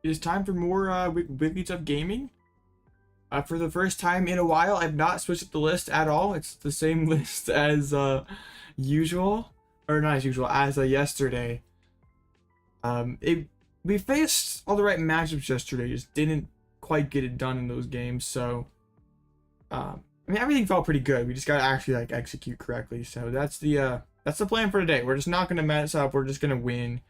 It is time for more Wigglytuff gaming. For the first time in a while, I've not switched up the list at all. It's the same list as usual, or not as usual, as yesterday. We faced all the right matchups yesterday, just didn't quite get it done in those games. So, I mean, everything felt pretty good. We just gotta actually like execute correctly. So that's the plan for today. We're just not gonna mess up. We're just gonna win.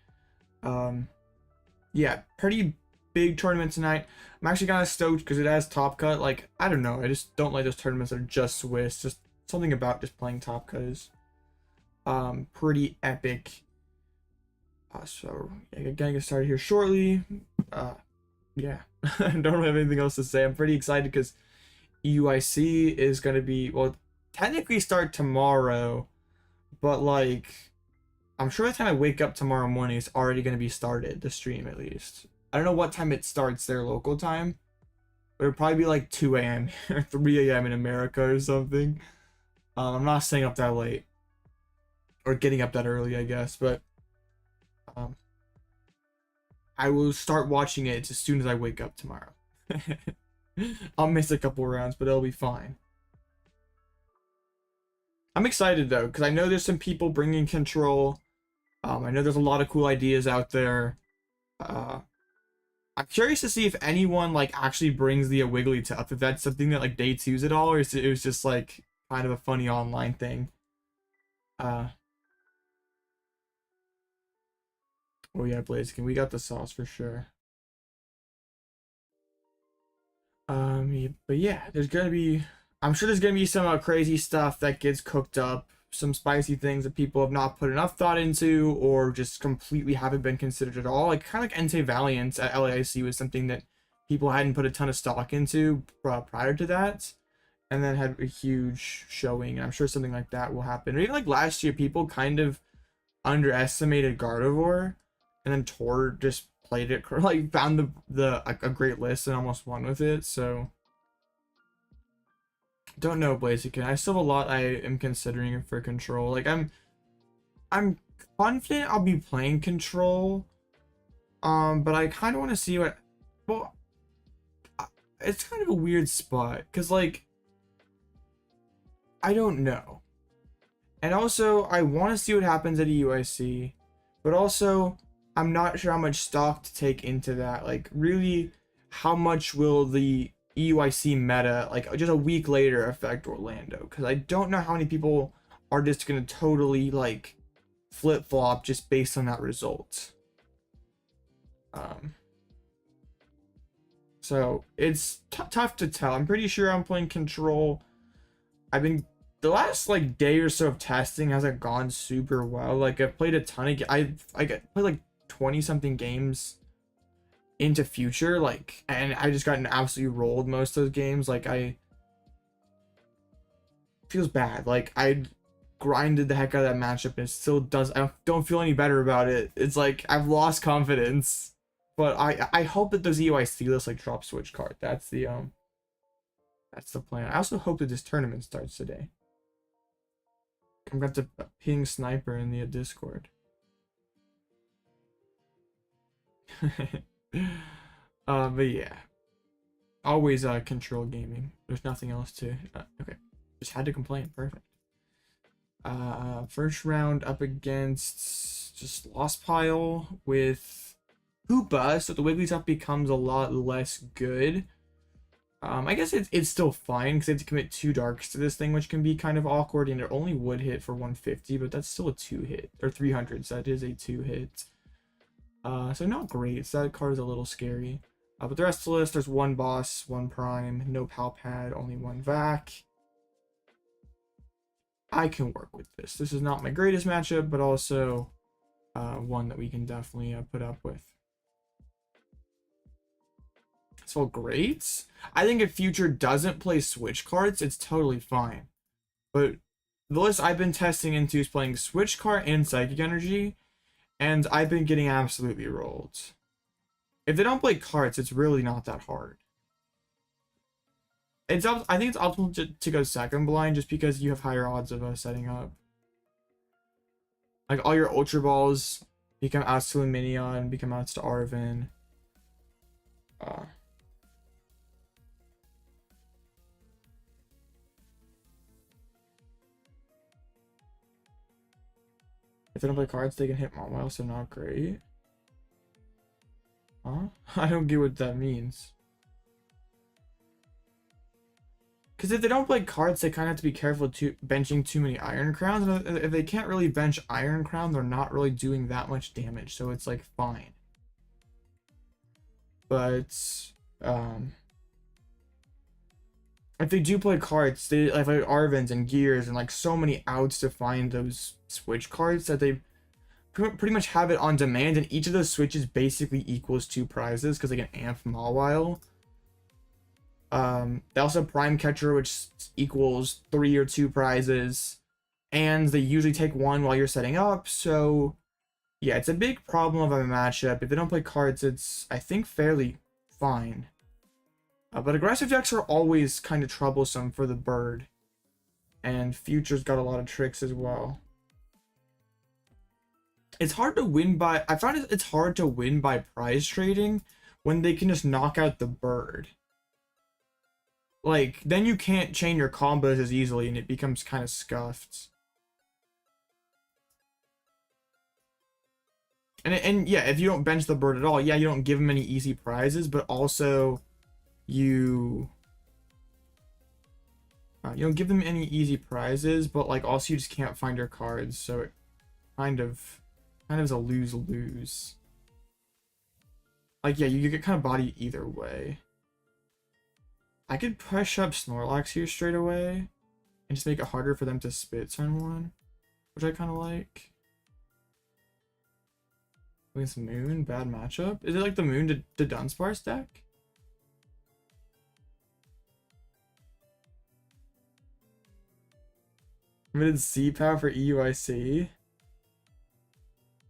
Yeah, pretty big tournament tonight. I'm actually kind of stoked because it has Top Cut. Like, I don't know, I just don't like those tournaments that are just Swiss. Just something about just playing Top Cut is pretty epic. So yeah, gonna get started here shortly. Yeah, I don't have anything else to say. I'm pretty excited because EUIC is gonna be, well, technically start tomorrow, but like I'm sure by the time I wake up tomorrow morning, it's already gonna be started, the stream at least. I don't know what time it starts their local time, but it'll probably be like 2 a.m. or 3 a.m. in America or something. I'm not staying up that late or getting up that early, I guess, but I will start watching it as soon as I wake up tomorrow. I'll miss a couple rounds, but it'll be fine. I'm excited though, because I know there's some people bringing Control. I know there's a lot of cool ideas out there. I'm curious to see if anyone like actually brings the Wigglytuff, if that's something that like day 2's at all, or if it was just like kind of a funny online thing. Oh yeah, Blaziken, we got the sauce for sure. But yeah, there's gonna be, I'm sure there's gonna be some crazy stuff that gets cooked up, some spicy things that people have not put enough thought into, or just completely haven't been considered at all. Like kind of like Entei Valiant at LAIC was something that people hadn't put a ton of stock into prior to that, and then had a huge showing. And I'm sure something like that will happen. Or even like last year, people kind of underestimated Gardevoir, and then Tor just played it, like found a great list and almost won with it. So don't know, Blaziken. I still have a lot I am considering for Control. Like I'm confident I'll be playing Control, but I kind of want to see what, well, it's kind of a weird spot because like I don't know, and also I want to see what happens at EUIC, but also I'm not sure how much stock to take into that. Like really, how much will the EUIC meta like just a week later affect Orlando? Because I don't know how many people are just gonna totally like flip-flop just based on that result. So it's tough to tell. I'm pretty sure I'm playing Control. I've been, the last like day or so of testing hasn't gone super well. Like I've played a ton of I played like 20 something games into Future, like, and I just gotten absolutely rolled most of those games. Like feels bad. Like I grinded the heck out of that matchup and it still does. I don't feel any better about it. It's like I've lost confidence, but I hope that those EUIC lists like drop switch card. That's the plan. I also hope that this tournament starts today. I'm going to ping Sniper in the Discord. But yeah, always Control gaming. There's nothing else to okay, just had to complain. Perfect. First round up against just Lost Pile with Hoopa, so the Wigglytuff becomes a lot less good. I guess it's still fine because they have to commit 2 darks to this thing, which can be kind of awkward, and it only would hit for 150, but that's still a 2-hit, or 300, so that is a 2-hit. So not great. So that card is a little scary. But the rest of the list, there's 1 boss, 1 prime, no Pal Pad, only 1 vac. I can work with this. This is not my greatest matchup, but also one that we can definitely put up with. So great. I think if Future doesn't play switch cards, it's totally fine. But the list I've been testing into is playing switch card and Psychic Energy, and I've been getting absolutely rolled. If they don't play cards, it's really not that hard. I think it's optimal to go second blind just because you have higher odds of setting up. Like all your Ultra Balls become outs to Lumineon, become outs to Arven. If they don't play cards, they can hit Mawile, so not great. Huh? I don't get what that means. Because if they don't play cards, they kind of have to be careful to benching too many Iron Crowns. And if they can't really bench Iron Crown, they're not really doing that much damage. So it's like fine. But if they do play cards, they like Arvens and Gears and like so many outs to find those switch cards that they pretty much have it on demand, and each of those switches basically equals 2 prizes because they can amp Mawile. They also have Prime Catcher, which equals 3 or 2 prizes, and they usually take 1 while you're setting up. So yeah, it's a big problem of a matchup. If they don't play cards, it's, I think, fairly fine. But aggressive decks are always kind of troublesome for the bird, and Future's got a lot of tricks as well. It's hard to win by, I found it's hard to win by prize trading when they can just knock out the bird. Like, then you can't chain your combos as easily, and it becomes kind of scuffed. And yeah, if you don't bench the bird at all, yeah, you don't give him any easy prizes, but also you don't give them any easy prizes, but like also you just can't find your cards, so it kind of is a lose-lose. Like, yeah, you get kind of body either way. I could push up Snorlax here straight away and just make it harder for them to spit turn 1, which I kind of like. Against Moon, bad matchup. Is it like the Moon to Dunsparce deck? Limited CPAF for EUIC.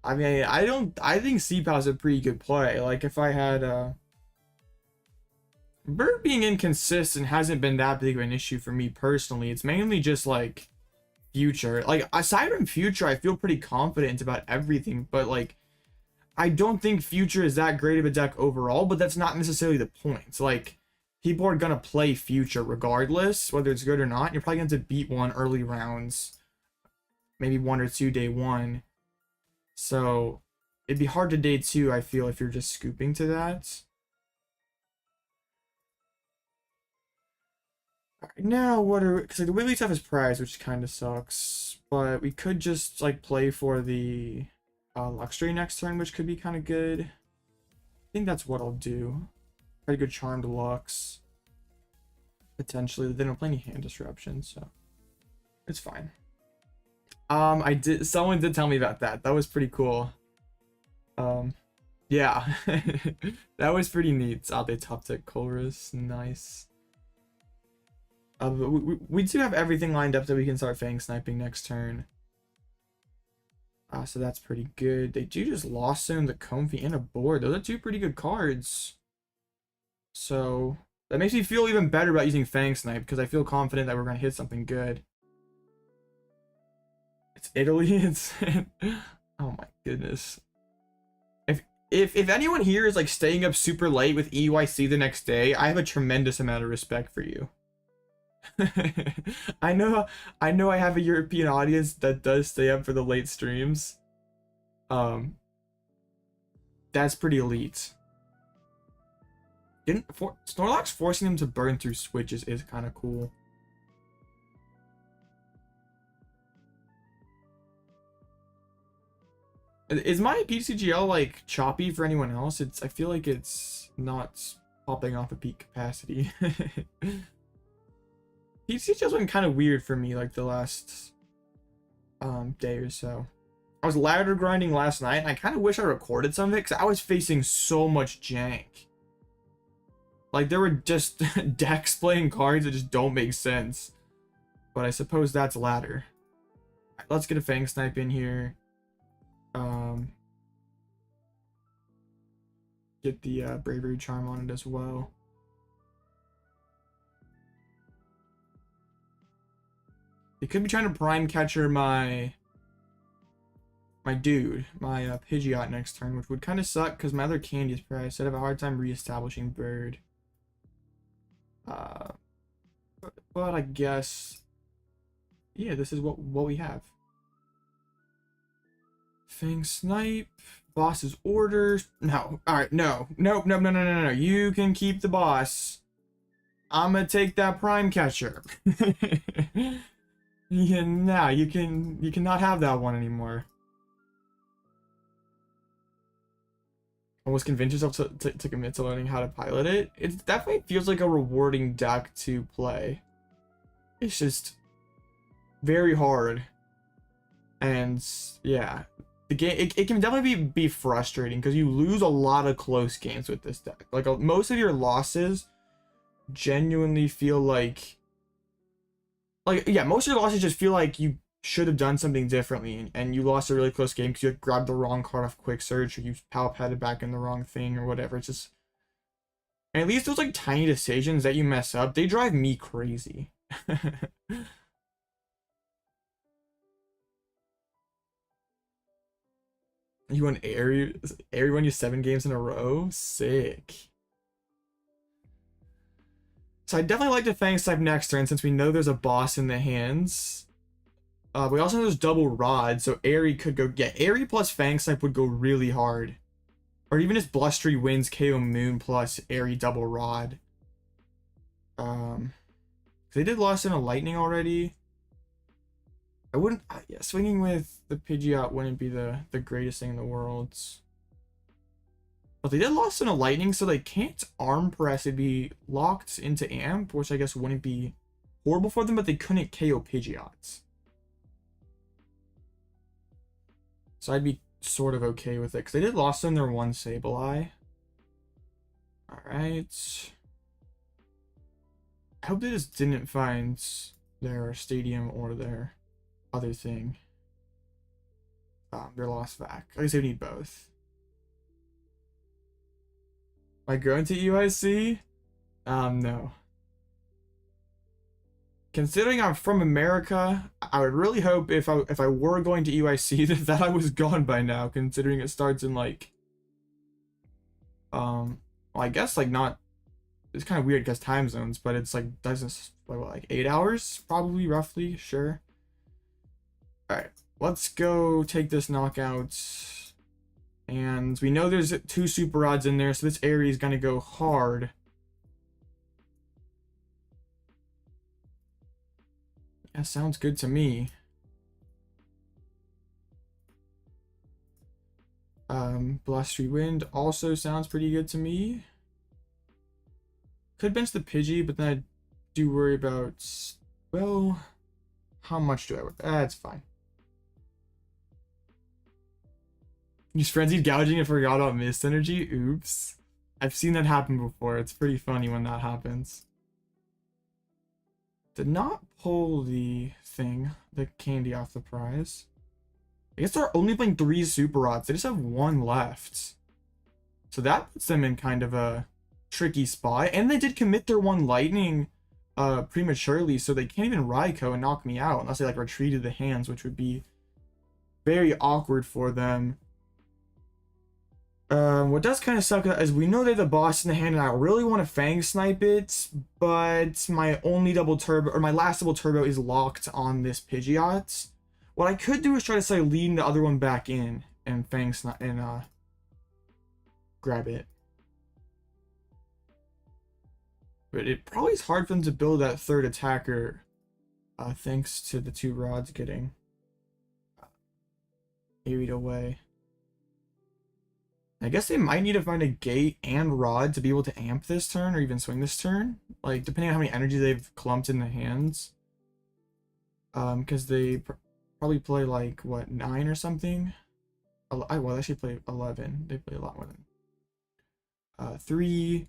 I mean, I think CPAF is a pretty good play. Like, if I had Bird being inconsistent hasn't been that big of an issue for me personally. It's mainly just like Future. Like, aside from Future, I feel pretty confident about everything, but like I don't think Future is that great of a deck overall, but that's not necessarily the point. Like, people are gonna play Future regardless, whether it's good or not. You're probably going to beat one early rounds, maybe 1 or 2 day 1. So it'd be hard to day 2, I feel, if you're just scooping to that. Alright, now what are, because like, the Wigglytuff is prize, which kind of sucks, but we could just like play for the Luxray next turn, which could be kind of good. I think that's what I'll do. Pretty good Charmed Lux. Potentially, they don't play any hand disruption, so it's fine. Someone did tell me about that. That was pretty cool. Yeah. That was pretty neat. They top deck Chorus. Nice. But we do have everything lined up that we can start Fang Sniping next turn. So that's pretty good. They do just Lost Zone, the Comfy, and a board. Those are 2 pretty good cards. So that makes me feel even better about using Fang Snipe, because I feel confident that we're going to hit something good. It's Italy. It's oh my goodness. If anyone here is like staying up super late with EYC the next day, I have a tremendous amount of respect for you. I know I have a European audience that does stay up for the late streams. That's pretty elite. Snorlax forcing him to burn through switches is kind of cool. Is my PCGL like choppy for anyone else? I feel like it's not popping off at peak capacity. PCGL's been kind of weird for me like the last day or so. I was ladder grinding last night, and I kind of wish I recorded some of it because I was facing so much jank. Like, there were just decks playing cards that just don't make sense. But I suppose that's ladder. Right, let's get a Fang Snipe in here. Get the Bravery Charm on it as well. They could be trying to Prime Catcher my Pidgeot next turn, which would kind of suck because my other candy is priced. I'd have a hard time reestablishing Bird. But I guess, yeah, this is what we have. Fang Snipe. Boss's orders. No. Alright, no. Nope, nope, no, no, no, no. You can keep the boss. I'm gonna take that prime catcher. Yeah, nah, you cannot have that one anymore. Almost convince yourself to commit to learning how to pilot it. It definitely feels like a rewarding deck to play. It's just very hard. And yeah, the game it can definitely be frustrating because you lose a lot of close games with this deck. Like most of your losses genuinely feel like yeah, most of your losses just feel like you should have done something differently and you lost a really close game because you grabbed the wrong card off Quick Search or you Pal Padded back in the wrong thing or whatever. It's just, and at least those like tiny decisions that you mess up, they drive me crazy. You won Eri won you 7 games in a row? Sick. So I definitely like to Fang Snipe next turn since we know there's a boss in the hands. We also know there's double rod, so Eri could go, yeah, Eri plus Fang Snipe would go really hard. Or even just Blustery Winds, KO Moon plus Eri double rod. They did Lost in a Lightning already. I wouldn't, yeah, swinging with the Pidgeot wouldn't be the greatest thing in the world. But they did Lost in a Lightning, so they can't arm press. It'd be locked into Amp, which I guess wouldn't be horrible for them, but they couldn't KO Pidgeots. So I'd be sort of okay with it, because they did Lost in their one Sableye. Alright. I hope they just didn't find their Stadium or their other thing. Their Lost Vac. I guess they need both. Am I going to UIC? No. Considering I'm from America, I would really hope if I were going to UIC that I was gone by now, considering it starts in like well, I guess like not, it's kind of weird because time zones, but it's like doesn't like 8 hours probably, roughly, sure. All right, let's go take this knockout. And we know there's 2 super rods in there, so this area is gonna go hard. That sounds good to me. Blustery Wind also sounds pretty good to me. Could bench the Pidgey, but then I do worry about, well, how much do I worry? That's fine. Use Frenzied Gouging and forgot about Mist Energy? Oops. I've seen that happen before. It's pretty funny when that happens. Did not pull the thing, the candy off the prize. I guess they're only playing 3 super rods. They just have 1 left. So that puts them in kind of a tricky spot. And they did commit their 1 lightning prematurely, so they can't even Raikou and knock me out unless they like retreated the hands, which would be very awkward for them. What does kind of suck is we know they're the boss in the hand and I really want to Fang Snipe it, but my only double turbo, or my last double turbo, is locked on this Pidgeot. What I could do is try to say lead the other one back in and Fang Snipe and grab it. But it probably is hard for them to build that 3rd attacker thanks to the 2 rods getting carried away. I guess they might need to find a gate and rod to be able to amp this turn or even swing this turn. Like, depending on how many energy they've clumped in the hands. Because they probably play like, what, 9 or something? Well, they actually play 11. They play a lot more than 3,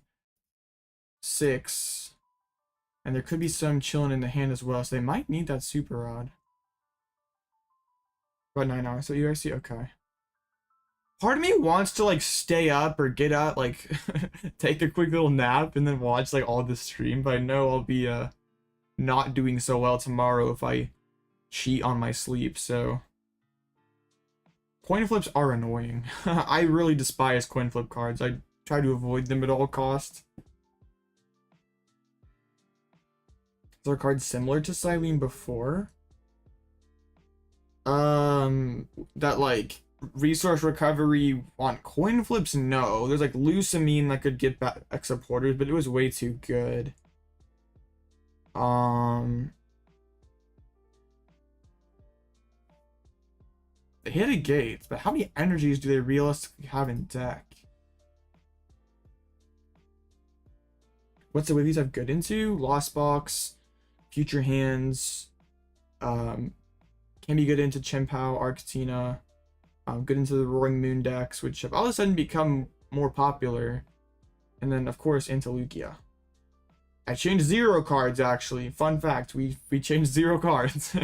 6. And there could be some chilling in the hand as well. So they might need that super rod. About 9 hours. So you guys see, okay. Part of me wants to like stay up or get up, like take a quick little nap and then watch like all the stream, but I know I'll be not doing so well tomorrow if I cheat on my sleep. So coin flips are annoying. I really despise coin flip cards. I try to avoid them at all costs. Is there a card similar to Cyllene before? That like resource recovery on coin flips? No. There's like Lusamine that could get back extra porters, but it was way too good. They hit a gate, but how many energies do they realistically have in deck? What's the Wigglytuff have good into? Lost Box, Future Hands, can be good into Chien-Pao, Arctina, good into the Roaring Moon decks, which have all of a sudden become more popular. And then, of course, into Lugia. I changed 0 cards, actually. Fun fact, we changed 0 cards.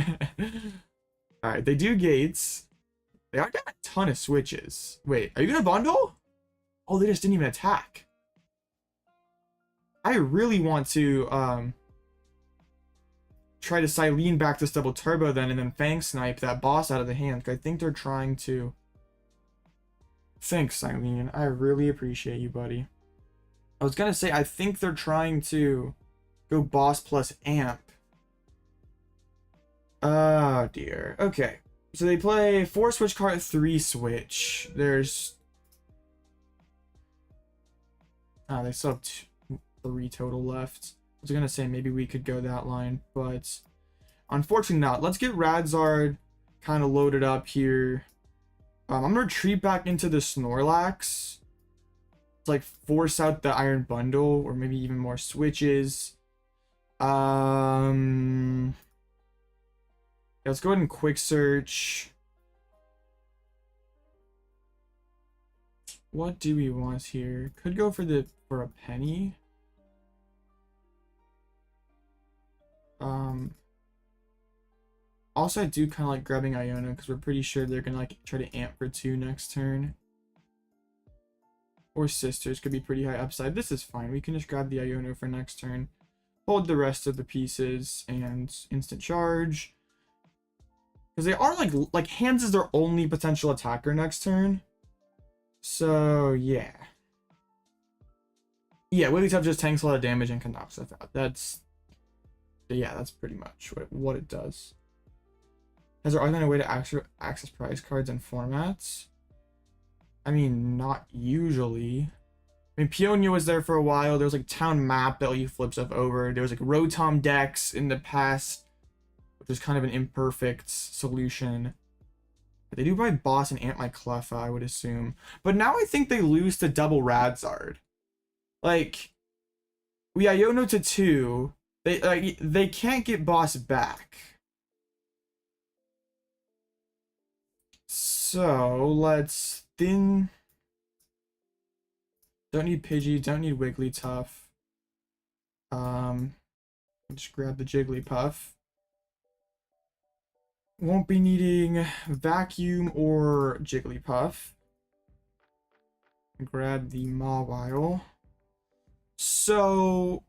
Alright, they do gates. They are getting a ton of switches. Wait, are you gonna bundle? Oh, they just didn't even attack. I really want to try to Cyllene back this double turbo then, and then Fang Snipe that boss out of the hand. I think they're trying to. Thanks, Cyllene. I really appreciate you, buddy. I was gonna say, I think they're trying to go boss plus amp. Oh dear. Okay. So they play 4 switch card, 3 switch. There's they still have 3 total left. I was gonna say maybe we could go that line, but unfortunately not. Let's get Radzard kind of loaded up here. I'm gonna retreat back into the Snorlax. It's like force out the Iron Bundle, or maybe even more switches. Yeah, let's go ahead and quick search. What do we want here? Could go for a Penny. Also, I do kind of like grabbing Iono because we're pretty sure they're gonna like try to amp for 2 next turn. Or Sisters could be pretty high upside. This is fine. We can just grab the Iono for next turn. Hold the rest of the pieces and instant charge. Because they are like Hands is their only potential attacker next turn. So yeah. Yeah, Wigglytuff just tanks a lot of damage and can knock stuff out. That's pretty much what it does. Has there always been a way to access prize cards and formats? I mean, not usually. I mean, Peonia was there for a while. There was like Town Map that you flip stuff over. There was like Rotom decks in the past, which is kind of an imperfect solution. But they do probably boss and amp my Cleffa, I would assume. But now I think they lose to double Radzard. Like, we Iono to 2. They can't get boss back. So let's don't need Pidgey, don't need Wigglytuff. Just grab the Jigglypuff. Won't be needing Vacuum or Jigglypuff. Grab the Mawile. So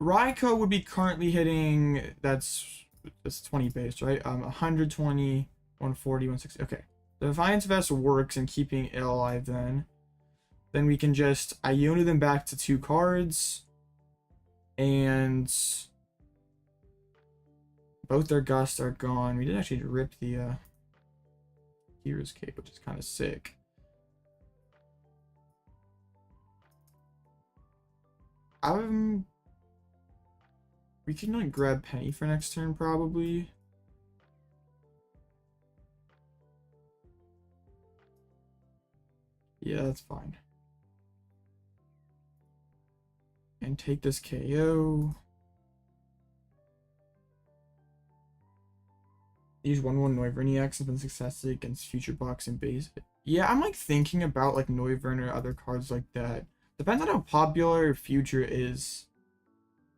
Raikou would be currently hitting, that's 20 base, right? 120, 140, 160. Okay. The Defiance Vest works in keeping it alive then. Then we can just Iono them back to 2 cards. And both their gusts are gone. We did actually rip the Hero's Cape, which is kind of sick. We can like grab Penny for next turn probably. Yeah, that's fine. And take this KO. Use 1/1 Noivern EX has been successful against Future Box and base. Yeah, I'm like thinking about like Noivern or other cards like that. Depends on how popular Future is,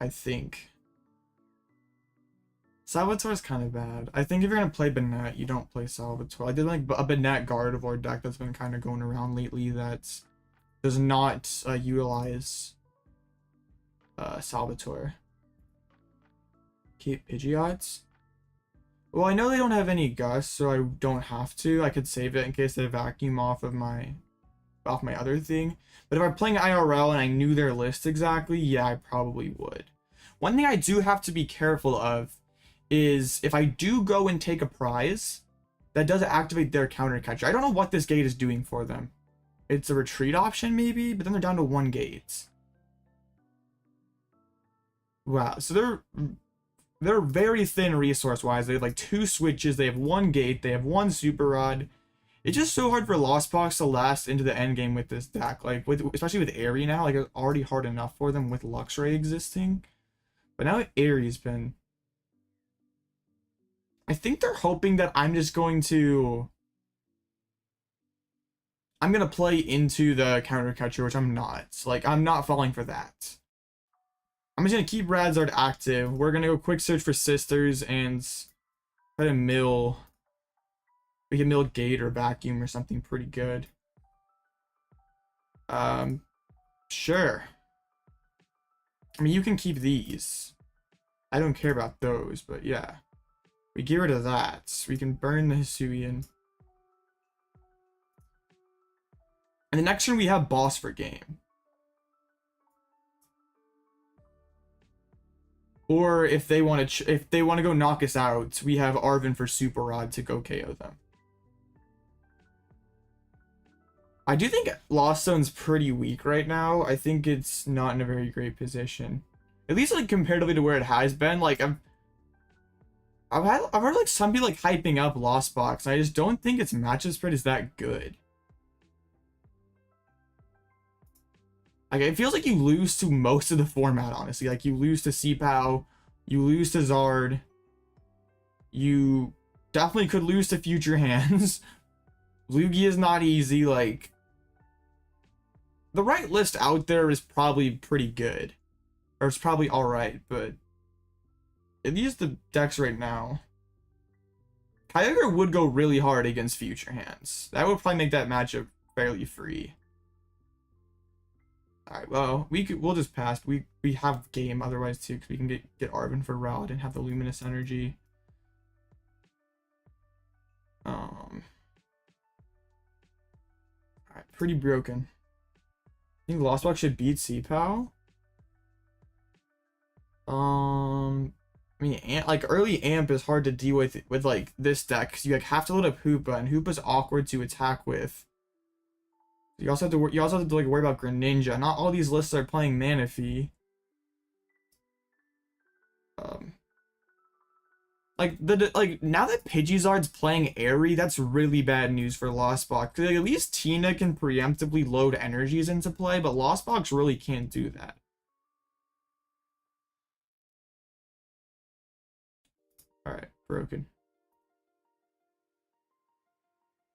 I think. Salvatore's kind of bad. I think if you're gonna play Banette, you don't play Salvatore. I did like a Banette Gardevoir deck that's been kind of going around lately that does not utilize Salvatore. Keep Pidgeots. Well, I know they don't have any Gust, so I don't have to. I could save it in case they vacuum off my other thing. But if I'm playing IRL and I knew their list exactly, yeah, I probably would. One thing I do have to be careful of is if I do go and take a prize that does activate their counter catcher. I don't know what this gate is doing for them. It's a retreat option maybe, but then they're down to 1 gate. Wow, so they're very thin resource-wise. They have like 2 switches, they have 1 gate, they have 1 super rod. It's just so hard for Lost Box to last into the end game with this deck. Like especially with Eri now, like it's already hard enough for them with Luxray existing. But now Eri's been, I think they're hoping that I'm gonna play into the counter catcher, which I'm not. Like, I'm not falling for that. I'm just gonna keep Radzard active. We're gonna go quick search for sisters and try to mill. We can mill gate or vacuum or something pretty good. Sure. I mean, you can keep these. I don't care about those, but yeah. We get rid of that. We can burn the Hisuian. And the next turn we have boss for game. Or if they want to go knock us out, we have Arven for Super Rod to go KO them. I do think Lost Zone's pretty weak right now. I think it's not in a very great position. At least like comparatively to where it has been. Like I've heard like some people like hyping up Lost Box, and I just don't think its matchup spread is that good. Like, it feels like you lose to most of the format, honestly. Like, you lose to CPAL, you lose to Zard, you definitely could lose to Future Hands. Lugia is not easy. Like, the right list out there is probably pretty good. Or it's probably alright, but at least the decks right now. Kyogre would go really hard against Future Hands. That would probably make that matchup fairly free. Alright, well, we'll just pass. We have game otherwise too, because we can get Arven for Rod and have the Luminous Energy. Alright, pretty broken. I think Lost Box should beat CPAL. I mean, like early Amp is hard to deal with like this deck, because you like have to load up Hoopa, and Hoopa's awkward to attack with. You also have to like worry about Greninja. Not all these lists are playing Manaphy. Like now that Pidgeot's playing Eri, that's really bad news for Lost Box. Like, at least Tina can preemptively load energies into play, but Lost Box really can't do that. Alright, broken.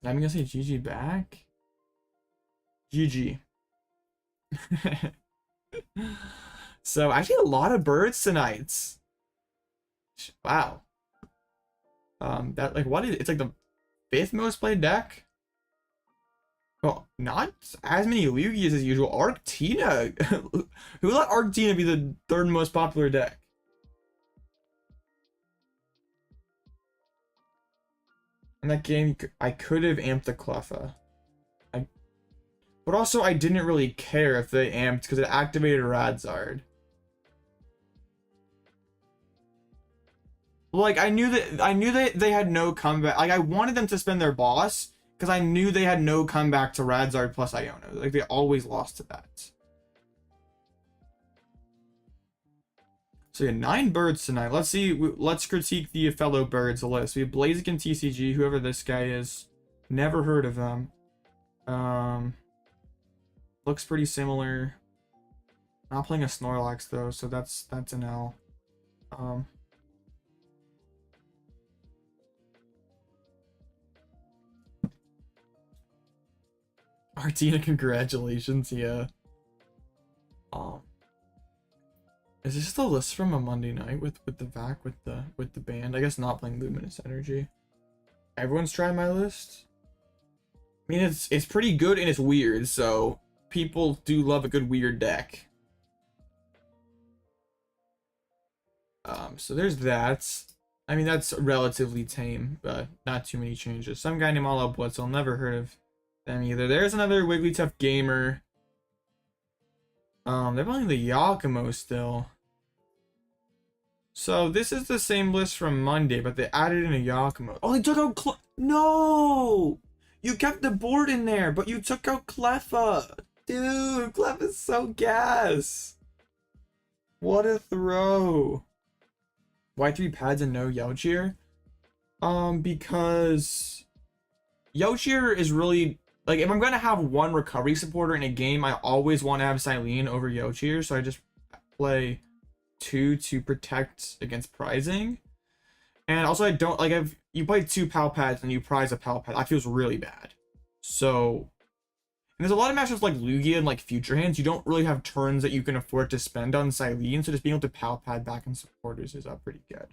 I'm gonna say GG back. GG. So actually a lot of birds tonight. Wow. That like what is it's like the 5th most played deck. Well, not as many Lugias as usual. Arctina. Who let Arctina be the 3rd most popular deck? In that game, I could have amped the Cleffa. But also, I didn't really care if they amped because it activated Radzard. Like, I knew that they had no comeback. Like, I wanted them to spend their boss because I knew they had no comeback to Radzard plus Iono. Like, they always lost to that. So yeah, 9 birds tonight. Let's see. Let's critique the fellow birds list. We have Blaziken TCG, whoever this guy is. Never heard of them. Looks pretty similar. Not playing a Snorlax though, so that's an L. Artina, congratulations, yeah. Is this the list from a Monday night with the VAC with the band? I guess not playing Luminous Energy. Everyone's trying my list. I mean, it's pretty good and it's weird, so people do love a good weird deck. So there's that. I mean, that's relatively tame, but not too many changes. Some guy named All Out Blitzel, never heard of them either. There's another Wigglytuff gamer. They're playing the Yakumo still. So this is the same list from Monday, but they added in a Yakimo. Oh, they took out no! You kept the board in there, but you took out Cleffa. Dude, Cleffa's so gas. What a throw. Why 3 pads and no Yaocheer? Because Yaocheer is really, like, if I'm gonna have one recovery supporter in a game, I always want to have Cyllene over Yaocheer, so I just play 2 to protect against prizing. And also, I don't like, if you play 2 Pal Pads and you prize a Pal Pad, that feels really bad. So, and there's a lot of matchups like Lugia and like Future Hands, you don't really have turns that you can afford to spend on Cyllene, so just being able to Pal Pad back in supporters is pretty good.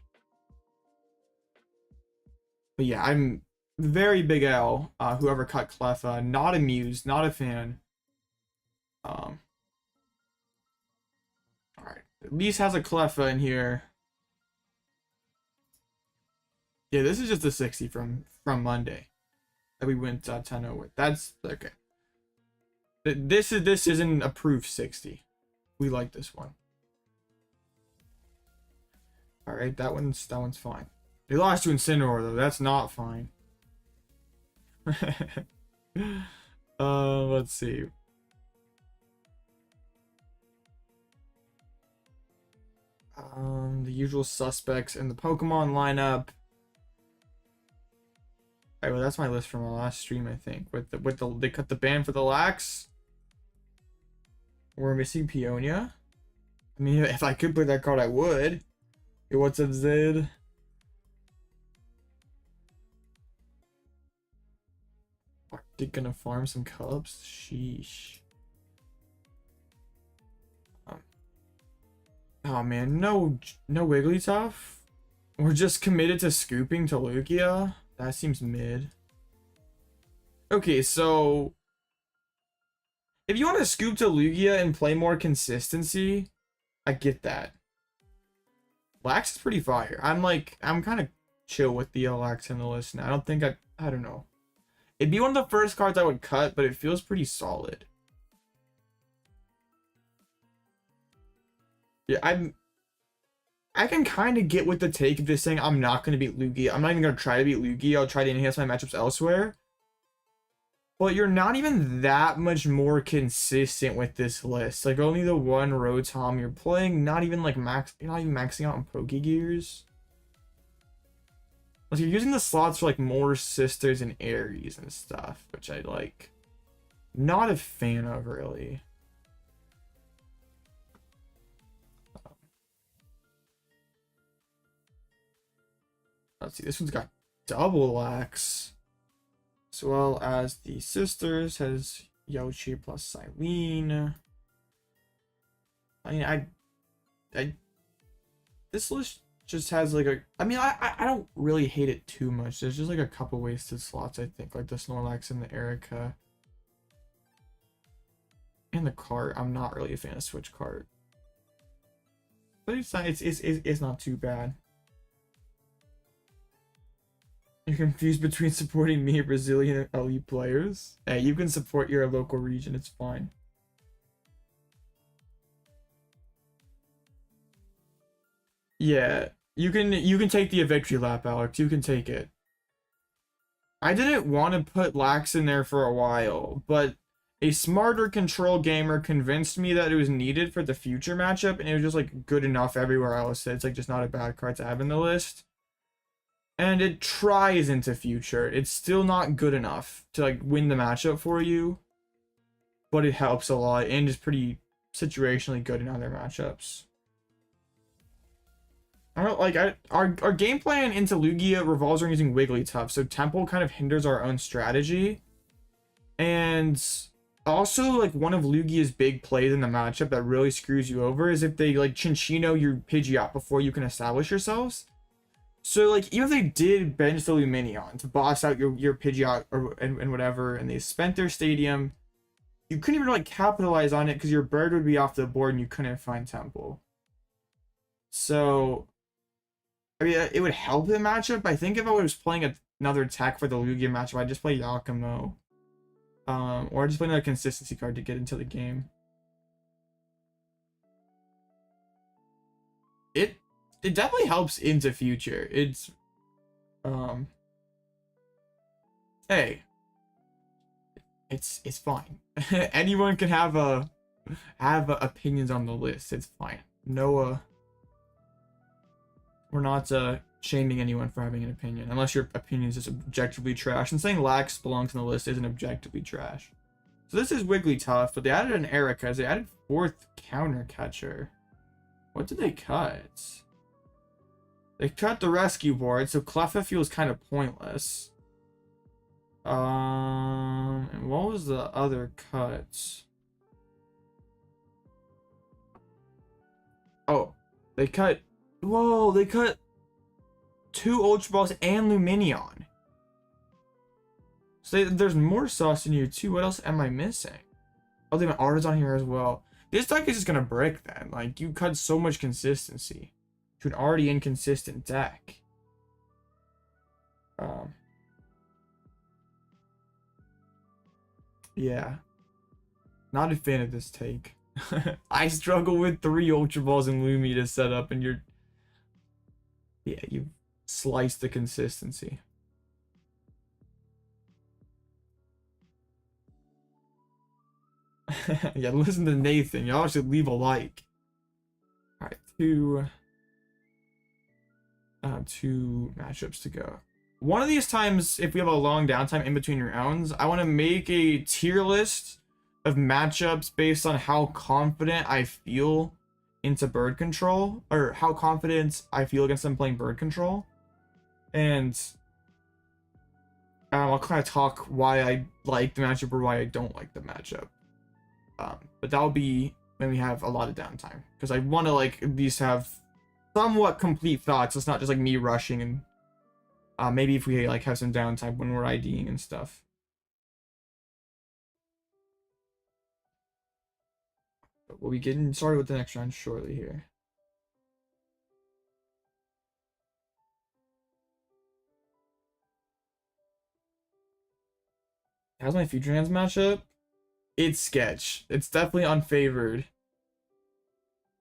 But yeah, I'm very big L, whoever cut Cleffa, not amused, not a fan. Alright, at least has a Cleffa in here. Yeah, this is just a 60 from Monday that we went 10-0 with. That's okay. This is an approved 60. We like this one. All right, that one's fine. They lost to Incineroar though. That's not fine. Let's see. The usual suspects in the Pokemon lineup. Alright, well, that's my list from our last stream, I think. They cut the ban for the Lax. We're missing Peonia. I mean, if I could play that card, I would. Hey, what's up, Zid? Arctic gonna farm some Cubs? Sheesh. Oh man, no Wigglytuff? We're just committed to scooping to Lugia? That seems mid. Okay, so if you want to scoop to Lugia and play more consistency, I get that. Lax is pretty fire. I'm kind of chill with the Lax in the list now. I don't think I don't know. It'd be one of the first cards I would cut, but it feels pretty solid. Yeah, I can kind of get with the take of just saying I'm not going to beat Lugia. I'm not even going to try to beat Lugia. I'll try to enhance my matchups elsewhere. But you're not even that much more consistent with this list. Like, only the one Rotom you're playing, not even like you're not even maxing out on Pokegears. Like, you're using the slots for like more Sisters and Aries and stuff, which I like. Not a fan of, really. Let's see, this one's got double Lax, as well as the Sisters has Yaocheer plus Cyllene. I mean, this list just has like a, I mean, I don't really hate it too much. There's just like a couple wasted slots, I think, like the Snorlax and the Erica. And the cart, I'm not really a fan of Switch cart. But it's not too bad. You're confused between supporting me or Brazilian elite players? Hey, you can support your local region, it's fine. Yeah, you can take the victory lap, Alex. You can take it. I didn't want to put Lax in there for a while, but a smarter control gamer convinced me that it was needed for the future matchup, and it was just like good enough everywhere else. It's like just not a bad card to have in the list. And it tries into future. It's still not good enough to like win the matchup for you, but it helps a lot and is pretty situationally good in other matchups. I don't like our game plan into Lugia revolves around using Wigglytuff, so Temple kind of hinders our own strategy. And also, like, one of Lugia's big plays in the matchup that really screws you over is if they like Chinchino your Pidgeot before you can establish yourselves. So, like, even if they did bench the Lumineon to boss out your Pidgeot and whatever, and they spent their stadium, you couldn't even, like, capitalize on it because your bird would be off the board and you couldn't find Temple. So, I mean, it would help the matchup. I think if I was playing another tech for the Lugia matchup, I'd just play Yakimo. Or just play another consistency card to get into the game. it definitely helps into future. It's hey, it's fine. Anyone can have opinions on the list. It's fine. No, we're not shaming anyone for having an opinion, unless your opinion is just objectively trash. And saying Lax belongs on the list isn't objectively trash. So this is Wigglytuff, but they added an Erica. They added 4th counter catcher. What did they cut? They cut the rescue board, so Cleffa feels kind of pointless. And what was the other cut? Oh, they cut. Whoa, they cut 2 Ultra Balls and Lumineon. So there's more sauce in here too. What else am I missing? Oh, they have Arven's on here as well. This deck is just gonna brick then. Like, you cut so much consistency to an already inconsistent deck. Yeah. Not a fan of this take. I struggle with 3 Ultra Balls and Lumi to set up, and you're... Yeah, you slice the consistency. Yeah, listen to Nathan. Y'all should leave a like. Alright, two matchups to go. One of these times, if we have a long downtime in between rounds, I want to make a tier list of matchups based on how confident I feel into bird control, or how confident I feel against them playing bird control. And I'll kind of talk why I like the matchup or why I don't like the matchup. But that'll be when we have a lot of downtime, because I want to like at least have somewhat complete thoughts. It's not just like me rushing, and maybe if we like have some downtime when we're IDing and stuff. But we'll be getting started with the next round shortly here. How's my future hands matchup? It's sketch. It's definitely unfavored.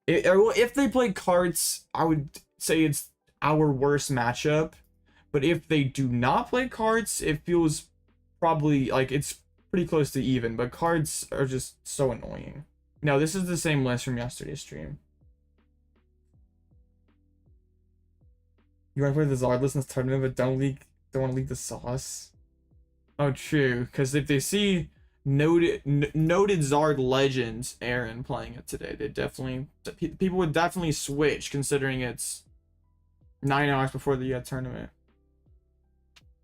If they play cards, I would say it's our worst matchup. But if they do not play cards, it feels probably like it's pretty close to even. But cards are just so annoying. No, this is the same list from yesterday's stream. You want to play the Zard list in this tournament, but don't want to leak the sauce. Oh, true. Because if they see noted Zard legends Aaron playing it today, people would definitely switch, considering it's 9 hours before the tournament.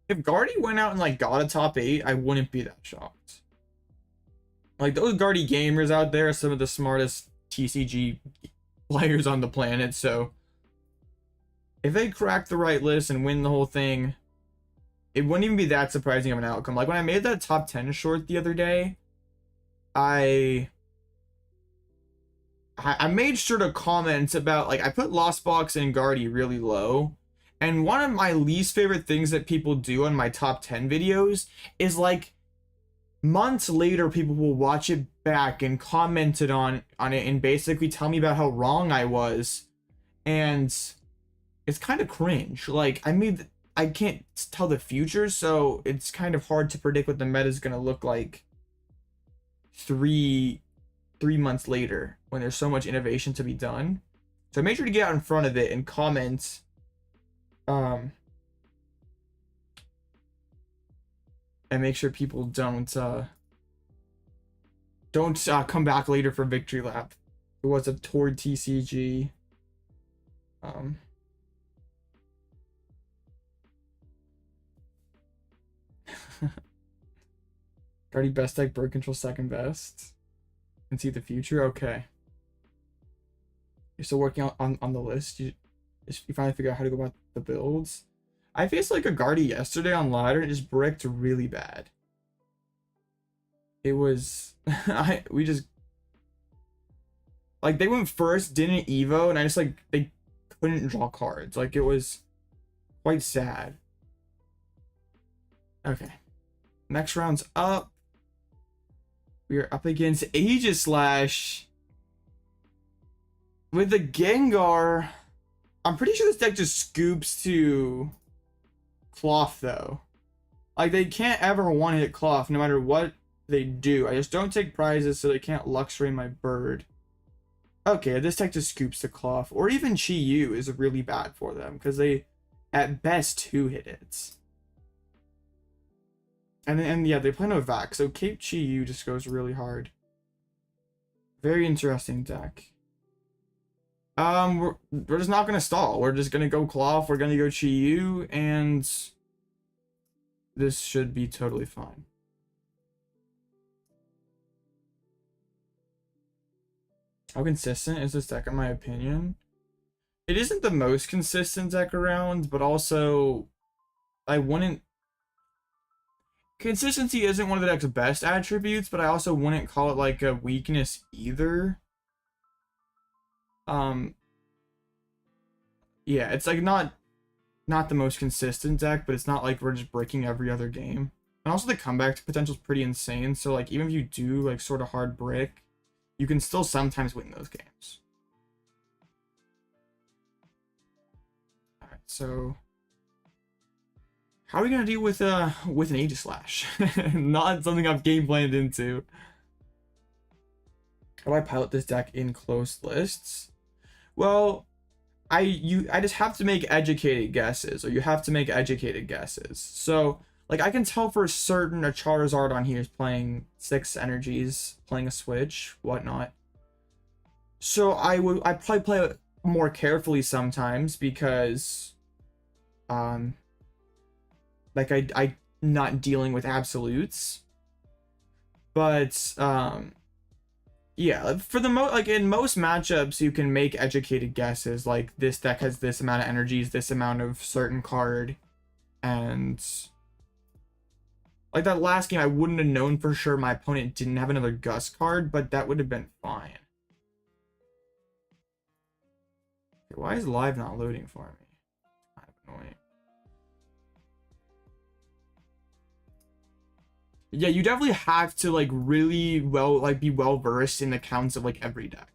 If Guardy went out and like got a top 8, I wouldn't be that shocked. Like, those Guardy gamers out there are some of the smartest TCG players on the planet, so if they crack the right list and win the whole thing, it wouldn't even be that surprising of an outcome. Like, when I made that top 10 short the other day, I made sure to comment about, like, I put Lost Box and Guardy really low, and one of my least favorite things that people do on my top 10 videos is, like, months later people will watch it back and commented on it and basically tell me about how wrong I was, and it's kind of cringe. Like, I can't tell the future, so it's kind of hard to predict what the meta is going to look like three months later when there's so much innovation to be done. So I made sure to get out in front of it and comment and make sure people don't come back later for victory lap. It was a toward TCG. Guardy best deck, bird control second best. And see the future. Okay. You're still working on the list. You finally figure out how to go about the builds. I faced like a Guardy yesterday on ladder and it just bricked really bad. It was we just like, they went first, didn't Evo, and I just like, they couldn't draw cards. Like, it was quite sad. Okay. Next round's up. We are up against Aegislash with the Gengar. I'm pretty sure this deck just scoops to Klawf though. Like they can't ever one-hit Klawf no matter what they do. I just don't take prizes so they can't Luxray my bird. Okay, this deck just scoops to Klawf. Or even Chi-Yu is really bad for them because they at best 2-hit hits. And yeah, they play no Vac, so Cape Chi-Yu just goes really hard. Very interesting deck. We're just not gonna stall. We're just gonna go Klawf, we're gonna go Chi-Yu, and this should be totally fine. How consistent is this deck in my opinion? It isn't the most consistent deck around, but also I wouldn't... Consistency isn't one of the deck's best attributes, but I also wouldn't call it like a weakness either. Yeah, it's like not the most consistent deck, but it's not like we're just breaking every other game. And also the comeback potential is pretty insane, so like even if you do like sort of hard brick, you can still sometimes win those games. Alright, so how are we gonna deal with an Aegislash? Not something I've game planned into. How do I pilot this deck in close lists? Well, I just have to make educated guesses, or you have to make educated guesses. So, like, I can tell for certain a Charizard on here is playing 6 energies, playing a switch, whatnot. So I probably play it more carefully sometimes because, like I not dealing with absolutes. But yeah, for the like in most matchups, you can make educated guesses. Like this deck has this amount of energies, this amount of certain card, and like that last game, I wouldn't have known for sure my opponent didn't have another Gust card, but that would have been fine. Okay, why is live not loading for me? Kind of annoying. Yeah, you definitely have to like really be well versed in the counts of like every deck.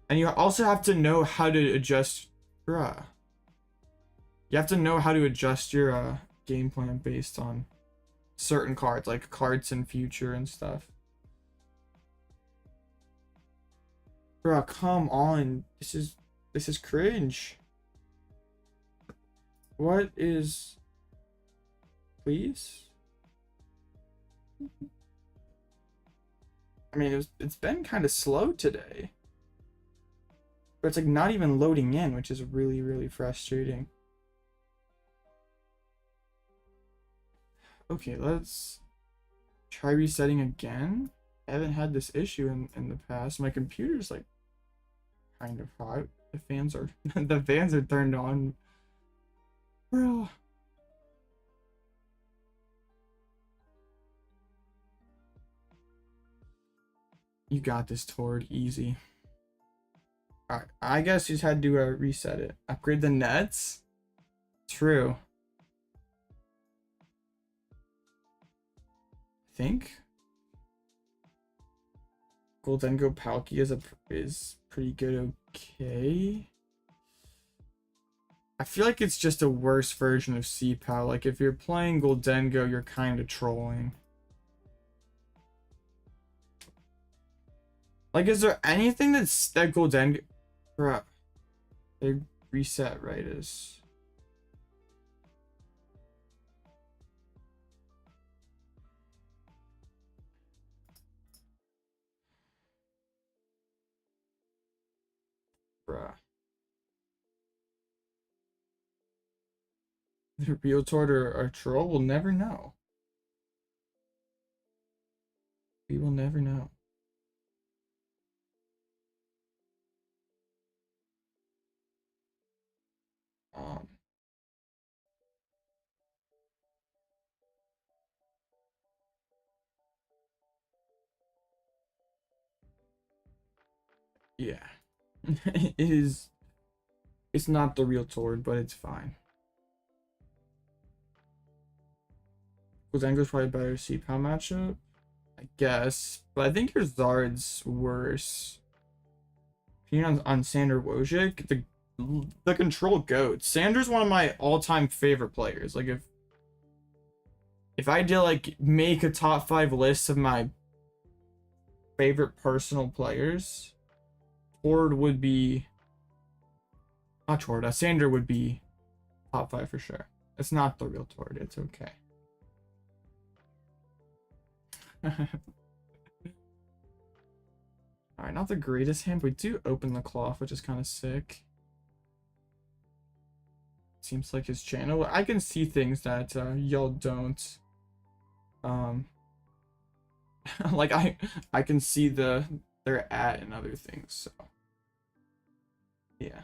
And you also have to know how to adjust, You have to know how to adjust your game plan based on certain cards, like cards in future and stuff. Bruh, come on. This is cringe. What is... Please? I mean, it's been kind of slow today. But it's like not even loading in, which is really, really frustrating. Okay, let's try resetting again. I haven't had this issue in the past. My computer's like kind of hot. The fans are the fans are turned on. Bro. You got this, Tord. Easy. Alright, I guess you just had to reset it. Upgrade the nets? True. I think. Goldengo Palkia is pretty good, okay. I feel like it's just a worse version of C-Pal. Like, if you're playing Goldengo, you're kind of trolling. Like, is there anything that Goldengo... Bruh. They reset, right? Is... Bruh. The real Tord or a troll? We'll never know. We will never know. Yeah. It's not the real Tord, but it's fine. Goldengo's probably a better C-Pal matchup, I guess. But I think your Zard's worse. on Sander Wojcik, the control goat. Sander's one of my all-time favorite players. Like if I did like make a top 5 list of my favorite personal players, Tord would be not Tord, Sander would be top 5 for sure. It's not the real Tord, it's okay. Alright, not the greatest hand, but we do open the Klawf, which is kind of sick. Seems like his channel. I can see things that y'all don't. Like I can see their ad and other things, so yeah.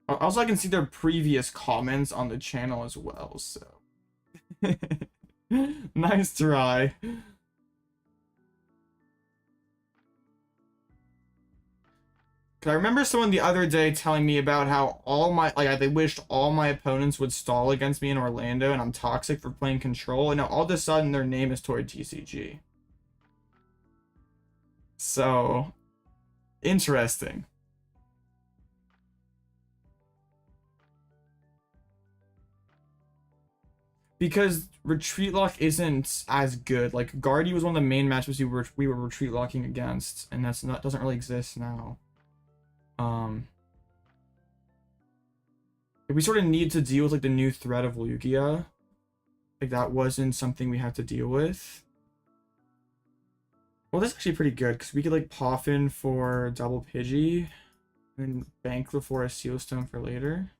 Also, I can see their previous comments on the channel as well, so nice try. I remember someone the other day telling me about how they wished all my opponents would stall against me in Orlando and I'm toxic for playing control, and now all of a sudden their name is Tord TCG. So interesting. Because retreat lock isn't as good. Like Guardy was one of the main matches we were retreat locking against, and doesn't really exist now. If we sort of need to deal with like the new threat of Lugia, like that wasn't something we had to deal with. Well, that's actually pretty good because we could like Poffin for double Pidgey and bank for a Seal Stone for later.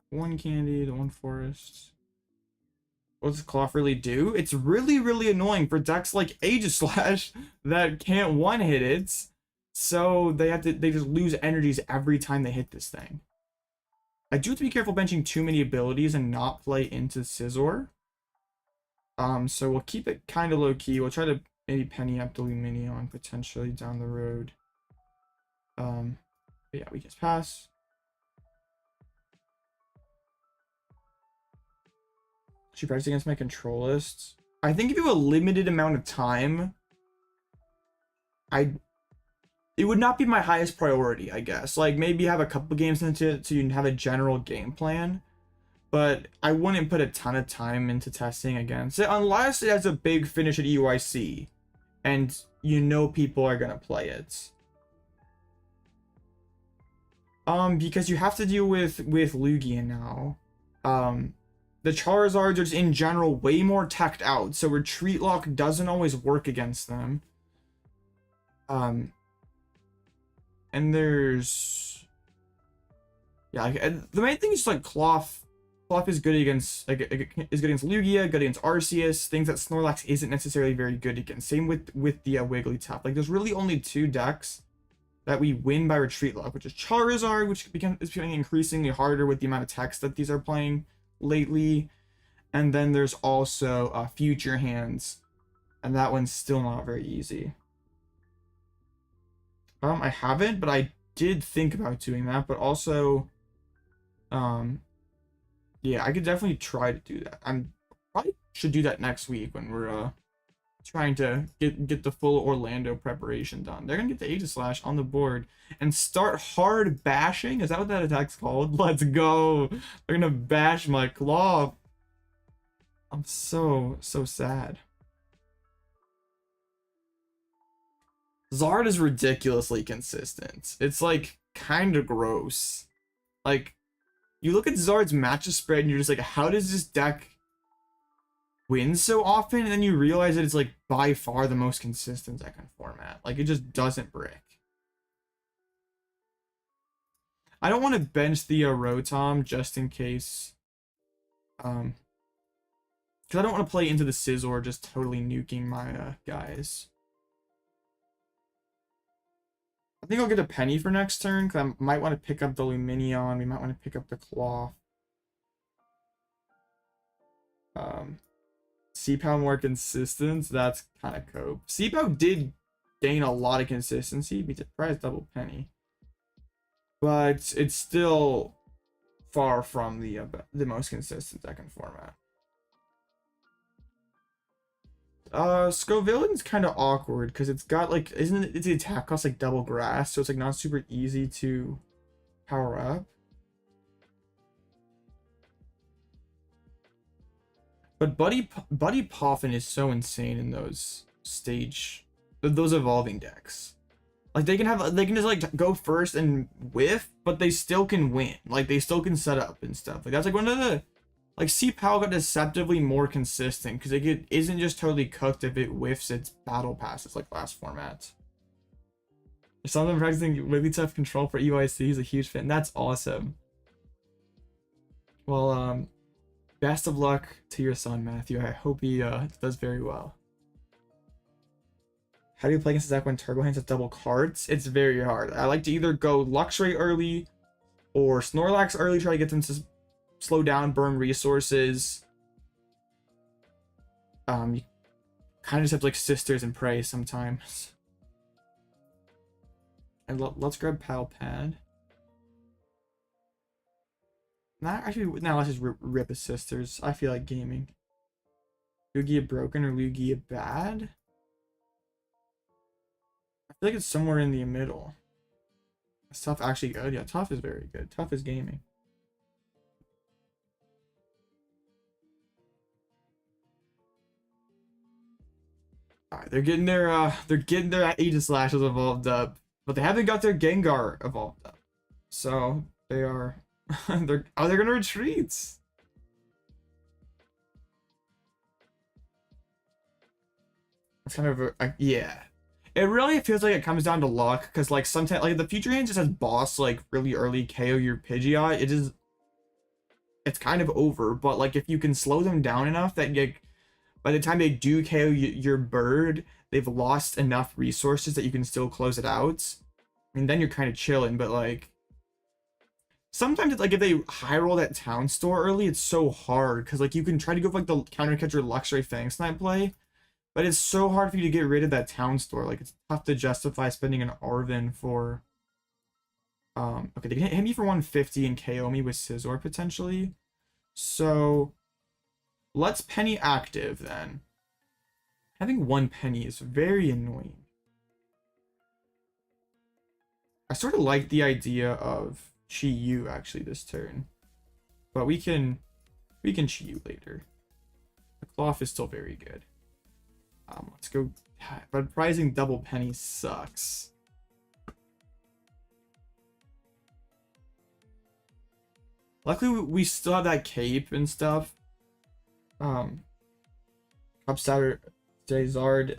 One candy, the one forest. What does Klawf really do? It's really, really annoying for decks like Aegislash that can't one-hit it. So they just lose energies every time they hit this thing. I do have to be careful benching too many abilities and not play into Scizor. So we'll keep it kind of low key. We'll try to maybe penny up the Lumineon potentially down the road. But yeah, we just pass. She practice against my control list. I think if you have a limited amount of time, it would not be my highest priority, I guess. Like maybe have a couple games into it so you can have a general game plan. But I wouldn't put a ton of time into testing against it unless it has a big finish at EUIC and you know people are gonna play it. Because you have to deal with Lugia now. The Charizards are just in general way more teched out, so retreat lock doesn't always work against them. And there's the main thing is like Klawf is good against Lugia, good against Arceus, things that Snorlax isn't necessarily very good against. Same with the Wigglytuff. Like there's really only 2 decks that we win by retreat lock, which is Charizard, which is becoming increasingly harder with the amount of text that these are playing lately, and then there's also Future Hands, and that one's still not very easy. I haven't, but I did think about doing that, but also yeah, I could definitely try to do that. I'm probably should do that next week when we're trying to get the full Orlando preparation done. They're gonna get the Aegislash on the board and start hard bashing. Is that what that attack's called? Let's go. They're gonna bash my Klawf. I'm so sad. Zard is ridiculously consistent. It's like kind of gross. Like you look at Zard's matches spread and you're just like, how does this deck win so often? And then you realize that it's like by far the most consistent deck in format. Like it just doesn't break. I don't want to bench the Rotom just in case. Because I don't want to play into the Scizor just totally nuking my guys. I think I'll get a penny for next turn because I might want to pick up the Lumineon. We might want to pick up the Klawf. CPAL more consistent. That's kind of cope. CPAL did gain a lot of consistency. Be surprised double penny, but it's still far from the most consistent deck in format. Scovillain's kind of awkward because it's got like, isn't it, its attack cost like double grass, so it's like not super easy to power up. But Buddy Poffin is so insane in those those evolving decks. Like they can just like go first and whiff, but they still can win. Like they still can set up and stuff. Like that's like one of the like PAL got deceptively more consistent because it isn't just totally cooked if it whiffs its battle passes like last format. If someone practicing Wigglytuff control for EYC, he's a huge fan. That's awesome. Well, best of luck to your son, Matthew. I hope he does very well. How do you play against Zach when Turbo Hands have double cards? It's very hard. I like to either go Luxray early or Snorlax early, try to get them to slow down, burn resources. You kind of just have to like sisters and pray sometimes. And let's grab Pal Pad. Not actually, now let's just rip his sisters. I feel like gaming. Lugia broken or Lugia bad? I feel like it's somewhere in the middle. Is Tough actually good? Yeah, Tough is very good. Tough is gaming. Alright, they're getting their Aegislashes evolved up, but they haven't got their Gengar evolved up. So they are they're gonna retreat. It's kind of yeah. It really feels like it comes down to luck, because like sometimes like the future hand just has boss like really early KO your Pidgeot, it's kind of over. But like if you can slow them down enough that by the time they do KO your bird, they've lost enough resources that you can still close it out. I mean, then you're kind of chilling. But like sometimes it's like if they high roll that town store early, it's so hard because like you can try to go for like the counter catcher Luxray Fang Snipe play, but it's so hard for you to get rid of that town store. Like it's tough to justify spending an Arven for okay, they can hit me for 150 and KO me with Scizor potentially. So let's Penny active then. Having one Penny is very annoying. I sort of like the idea of Chi-Yu actually this turn, but we can Chi-Yu later. The Klawf is still very good. Let's go. But prizing double Penny sucks. Luckily, we still have that cape and stuff. Upstarter, Charizard,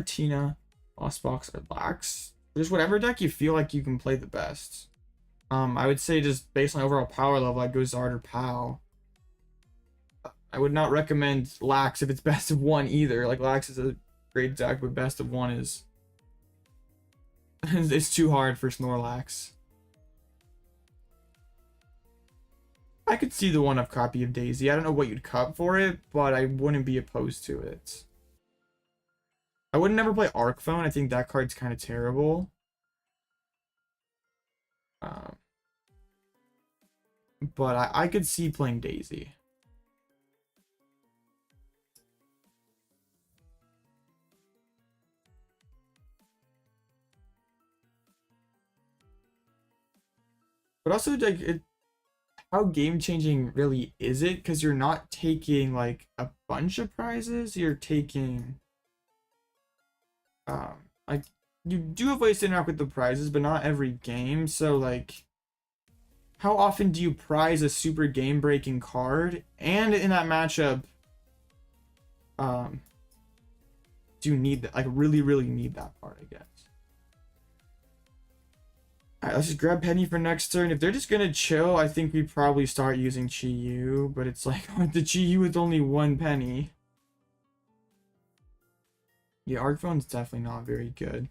Tina, Lost Box, or Lax. Just whatever deck you feel like you can play the best. I would say just based on overall power level, I'd go Zard or Pal. I would not recommend Lax if it's best of one either. Like Lax is a great deck, but best of one is it's too hard for Snorlax. I could see the one-up copy of Daisy. I don't know what you'd cut for it, but I wouldn't be opposed to it. I would never play Arc Phone. I think that card's kind of terrible. But I could see playing Daisy. But also, like, how game-changing really is it? Because you're not taking, like, a bunch of prizes. You're taking... like, you do have ways to interact with the prizes, but not every game. So, like, how often do you prize a super game-breaking card? And in that matchup, do you need that? Like, really, really need that part, I guess. Alright, let's just grab Penny for next turn. If they're just gonna chill, I think we probably start using Chi-Yu, but it's like, the Chi-Yu with only one Penny. Yeah, Arc Phone's definitely not very good.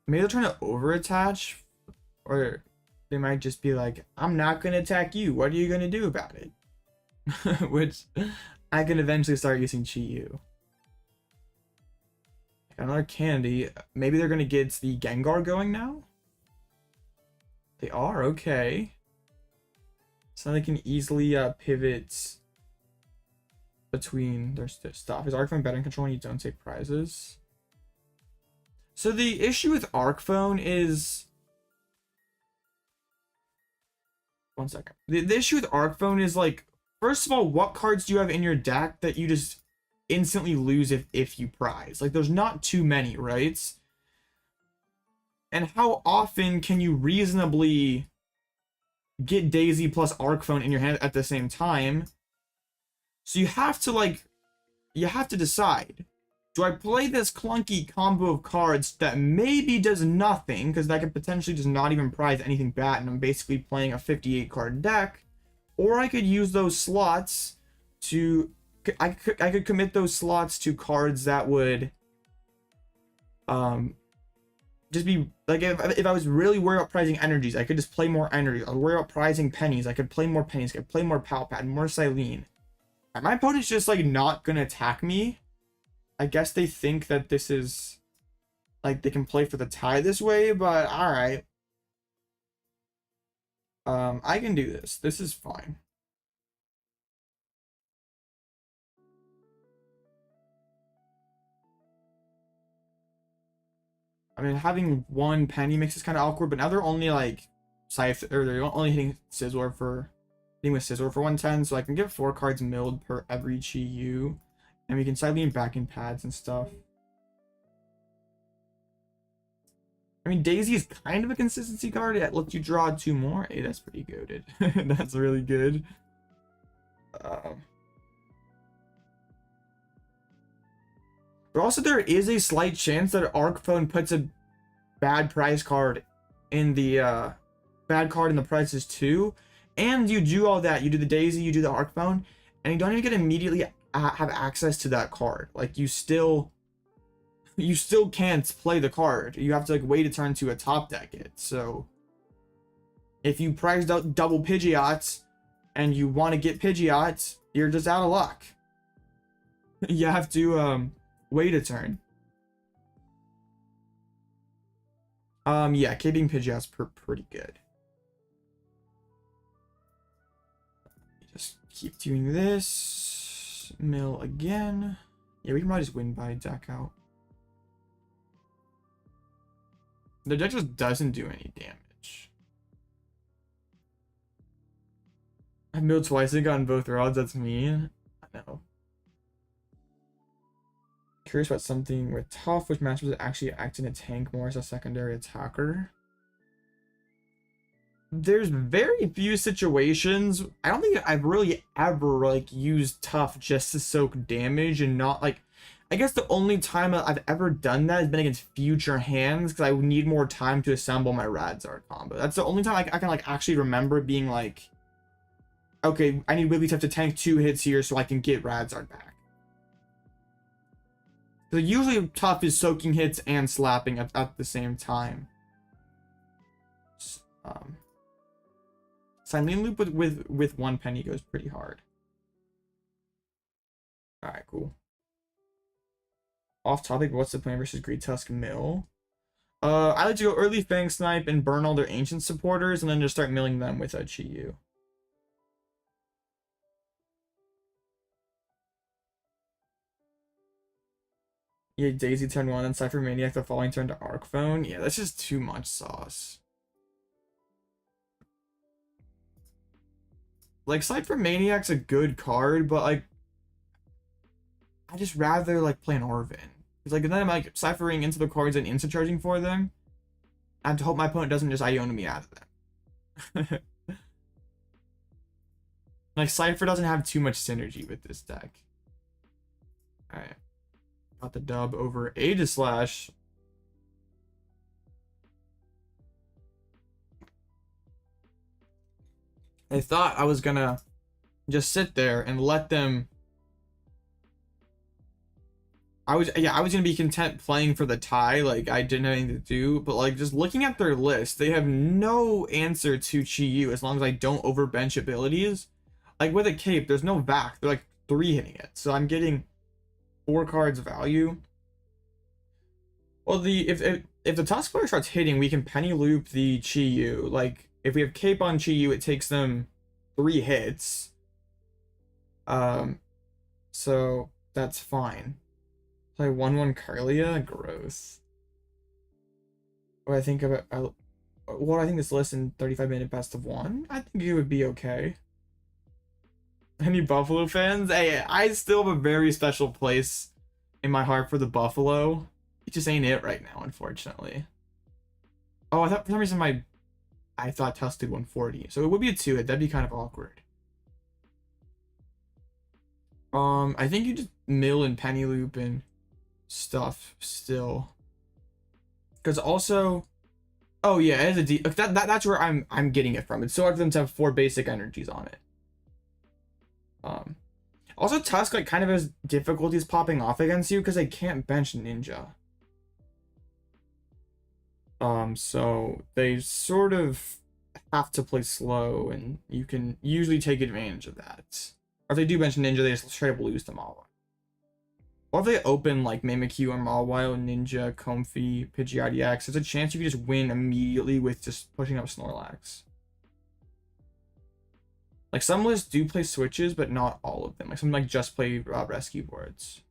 Maybe they're trying to over-attach, or they might just be like, I'm not gonna attack you, what are you gonna do about it? Which, I can eventually start using Chi-Yu. Another candy. Maybe they're gonna get the Gengar going now? They are, okay. So they can easily pivot between their stuff. Is Arc Phone better in control when you don't take prizes? So the issue with Arc Phone is... One second. The issue with Arc Phone is, like, first of all, what cards do you have in your deck that you just instantly lose if you prize? Like, there's not too many, right? And how often can you reasonably get Daisy plus Arc Phone in your hand at the same time? So you have to, like, you have to decide. Do I play this clunky combo of cards that maybe does nothing, because that could potentially just not even prize anything bad, and I'm basically playing a 58 card deck? Or I could use those slots to... I could commit those slots to cards that would... just be... Like, if I was really worried about prizing energies, I could just play more energies. I was worried about prizing pennies. I could play more pennies. I could play more Pal Pad, more Cyllene. And my opponent's just, like, not gonna attack me. I guess they think that this is, like, they can play for the tie this way, but alright. I can do this. This is fine. I mean, having one penny makes this kind of awkward, but now they're only, like, they're only hitting Scizor for, hitting with Scizor for 110, so I can get 4 cards milled per every Chi-Yu. And we can Cyllene back in pads and stuff. I mean, Daisy is kind of a consistency card. It lets you draw 2 more. Hey, that's pretty goated. That's really good. But also, there is a slight chance that Arc Phone puts a bad prize card in the prizes too. And you do all that. You do the Daisy, you do the Arc Phone, and you don't even get immediately have access to that card. Like, you still can't play the card. You have to, like, wait a turn to a top deck it. So if you priced out double Pidgeot and you want to get Pidgeot, you're just out of luck. You have to wait a turn. Yeah, keeping Pidgeot's pretty good. Just keep doing this. Mill again. Yeah, we can probably just win by deck out. The deck just doesn't do any damage. I milled twice and gotten both rods. That's mean. I know. Curious about something with Tough, which matchups actually act in a tank more as a secondary attacker. There's very few situations. I don't think I've really ever, like, used Tough just to soak damage and not, like... I guess the only time I've ever done that has been against future hands, because I would need more time to assemble my Radzard combo. That's the only time I can, like, actually remember being like... Okay, I need Wigglytuff to tank 2 hits here so I can get Radzard back. So usually Tough is soaking hits and slapping at the same time. Cyllene loop with 1 penny goes pretty hard. Alright, cool. Off topic, what's the plan versus Great Tusk Mill? I like to go early Fang Snipe and burn all their ancient supporters and then just start milling them with a Chi-Yu. Yeah, Daisy turn 1 and Cypher Maniac the following turn to Arc Phone. Yeah, that's just too much sauce. Like, Cypher Maniac's a good card, but, like, I just rather, like, play an Arven. Because, like, then I'm, like, ciphering into the cards and instant charging for them. I have to hope my opponent doesn't just Iono me out of them. Like, Cypher doesn't have too much synergy with this deck. Alright. Got the dub over Aegislash. I thought I was gonna just sit there and let them... I was gonna be content playing for the tie, like I didn't have anything to do, but like just looking at their list, they have no answer to Chi-Yu as long as I don't overbench abilities. Like with a cape, there's no back, they're like 3 hitting it, so I'm getting 4 cards value. Well, if the Tusk player starts hitting, we can penny loop the Chi-Yu. Like if we have cape on Chi-Yu, it takes them 3 hits. So So that's fine. Play 1/1 Kirlia? Gross. What I think about what I think this list in 35-minute best of one? I think it would be okay. Any Buffalo fans? Hey, I still have a very special place in my heart for the Buffalo. It just ain't it right now, unfortunately. Oh, I thought for some reason I thought Tusk did 140. So it would be a 2-hit. That'd be kind of awkward. I think you just mill and penny loop and stuff still. Because also, oh yeah, it is a that's where I'm getting it from. It's so hard for them to have 4 basic energies on it. Also Tusk like kind of has difficulties popping off against you because they can't bench Ninja. So they sort of have to play slow, and you can usually take advantage of that. Or if they do bench Ninja, they just straight up lose to Mawile. Or if they open like Mimikyu or Mawile, Ninja, Comfy, Pidgeot EX, there's a chance you can just win immediately with just pushing up Snorlax. Like some lists do play switches, but not all of them. Like some like just play rescue boards.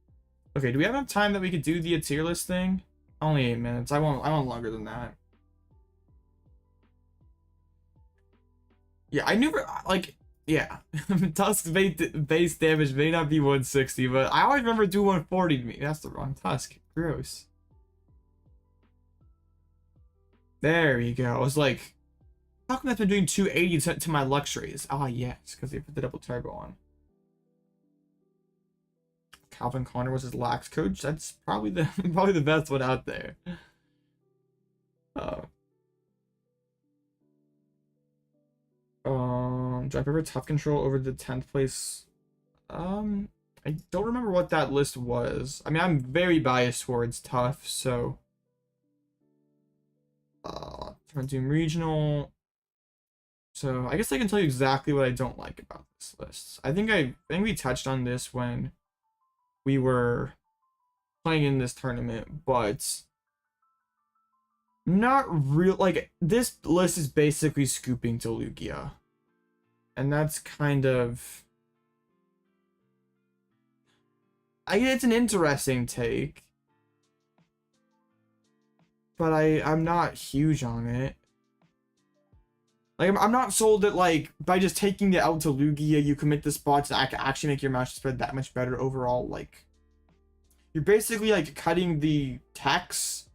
Okay, do we have enough time that we could do the tier list thing? Only 8 minutes. I want longer than that. Yeah, I never like. Yeah, Tusk's base damage may not be 160, but I always remember do 140 to me. That's the wrong Tusk. Gross. There we go. I was like, how come that's been doing 280 to my Luxrays? Ah, yes, because they put the double turbo on. Calvin Connor was his lax coach. That's probably the best one out there. Do I prefer tough control over the 10th place? I don't remember what that list was. I mean, I'm very biased towards tough, so Doom regional. So I guess I can tell you exactly what I don't like about this list. I think we touched on this when we were playing in this tournament, but not real. Like this list is basically scooping to Lugia. And that's kind of... it's an interesting take. But I'm not huge on it. Like, I'm not sold that, like, by just taking the L to Lugia, you commit the spots that actually make your match spread that much better overall. Like, you're basically, like, cutting the techs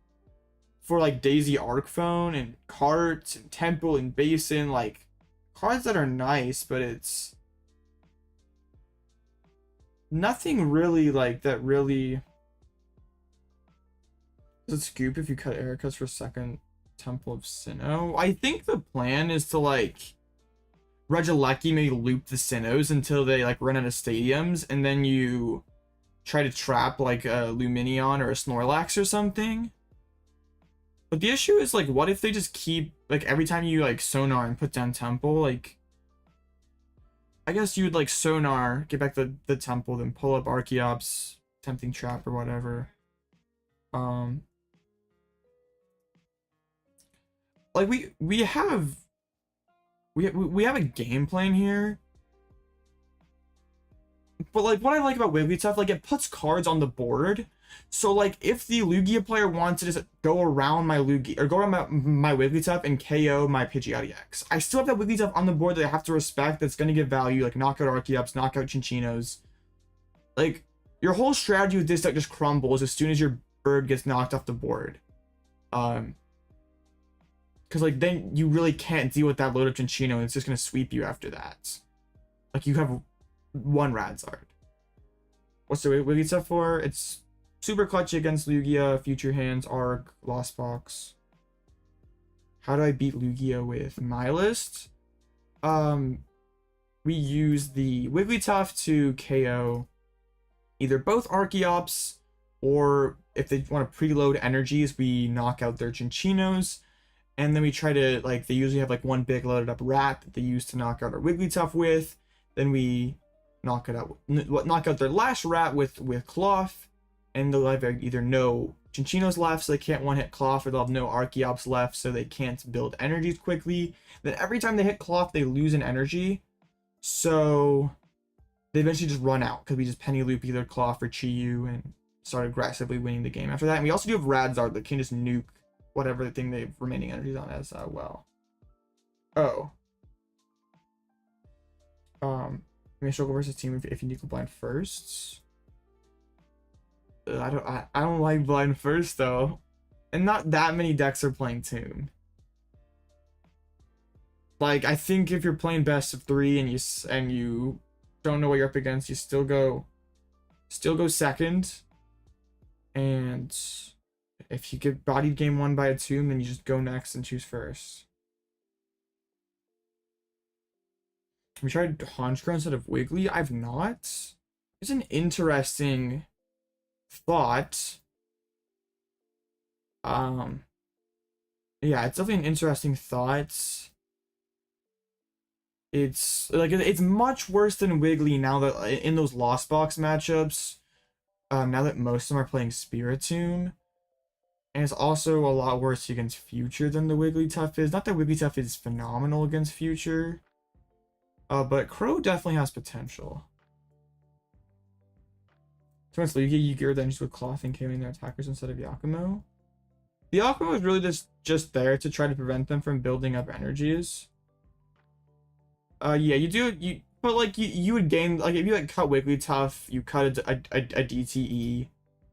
for, like, Daisy Arc Phone and Carts and Temple and Basin, like... cards that are nice, but it's nothing really like that really. Does it scoop if you cut Erica's for second Temple of Sinnoh? I think the plan is to like Regieleki maybe loop the Sinnohs until they like run out of stadiums, and then you try to trap like a Lumineon or a Snorlax or something. But the issue is, like, what if they just keep, like, every time you, like, Sonar and put down Temple, like... I guess you would, like, Sonar, get back the Temple, then pull up Archeops, Tempting Trap, or whatever. Like, we have a game plan here. But, like, what I like about Wigglytuff, like, it puts cards on the board. So, like, if the Lugia player wants to just go around my Lugia, or go around my Wigglytuff and KO my Pidgeot EX, I still have that Wigglytuff on the board that I have to respect, that's going to give value, like, knockout Archeops, knockout Chinchinos. Like, your whole strategy with this deck just crumbles as soon as your bird gets knocked off the board. Because, like, then you really can't deal with that load of Chinchino, and it's just going to sweep you after that. Like, you have one Radzard. What's the Wigglytuff for? It's super clutch against Lugia, Future Hands, Arc, Lost Box. How do I beat Lugia with my list? We use the Wigglytuff to KO either both Archeops, or if they want to preload energies, we knock out their Chinchinos. And then we try to, like, they usually have like one big loaded up rat that they use to knock out our Wigglytuff with. Then we knock out their last rat with Klawf. And they'll have either no Chinchinos left, so they can't one-hit Klawf, or they'll have no Archeops left, so they can't build energies quickly. Then every time they hit Klawf, they lose an energy. So they eventually just run out because we just penny loop either Klawf or Chi-Yu and start aggressively winning the game after that. And we also do have Radzard that can just nuke whatever the thing they have remaining energies on as well. Oh. You may struggle versus team if you nuke blind first. I don't like blind first though. And not that many decks are playing Toon. Like, I think if you're playing best of 3 and you don't know what you're up against, you still go second. And if you get bodied game 1 by a Toon, then you just go next and choose first. We tried Honchkrow instead of Wiggly. I've not. It's an interesting thought. Yeah, it's definitely an interesting thought. It's like it's much worse than Wiggly now that in those Lost Box matchups. Now that most of them are playing Spiritomb. And it's also a lot worse against Future than the Wigglytuff is. Not that Wigglytuff is phenomenal against Future. But Crow definitely has potential. So you gear then just with Klawf and KOing their attackers instead of Yakumo. The Yakumo is really just there to try to prevent them from building up energies. Yeah, you do but like you would gain, like if you like cut Wigglytuff, you cut a DTE.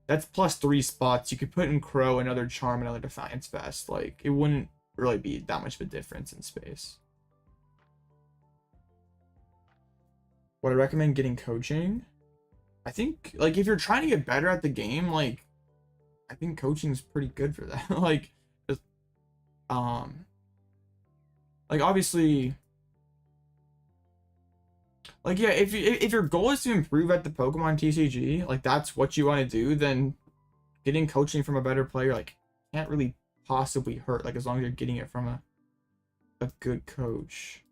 That's +3 spots. You could put in Crow, another Charm, another Defiance Vest. Like it wouldn't really be that much of a difference in space. Would I recommend getting coaching? I think like if you're trying to get better at the game, like I think coaching is pretty good for that. like obviously, like yeah, if your goal is to improve at the Pokemon TCG, like that's what you want to do, then getting coaching from a better player like can't really possibly hurt, like as long as you're getting it from a good coach.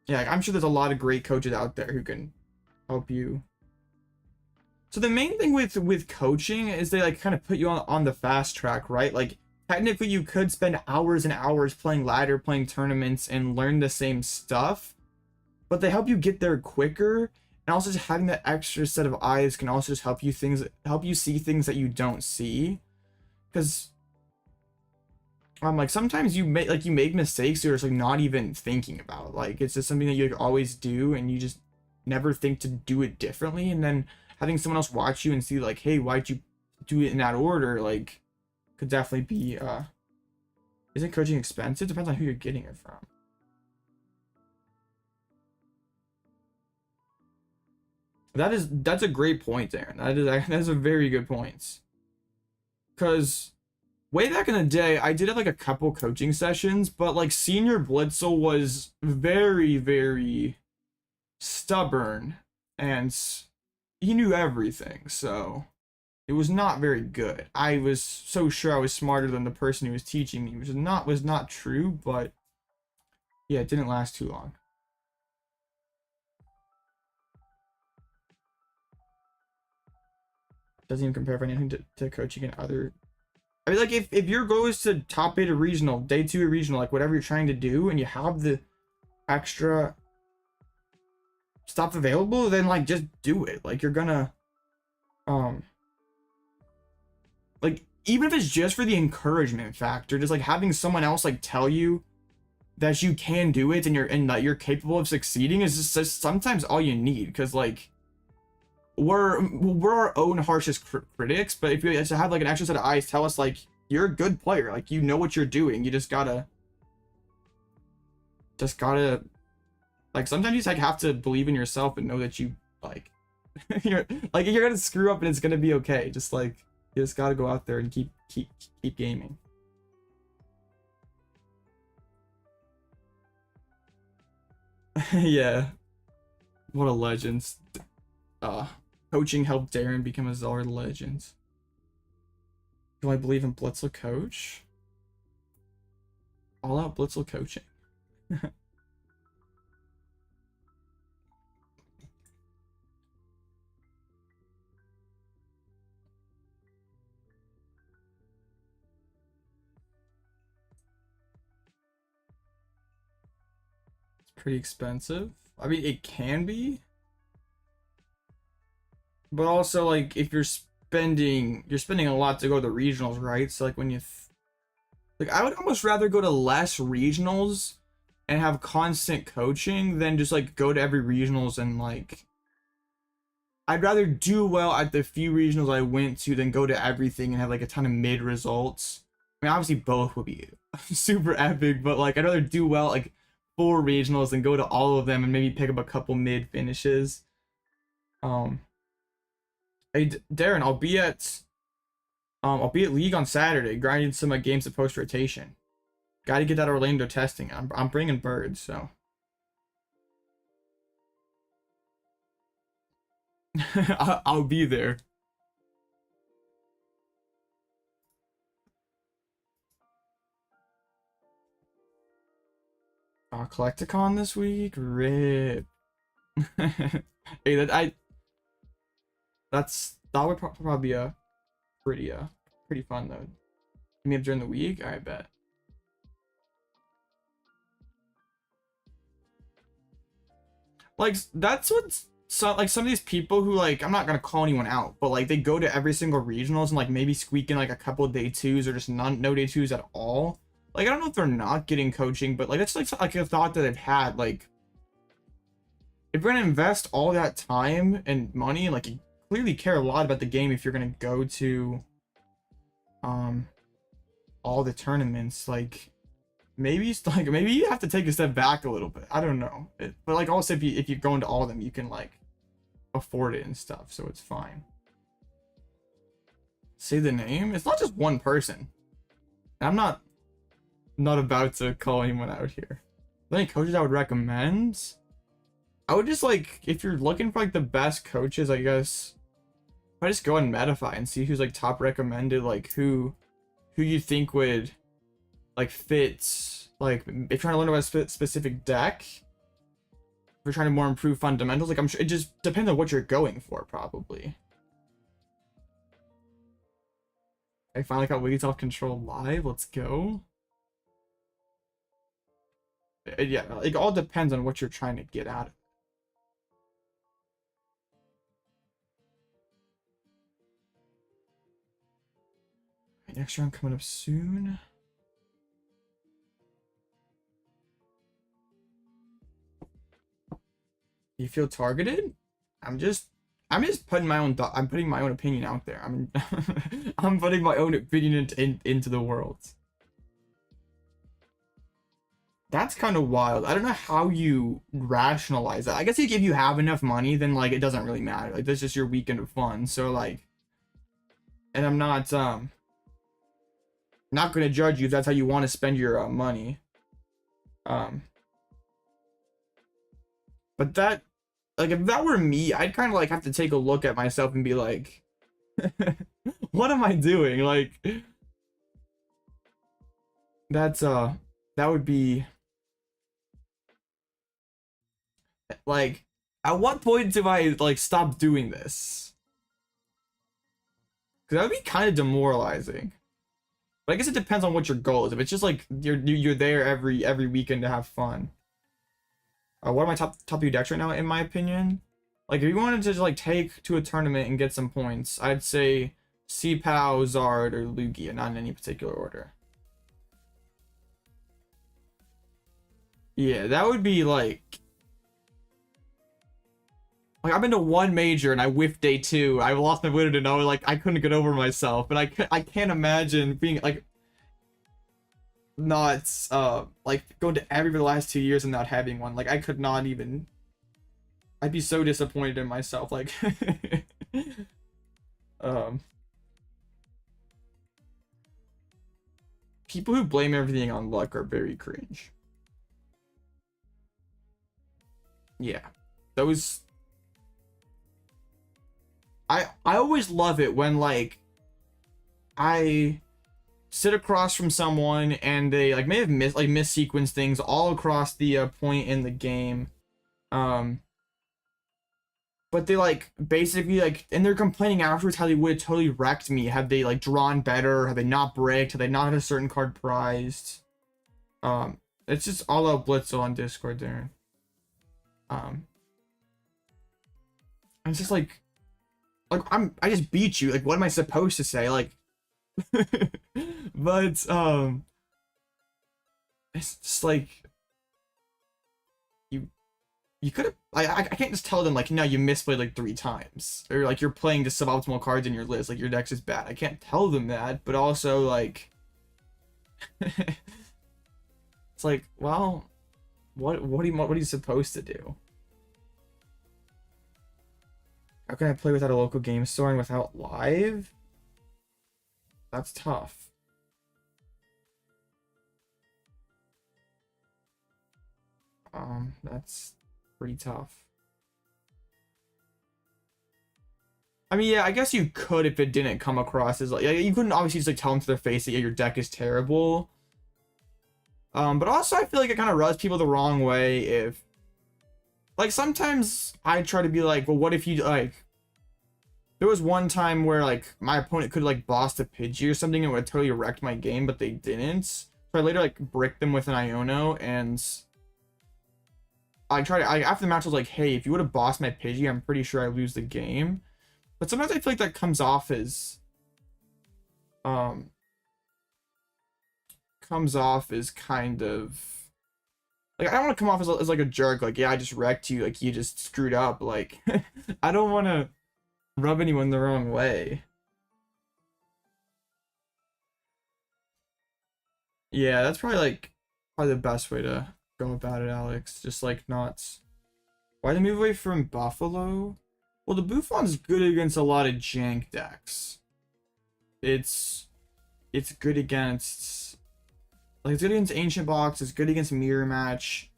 Yeah, I'm sure there's a lot of great coaches out there who can help you. So the main thing with coaching is they like kind of put you on the fast track, right? Like technically you could spend hours and hours playing ladder, playing tournaments, and learn the same stuff, but they help you get there quicker. And also just having that extra set of eyes can also just help you see things that you don't see. Because like sometimes you make mistakes you're just like not even thinking about. Like it's just something that you like, always do, and you just never think to do it differently. And then having someone else watch you and see like, hey, why'd you do it in that order? Like could definitely be isn't coaching expensive? Depends on who you're getting it from. That's a great point, Aaron. That's a very good point. Because way back in the day, I did have like a couple coaching sessions, but like Senior Blitzel was very, very stubborn and he knew everything, so it was not very good. I was so sure I was smarter than the person who was teaching me, which was not true, but yeah, it didn't last too long. Doesn't even compare for anything to coaching in other. I mean, like if your goal is to top beta regional, day 2 regional, like whatever you're trying to do, and you have the extra stuff available, then like just do it. Like you're gonna like even if it's just for the encouragement factor, just like having someone else like tell you that you can do it and that you're capable of succeeding is just sometimes all you need. Because like we're our own harshest critics, but if you just have like an extra set of eyes tell us like you're a good player, like you know what you're doing, you just gotta like sometimes you just like have to believe in yourself and know that you like you're gonna screw up and it's gonna be okay. Just like you just gotta go out there and keep gaming. Yeah, what a legend. Coaching helped Darren become a Zard legend. Do I believe in Blitzel coach? All out Blitzel coaching. pretty expensive. I mean, it can be, but also like if you're spending a lot to go to the regionals, right? So like when you like, I would almost rather go to less regionals and have constant coaching than just like go to every regionals and like, I'd rather do well at the few regionals I went to than go to everything and have like a ton of mid results. I mean, obviously both would be super epic, but like I'd rather do well like 4 regionals than go to all of them and maybe pick up a couple mid finishes. Hey Darren, I'll be at League on Saturday, grinding some games of post rotation. Got to get that Orlando testing. I'm bringing birds, so. I'll be there. Collecticon this week? Rip. Hey, that would probably be a pretty fun though. Maybe during the week, I bet. Like that's what's so like some of these people who like, I'm not gonna call anyone out, but like they go to every single regionals and like maybe squeak in like a couple of day 2s or just no day 2s at all. Like I don't know if they're not getting coaching, but like that's like a thought that I've had. Like if you're gonna invest all that time and money and like you clearly care a lot about the game, if you're gonna go to all the tournaments, like maybe you have to take a step back a little bit. I don't know, but like also if you go into all of them, you can like afford it and stuff, so it's fine. Say the name. It's not just one person. I'm not about to call anyone out here. Any coaches I would recommend? I would just like, if you're looking for like the best coaches, I guess I just go on Medify and see who's like top recommended, like who you think would like fit, like if you're trying to learn about a specific deck, if you're trying to more improve fundamentals, like I'm sure it just depends on what you're going for, probably. I finally got Wigglytuff Control live. Let's go. Yeah, it all depends on what you're trying to get out of it. Next round coming up soon. You feel targeted? I'm just putting my own putting my own opinion out there. I'm putting my own opinion into the world. That's kind of wild. I don't know how you rationalize that. I guess if you have enough money, then like it doesn't really matter. Like that's just your weekend of fun. So like, and I'm not gonna judge you if that's how you want to spend your money. But that, like, if that were me, I'd kind of like have to take a look at myself and be like, what am I doing? Like, that's that would be like, at what point do I like stop doing this? Because that would be kind of demoralizing. But I guess it depends on what your goal is. If it's just like you're there every weekend to have fun. What are my top few decks right now, in my opinion? Like if you wanted to just like take to a tournament and get some points, I'd say C-Pow, Zard, or Lugia, not in any particular order. Yeah, that would be like I've been to one major and I whiffed day 2. I lost my winner and I was like, I couldn't get over myself. But I can't imagine being like not like going to every for the last 2 years and not having one. Like I could not even. I'd be so disappointed in myself. Like people who blame everything on luck are very cringe. Yeah, those. I always love it when like I sit across from someone and they like may have miss sequence things all across the point in the game, but they like basically like, and they're complaining afterwards how they would have totally wrecked me had they like drawn better, had they not bricked, had they not had a certain card prized. It's just all out Blitzel on Discord there. And it's just like I just beat you. Like, what am I supposed to say? Like, but it's just like you could have. I can't just tell them like, no, you misplayed like 3 times, or like you're playing just suboptimal cards in your list. Like your deck's is bad. I can't tell them that, but also like, it's like, well, what are you supposed to do? How can I play without a local game store and without live? That's tough. That's pretty tough. I mean, yeah, I guess you could if it didn't come across as like, yeah, you couldn't obviously just like tell them to their face that yeah, your deck is terrible. But also I feel like it kind of rubs people the wrong way if, like, sometimes I try to be like, well, what if you like? There was one time where like my opponent could like boss the Pidgey or something and it would totally wrecked my game, but they didn't. So I later like bricked them with an Iono, and after the match I was like, hey, if you would have bossed my Pidgey, I'm pretty sure I lose the game. But sometimes I feel like that comes off as kind of like, I don't want to come off as like a jerk, like, yeah, I just wrecked you, like you just screwed up, like I don't want to rub anyone the wrong way. Yeah, that's probably the best way to go about it, Alex. Just like not. Why the move away from Buffalo? Well, the Buffon's good against a lot of jank decks. It's good against, like, it's good against Ancient Box, it's good against Mirror Match.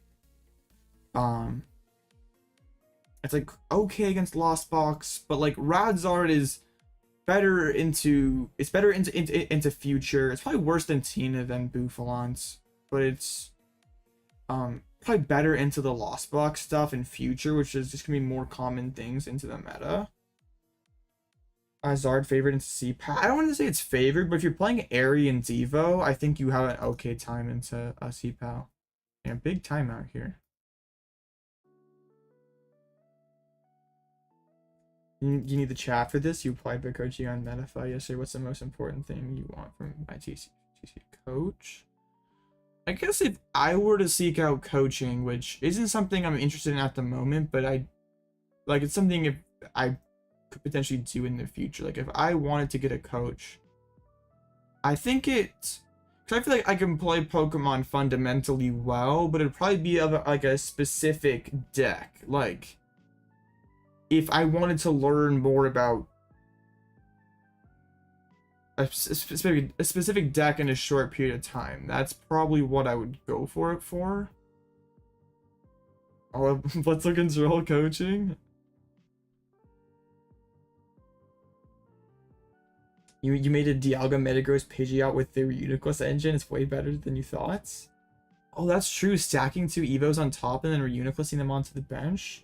It's like okay against Lost Box, but like Radzard is better into future. It's probably worse than Tina than Buffalant, but it's probably better into the Lost Box stuff in future, which is just gonna be more common things into the meta. Zard favored into CPAL. I don't want to say it's favored, but if you're playing Eri and EVO, I think you have an okay time into a CPAL. Yeah, big timeout here. You need the chat for this. You applied by coaching on Metafy yesterday. What's the most important thing you want from my TC coach? I guess if I were to seek out coaching, which isn't something I'm interested in at the moment, but it's something if I could potentially do in the future. Like if I wanted to get a coach, I think because I feel like I can play Pokemon fundamentally well, but it'd probably be of like a specific deck. Like if I wanted to learn more about a specific deck in a short period of time, that's probably what I would go for it for. Oh, let's look into role coaching. You made a Dialga Metagross Pidgeot with the Reuniclus engine. It's way better than you thought. Oh, that's true. Stacking 2 Evos on top and then Reuniclusing them onto the bench.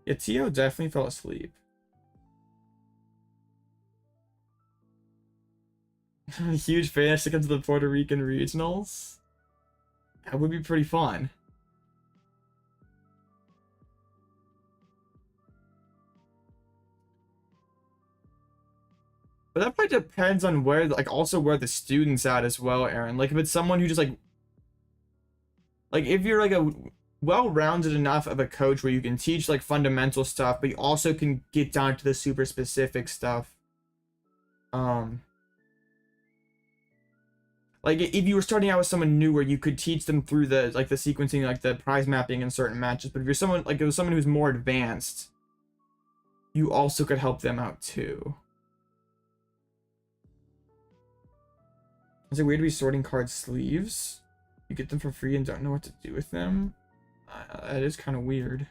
Yeah, Tio definitely fell asleep. Huge fan to come to the Puerto Rican regionals. That would be pretty fun. But that probably depends on where, like, also where the student's at as well, Aaron. Like, if it's someone who just, like if you're, like, a well-rounded enough of a coach where you can teach, like, fundamental stuff, but you also can get down to the super specific stuff. Like, if you were starting out with someone new where you could teach them through the, like, the sequencing, like, the prize mapping in certain matches, but if you're someone, like, if it was someone who's more advanced, you also could help them out, too. Is it weird to be sorting card sleeves? You get them for free and don't know what to do with them? That is kind of weird.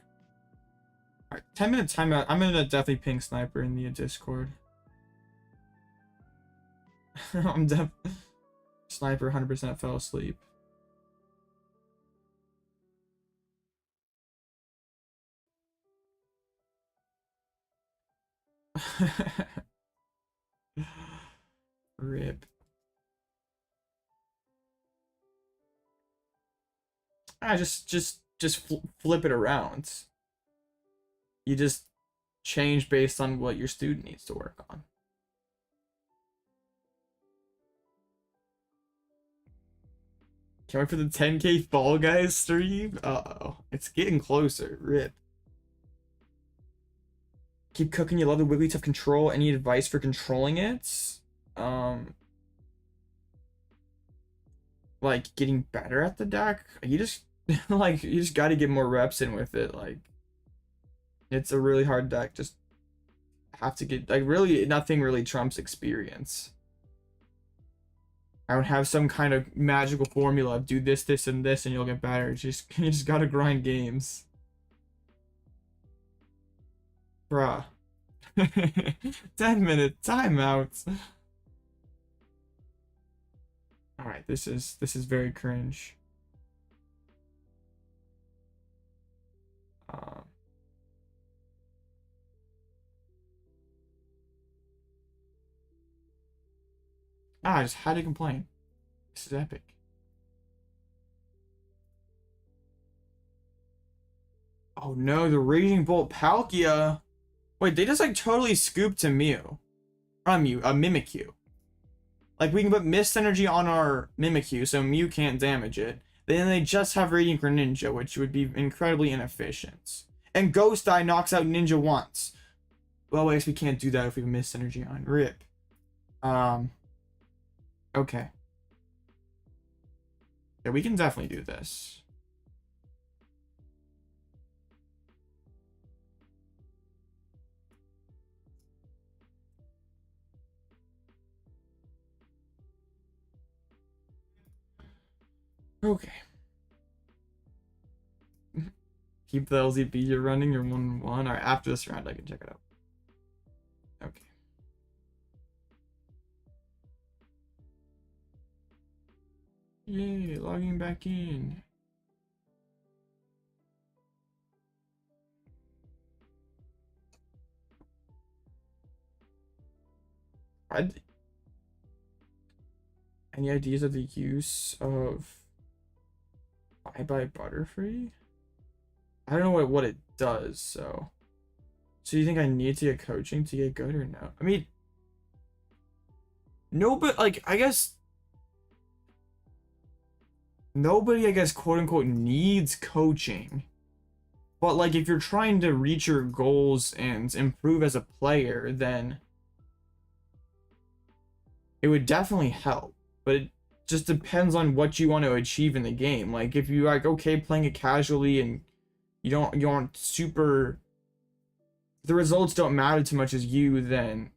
Alright, 10-minute timeout. I'm gonna definitely ping Sniper in the Discord. Sniper 100% fell asleep. Rip. Just just flip it around. You just change based on what your student needs to work on. Can't wait for the 10K Fall Guys stream. Uh-oh. It's getting closer. Rip. Keep cooking. You love the Wigglytuff control. Any advice for controlling it? Like getting better at the deck. You just like you just got to get more reps in with it. Like it's a really hard deck. Just have to get like really nothing really trumps experience. I would have some kind of magical formula of do this, this, and this, and you'll get better. Just you just gotta grind games. Bruh. 10-minute timeout. Alright, this is very cringe. I just had to complain. This is epic. Oh no, the Raging Bolt Palkia. Wait, they just like totally scooped to Mew. Mimikyu. Like we can put Mist Energy on our Mimikyu so Mew can't damage it. Then they just have Radiant Greninja, which would be incredibly inefficient. And Ghost Eye knocks out Ninja once. Well, I guess we can't do that if we have Mist Energy on. Rip. Okay. Yeah, we can definitely do this. Okay. Keep the LZB you're running, you're 1-1. Alright, after this round I can check it out. Okay. Yay, logging back in. Any ideas of the use of Bye-Bye Butterfree? I don't know what it does, so you think I need to get coaching to get good or no? I mean, no, but like I guess nobody, I guess, quote unquote, needs coaching. But like if you're trying to reach your goals and improve as a player, then it would definitely help. But it just depends on what you want to achieve in the game. Like if you like okay playing it casually and you aren't super, the results don't matter too much as you, then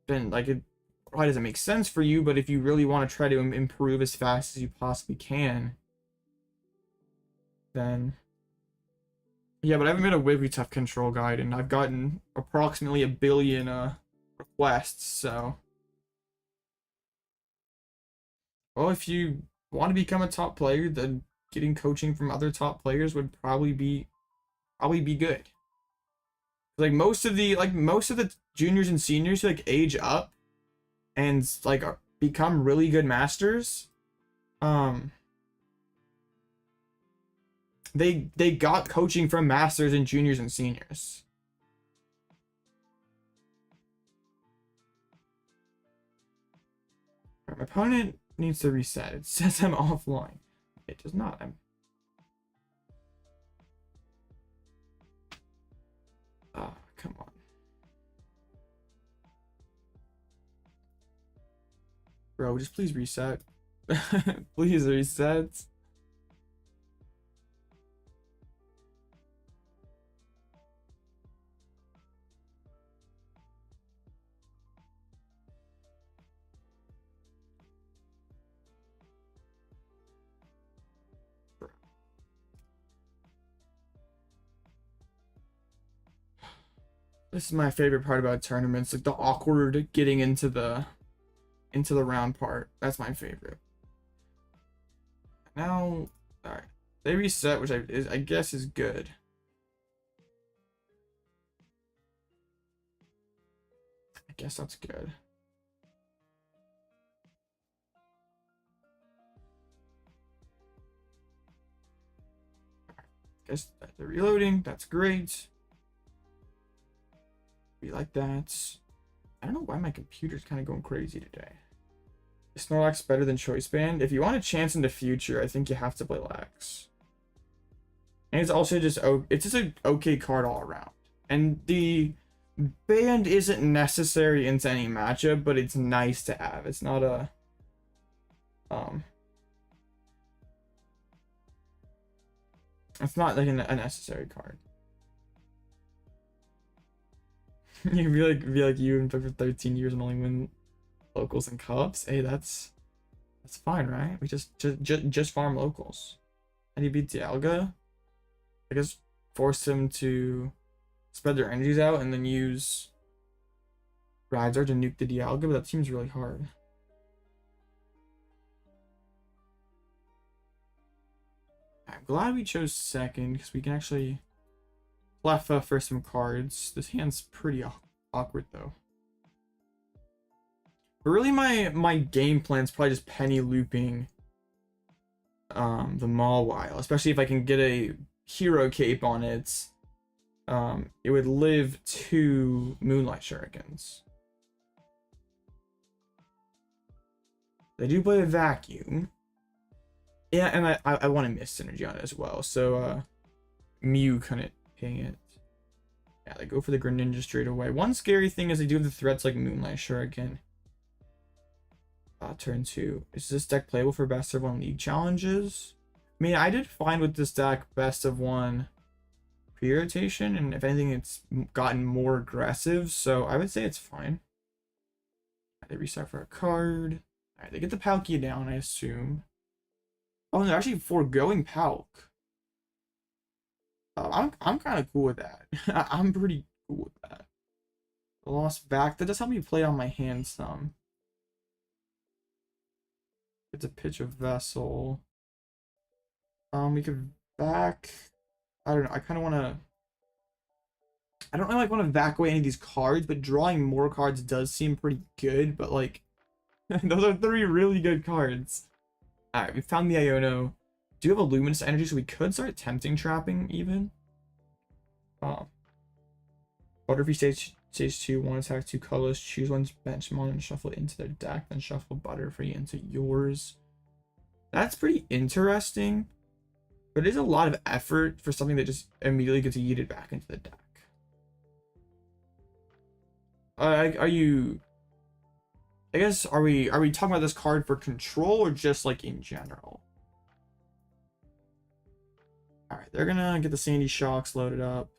like it probably doesn't make sense for you. But if you really want to try to improve as fast as you possibly can, then yeah. But I haven't made a Wigglytuff control guide and I've gotten approximately 1 billion requests, so well, if you want to become a top player, then getting coaching from other top players would probably be good. Like most of the juniors and seniors who like age up and like become really good masters, they got coaching from masters and juniors and seniors. My opponent needs to reset. It says I'm offline. It does not. Come on. Bro, just please reset. Please reset. This is my favorite part about tournaments, like the awkward getting into the round part. That's my favorite. Now, alright. They reset, which I guess is good. I guess that's good. Guess they're reloading. That's great. We like that. I don't know why my computer's kind of going crazy today. Is Snorlax better than Choice Band? If you want a chance in the future, I think you have to play Lax. And it's also just, it's just an okay card all around. And the band isn't necessary into any matchup, but it's nice to have. It's not a, it's not like a necessary card. You be like you and play for 13 years and only win locals and cups. Hey, that's fine, right? We just farm locals. How do you beat Dialga? I guess force him to spread their energies out and then use Charizard to nuke the Dialga, but that seems really hard. I'm glad we chose second because we can actually Cleffa for some cards. This hand's pretty awkward though. But really my game plan's probably just penny looping the Mawile, especially if I can get a hero cape on it. It would live 2 Moonlight Shurikens. They do play a Vacuum. Yeah, and I want a Mist Energy on it as well. So Mew couldn't ping it. Yeah, they go for the Greninja straight away. One scary thing is they do have the threats like Moonlight Shuriken. Turn 2. Is this deck playable for best of 1 league challenges? I mean, I did find with this deck best of 1 pre-rotation, and if anything, it's gotten more aggressive, so I would say it's fine. They restart for a card. Alright, they get the Palkia down, I assume. Oh, and they're actually foregoing Palk. I'm kind of cool with that. I'm pretty cool with that. Lost back. That does help me play on my hand some. It's a pitch of Vessel. We could back. I don't know. I kind of want to. I don't really want to back away any of these cards, but drawing more cards does seem pretty good. But like, those are 3 really good cards. All right, we found the Iono. Do you have a Luminous Energy, so we could start tempting trapping even. Butterfree stage 2, 1 attack, 2 colors. Choose one's benchmark and shuffle it into their deck. Then shuffle Butterfree into yours. That's pretty interesting. But it is a lot of effort for something that just immediately gets yeeted back into the deck. Are you? I guess are we talking about this card for control or just like in general? All right, they're gonna get the Sandy Shocks loaded up.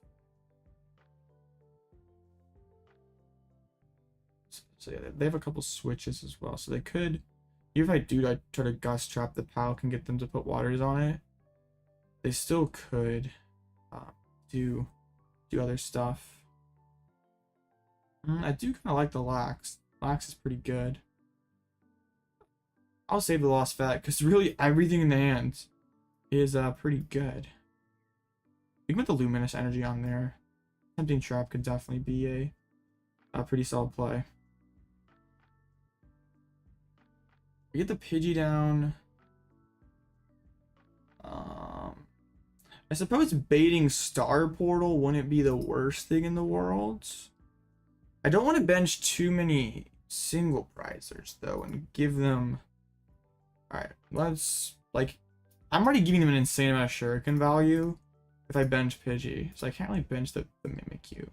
So yeah, they have a couple switches as well, so they could. Even if I do try to Gust Trap the Pal, can get them to put waters on it. They still could do other stuff. I do kind of like the Lax. Lax is pretty good. I'll save the Lost Vat because really everything in the hand is pretty good. You can put the Luminous Energy on there. Tempting Trap could definitely be a pretty solid play. We get the Pidgey down. I suppose baiting Star Portal wouldn't be the worst thing in the world. I don't want to bench too many single prizers though and give them. Alright, let's like I'm already giving them an insane amount of Shuriken value if I bench Pidgey. So I can't really bench the Mimikyu.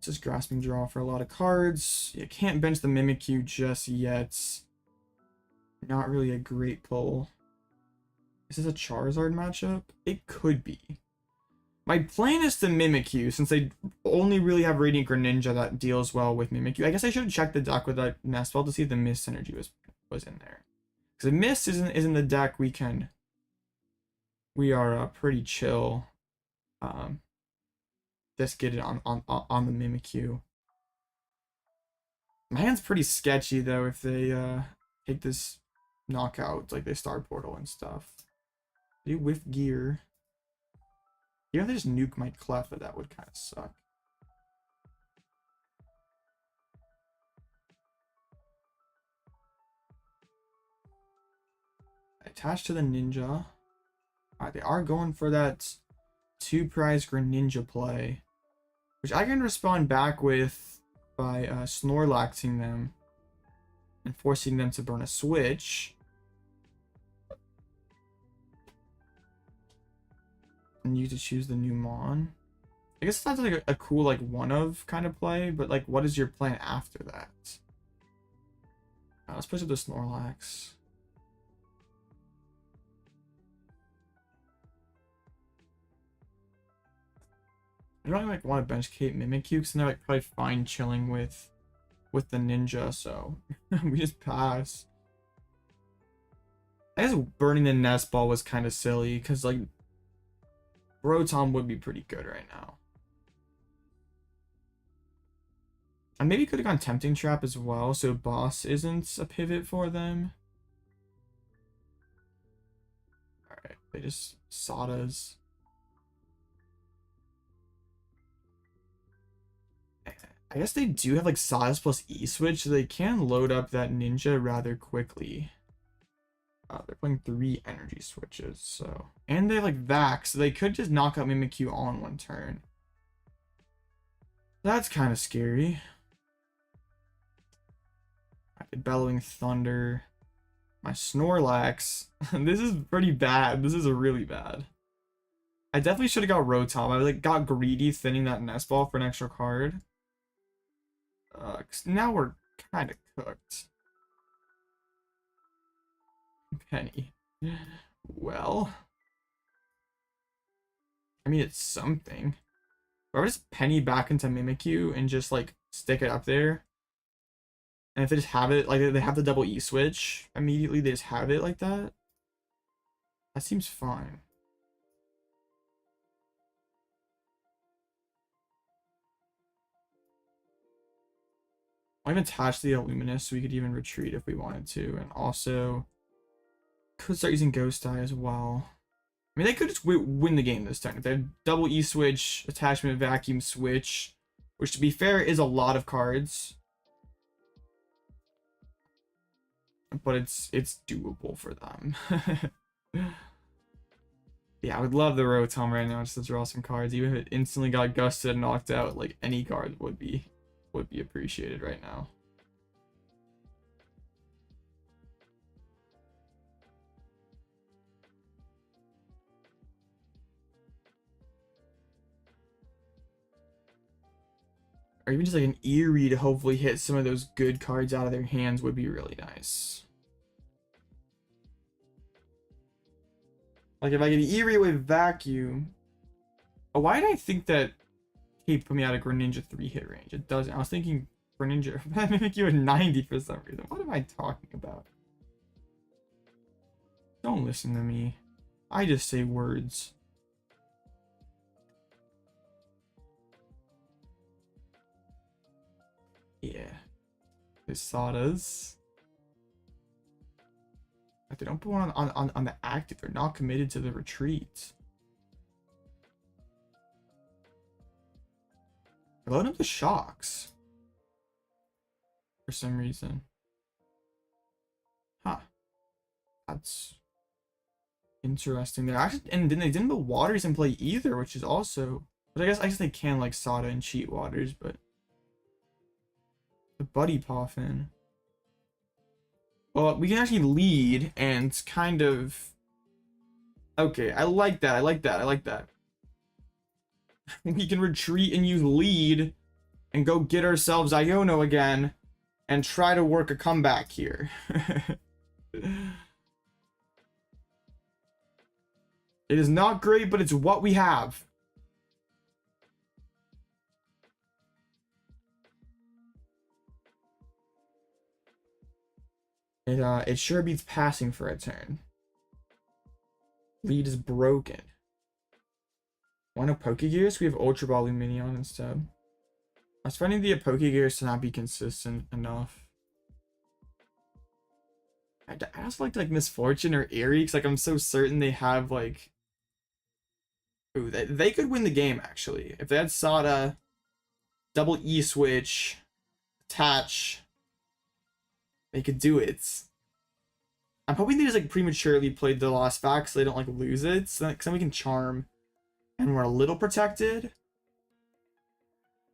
Just Grasping Draw for a lot of cards. You can't bench the Mimikyu just yet. Not really a great pull. Is this a Charizard matchup? It could be. My plan is to Mimikyu, since they only really have Radiant Greninja that deals well with Mimikyu. I guess I should have checked the deck with that Nest Ball to see if the Mist Energy was in there. Because if Mist isn't in the deck, we are pretty chill. Just get it on the Mimikyu. My hand's pretty sketchy though if they take this knockout, like they Star Portal and stuff. Do whiff gear. Even if they just nuke my Cleffa, that would kind of suck. attached to the Ninja. Alright, they are going for that 2-prize Greninja play, which I can respond back with by Snorlaxing them and forcing them to burn a switch. And you to choose the new Mon. I guess that's like a cool like one of kind of play, but like what is your plan after that? Let's push up the Snorlax. I don't like want to bench Cape Mimikyu because they're like probably fine chilling with the Ninja, so we just pass. I guess burning the Nest Ball was kind of silly because like Rotom would be pretty good right now. And maybe could have gone Tempting Trap as well, so Boss isn't a pivot for them. Alright, they just Sodas. I guess they do have like Sodas plus E-Switch, so they can load up that Ninja rather quickly. They're playing 3 energy switches, so. And they have like Vac, so they could just knock out Mimikyu all in one turn. That's kind of scary. Bellowing Thunder. My Snorlax. This is pretty bad. This is really bad. I definitely should have got Rotom. I like got greedy thinning that Nest Ball for an extra card. 'Cause now we're kind of cooked. Penny. Well. I mean, it's something. Or just Penny back into Mimikyu and just like stick it up there. And if they just have it, like they have the double E switch, immediately they just have it like that. That seems fine. I'm attached to the Illuminous so we could even retreat if we wanted to. And also could start using Ghost Eye as well. I mean, they could just win the game this turn. If they have double E switch, attachment, vacuum switch, which to be fair is a lot of cards. But it's doable for them. Yeah, I would love the Rotom right now just to draw some cards. Even if it instantly got gusted and knocked out, like any card would be appreciated right now. Or even just like an Eri to hopefully hit some of those good cards out of their hands would be really nice. Like if I get an Eri with Vacuum. Oh, why did I think that he put me out of Greninja 3-hit range? It doesn't. I was thinking Greninja. Mimikyu at 90 for some reason. What am I talking about? Don't listen to me. I just say words. Yeah. There's Sodas. If they don't put one on the active, they're not committed to the retreat. They're loading up the shocks. For some reason. Huh. That's interesting. They're actually, and then they didn't put waters in play either, which is also, but I guess they can like Soda and cheat waters, but the Buddy Poffin. Well, we can actually lead and kind of. Okay, I like that. I like that. I like that. We can retreat and use lead and go get ourselves Iono again and try to work a comeback here. It is not great, but it's what we have. It sure beats passing for a turn. Lead is broken. Why no Pokegears? We have Ultra Ball Lumineon instead. I was finding the Pokegears to not be consistent enough. I also like Misfortune or Eri, because like I'm so certain they have like. Ooh, they could win the game actually if they had Soda, double E switch, attach. They could do it. I'm hoping they just like prematurely played the Lost Vac so they don't like lose it. So then we can charm and we're a little protected,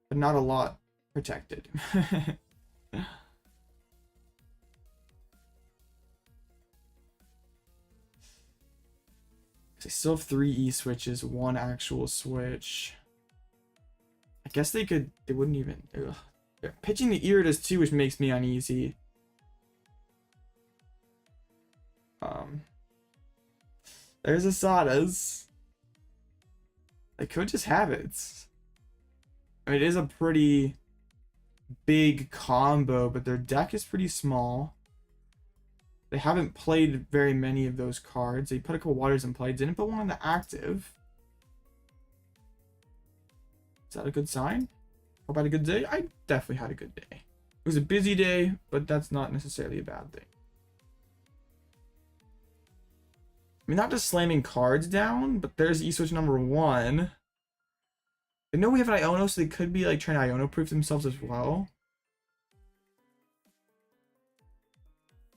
but not a lot protected. They still have 3 E-switches, 1 actual switch. I guess they wouldn't even... Ugh. They're pitching the Iridas too, which makes me uneasy. There's Asadas. They could just have it. I mean, it is a pretty big combo, but their deck is pretty small. They haven't played very many of those cards. They put a couple waters in play. Didn't put one on the active. Is that a good sign? Hope I had a good day. I definitely had a good day. It was a busy day, but that's not necessarily a bad thing. I mean, not just slamming cards down, but there's E-switch number 1. I know we have an Iono, so they could be like trying to Iono proof themselves as well.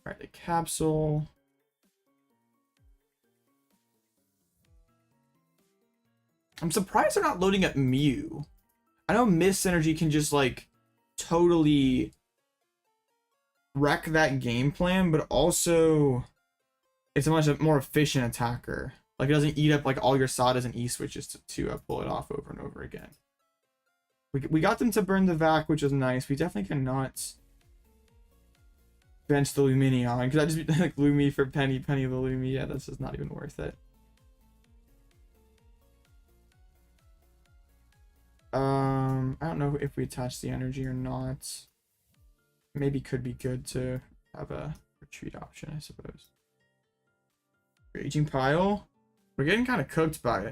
Alright, the capsule. I'm surprised they're not loading up Mew. I know Mist Energy can just like totally wreck that game plan, but also it's a much more efficient attacker. Like, it doesn't eat up like all your Sadas and E-switches to pull it off over and over again. We got them to burn the Vac, which was nice. We definitely cannot bench the Lumineon, because I just be like Lumi for Penny the Lumi. Yeah, that's just not even worth it. I don't know if we attach the energy or not. Maybe could be good to have a retreat option, I suppose. Raging Pile. We're getting kind of cooked by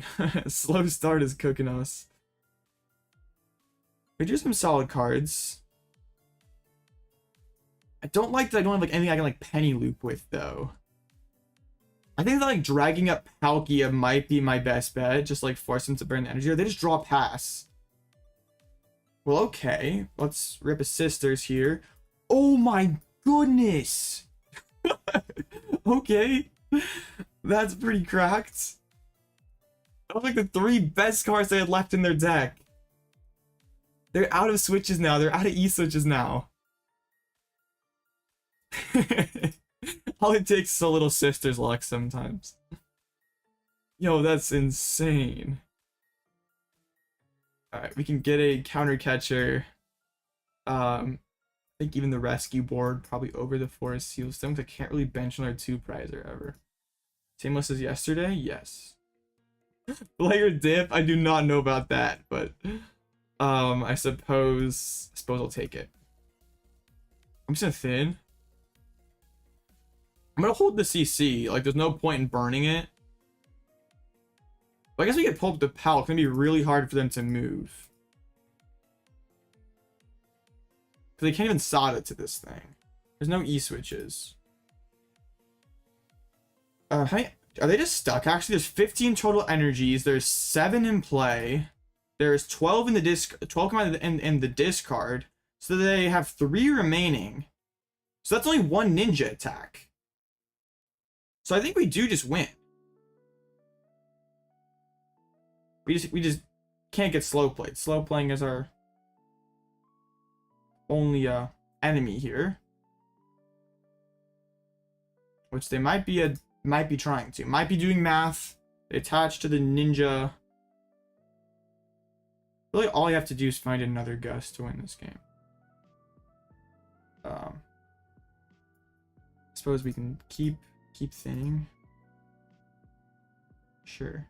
it. Slow start is cooking us. We do some solid cards. I don't like that I don't have like anything I can like penny loop with though. I think that like dragging up Palkia might be my best bet. Just like force him to burn the energy, or they just draw pass. Well, okay. Let's rip his sisters here. Oh my goodness. Okay. That's pretty cracked. That was like the 3 best cards they had left in their deck. They're out of switches now. They're out of E-switches now. All it takes is a little sister's luck sometimes. Yo, that's insane. Alright, we can get a counter catcher. I think even the rescue board probably over the Forest Seal Stone, because I can't really bench another 2 prizer ever. Same list as yesterday? Yes. Player dip? I do not know about that, but I suppose I'll take it. I'm just gonna thin. I'm gonna hold the CC. Like, there's no point in burning it. But I guess we get pulled up the PAL. It's gonna be really hard for them to move. Because they can't even SADA to this thing. There's no E-switches. Are they just stuck? Actually, there's 15 total energies. There's 7 in play. There's 12 in the 12 come out in the discard. So they have 3 remaining. So that's only 1 ninja attack. So I think we do just win. We just can't get slow played. Slow playing is our only enemy here, which they might be trying to. Might be doing math. They attach to the ninja. Really, all you have to do is find another Gus to win this game. I suppose we can keep thinning. Sure.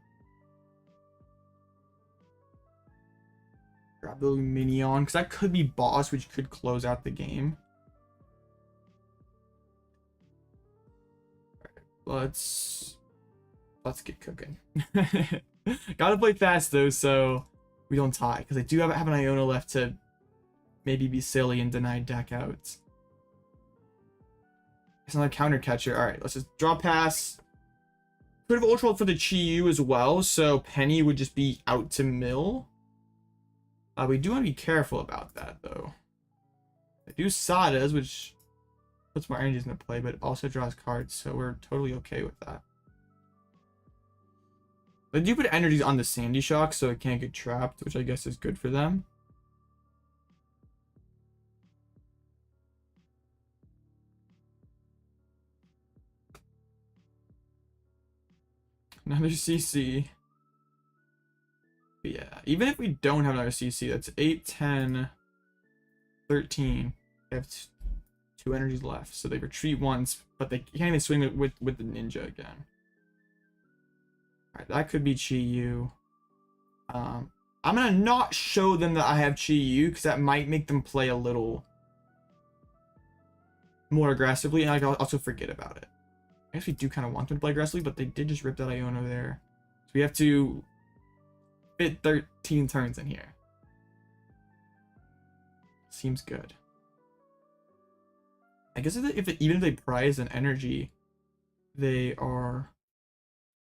Grab the Lumineon, because that could be boss, which could close out the game. Alright, let's get cooking. Gotta play fast though, so we don't tie, because I do have an Iono left to maybe be silly and deny deck outs. It's another counter catcher. Alright, let's just draw pass. Could have ultra for the Chi-Yu as well, so Penny would just be out to mill. We do want to be careful about that though. I do Sadas, which puts more energies into play, but also draws cards, so we're totally okay with that. They do put energies on the Sandy Shock, so it can't get trapped, which I guess is good for them. Another CC. But yeah, even if we don't have another CC, that's 8, 10, 13. They have 2 energies left, so they retreat once, but they can't even swing it with the ninja again. Alright, that could be Chi-Yu. I'm gonna not show them that I have Chi-Yu, because that might make them play a little more aggressively, and I can also forget about it. I guess we do kind of want them to play aggressively, but they did just rip that Iono there. So we have to fit 13 turns in here. Seems good. I guess even if they prize an energy, they are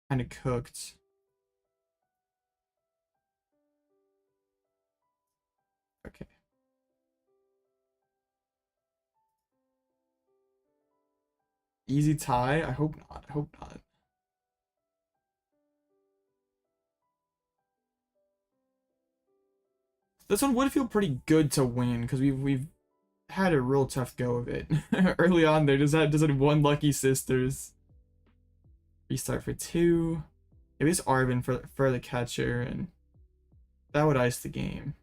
kind of cooked. Okay. Easy tie? I hope not. I hope not. This one would feel pretty good to win because we've had a real tough go of it early on. There just had one lucky sisters. Restart for 2. Maybe it's Arven for the catcher, and that would ice the game.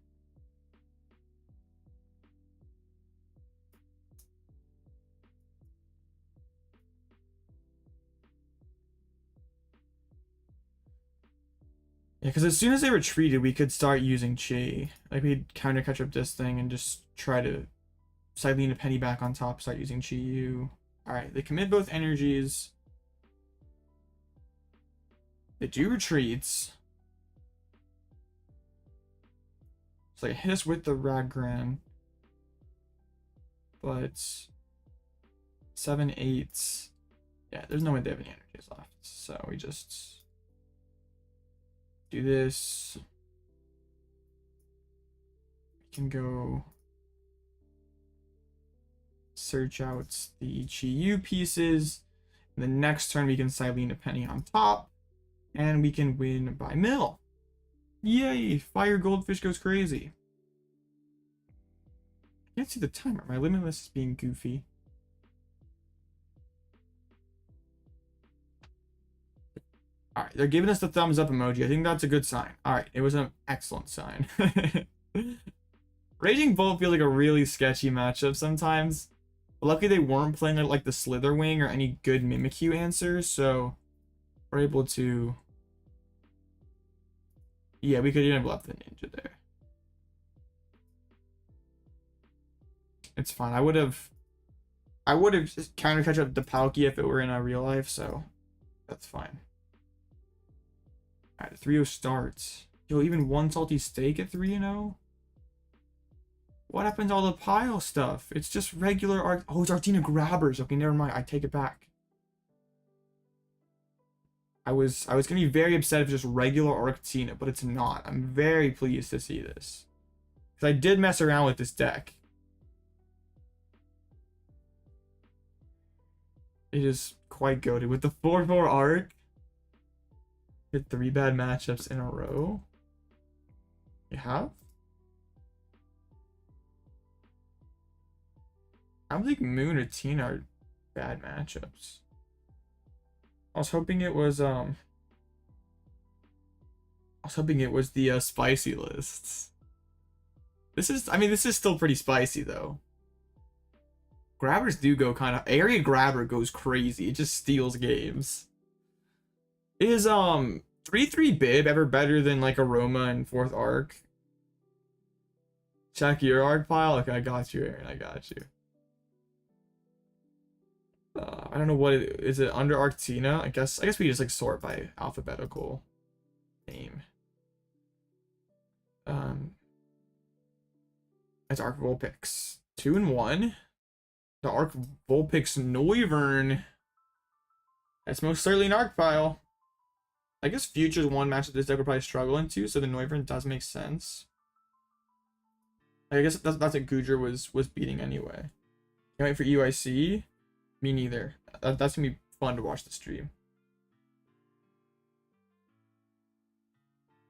Yeah, because as soon as they retreated, we could start using Chi. Like, we'd counter catch up this thing and just try to Cyllene a Penny back on top, start using Chi-Yu. Alright, they commit both energies. They do retreats. So they hit us with the Ragran. But 7, 8. Yeah, there's no way they have any energies left. So we just do this. We can go search out the Chi-Yu pieces. And the next turn we can Cyllene a Penny on top. And we can win by mill. Yay! Fire Goldfish goes crazy. I can't see the timer. My limitless is being goofy. Alright, they're giving us the thumbs up emoji. I think that's a good sign. Alright, it was an excellent sign. Raging Bolt feels like a really sketchy matchup sometimes. But luckily they weren't playing like the Slitherwing or any good Mimikyu answers, so we're able to... Yeah, we could even have left the ninja there. It's fine. I would have just counter catch up the Palkia if it were in our real life, so that's fine. Alright, 3-0 starts. Yo, even one salty steak at 3-0? What happened to all the pile stuff? It's just regular Arc. Oh, it's Arctina grabbers. Okay, never mind. I take it back. I was gonna be very upset if it's just regular Arctina, but it's not. I'm very pleased to see this. Because I did mess around with this deck. It is quite goated. With the 4-4 Arc, hit 3 bad matchups in a row. You have? I don't think Moon or Tina are bad matchups. I was hoping it was the spicy lists. This is still pretty spicy though. Grabbers do go kind of area grabber goes crazy. It just steals games. Is 3-3 Bib ever better than like Aroma and 4th Arc? Check your arc pile. Okay, I got you, Aaron. I got you. I don't know what it is. It under Arctina? I guess we just like sort by alphabetical name. That's Arc Vulpix. 2 and 1. The Arc Vulpix Noivern. That's most certainly an arc pile. I guess Future's one match that this deck would probably struggle into, so the Noivern does make sense. I guess that's what Goodra was beating anyway. Can't wait for UIC. Me neither. That's gonna be fun to watch the stream.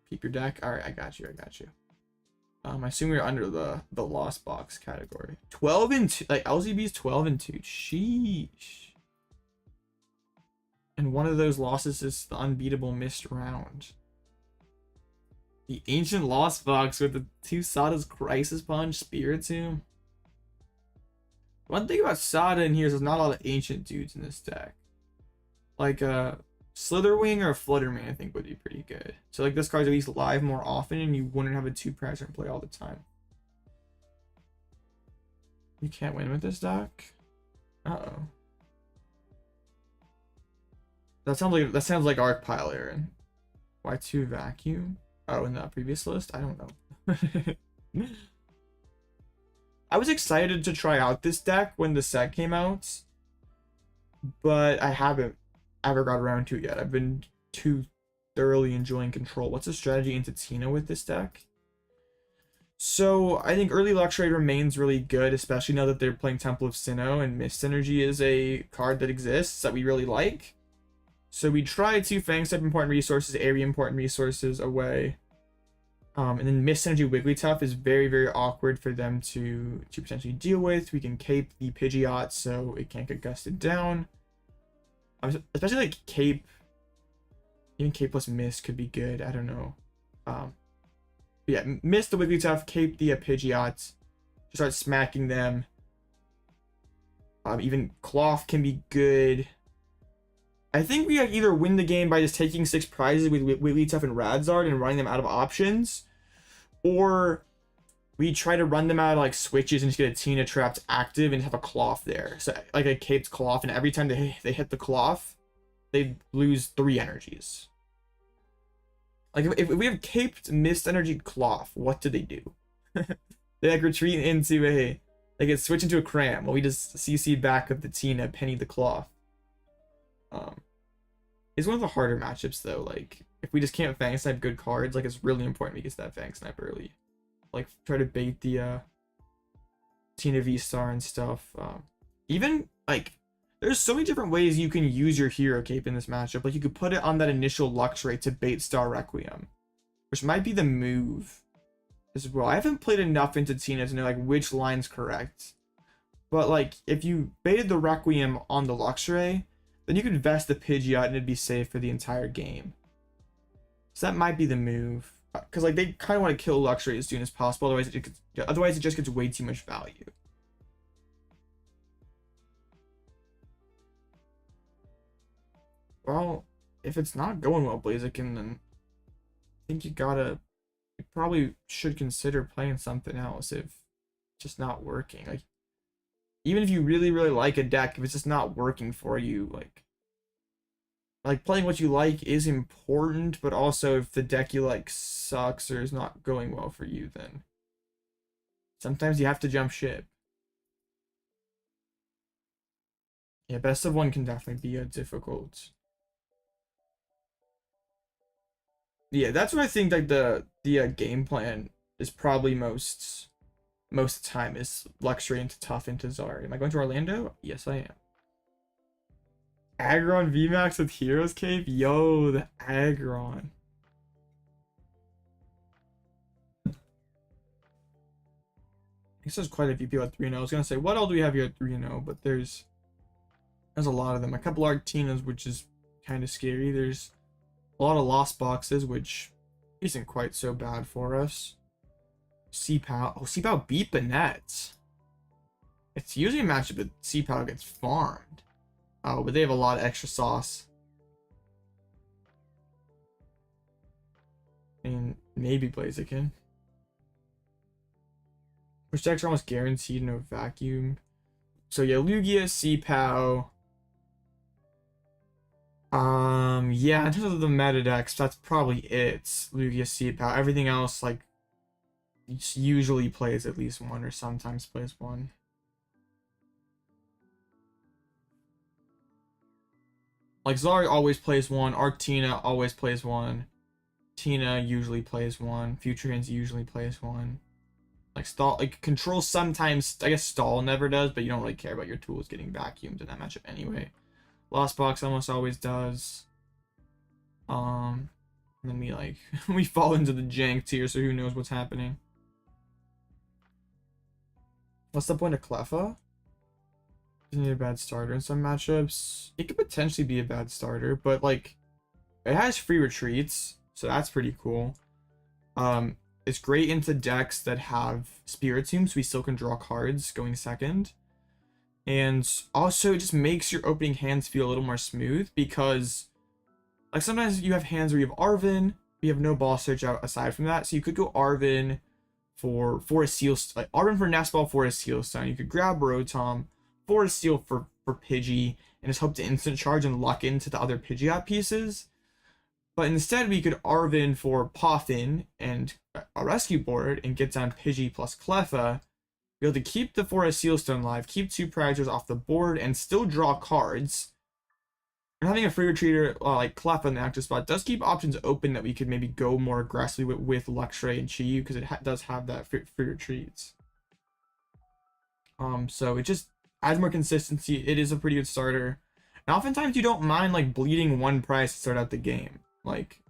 Peep your deck. All right, I got you. I got you. I assume we're under the lost box category. 12 and 2, like LZB's 12 and 2. Sheesh. And one of those losses is the unbeatable missed round. The ancient lost box with the 2 Sada's Crisis Punch, Spiritomb. One thing about Sada in here is there's not a lot of ancient dudes in this deck. Like Slitherwing or a Fluttermane I think would be pretty good. So like this card's at least live more often and you wouldn't have a 2-pricer in play all the time. You can't win with this deck? Uh-oh. That sounds like Arc Pile, Aaron. Why 2 Vacuum? Oh, in the previous list? I don't know. I was excited to try out this deck when the set came out, but I haven't ever got around to it yet. I've been too thoroughly enjoying Control. What's the strategy into Tina with this deck? So I think early Luxray remains really good, especially now that they're playing Temple of Sinnoh, and Mist Energy is a card that exists that we really like. So we tried 2 Fang type important resources, Eri important resources away. And then Mist Energy Wigglytuff is very, very awkward for them to potentially deal with. We can cape the Pidgeot so it can't get gusted down. Especially like cape, even cape plus Mist could be good. I don't know. Yeah, Mist the Wigglytuff, cape the Pidgeot, start smacking them. Even Klawf can be good. I think we either win the game by just taking 6 prizes with Wigglytuff and Radzard and running them out of options, or we try to run them out of like switches and just get a Tina trapped active and have a Klawf there. So like a caped Klawf, and every time they hit the Klawf, they lose 3 energies. Like if we have caped Mist Energy Klawf, what do they do? They like retreat into they get switched into a Cram. Well, we just CC back with the Tina, Penny the Klawf. It's one of the harder matchups though. Like if we just can't Fang Snipe good cards, like it's really important we get that Fang Snipe early. Like try to bait the Tina V-Star and stuff. Even like there's so many different ways you can use your hero cape in this matchup. Like you could put it on that initial Luxray to bait Star Requiem, which might be the move as well. I haven't played enough into Tina to know like which line's correct. But like if you baited the Requiem on the Luxray, then you could vest the Pidgeot and it'd be safe for the entire game. So that might be the move. Because like they kind of want to kill Luxray as soon as possible, otherwise it just gets way too much value. Well, if it's not going well, Blaziken, then I think you probably should consider playing something else if it's just not working. Like even if you really, really like a deck, if it's just not working for you, like playing what you like is important, but also if the deck you like sucks or is not going well for you, then sometimes you have to jump ship. Yeah, best of 1 can definitely be difficult. Yeah, that's what I think like the game plan is probably most of the time is Luxray into Tough into Zari. Am I going to Orlando? Yes, I am. Aggron VMAX with Heroes Cape? Yo, the Aggron. I guess there's quite a few people at 3-0. I was going to say, what all do we have here at 3-0? But there's a lot of them. A couple Arctinas, which is kind of scary. There's a lot of Lost Boxes, which isn't quite so bad for us. C-Pal. Oh, C-Pal beat Banette. It's usually a matchup that C-Pal gets farmed. Oh, but they have a lot of extra sauce. I mean, maybe Blaziken. Which decks are almost guaranteed no Vacuum. So yeah, Lugia, C-Pal. Yeah, in terms of the meta decks, that's probably it. Lugia, C-Pal. Everything else, like, usually plays at least 1 or sometimes plays 1. Like Zari always plays 1, Arctina always plays 1, Tina usually plays 1, Future Hands usually plays 1. Like stall, like control sometimes, I guess stall never does, but you don't really care about your tools getting vacuumed in that matchup anyway. Lost Box almost always does. And then we like we fall into the jank tier, so who knows what's happening. What's the point of Cleffa? Isn't it a bad starter in some matchups? It could potentially be a bad starter, but like it has free retreats, so that's pretty cool. It's great into decks that have Spiritomb, so we still can draw cards going second. And also it just makes your opening hands feel a little more smooth, because like sometimes you have hands where you have Arven, you have no ball search out aside from that, so you could go Arven for a seal, like Arven for Nest Ball for a seal stone. You could grab Rotom for a seal for Pidgey and just hope to instant charge and lock into the other Pidgeot pieces. But instead we could Arven for Poffin and a Rescue Board and get down Pidgey plus Cleffa, be able to keep the Forest Sealstone live, keep 2 Predators off the board, and still draw cards. And having a free retreater like Klawf in the active spot does keep options open that we could maybe go more aggressively with Luxray and Chi-Yu, because it does have that free retreats. So it just adds more consistency. It is a pretty good starter. And oftentimes you don't mind like bleeding 1 prize to start out the game. Like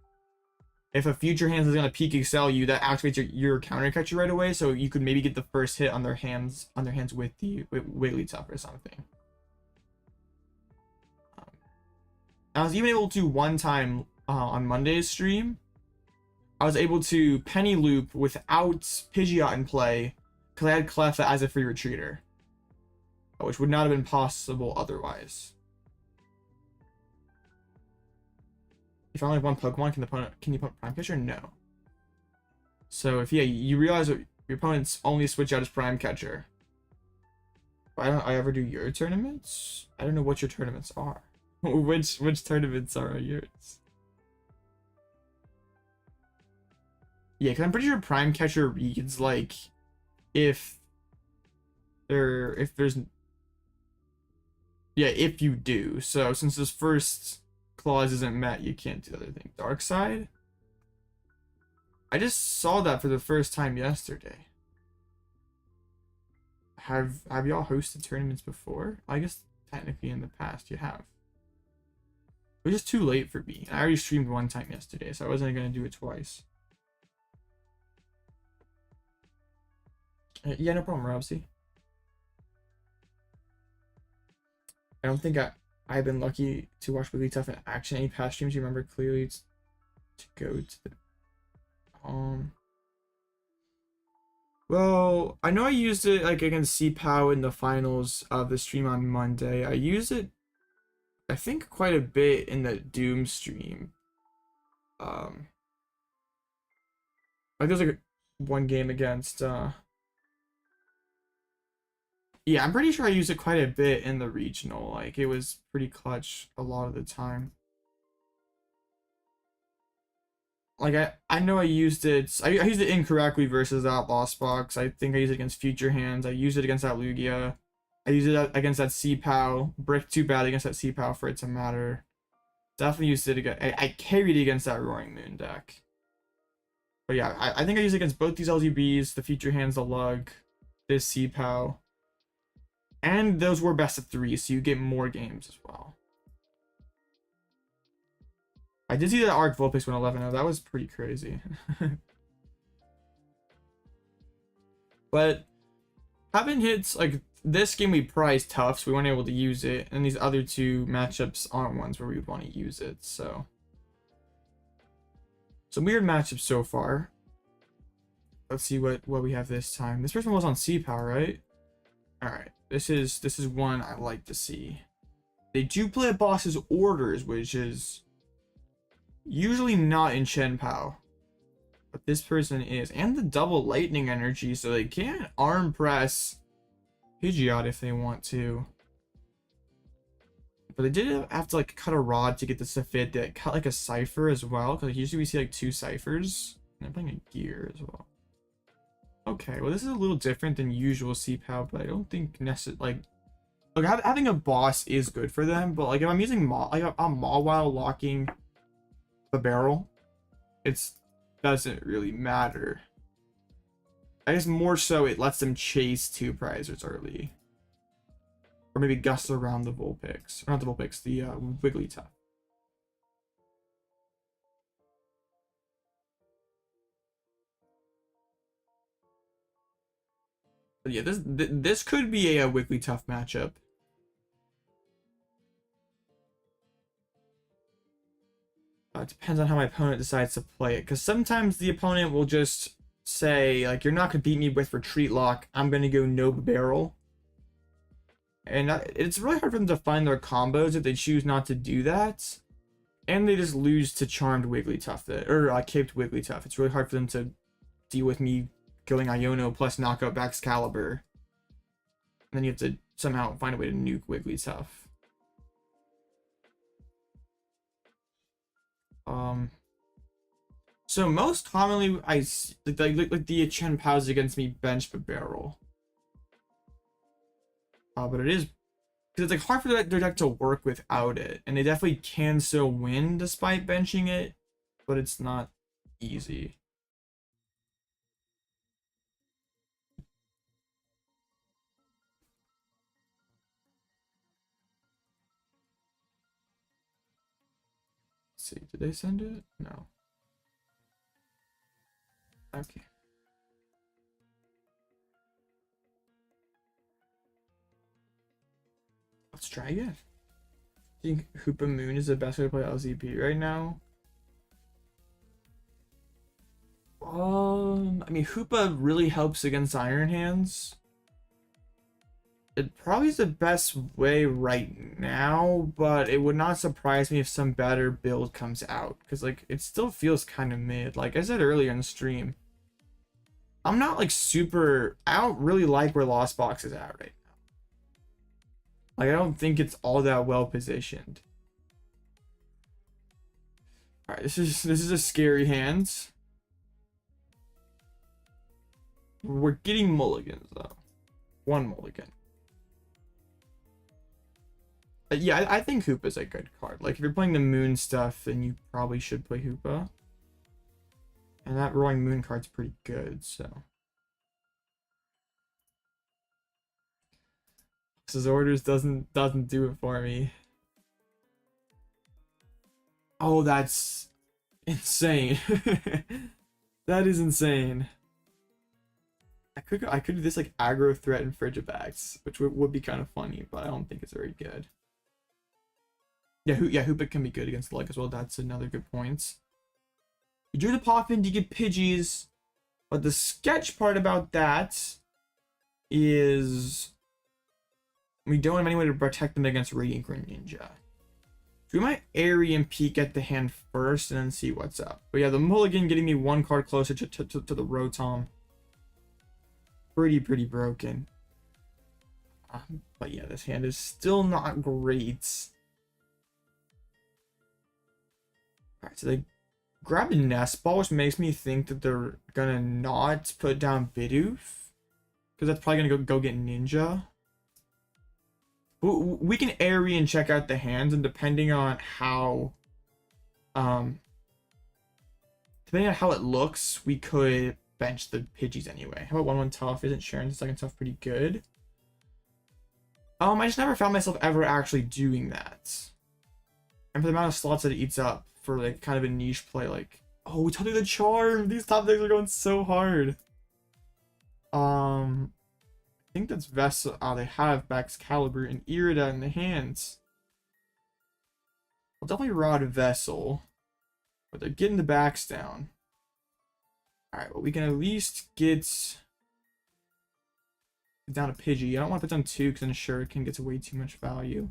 if a future hands is gonna peak excel you, that activates your counter catcher right away, so you could maybe get the first hit on their hands with Wigglytuff or something. I was even able to one time on Monday's stream, I was able to penny loop without Pidgeot in play because I had Cleffa as a free retreater, which would not have been possible otherwise. If I only have 1 Pokemon, can you put Prime Catcher? No. So if you realize that your opponents only switch out his Prime Catcher. Why don't I ever do your tournaments? I don't know what your tournaments are. Which tournaments are yours? Yeah, because I'm pretty sure Prime Catcher reads like if there's if you do. So since this first clause isn't met, you can't do the other thing. Dark Side? I just saw that for the first time yesterday. Have y'all hosted tournaments before? I guess technically in the past you have. It was just too late for me. I already streamed 1 time yesterday, so I wasn't gonna do it twice. Yeah, no problem, Robsy. I don't think I've been lucky to watch Wigglytuff in action. Any past streams you remember clearly to go to the well, I know I used it like against CPOW in the finals of the stream on Monday. I used it I think quite a bit in the Doom stream. Like there's like 1 game against yeah, I'm pretty sure I used it quite a bit in the regional. Like it was pretty clutch a lot of the time. Like I know I used it incorrectly versus that Lost Box. I think I used it against Future Hands. I used it against that Lugia. I used it against that CPOW. Brick too bad against that CPOW for it to matter. Definitely used it again. I carried it against that Roaring Moon deck. But yeah, I think I used it against both these LGBs, the Future Hands, the Lug, this CPOW. And those were best of 3, so you get more games as well. I did see that Arc Vulpix went 11-0. That was pretty crazy. But having hits like this game we prized tough, so we weren't able to use it, and these other 2 matchups aren't ones where we would want to use it. So some weird matchups so far. Let's see what we have this time. This first one was on CPOW, right? All right, this is one I like to see. They do play a boss's orders, which is usually not in Shenpao, but this person is, and the double lightning energy, so they can arm press Pidgeot if they want to. But they did have to like cut a rod to get this to fit. They cut like a cipher as well, because usually we see like 2 ciphers. And they're playing a gear as well. Okay, well this is a little different than usual CPOW, but I don't think necessarily like having a boss is good for them. But like if I'm using I'm Mawile locking the barrel, it doesn't really matter. I guess more so it lets them chase two prizes early. Or maybe gust around the Vulpix. Or not the Vulpix, the Wigglytuff. But yeah, this could be a Wigglytuff matchup. It depends on how my opponent decides to play it. Because sometimes the opponent will just say, like, you're not going to beat me with Retreat Lock. I'm going to go no barrel. And it's really hard for them to find their combos if they choose not to do that. And they just lose to Charmed Wigglytuff, or Caped Wigglytuff. It's really hard for them to deal with me going Iono plus knockout Excalibur. And then you have to somehow find a way to nuke Wigglytuff. So most commonly I like the Chen Paus against me bench but barrel. But it is because it's like hard for their deck to work without it, and they definitely can still win despite benching it, but it's not easy. Let's see, did they send it? No. Okay. Let's try again. I think Hoopa Moon is the best way to play LZP right now. I mean, Hoopa really helps against Iron Hands. It probably is the best way right now, but it would not surprise me if some better build comes out. Because, like, it still feels kind of mid. Like I said earlier in the stream, I'm not, like, super... I don't really like where Lost Box is at right now. Like, I don't think it's all that well positioned. Alright, this is a scary hand. We're getting mulligans, though. One mulligan. Yeah, I think Hoopa's a good card. Like, if you're playing the Moon stuff, then you probably should play Hoopa. And that Roaring Moon card's pretty good, so. His orders doesn't do it for me. Oh, that's insane. That is insane. I could do this like aggro threat and Frigibax, which would be kind of funny, but I don't think it's very good. Yeah, Hoopa can be good against the leg as well. That's another good point. You drew the Poffin to get Pidgeys, but the sketch part about that is we don't have any way to protect them against Radiant Greninja. So we might Eri and peek at the hand first and then see what's up. But yeah, the mulligan getting me one card closer to the Rotom. Pretty broken. But yeah, this hand is still not great. Alright, so they grab a Nest Ball, which makes me think that they're gonna not put down Bidoof. Because that's probably gonna go get Ninja. We can Eri and check out the hands, and depending on how it looks, we could bench the Pidgeys anyway. How about 1-1 Tough? Isn't Sharon's second Tough pretty good? I just never found myself ever actually doing that. And for the amount of slots that it eats up for like kind of a niche play, like, oh, we totally the Charm. These top decks are going so hard. I think that's Vessel. Oh, they have Excalibur and Irida in the hands. I'll definitely Rod Vessel, but they're getting the backs down. Alright, well, we can at least get down a Pidgey. I don't want to put down 2 because then Shuriken gets way too much value.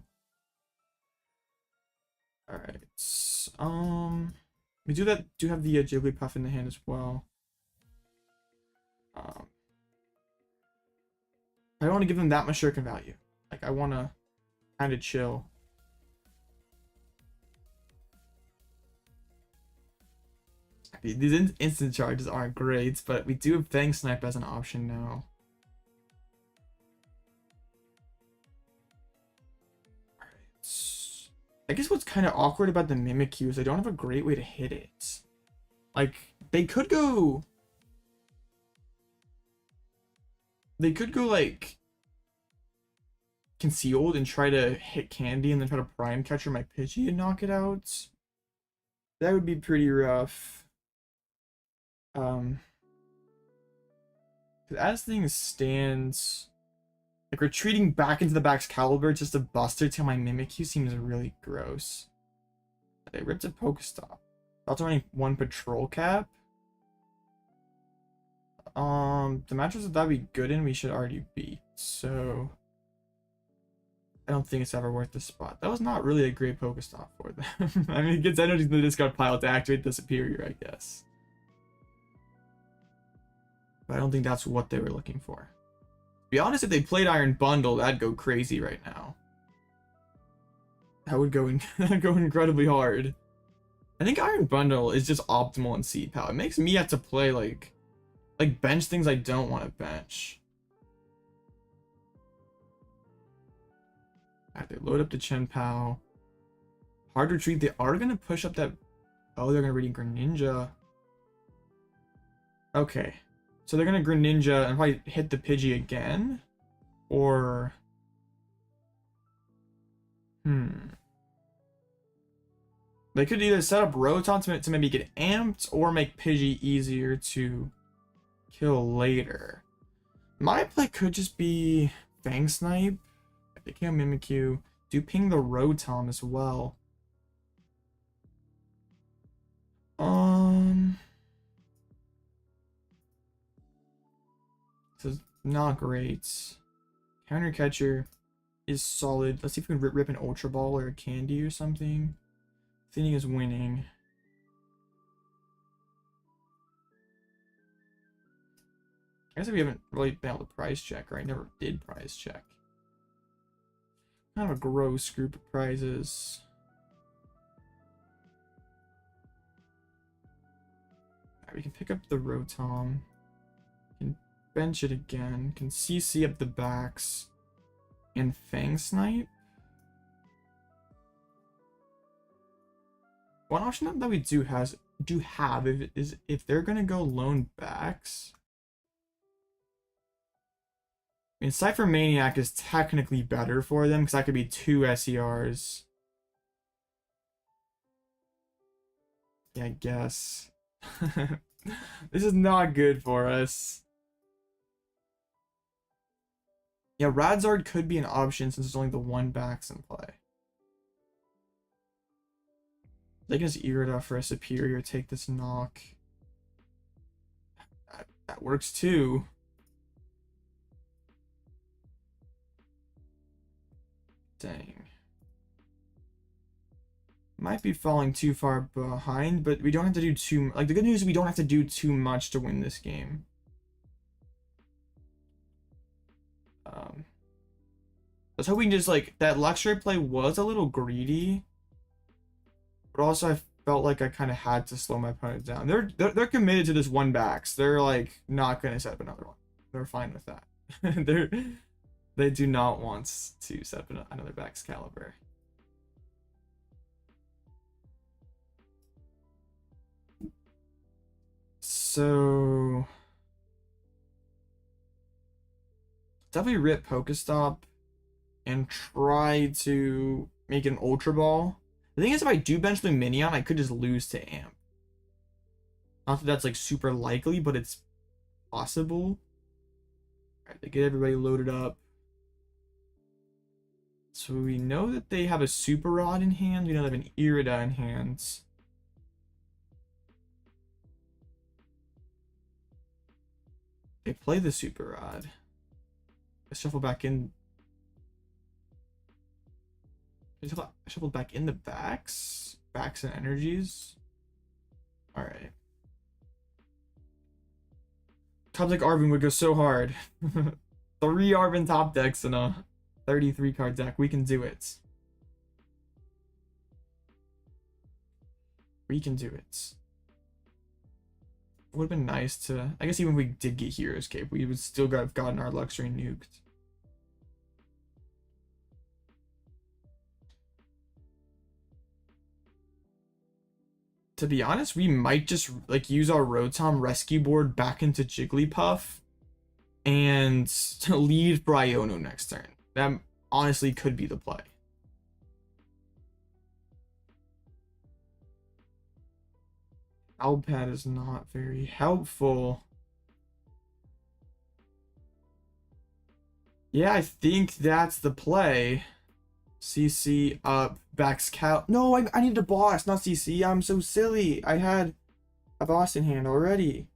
Alright, we do have the Jigglypuff in the hand as well. I don't want to give them that much Shuriken value. Like, I want to kind of chill. These instant charges aren't great, but we do have Fang Snipe as an option now. Alright. I guess what's kind of awkward about the Mimikyu is I don't have a great way to hit it. Like, they could go... They could go like concealed and try to hit Candy and then try to prime catcher my Pidgey and knock it out. That would be pretty rough. As things stands, like retreating back into the back's caliber just to buster to my Mimikyu seems really gross. They ripped a Pokestop. That's only one patrol cap. The matches that would be good in we should already beat, so I don't think it's ever worth the spot. That was not really a great Pokestop for them. I mean, it gets energy in the discard pile to activate the superior, I guess. But I don't think that's what they were looking for. To be honest, if they played Iron Bundle, that'd go crazy right now. That would go incredibly hard. I think Iron Bundle is just optimal in C-Pal. It makes me have to play like bench things I don't want to bench. Alright, they load up the Chen-Pal. Hard retreat. They are gonna push up that. Oh, they're gonna read Greninja. Okay. So they're gonna Greninja and probably hit the Pidgey again? Or they could either set up Rotom to maybe get amped or make Pidgey easier to kill later. My play could just be Fang Snipe. If they kill Mimikyu, do ping the Rotom as well. This is not great. Counter catcher is solid. Let's see if we can rip an Ultra Ball or a Candy or something. Thinning is winning. I guess we haven't really been able to prize check, or I never did prize check. Kind of a gross group of prizes. Alright, we can pick up the Rotom. Can bench it again. Can CC up the backs. And Fang Snipe. One option that we do have is if they're gonna go lone backs. I mean, Cypher Maniac is technically better for them because that could be 2 SERs. Yeah, I guess. This is not good for us. Yeah, Radzard could be an option since there's only the 1 backs in play. They can just Irida for a superior, take this knock. That works too. Dang. Might be falling too far behind, but we don't have to do too... Like, the good news is we don't have to do too much to win this game. I was hoping just, like, that Luxray play was a little greedy. But also I felt like I kind of had to slow my opponent down. They're committed to this 1 backs. They're, like, not going to set up another one. They're fine with that. They do not want to set up another backs caliber. So definitely rip Pokestop and try to make an Ultra Ball. The thing is, if I do bench Lumineon, I could just lose to Amp. Not that that's like super likely, but it's possible. Alright, they get everybody loaded up. So we know that they have a Super Rod in hand. We know they have an Irida in hand. They play the Super Rod. Let's shuffle back in. Shuffle back in the backs. Backs and energies. Alright. Top deck Arven would go so hard. 3 Arven top decks in a 33 card deck. We can do it. We can do it. Would have been nice to... I guess even if we did get Hero's Cape, we would still have gotten our Luxray nuked. To be honest, we might just like use our Rotom Rescue Board back into Jigglypuff and lead for Iono next turn. That honestly could be the play. Pal Pad is not very helpful. Yeah, I think that's the play. CC up, backs Cal. No, I need a boss, not CC. I'm so silly. I had a boss in hand already.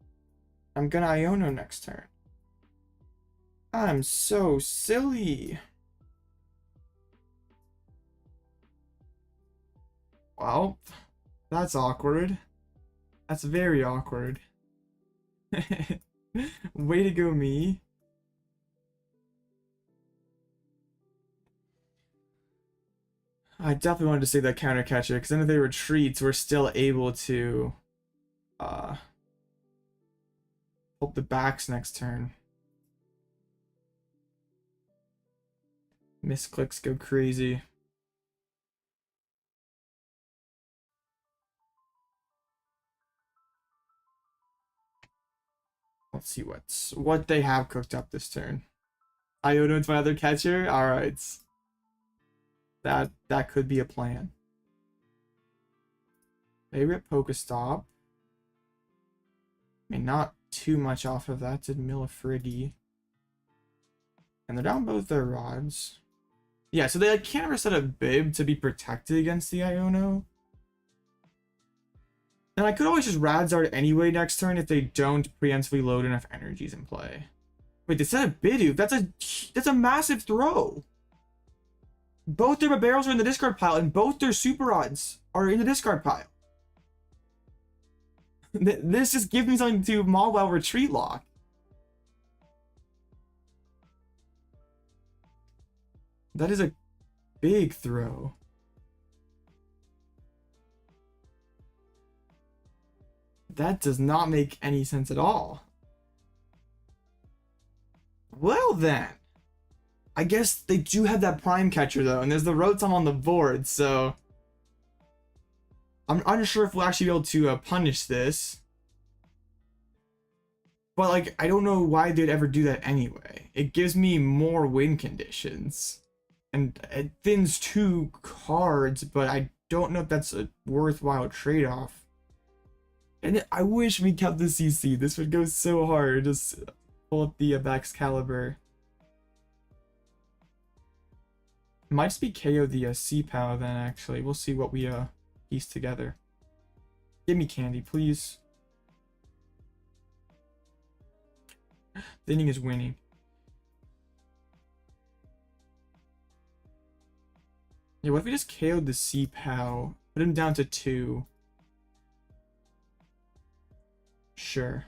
I'm gonna Iono next turn. I'm so silly. Well, that's awkward. That's very awkward. Way to go, me. I definitely wanted to save that counter catcher because then if they retreats, we're still able to hope the backs next turn. Misclicks go crazy. Let's see what they have cooked up this turn. Iono to my other catcher? Alright. That could be a plan. They rip Pokestop. I mean, not too much off of that. Did Millifriggy. And they're down both their rods. Yeah, so they can't ever set a Bib to be protected against the Iono. And I could always just Radzard anyway next turn if they don't preemptively load enough energies in play. Wait, they set a Bidoof. That's a massive throw. Both their barrels are in the discard pile, and both their super rods are in the discard pile. This just gives me something to Mawile retreat lock. That is a big throw. That does not make any sense at all. Well then. I guess they do have that prime catcher though, and there's the Rotom on the board, so I'm unsure if we'll actually be able to punish this. But like, I don't know why they'd ever do that anyway. It gives me more win conditions, and it thins 2 cards, but I don't know if that's a worthwhile trade-off. And I wish we kept the CC. This would go so hard. Just pull up the Baxcalibur. Might just be KO the C-Pow then, actually. We'll see what we piece together. Give me candy, please. Thinning is winning. Yeah, what if we just KO'd the C-Pow? Put him down to 2. Sure.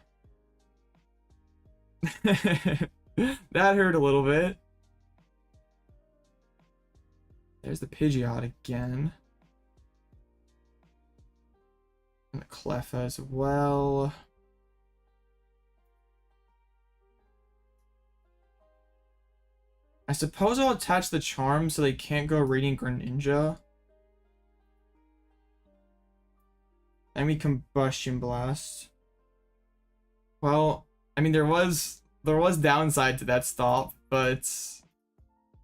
That hurt a little bit. There's the Pidgeot again. And the Cleffa as well. I suppose I'll attach the charm so they can't go Radiant Greninja. And we Combustion Blast. Well, I mean there was downside to that stop, but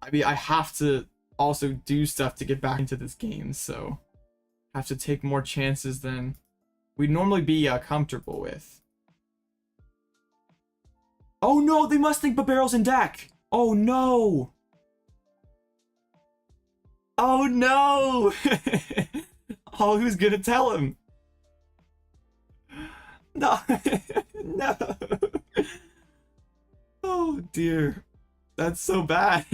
I mean I have to also do stuff to get back into this game, so I have to take more chances than we'd normally be comfortable with. Oh no, they must think Barrel's in deck. Oh no. Oh no. Oh, who's gonna tell him? No. No. Oh dear. That's so bad.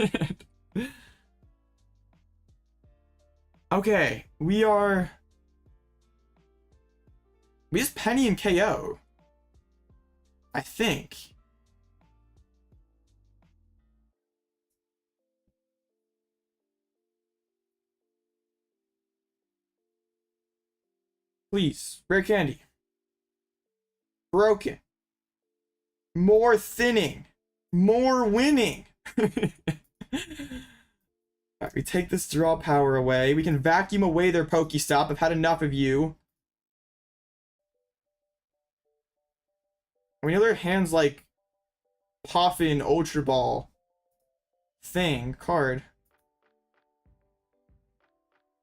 Okay, we just Penny and KO. I think. Please, Rare Candy. Broken. More thinning. More winning. Alright, we take this draw power away. We can vacuum away their Pokestop. I've had enough of you. I mean, their hand's like Poffin Ultra Ball thing card.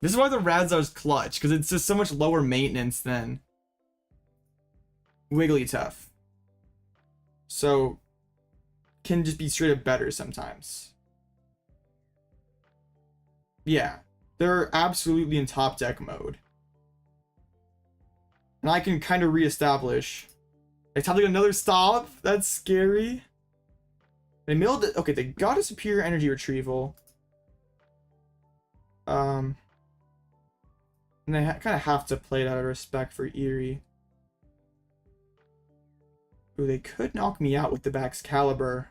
This is why the Radzar's clutch, because it's just so much lower maintenance than Wigglytuff. So, can just be straight up better sometimes. Yeah, they're absolutely in top deck mode. And I can kind of reestablish. It's having another stop. That's scary. They milled it. Okay, they got a superior energy retrieval. And they kind of have to play it out of respect for Eri. Ooh, they could knock me out with the Baxcalibur.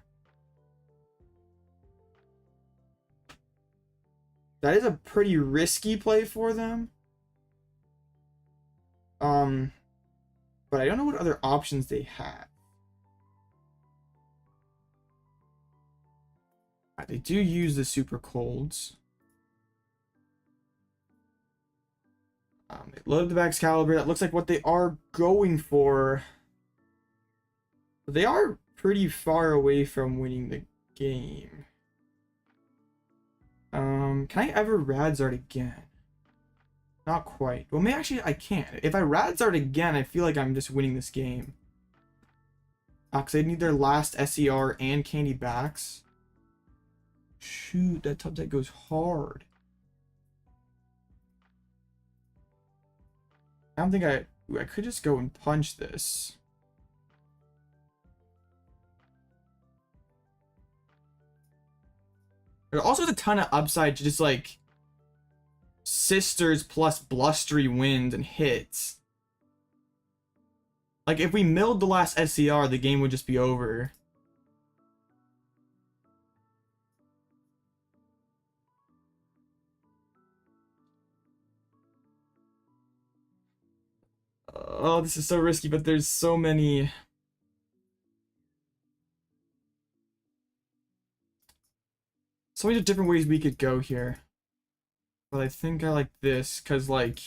That is a pretty risky play for them. But I don't know what other options they have. They do use the super colds. They load the Baxcalibur. That looks like what they are going for. But they are pretty far away from winning the game. Can I ever Radzard again? Not quite. Well, maybe actually I can't. If I Radzard again, I feel like I'm just winning this game. Because they need their last SER and candy backs. Shoot, that top deck goes hard. I don't think I could just go and punch this. There also is a ton of upside to just like Sisters plus blustery wind and hits. Like if we milled the last SCR, the game would just be over. Oh, this is so risky, but there's so many. So many different ways we could go here. But I think I like this, because like...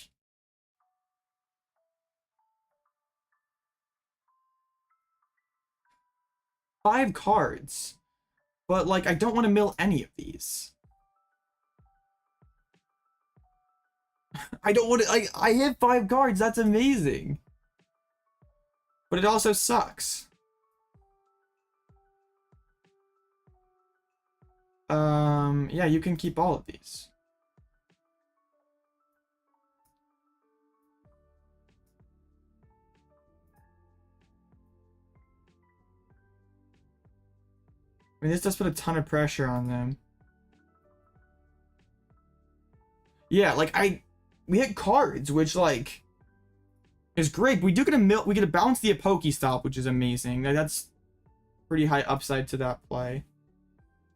five cards. But like, I don't want to mill any of these. I don't want to... I hit 5 cards, that's amazing. But it also sucks. Yeah, you can keep all of these. I mean, this does put a ton of pressure on them. Yeah, like we hit cards, which like is great. But we do get we get to bounce the Pokestop, which is amazing. That's pretty high upside to that play.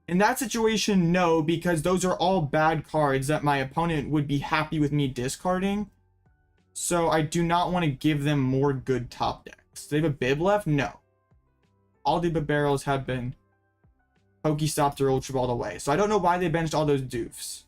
In that situation, no, because those are all bad cards that my opponent would be happy with me discarding. So I do not want to give them more good top decks. Do they have a Bib left? No. All the Bib barrels have been Pokestopped or Ultra Balled away. So I don't know why they benched all those doofs.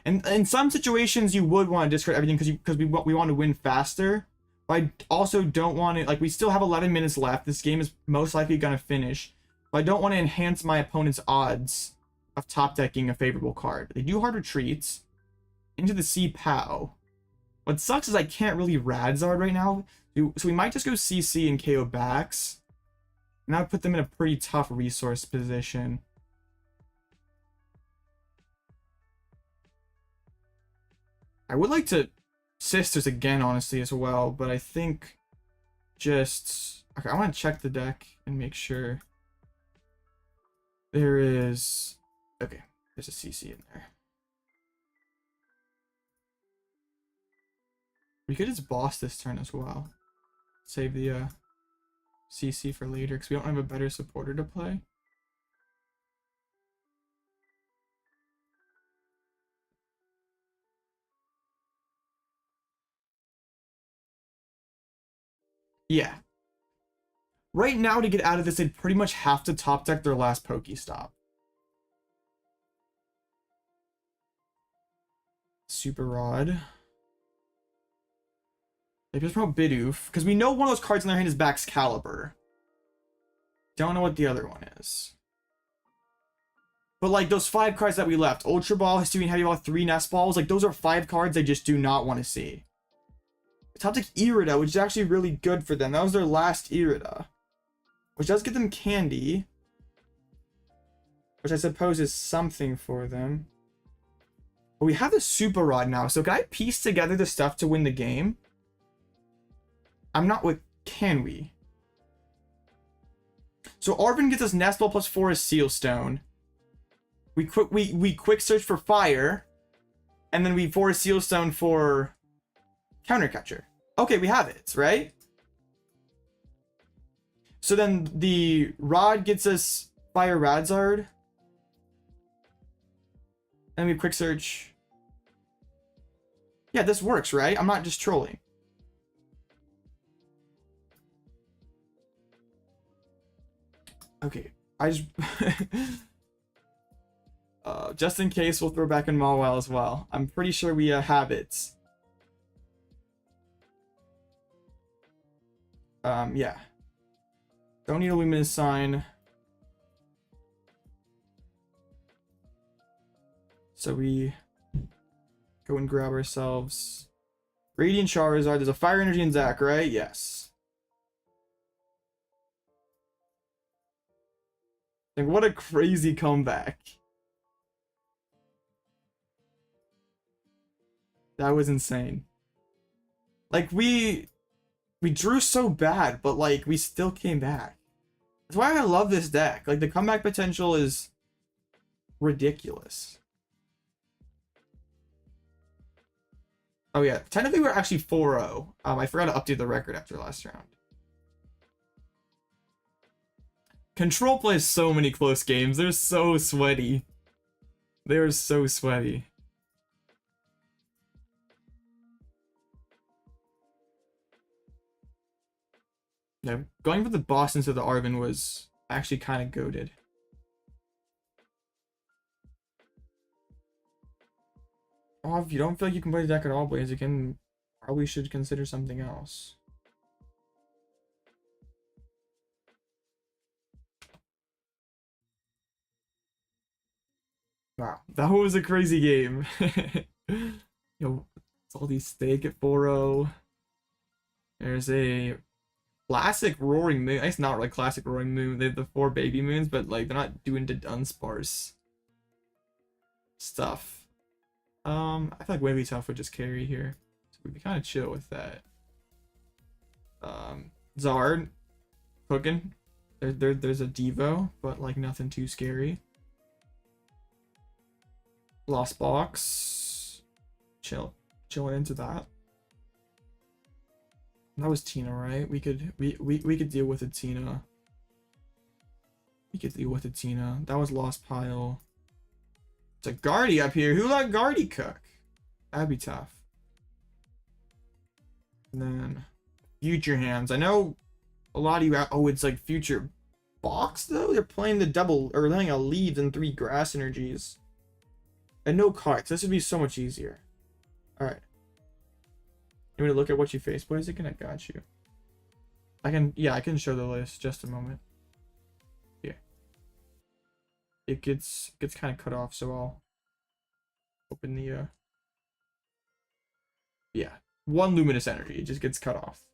And in some situations, you would want to discard everything because we want to win faster. But I also don't want to, like, we still have 11 minutes left. This game is most likely going to finish. But I don't want to enhance my opponent's odds of top decking a favorable card. They do hard retreats into the C POW. What sucks is I can't really Radzard right now. So we might just go CC and KO backs. And that would put them in a pretty tough resource position. I would like to Sisters again, honestly, as well. But I think just... Okay, I want to check the deck and make sure. There is... Okay, there's a CC in there. We could just boss this turn as well. Save the CC for later, because we don't have a better supporter to play. Yeah. Right now, to get out of this, they'd pretty much have to top deck their last Pokestop. Super Rod. They just promote Bidoof, because we know one of those cards in their hand is Baxcalibur. Don't know what the other one is. But like those 5 cards that we left, Ultra Ball, Hisuian Heavy Ball, 3 Nest Balls, like those are 5 cards I just do not want to see. Top deck Irida, which is actually really good for them. That was their last Irida, which does get them candy, which I suppose is something for them. But we have the Super Rod now, so can I piece together the stuff to win the game? I'm not with. Can we? So Arven gets us Nest Ball plus 4 as Seal Stone. We quick search for Fire, and then we force Seal Stone for Counter Catcher. Okay, we have it, right? So then the Rod gets us Fire Radzard, and we quick search. Yeah, this works, right? I'm not just trolling. Okay, I just just in case, we'll throw back in Mawile as well. I'm pretty sure we have it. Yeah. Don't need a luminous sign. So we go and grab ourselves Radiant Charizard. There's a Fire Energy in Zach, right? Yes. Like, what a crazy comeback. That was insane. Like, we drew so bad, but like we still came back. That's why I love this deck. Like, the comeback potential is ridiculous. Oh yeah, technically we're actually 4-0. I forgot to update the record after last round. Control plays so many close games. They're so sweaty. They're so sweaty. Yeah, going for the boss into the Arven was actually kind of goated. Oh, if you don't feel like you can play the deck at all, Blaze, you can probably should consider something else. Wow, that was a crazy game. Yo, it's all these steak at 4-0. There's a classic Roaring Moon. It's not really classic Roaring Moon. They have the 4 baby moons, but like they're not doing the Dunsparce stuff. I feel like Wigglytuff would just carry here. So we'd be kind of chill with that. Zard cooking. There's a Devo, but like nothing too scary. Lost Box. Chilling into that. That was Tina, right? We could deal with a Tina. We could deal with a Tina. That was Lost Pile. It's a Guardy up here. Who let Guardy cook? That'd be tough. And then Future Hands. I know a lot of you out. Oh, it's like Future Box though. They're playing the double or letting a Leaves and 3 Grass Energies. And no cards. This would be so much easier. Alright. You want to look at what you face, Blaze again? I got you. I can show the list. Just a moment. Yeah. It gets kind of cut off, so I'll open the yeah. 1 luminous energy. It just gets cut off.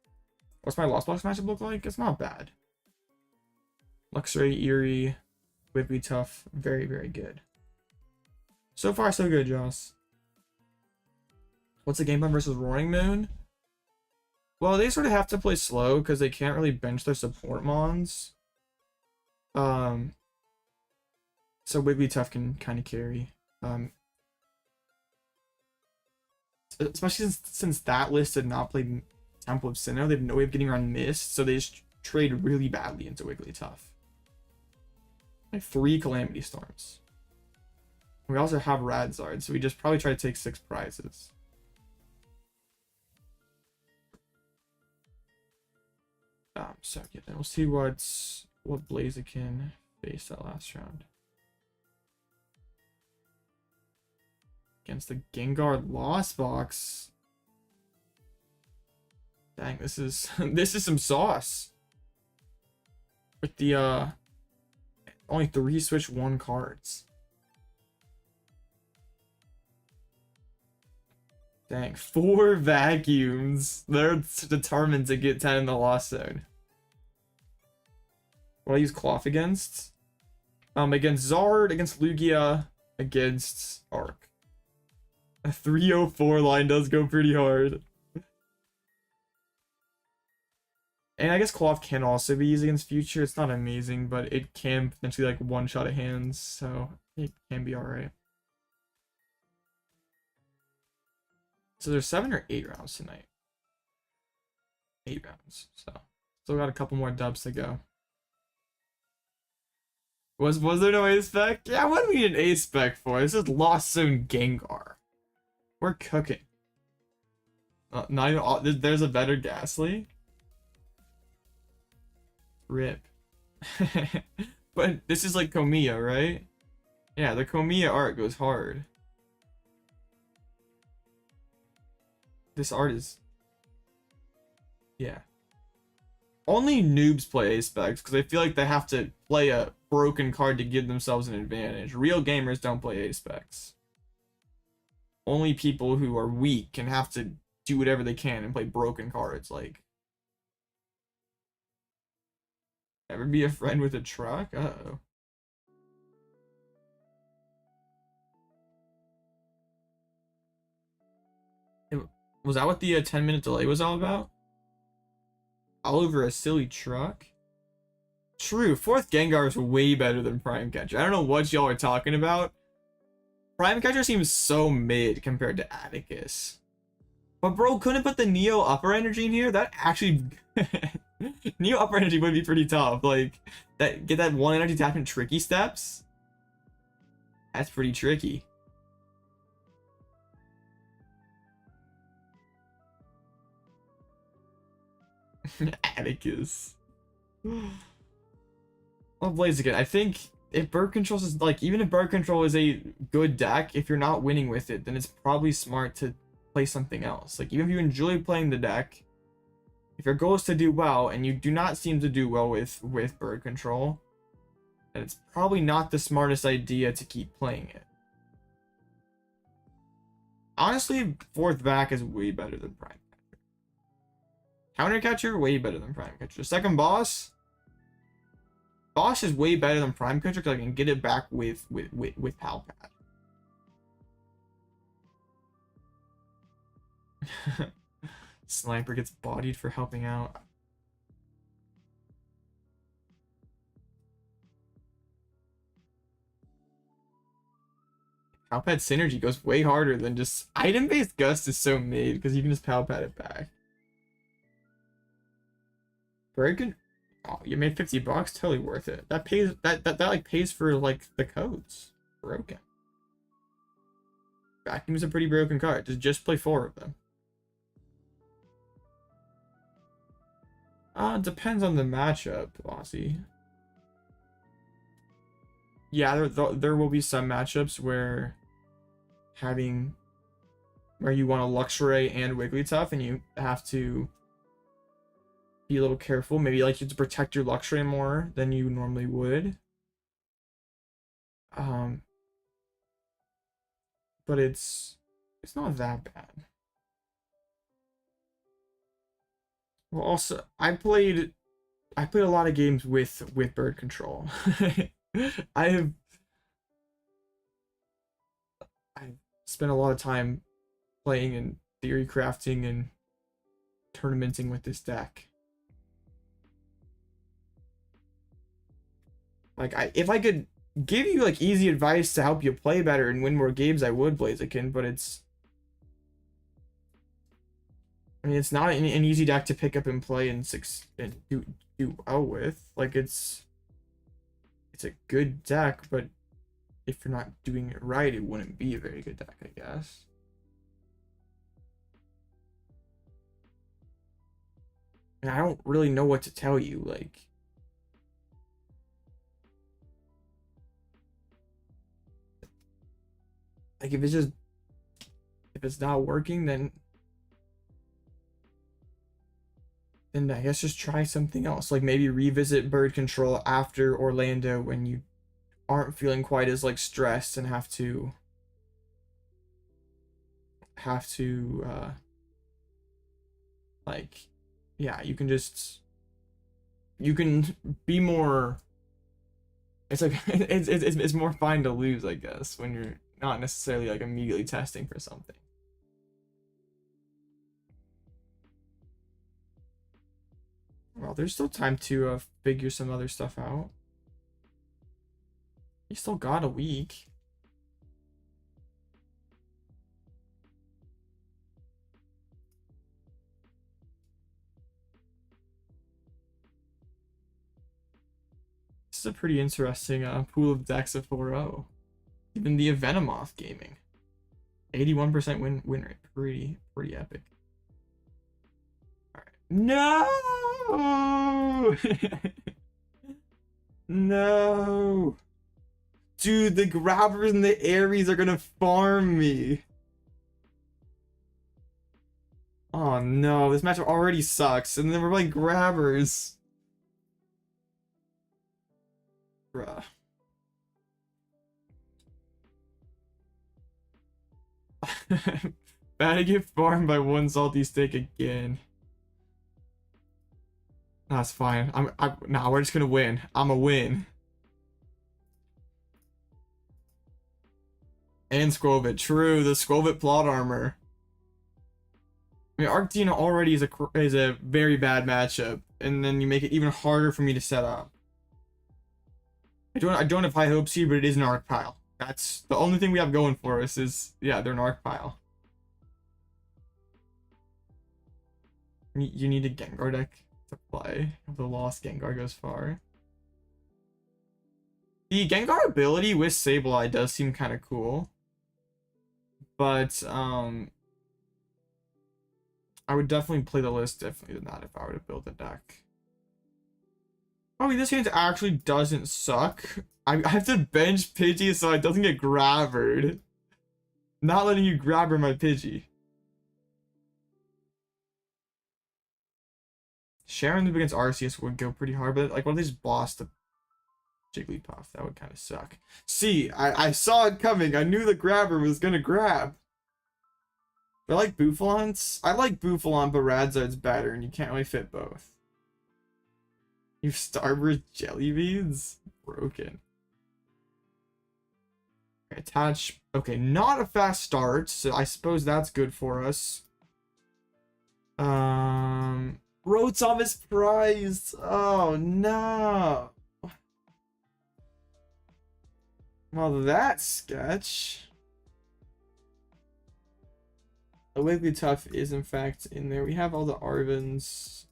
What's my Lost Box matchup look like? It's not bad. Luxray, Eri, Wigglytuff, very, very good. So far, so good, Joss. What's the game plan versus Roaring Moon? Well, they sort of have to play slow because they can't really bench their support mons. So Wigglytuff can kind of carry. Especially since that list did not play Temple of Sinnoh, they have no way of getting around Mist, so they just trade really badly into Wigglytuff. Like 3 Calamity Storms. We also have Radzard, so we just probably try to take 6 prizes. So yeah, then we'll see what Blaziken faced that last round. Against the Gengar Lost Box. Dang, this is this is some sauce. with the only 3 switch 1 cards. Dang, 4 vacuums. They're determined to get 10 in the Lost Zone. What do I use Klawf against? Against Zard, against Lugia, against Arc. A 304 line does go pretty hard. And I guess Klawf can also be used against Future. It's not amazing, but it can potentially like one-shot of hands, so it can be alright. So there's 7 or 8 rounds tonight. 8 rounds, so still got a couple more dubs to go. Was there no A spec? Yeah, what do we need an A spec for? This is Lost Zone Gengar. We're cooking. Not even all, there's a better Ghastly. Rip. But this is like Komiya, right? Yeah, the Komiya art goes hard. This art is... yeah. Only noobs play A-Specs because I feel like they have to play a broken card to give themselves an advantage. Real gamers don't play A-Specs. Only people who are weak can have to do whatever they can and play broken cards. Like, ever be a friend with a truck? Uh-oh. Was that what the 10-minute delay was all about? All over a silly truck? True, 4th Gengar is way better than Prime Catcher. I don't know what y'all are talking about. Prime Catcher seems so mid compared to Atticus. But bro, couldn't put the Neo Upper Energy in here? That actually... Neo Upper Energy would be pretty tough. Like, get that 1 energy tap in tricky steps? That's pretty tricky. Atticus. Well, Blaziken, I think if Bird Control is like, even if Bird Control is a good deck, if you're not winning with it, then it's probably smart to play something else. Like, even if you enjoy playing the deck, if your goal is to do well and you do not seem to do well with Bird Control, then it's probably not the smartest idea to keep playing it. Honestly, 4th back is way better than Prime. Counter Catcher, way better than Prime Catcher. Second Boss is way better than Prime Catcher because I can get it back with Pal Pad. Sniper gets bodied for helping out. Pal Pad Synergy goes way harder than just... Item-based Gust is so mid because you can just Pal Pad it back. Very good. Oh, you made $50, totally worth it. That pays that like pays for like the codes. Broken. Vacuum is a pretty broken card. Just play 4 of them. Depends on the matchup, Bossy. Yeah, there will be some matchups where you want a Luxray and Wigglytuff and you have to be a little careful. Maybe like you to protect your Luxray more than you normally would. But it's not that bad. Well, also I played a lot of games with Bird Control. I've spent a lot of time playing and theory crafting and tournamenting with this deck. Like, if I could give you like easy advice to help you play better and win more games, I would, Blaziken, but it's not an easy deck to pick up and play and do well with. Like, it's a good deck, but if you're not doing it right, it wouldn't be a very good deck, I guess. And I don't really know what to tell you, like if it's not working, then then I guess just try something else. Like maybe revisit bird control after Orlando when you aren't feeling quite as like stressed and have to like, yeah, you can be more, it's like it's more fine to lose, I guess, when you're not necessarily like immediately testing for something. Well, there's still time to figure some other stuff out. You still got a week. This is a pretty interesting pool of decks of 4-0. Even the Venomoth gaming. 81% win rate. Pretty epic. Alright. No! No! Dude, the grabbers and the Aries are gonna farm me. Oh no, this matchup already sucks, and then we're playing grabbers. Bruh. Bad to get farmed by one salty stick again. That's fine. Nah, we're just gonna win. I'm a win. And Skwovet. True, the Skwovet plot armor. I mean, Arctina already is a very bad matchup, and then you make it even harder for me to set up. I don't have high hopes here, but it is an Arc Pile. That's the only thing we have going for us is, yeah, they're an Arc Pile. You need a Gengar deck to play. The Lost Gengar goes far. The Gengar ability with Sableye does seem kind of cool. But, I would definitely play the list differently than that if I were to build a deck. Oh, this hand actually doesn't suck. I have to bench Pidgey so it doesn't get grabbered. Not letting you grabber my Pidgey. Sharon against Arceus would go pretty hard, but like, what if they just boss the Jigglypuff? That would kind of suck. See, I saw it coming. I knew the grabber was gonna grab. I like Bouffalant's. I like Bouffalont, but Radzard's better, and you can't really fit both. You Starburst Jelly Beans? Broken. Okay, attach. Okay, not a fast start, so I suppose that's good for us. Rotom is prized. Oh no. Well, that's sketch. A Wigglytuff is in fact in there. We have all the Arvens.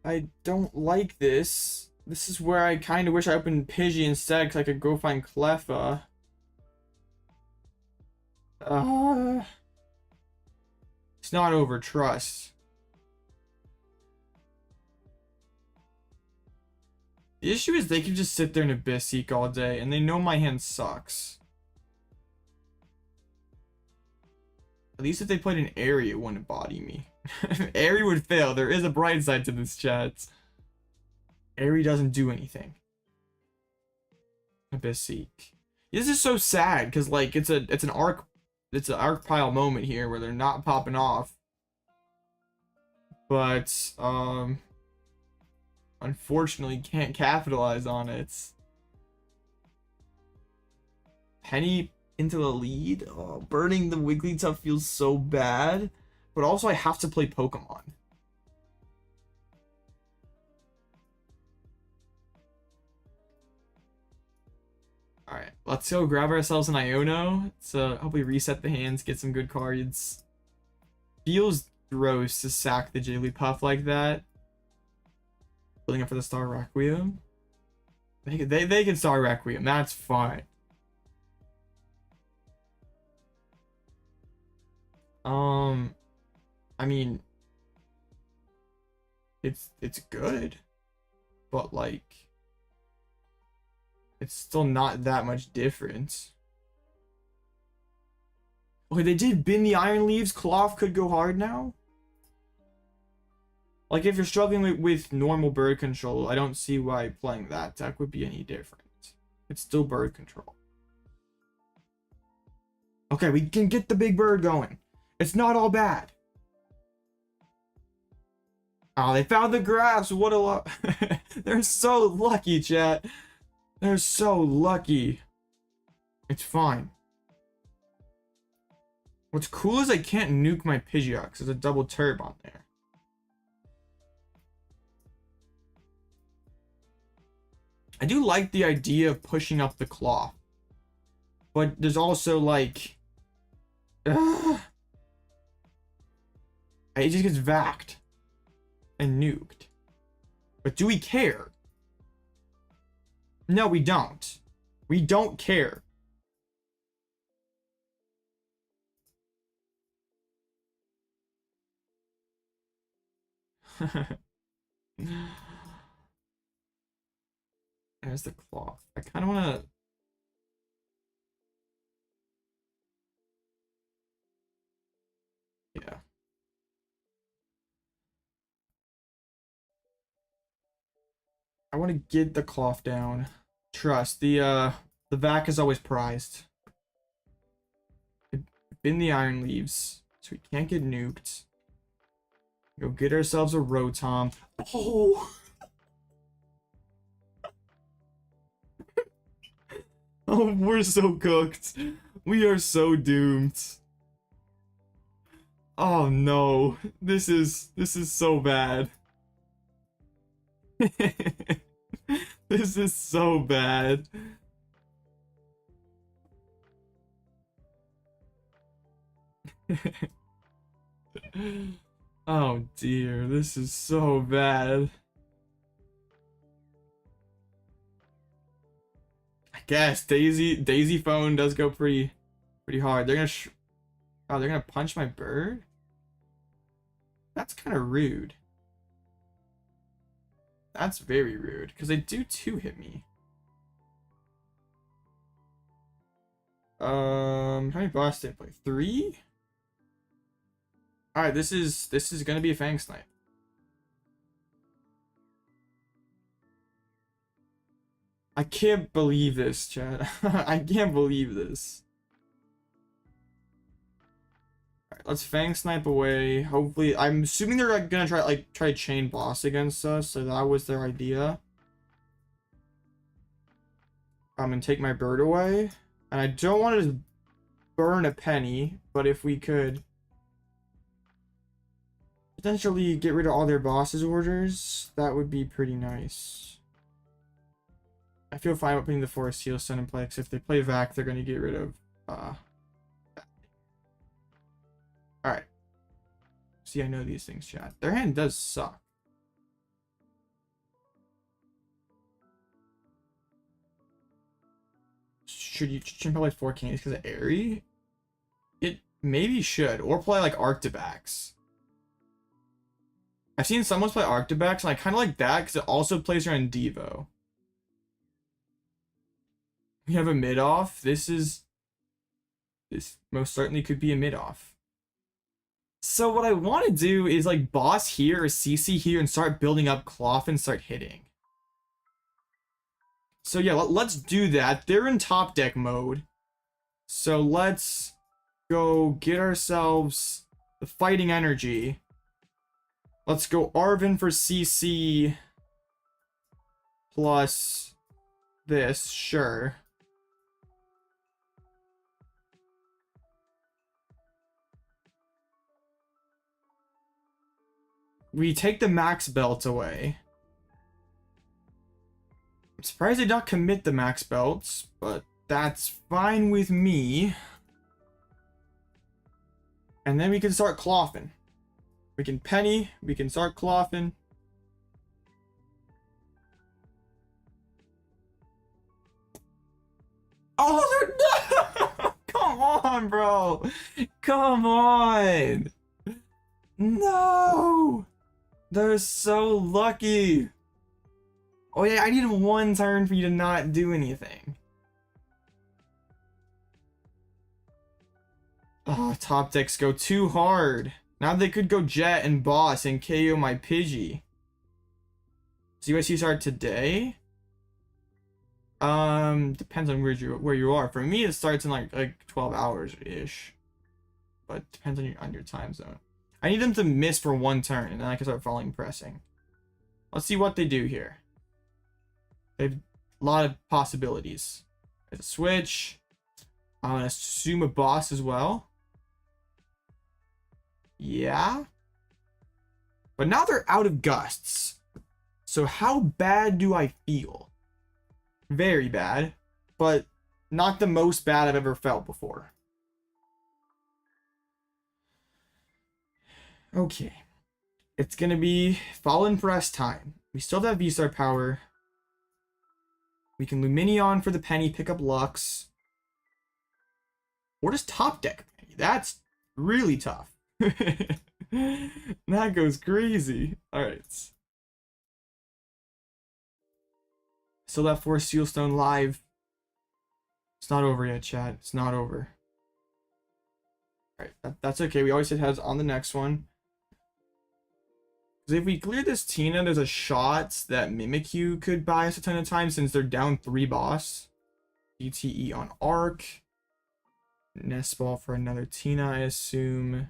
I don't like this. This is where I kind of wish I opened Pidgey instead, because I could go find Cleffa. It's not over trust. The issue is they can just sit there and Abyss Seek all day, and they know my hand sucks. At least if they played an Eri, it wouldn't body me. Eri would fail. There is a bright side to this, chat. Eri doesn't do anything. Abyss Seek. This is so sad because like it's an arc pile moment here where they're not popping off. But unfortunately can't capitalize on it. Penny into the lead. Oh, burning the Wigglytuff feels so bad. But also I have to play Pokemon. Alright, let's go grab ourselves an Iono. So hopefully reset the hands, get some good cards. Feels gross to sack the Jigglypuff like that. Building up for the Star Requiem. They can Star Requiem, that's fine. I mean, it's good, but like, it's still not that much difference. Okay, they did bin the Iron Leaves. Klawf could go hard now. Like, if you're struggling with normal bird control, I don't see why playing that deck would be any different. It's still bird control. Okay, we can get the big bird going. It's not all bad. Oh, they found the grass. What a lot. They're so lucky, chat. They're so lucky. It's fine. What's cool is I can't nuke my Pidgeot because there's a double turb on there. I do like the idea of pushing up the Klawf. But there's also like... it just gets vacked. And nuked. But do we care? No, we don't. We don't care. There's the Klawf. I kind of want to... Yeah. I want to get the Klawf down. Trust, the vac is always prized. Bin the Iron Leaves, so we can't get nuked. Go get ourselves a Rotom. Oh! Oh, we're so cooked. We are so doomed. Oh no, this is so bad. This is so bad. Oh dear, this is so bad. I guess Daisy phone does go pretty hard. They're gonna oh, they're gonna punch my bird? That's kind of rude. That's very rude, because they do 2-hit me. How many boss did I play? 3? Alright, this is gonna be a Fang Snipe. I can't believe this, chat. I can't believe this. Alright, let's Fang Snipe away. Hopefully, I'm assuming they're gonna try to chain boss against us, so that was their idea. I'm gonna take my bird away. And I don't want to burn a penny, but if we could potentially get rid of all their boss's orders, that would be pretty nice. I feel fine with putting the Forest Heal Stone in play, because if they play Vac, they're going to get rid of... Alright. See, I know these things, chat. Their hand does suck. Should probably 4 candies because of Eri? It maybe should. Or play like Arctibax. I've seen someone play Arctibax, and I kind of like that because it also plays around Devo. We have a mid-off. This most certainly could be a mid-off. So what I want to do is like boss here or CC here and start building up Klawf and start hitting. So yeah, let's do that. They're in top deck mode. So let's go get ourselves the fighting energy. Let's go Arven for CC plus this, sure. We take the max belt away. I'm surprised they don't commit the max belts, but that's fine with me. And then we can start Klawfing. We can Penny, we can start Klawfing. Oh, they're come on, bro. Come on. No. They're so lucky. Oh yeah, I needed 1 turn for you to not do anything. Oh, top decks go too hard. Now they could go Jet and Boss and KO my Pidgey. So you guys start today? Depends on where you are. For me, it starts in like 12 hours ish, but depends on your time zone. I need them to miss for one turn, and then I can start falling pressing. Let's see what they do here. They have a lot of possibilities. There's a switch. I'm gonna assume a boss as well. Yeah. But now they're out of gusts. So how bad do I feel? Very bad, but not the most bad I've ever felt before. Okay. It's gonna be Fallen Press time. We still have V-Star power. We can Lumineon for the Penny, pick up Lux. Or just top deck Penny. That's really tough. That goes crazy. Alright. Still that 4 Sealstone live. It's not over yet, chat. It's not over. Alright, that's okay. We always hit heads on the next one. Because if we clear this Tina, there's a shot that Mimikyu could buy us a ton of time since they're down 3 boss. DTE on Arc. Nest Ball for another Tina, I assume.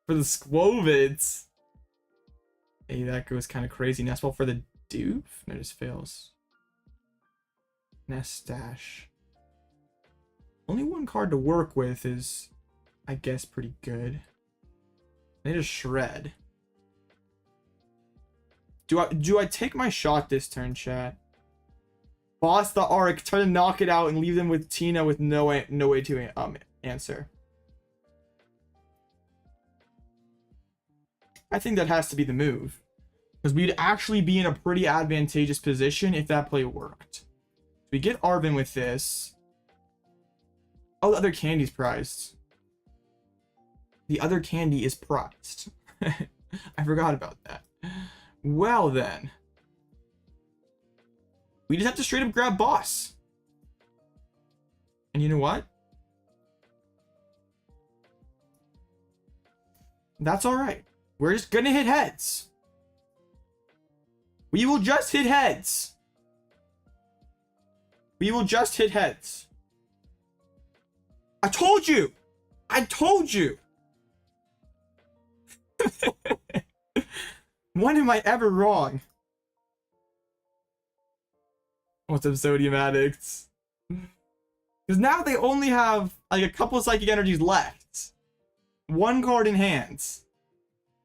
For the Squovits. Hey, that goes kind of crazy. Nest Ball for the Doof? No, it just fails. Nest Stash. Only one card to work with is, I guess, pretty good. They just shred. Do I take my shot this turn, chat? Boss the Arc, try to knock it out and leave them with Tina with no way to answer. I think that has to be the move. Because we'd actually be in a pretty advantageous position if that play worked. We get Arven with this. Oh, the other candy's prized. The other candy is prized. I forgot about that. Well then. We just have to straight up grab boss. And you know what? That's alright. We're just gonna hit heads. We will just hit heads. We will just hit heads. I told you. I told you. When am I ever wrong? What's up, Sodium Addicts? Because now they only have like a couple of Psychic Energies left. One card in hands.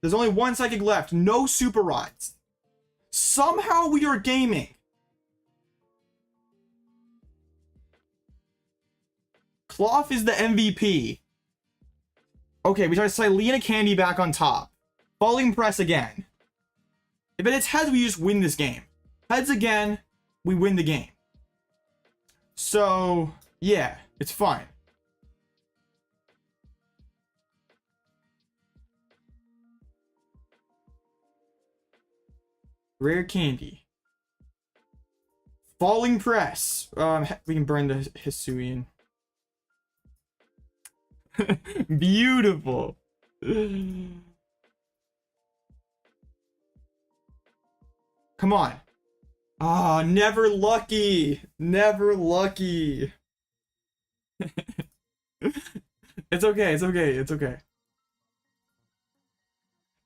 There's only one Psychic left. No Super Rods. Somehow we are gaming. Klawf is the MVP. Okay, we try to Cyllene Candy back on top. Falling Press again. If it's heads, we just win this game. Heads again, we win the game. So, yeah, it's fine. Rare Candy. Falling Press. We can burn the Hisuian. Beautiful. Come on. Ah, never lucky. Never lucky. It's okay. It's okay. It's okay.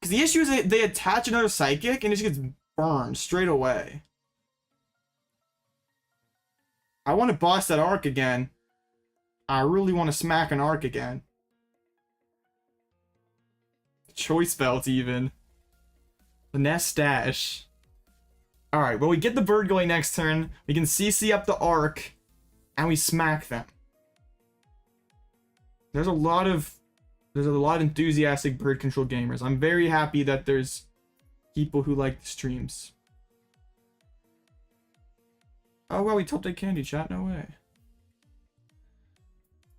Because the issue is they attach another Psychic and it just gets burned straight away. I want to boss that Arc again. I really want to smack an Arc again. Choice Belt even. The Nest Stash. Alright, well we get the bird going next turn. We can CC up the Arc. And we smack them. There's a lot of enthusiastic bird control gamers. I'm very happy that there's people who like the streams. Oh wow, we top deck candy, chat. No way.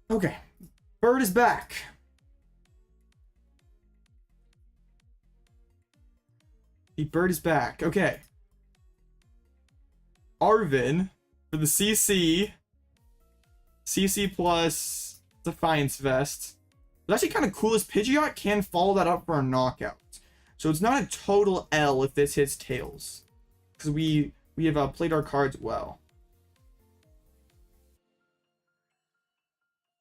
Okay. Bird is back. The bird is back. Okay. Arven for the CC. CC plus Defiance Vest. It's actually kind of cool as Pidgeot can follow that up for a knockout. So it's not a total L if this hits tails. Because we have played our cards well.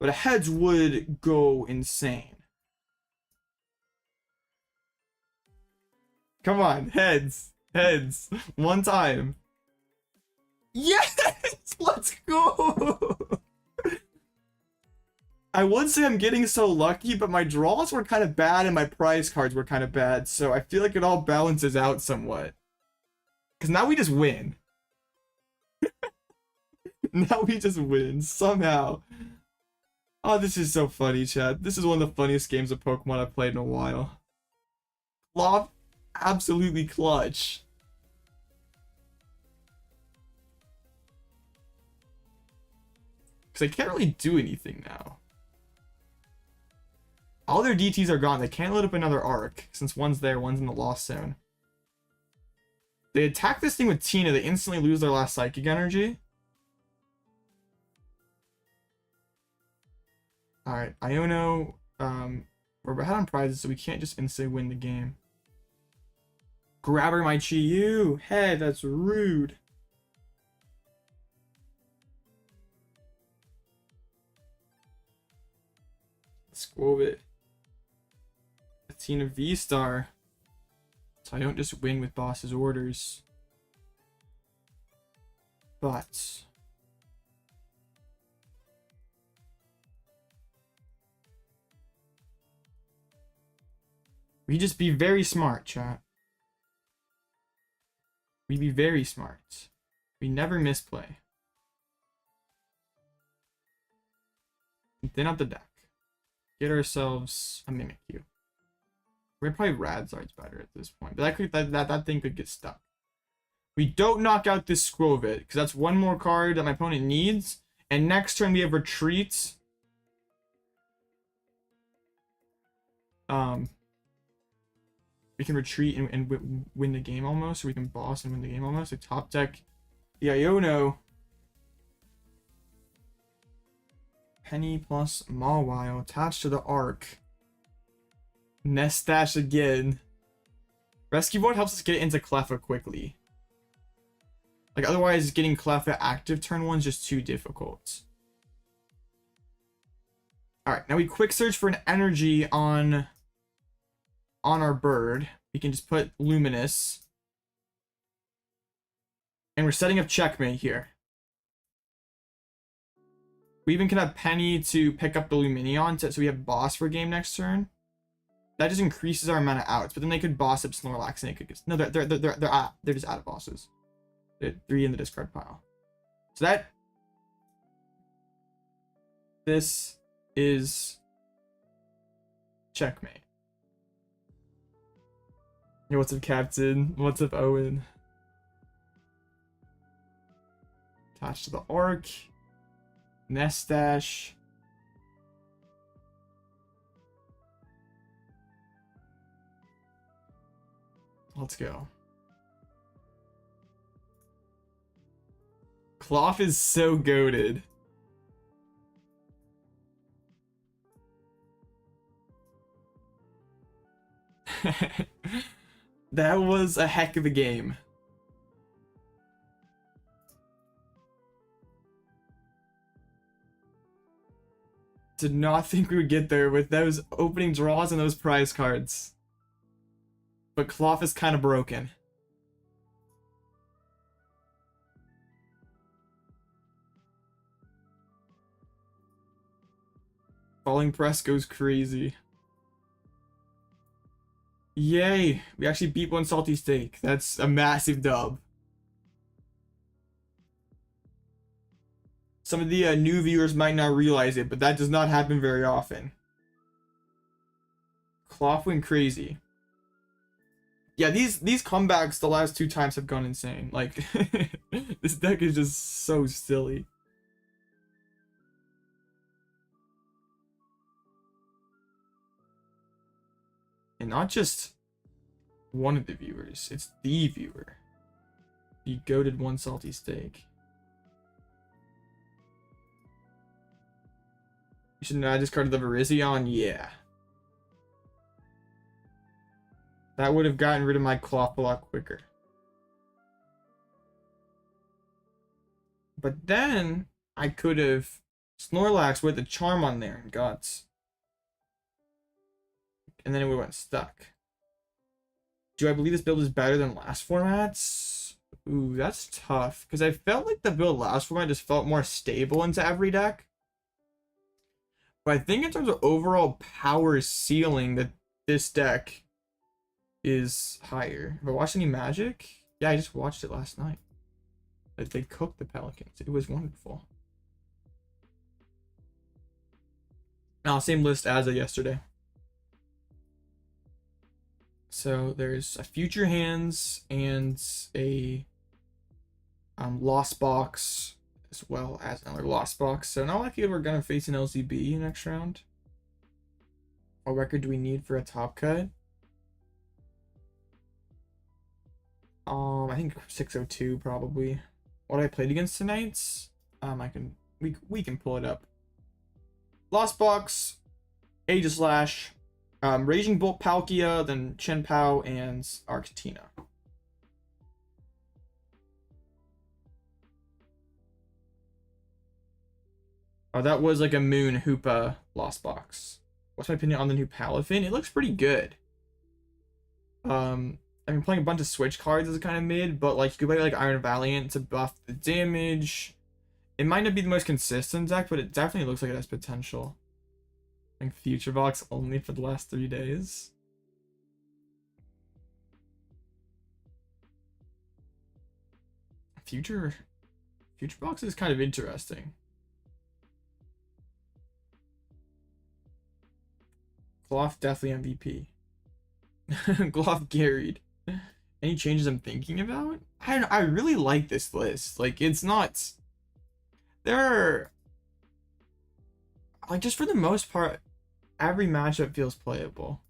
But heads would go insane. Come on, heads. Heads. One time. Yes! Let's go! I would say I'm getting so lucky, but my draws were kind of bad and my prize cards were kind of bad, so I feel like it all balances out somewhat. Because now we just win. Now we just win, somehow. Oh, this is so funny, chat. This is one of the funniest games of Pokemon I've played in a while. Klawf, absolutely clutch. Because I can't really do anything now. All their DTs are gone. They can't load up another arc, since one's there, one's in the Lost Zone. They attack this thing with Tina, they instantly lose their last Psychic Energy. Alright, Iono, we're ahead on prizes, so we can't just instantly win the game. Grabber my Chi-Yu! Hey, that's rude. Squove it. Tina V-Star. So I don't just win with boss's orders. But we just be very smart, chat. We be very smart. We never misplay. Thin out the deck. Get ourselves a Mimikyu. We're probably Radzard's better at this point, but that thing could get stuck. We don't knock out this Squovit, because that's one more card that my opponent needs. And next turn we have Retreat. We can retreat and win the game almost, or we can boss and win the game almost. So top deck the Iono. Penny plus Mawile attached to the Arc. Nest Dash again. Rescue Board helps us get into Cleffa quickly. Like, otherwise getting Cleffa active turn 1 is just too difficult. Alright, now we quick search for an energy on our bird. We can just put Luminous. And we're setting up checkmate here. We even can have Penny to pick up the Lumineon so we have boss for game next turn. That just increases our amount of outs, but then they could boss up Snorlax and they could get... No, they're just out of bosses. They're 3 in the discard pile. So that... This is... checkmate. Yo, what's up, Captain? What's up, Owen? Attached to the Arc. Nest Dash. Let's go. Klawf is so goated. That was a heck of a game. Did not think we would get there with those opening draws and those prize cards. But Klawf is kind of broken. Falling Press goes crazy. Yay! We actually beat one Salty Steak. That's a massive dub. Some of the new viewers might not realize it, but that does not happen very often. Klawf went crazy. Yeah, these comebacks the last 2 times have gone insane. Like, this deck is just so silly. And not just one of the viewers, it's the viewer. You goated one Salty Steak. You should not discard the Virizion. Yeah. That would have gotten rid of my Klawf a lot quicker. But then I could have Snorlax with a Charm on there and Guts. And then it would have went stuck. Do I believe this build is better than last formats? Ooh, that's tough. Because I felt like the build last format just felt more stable into every deck. But I think in terms of overall power ceiling, that this deck is higher. Have I watched any Magic? Yeah, I just watched it last night. Like, they cooked the Pelicans. It was wonderful. Now, same list as of yesterday. So there's a Future Hands and a Lost Box, as well as another Lost Box. So not likely we're gonna face an LCB next round. What record do we need for a top cut? I think 602 probably. What I played against tonight? We can pull it up. Lost Box, Aegislash, Raging Bolt Palkia, then Chen Pao, and Arctina. Oh, that was like a Moon Hoopa Lost Box. What's my opinion on the new Palafin? It looks pretty good. I've been playing a bunch of Switch cards as a kind of mid, but like you could play like Iron Valiant to buff the damage. It might not be the most consistent deck, but it definitely looks like it has potential. I think Future Box only for the last 3 days. Future Box is kind of interesting. Klawf definitely MVP. Klawf carried. Any changes I'm thinking about? I don't know. I really like this list. Like, it's not. There are, like, just for the most part, every matchup feels playable.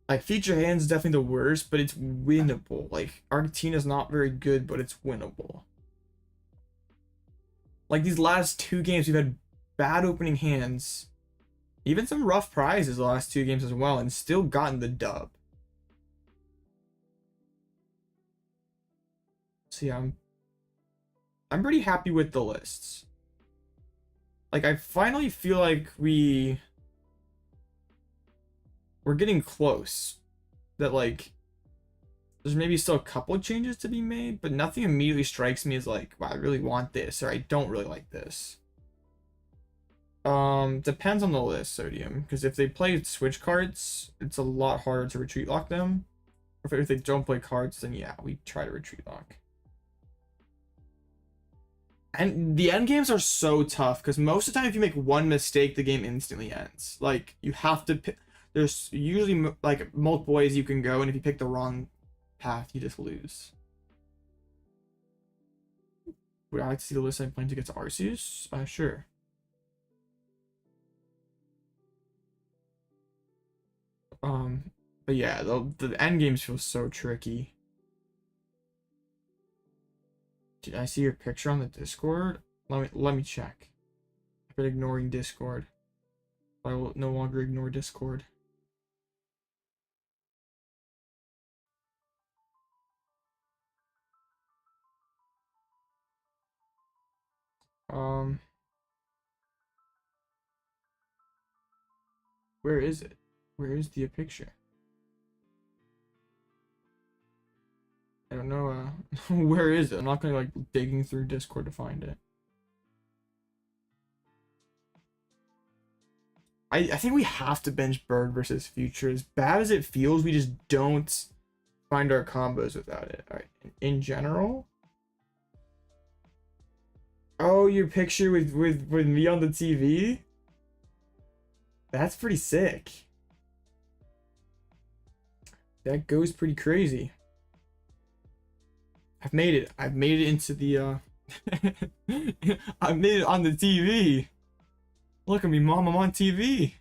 Like, Future Hands is definitely the worst, but it's winnable. Like, Arctina's not very good, but it's winnable. Like, these last 2 games, we've had bad opening hands. Even some rough prizes the last 2 games as well, and still gotten the dub. So yeah, I'm pretty happy with the lists. Like, I finally feel like we're getting close. That, like, there's maybe still a couple of changes to be made, but nothing immediately strikes me as like, wow, I really want this, or I don't really like this. Depends on the list, Sodium, because if they play Switch cards, it's a lot harder to retreat lock them. If they don't play cards, then yeah, we try to retreat lock. And the end games are so tough, because most of the time if you make one mistake, the game instantly ends. Like, you have to pick, there's usually like multiple ways you can go, and if you pick the wrong path, you just lose. Would I like to see the list I'm playing to get to Arceus? Sure. But yeah, the end games feel so tricky. Did I see your picture on the Discord? Let me check. I've been ignoring Discord. I will no longer ignore Discord. Where is it? Where is the picture? I don't know, where is it? I'm not gonna like digging through Discord to find it. I think we have to bench Bird versus Future. As bad as it feels, we just don't find our combos without it. Alright, in general. Oh, your picture with me on the TV? That's pretty sick. That goes pretty crazy. I've made it. I've made it into the I made it on the TV. Look at me, Mom, I'm on TV.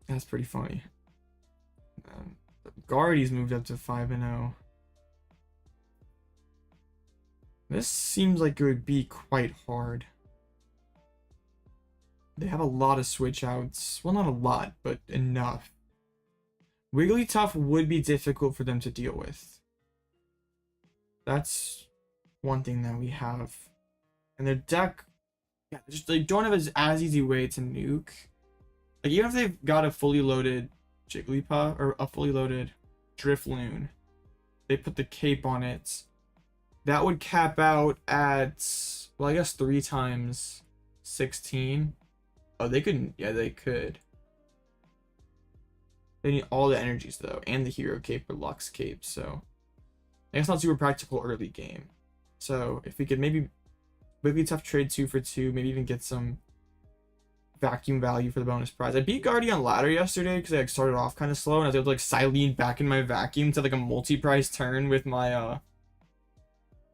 That's pretty funny. Guardy's moved up to 5-0. This seems like it would be quite hard. They have a lot of switch outs. Well, not a lot, but enough. Wigglytuff would be difficult for them to deal with. That's one thing that we have. And their deck, yeah, they don't have as easy way to nuke. Like, even if they've got a fully loaded Jigglypuff or a fully loaded Drifloon, they put the cape on it. That would cap out at, well, I guess 3 times 16. Oh, they couldn't. Yeah, they could. They need all the energies though, and the hero cape or Lux cape. So I guess not super practical early game. So if we could maybe Wigglytuff trade 2 for 2, maybe even get some vacuum value for the bonus prize. I beat Guardy on ladder yesterday because I like started off kind of slow, and I was able to like Cyllene back in my vacuum to like a multi-prize turn with my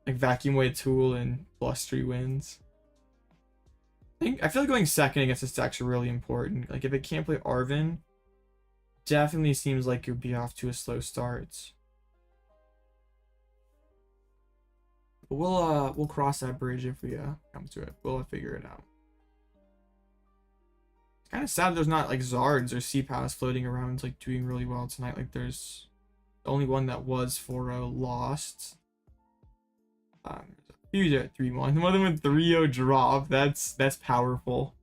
like vacuum weight tool and +3 wins. I feel like going second against this deck's really important. Like if it can't play Arven, definitely seems like it would be off to a slow start. But we'll cross that bridge if we come to it. We'll figure it out. It's kind of sad there's not like Zards or CPAS floating around like doing really well tonight. Like there's the only one that was for Lost. Huge at 3-1. One of them with 3-0 drop. That's powerful.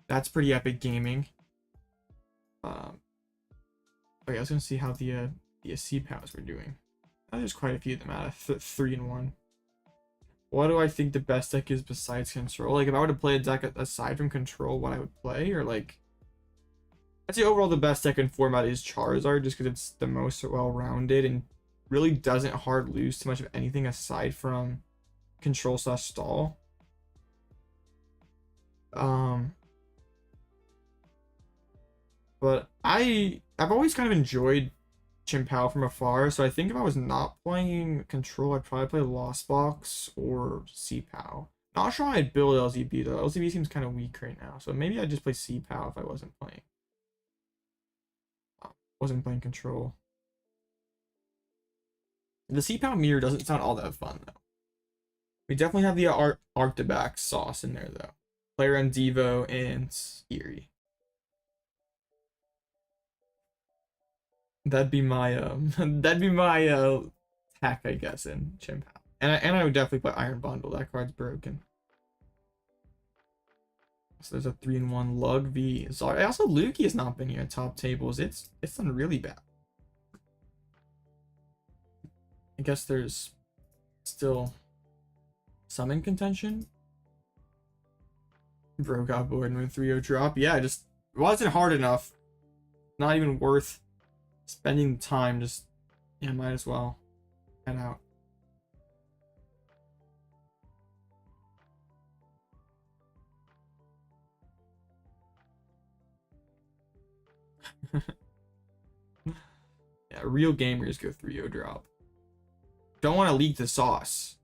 That's pretty epic gaming. Okay, I was gonna see how the CPAS were doing. Oh, there's quite a few of them out of 3-1. What do I think the best deck is besides control? Like if I were to play a deck aside from control, what I would play, or like I'd say overall the best deck in format is Charizard, just because it's the most well-rounded and really doesn't hard lose too much of anything aside from control / stall. But I've always kind of enjoyed Pal from afar, so I think if I was not playing control, I'd probably play Lost Box or Pal. Not sure I'd build LZB though. LZB seems kind of weak right now, so maybe I'd just play Pal if I wasn't playing control. The Pal mirror doesn't sound all that fun though. We definitely have the Arctibax sauce in there though. Player on Devo and Eri. That'd be my tech, I guess, in Pal. And I would definitely play Iron Bundle. That card's broken. So there's a 3-1 Lug V. Sorry, also Lukey has not been here at top tables. It's done really bad. I guess there's still some in contention. Bro got bored with 3-0 drop. Yeah, just it wasn't hard enough. Not even worth spending the time. Just, yeah, might as well head out. Yeah, real gamers go 3-0 drop. Don't want to leak the sauce.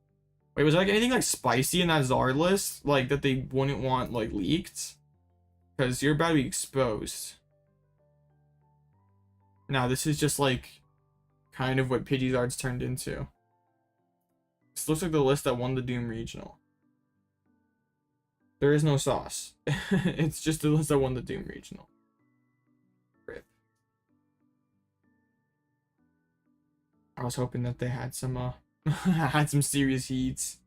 Wait, was there like anything like spicy in that Zard list? Like that they wouldn't want like leaked? Because you're about to be exposed. Now this is just like kind of what Pidgey Zards turned into. This looks like the list that won the Doom Regional. There is no sauce. It's just the list that won the Doom Regional. Rip. I was hoping that they had some had some serious heats.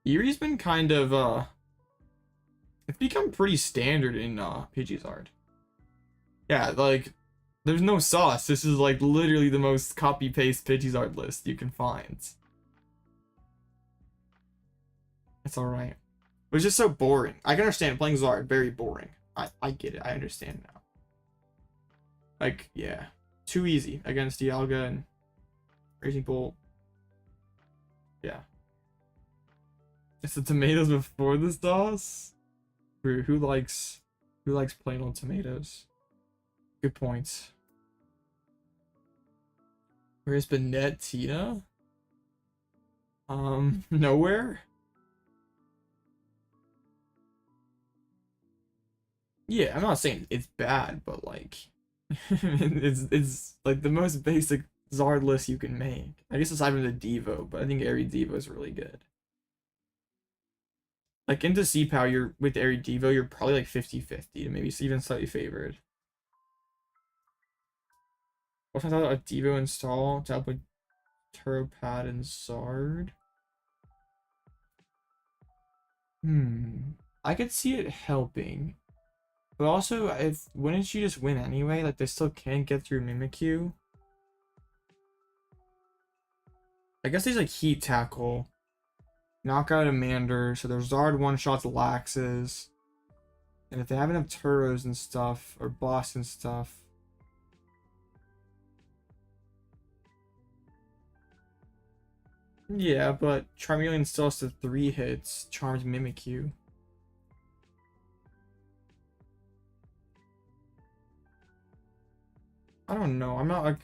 Eri's been kind of it's become pretty standard in Pidgey Zard. Yeah, like there's no sauce. This is like literally the most copy-paste Pidgey Zard list you can find. It's alright. It was just so boring. I can understand playing Zard, very boring. I get it. I understand now. Like, yeah. Too easy against Dialga and Raging Bolt. Yeah. It's the tomatoes before the sauce? Who likes plain old tomatoes? Good points. Where's Banette Tina? Nowhere? Yeah, I'm not saying it's bad, but like It's like the most basic Zard list you can make. I guess aside from the Devo, but I think Eri Devo is really good. Like into C-Pow, you're with Eri Devo, you're probably like 50-50, maybe even slightly favored. What if I thought a Devo install to help with Turbo-Pad and Zard? I could see it helping. But also, if wouldn't you just win anyway? Like they still can't get through Mimikyu. I guess there's like Heat Tackle, knock out Amander, so there's Zard one shots Laxes. And if they have enough Turos and stuff, or Boss and stuff. Yeah, but Charmeleon still has to 3 hits, charms Mimikyu. I don't know. I'm not like.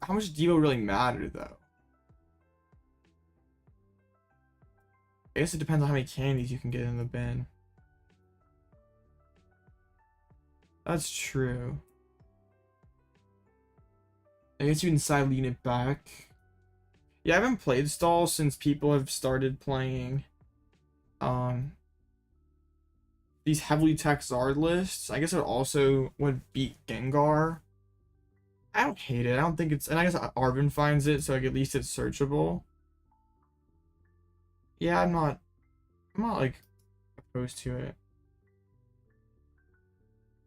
How much Devo really matter though? I guess it depends on how many candies you can get in the bin. That's true. I guess you can Cyllene it back. Yeah, I haven't played Stall since people have started playing these heavily tech Zard lists. I guess it also would beat Gengar. I don't hate it. I don't think it's, and I guess Arven finds it, so like at least it's searchable. Yeah, I'm not like opposed to it.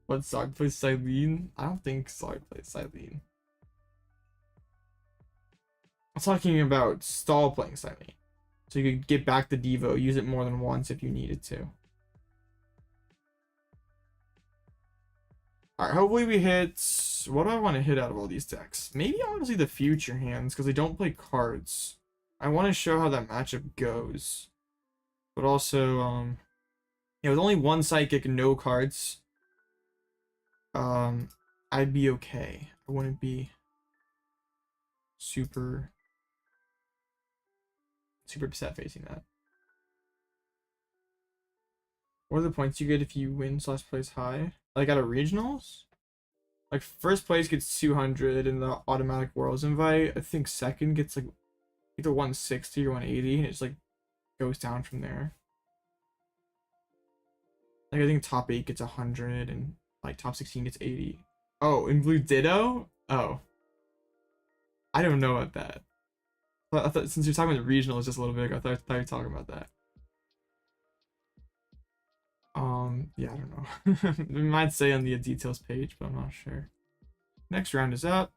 What, Zard plays Cyllene? I don't think Zard plays Cyllene. I'm talking about Stall playing Cyllene. So you could get back the Devo, use it more than once if you needed to. Alright, hopefully we hit... What do I want to hit out of all these decks? Maybe honestly the future hands, because they don't play cards. I want to show how that matchup goes. But also, yeah, with only one Psychic and no cards, I'd be okay. I wouldn't be super upset facing that. What are the points you get if you win / place high? Like at a regionals? Like first place gets 200 in the automatic Worlds invite. I think second gets like either 160 or 180, and it just like goes down from there. Like I think top 8 gets 100 and like top 16 gets 80. Oh, in Blue Ditto? Oh. I don't know about that. I thought since you're talking about the regionals just a little bit ago, I thought you were talking about that. Yeah, I don't know. It might say on the details page, but I'm not sure. Next round is up.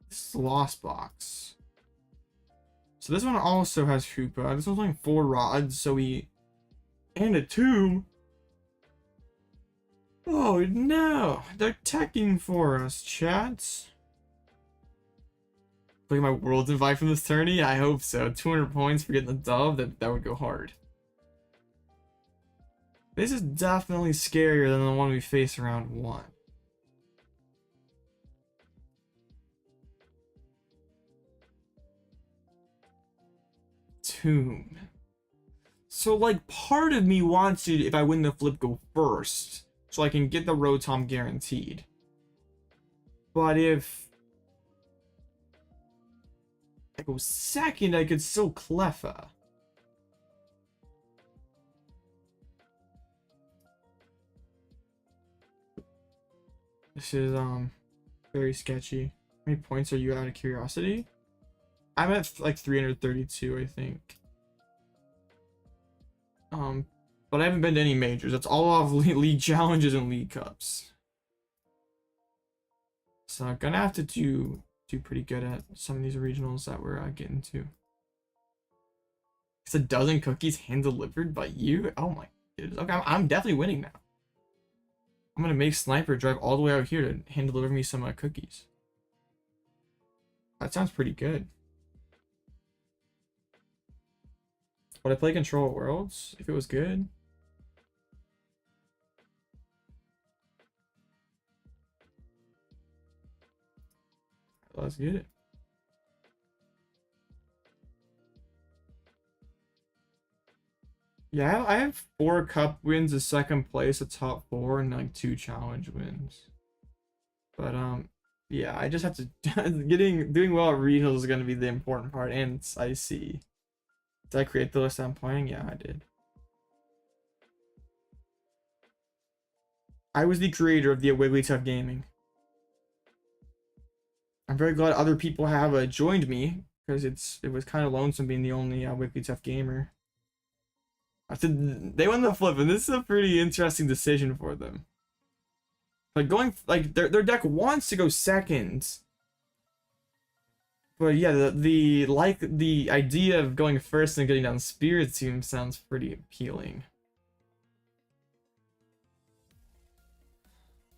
This is the Lost Box. So this one also has Hoopa. This one's only 4 rods, so we... And a tomb. Oh no! They're teching for us, chats. Play my Worlds invite from this tourney? I hope so. 200 points for getting the dub, that would go hard. This is definitely scarier than the one we face around 1. Tomb. So like part of me wants to, if I win the flip, go first, so I can get the Rotom guaranteed. But if I go second, I could still Cleffa. This is very sketchy. How many points are you out of curiosity? I'm at like 332, I think. But I haven't been to any majors. That's all off league challenges and league cups. So I'm gonna have to do pretty good at some of these regionals that we're getting to. It's a dozen cookies hand delivered by you. Oh my goodness. Okay, I'm definitely winning now. I'm gonna make Sniper drive all the way out here to hand deliver me some cookies. That sounds pretty good. Would I play Control Worlds if it was good? Let's get it. Yeah, I have 4 cup wins, a second place, a top 4, and like 2 challenge wins. But yeah, I just have to doing well at regionals is gonna be the important part. And I see. Did I create the list I'm playing? Yeah, I did. I was the creator of the Wigglytuff Gaming. I'm very glad other people have joined me because it was kind of lonesome being the only Wigglytuff gamer. I said they won the flip, and this is a pretty interesting decision for them. Like their deck wants to go second, but yeah, the idea of going first and getting down Spirit Team sounds pretty appealing.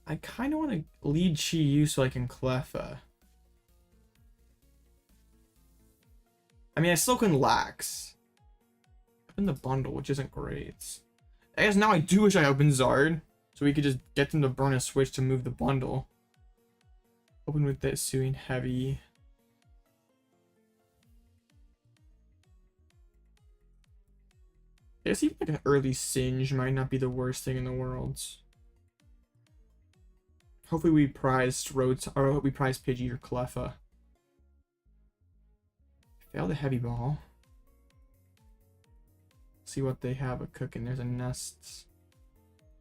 I kind of want to lead Chi-Yu so I can Cleffa. I mean, I still can Lax. Open the bundle, which isn't great. I guess now I do wish I opened Zard, so we could just get them to burn a switch to move the bundle. Open with that Hisuian heavy. I guess even like an early Singe might not be the worst thing in the world. Hopefully we prize Pidgey or Cleffa. Fail the heavy ball. See what they have cooking. There's a Nest.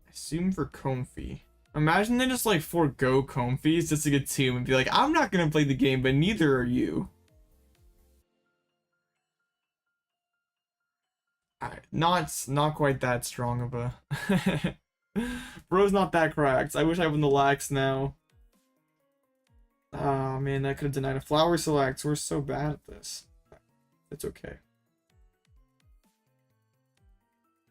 I assume for Comfy. Imagine they just like forego Comfies just to get 2 and be like, I'm not gonna play the game, but neither are you. Alright, not quite that strong of a bro's not that cracked. I wish I won the Lax now. Oh man, that could have denied a Flower Select. We're so bad at this. It's okay.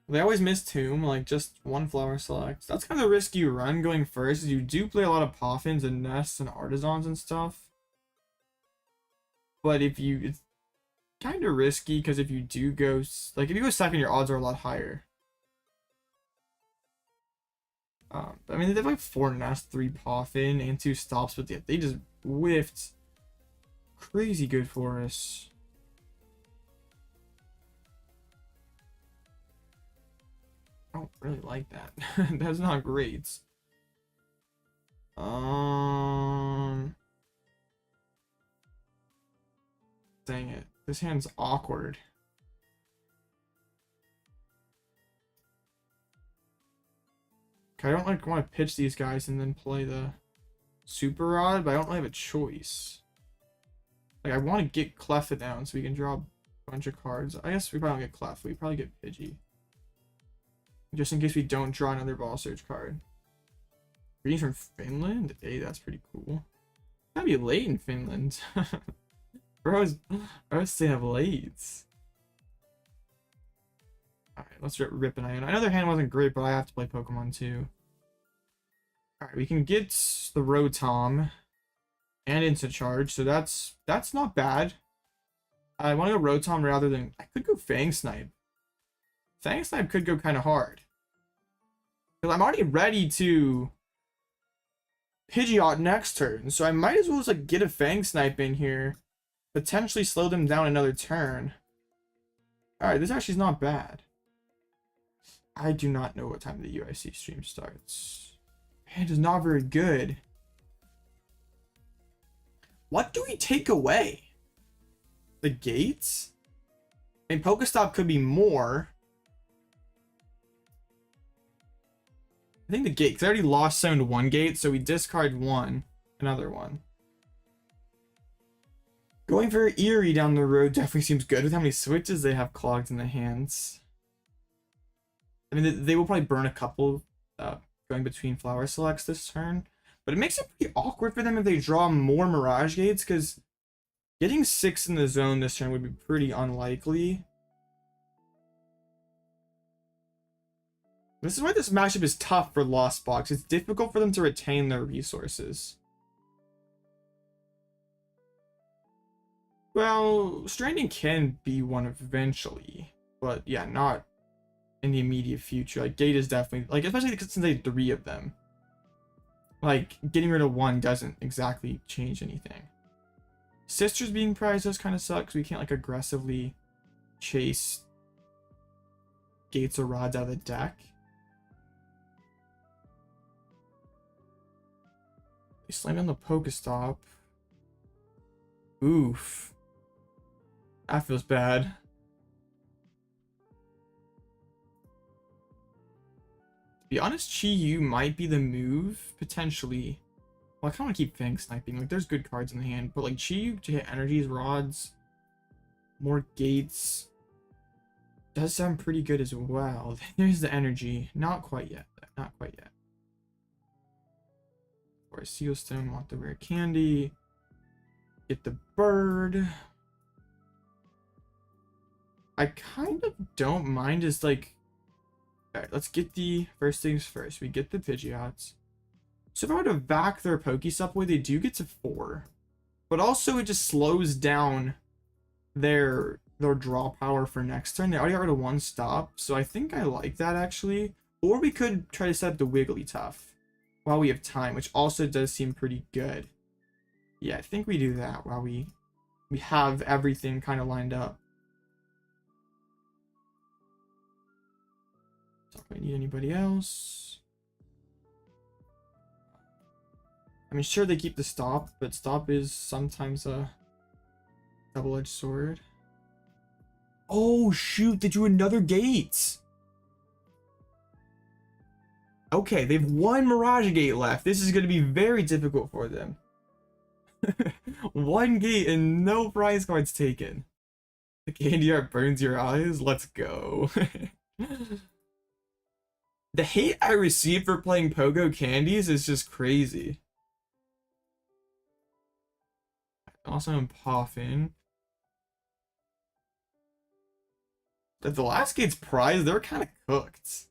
They always miss Tomb, like just 1 Flower Select. That's kind of a risky run going first. You do play a lot of Poffins and Nests and Artisans and stuff. But it's kind of risky because if you do go, like if you go second, your odds are a lot higher. I mean, they have like 4 Nests, 3 Poffin, and 2 stops, but yeah, they just whiffed crazy good for us. I don't really like that. That's not great. Dang it. This hand's awkward. I don't like want to pitch these guys and then play the Super Rod, but I don't really have a choice. Like I want to get Cleffa down so we can draw a bunch of cards. I guess we probably don't get Cleffa. We probably get Pidgey. Just in case we don't draw another Ball Search card. Reading from Finland? Hey, that's pretty cool. That'd be late in Finland. Bros stay up late. Alright, let's rip an Iono. I know their hand wasn't great, but I have to play Pokemon too. Alright, we can get the Rotom and Instant Charge, so that's not bad. I want to go Rotom rather than... I could go Fang Snipe. Fang Snipe could go kind of hard. Because I'm already ready to Pidgeot next turn, so I might as well just like get a Fang Snipe in here. Potentially slow them down another turn. Alright, this actually is not bad. I do not know what time the UIC stream starts. Hand is not very good. What do we take away? The gates? I mean, Pokestop could be more. I think the gate, because I already lost 7 to 1 gate, so we discard 1, another one. Going for Eri down the road definitely seems good with how many switches they have clogged in the hands. I mean, they will probably burn a couple going between Flower Selects this turn, but it makes it pretty awkward for them if they draw more Mirage Gates, because getting 6 in the zone this turn would be pretty unlikely. This is why this matchup is tough for Lost Box. It's difficult for them to retain their resources. Well, Stranding can be one eventually, but yeah, not in the immediate future. Like, Gate is definitely, like, especially since they have 3 of them. Like, getting rid of 1 doesn't exactly change anything. Sisters being prized does kind of suck, because we can't, like, aggressively chase Gates or Rods out of the deck. They slammed on the Pokestop. Oof. That feels bad. To be honest, Chi-Yu might be the move, potentially. Well, I kind of want to keep Fang sniping. Like, there's good cards in the hand, but like Chi-Yu to hit energies, rods, more gates does sound pretty good as well. There's the energy. Not quite yet. Not quite yet. Or a Sealstone, want the rare candy. Get the bird. I kind of don't mind just like... Alright, let's get the first things first. We get the Pidgeots. So if I were to back their Pokestop away, they do get to 4. But also it just slows down their draw power for next turn. They already got rid of 1 stop, so I think I like that actually. Or we could try to set up the Wigglytuff while we have time, which also does seem pretty good. Yeah, I think we do that while we have everything kind of lined up. Don't really need anybody else. I mean, sure, they keep the stop, but stop is sometimes a double-edged sword. Oh, shoot, they drew another gate. Okay, they've 1 Mirage Gate left. This is going to be very difficult for them. 1 gate and no prize cards taken. The candy art burns your eyes. Let's go. The hate I receive for playing Pogo Candies is just crazy. Also, I'm Poffin. The last gate's prize, they're kind of cooked.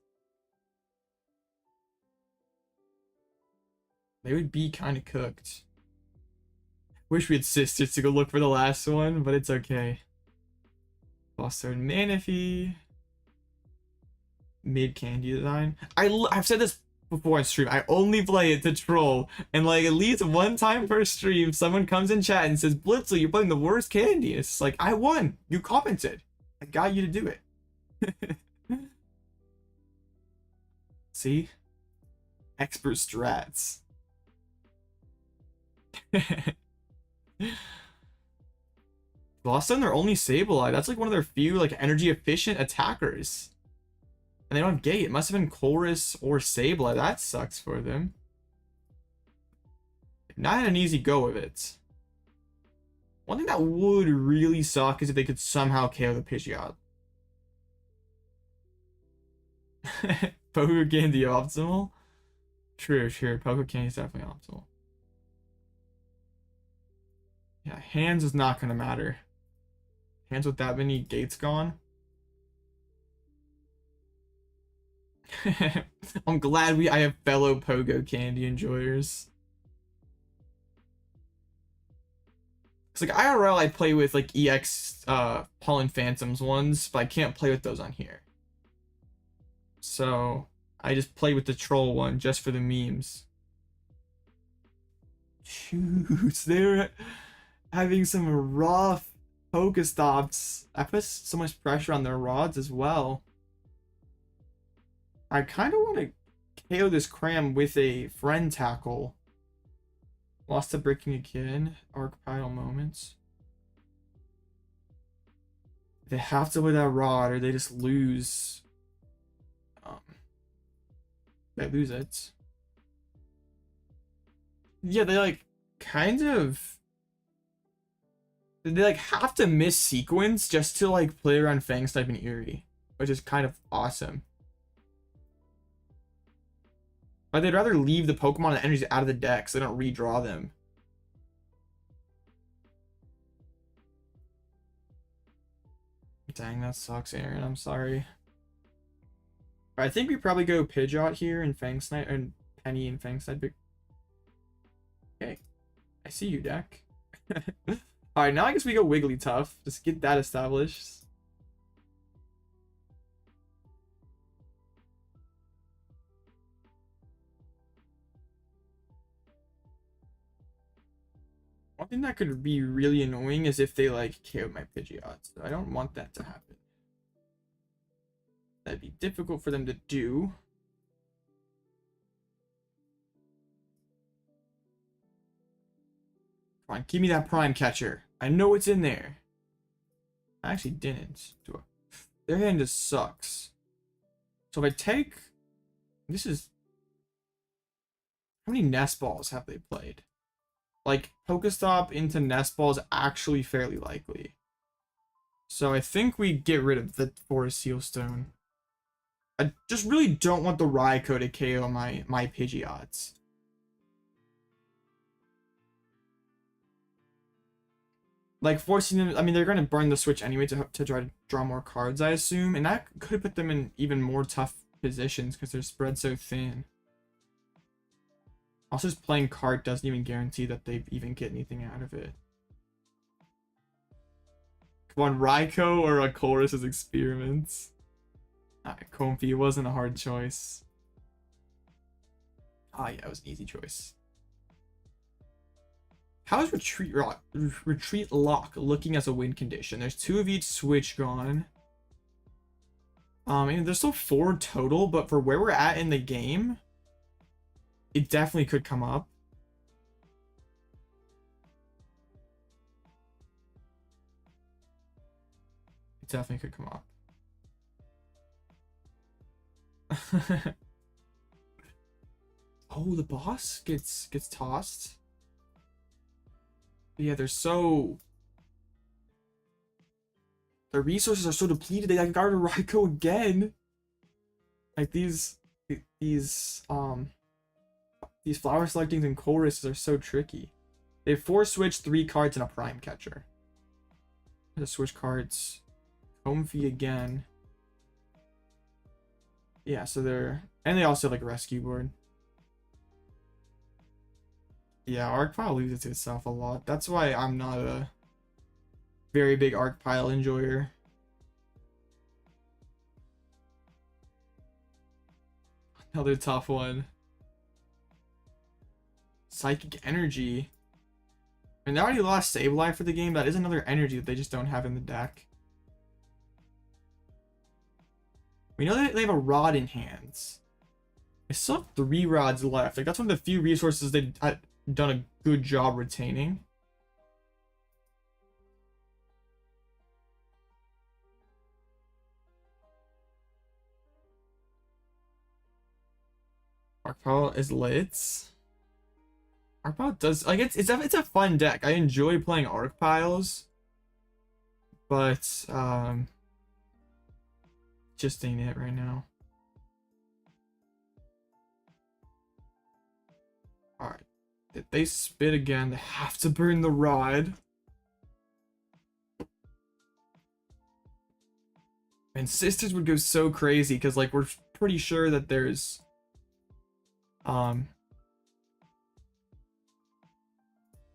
They would be kind of cooked. Wish we had sisters to go look for the last one, but it's okay. Lost Third Manaphy. Mid candy design. I've said this before on stream. I only play it to troll, and like at least 1 time per stream, someone comes in chat and says, "Blitzel, you're playing the worst candy." It's like, I won. You commented. I got you to do it. See? Expert strats. Lost on their only Sableye. That's like one of their few like energy efficient attackers. And they don't have gate. It must have been Chorus or Sableye. That sucks for them. Not had an easy go of it. One thing that would really suck is if they could somehow KO the Pidgeot. Pogo Candy optimal? True. Pogo Candy is definitely optimal. Yeah, hands is not going to matter. Hands with that many gates gone. I'm glad I have fellow Pogo Candy enjoyers. Cause like IRL I play with like EX Pollen Phantoms ones, but I can't play with those on here. So I just play with the troll one just for the memes. Shoot, they're having some rough Pokestops. I put so much pressure on their rods as well. I kind of want to KO this Cram with a friend tackle. Lost to breaking again. Archetypal moments. They have to win that rod or they just lose. They lose it. Yeah, they like kind of... They like have to miss sequence just to like play around Fang type and Eri, which is kind of awesome. But they'd rather leave the Pokemon and energies out of the deck so they don't redraw them. Dang, that sucks, Aaron. I'm sorry. I think we probably go Pidgeot here and Fang Snipe and Penny and Fang Snipe. Okay, I see you, deck. All right, now I guess we go Wigglytuff. Just get that established. One thing that could be really annoying is if they like KO my Pidgeot. So I don't want that to happen. That'd be difficult for them to do. Come on, give me that prime catcher. I know it's in there. I actually didn't. Their hand just sucks. So if I take... This is... How many Nest Balls have they played? Like, Pokestop into Nest Ball is actually fairly likely. So I think we get rid of the Forest Seal Stone. I just really don't want the Raikou to KO my Pidgeots. Like, forcing them... I mean, they're going to burn the switch anyway to try to draw more cards, I assume. And that could put them in even more tough positions because they're spread so thin. Also, just playing card doesn't even guarantee that they even get anything out of it. Come on, Raikou or a Chorus's Experiments. Alright, Comfy, it wasn't a hard choice. Ah, yeah, it was an easy choice. How is Retreat Lock looking as a win condition? There's 2 of each switch gone. And there's still 4 total, but for where we're at in the game, it definitely could come up. It definitely could come up. Oh, the boss gets tossed. Yeah, they're so... Their resources are so depleted, they got to Raikou again. Like, these flower selectings and choruses are so tricky. They have 4 switch, 3 cards, and a prime catcher. The switch cards. Comfy again. Yeah, so they're... And they also have, like, a rescue board. Yeah, Arc Pile leaves it to itself a lot. That's why I'm not a very big Arc Pile enjoyer. Another tough one. Psychic Energy. And they already lost Sableye for the game. That is another energy that they just don't have in the deck. We know that they have a Rod in hands. They still have 3 rods left. Like, that's one of the few resources they've done a good job retaining. Arc Pile is lit. Arc Pile does, like, it's a fun deck. I enjoy playing Arc Piles, but just ain't it right now. All right, if they spit again, they have to burn the rod. And Sisters would go so crazy because, like, we're pretty sure that there's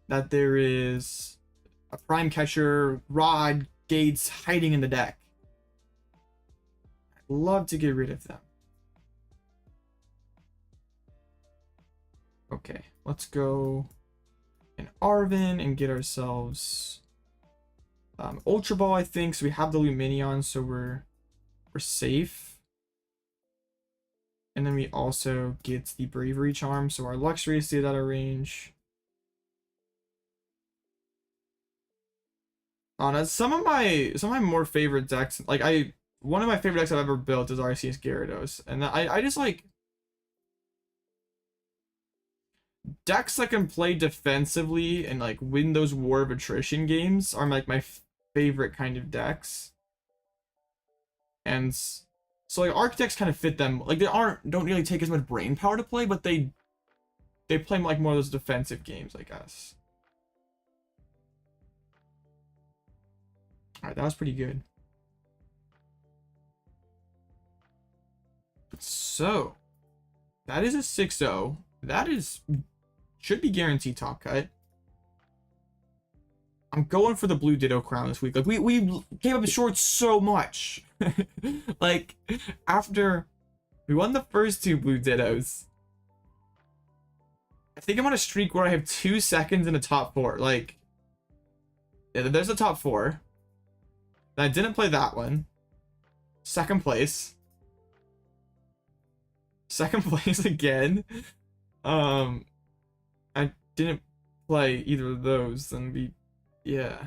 that there is a prime catcher, rod, gates hiding in the deck. I'd love to get rid of them. Okay, let's go in Arven and get ourselves Ultra Ball, I think. So we have the Lumineon, so we're safe. And then we also get the Bravery Charm, so our Luxray stays out of range. Some of my more favorite decks, like one of my favorite decks I've ever built is Arceus Gyarados, and I just like decks that can play defensively and like win those War of Attrition games are like my favorite kind of decks. And so like Architects kind of fit them. Like they don't really take as much brain power to play, but they play like more of those defensive games, I guess. All right, that was pretty good. So that is a 6-0. That should be guaranteed top cut. I'm going for the blue Ditto crown this week. Like we came up short so much. Like after we won the first 2 blue Dittos, I think I'm on a streak where I have 2 seconds in the top 4. Like, yeah, there's the top 4. Then I didn't play that one. Second place. Second place again. I didn't play either of those, then we, yeah.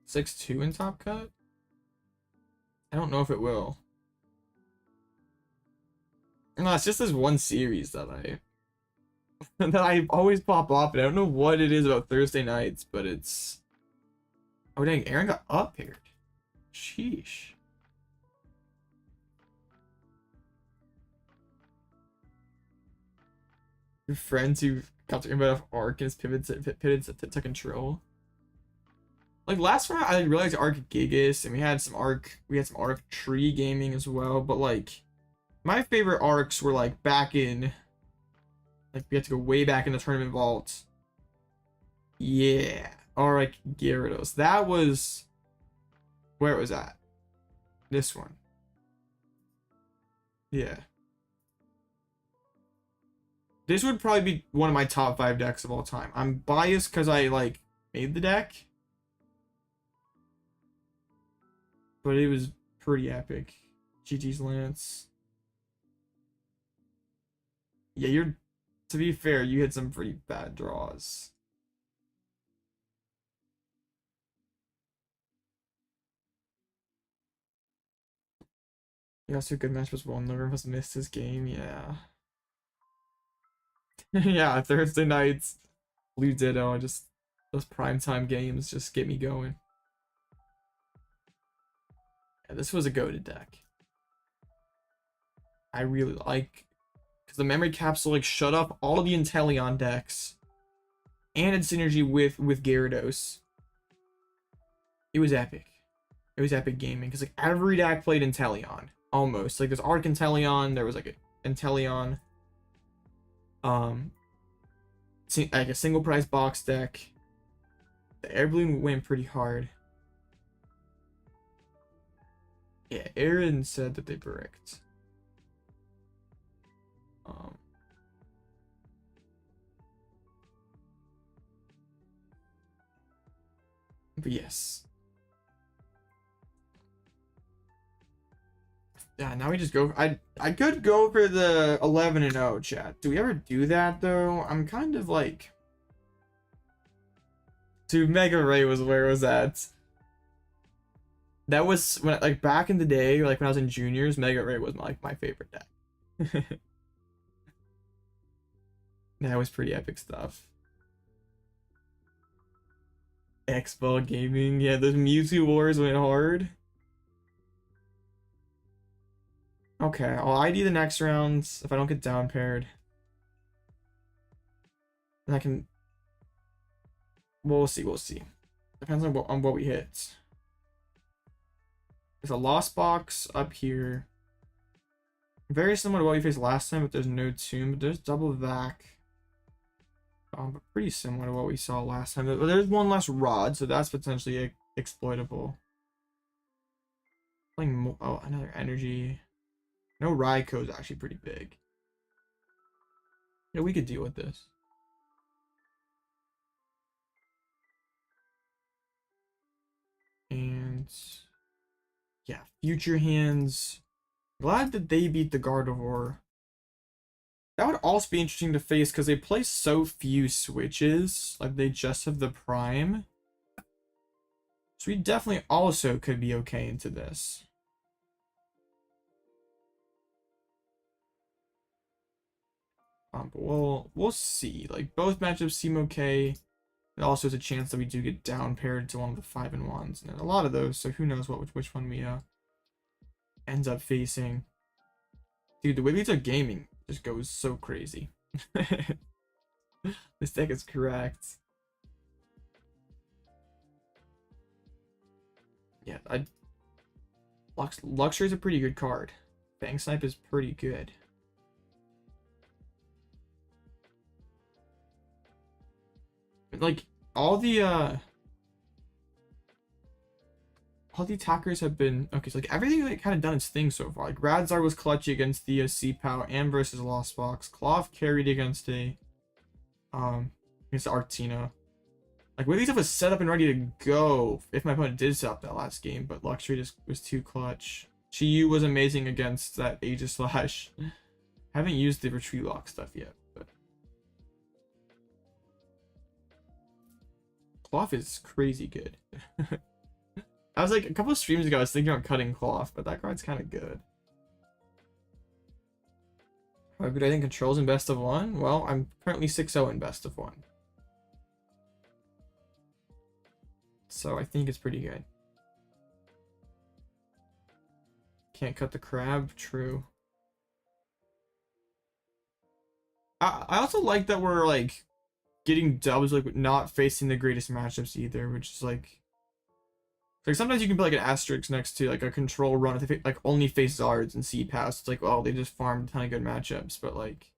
6-2 in Top Cut? I don't know if it will. No, it's just this one series that I always pop off, and I don't know what it is about Thursday nights, but it's... Oh dang, Aaron got up paired. Sheesh. Your friends who got to invite off Arc and is pitted to control. Like last round, I realized Arc Gigas, and we had some Arc Tree gaming as well. But like, my favorite arcs were like back in, like we had to go way back in the tournament vault. Yeah, Arc Gyarados. That was where it was at. This one. Yeah. This would probably be one of my top 5 decks of all time. I'm biased because I like made the deck. But it was pretty epic. GG's Lance. Yeah, to be fair, you had some pretty bad draws. Yeah, so good match was one. Never has missed his game, yeah. Yeah, Thursday nights, Blue Ditto, those primetime games just get me going. Yeah, this was a goated deck. I really like, because the memory capsule like shut up all the Inteleon decks, and its synergy with Gyarados. It was epic. It was epic gaming because like every deck played Inteleon almost. Like there's Arc Inteleon, there was like an Inteleon. Like a single price box deck. The Air Balloon went pretty hard. Yeah, Aaron said that they bricked. But yes. Yeah, now we just go. I could go for the 11-0 chat. Do we ever do that though? I'm kind of like, dude, Mega Ray was where it was at. That was when, like, back in the day, like when I was in juniors, Mega Ray was like my favorite deck. That was pretty epic stuff. X-Ball Gaming, yeah, those Mewtwo Wars went hard. Okay, I'll ID the next rounds if I don't get down paired. And I can... We'll see. Depends on what we hit. There's a Lost Box up here. Very similar to what we faced last time, but there's no Tomb. But there's Double Vac. But pretty similar to what we saw last time. But there's one less Rod, so that's potentially exploitable. Playing more... Oh, another Energy... No, Raikou is actually pretty big. Yeah, we could deal with this. And yeah, Future Hands. Glad that they beat the Gardevoir. That would also be interesting to face because they play so few switches. Like they just have the Prime. So we definitely also could be okay into this. But we'll see. Like both matchups seem okay. There also is a chance that we do get down paired to one of the 5-1s, and a lot of those. So who knows which one we ends up facing. Dude, the Wigglytuff gaming just goes so crazy. This deck is correct. Yeah, Luxray is a pretty good card. Fang Snipe is pretty good. Like all the attackers have been okay. So like everything like kind of done its thing so far. Like Radzar was clutchy against the C-Pow and versus Lost Box. Klawf carried against against Artina. Like Wigglytuff was set up and ready to go if my opponent did set up that last game, but Luxray just was too clutch. Chi-Yu was amazing against that Aegislash. Haven't used the retreat lock stuff yet, but Klawf is crazy good. I was like, a couple of streams ago, I was thinking about cutting Klawf, but that card's kind of good. How good I think controls in best of one? Well, I'm currently 6-0 in best of one. So I think it's pretty good. Can't cut the crab, true. I also like that we're like getting dubs like not facing the greatest matchups either, which is like sometimes you can put like an asterisk next to like a control run if they like only face Zards and C-Pass. It's like, oh, they just farmed a ton of good matchups, but like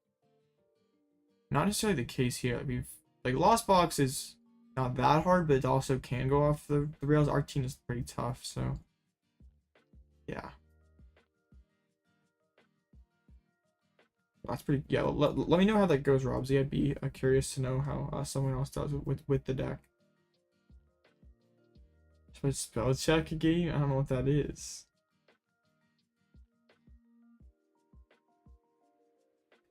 not necessarily the case here. We've like Lost Box is not that hard, but it also can go off the rails. Our team is pretty tough, so yeah. That's pretty, yeah, let me know how that goes, Robsy. I'd be curious to know how someone else does with the deck. Should I spell check a game? I don't know what that is.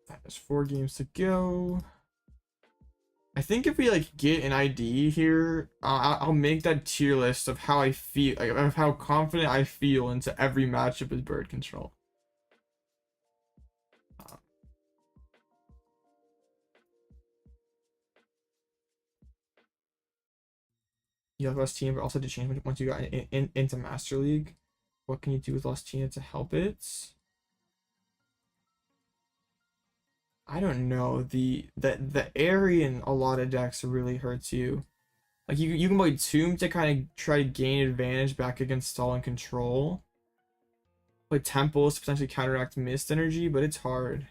There's 4 games to go. I think if we like get an ID here, I'll make that tier list of how I feel, like, of how confident I feel into every matchup with bird control. You have Lost Tina, but also to change once you got into Master League. What can you do with Lost Tina to help it? I don't know. The Eri in a lot of decks really hurts you. Like you can play Tomb to kind of try to gain advantage back against stall and control. Play Temples to potentially counteract Mist Energy, but it's hard.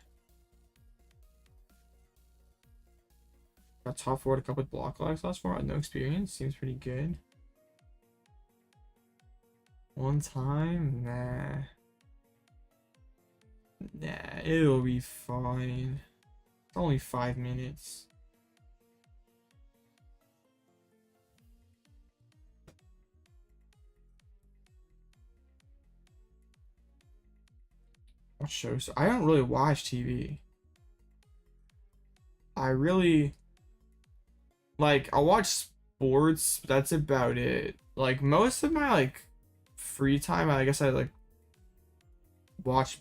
Got top 4 to couple with block locks last 4. No experience. Seems pretty good. One time? Nah. Nah, it'll be fine. It's only 5 minutes. What shows? I don't really watch TV. I really... Like, I'll watch sports, but that's about it. Like, most of my, like, free time, I guess I, like, watch...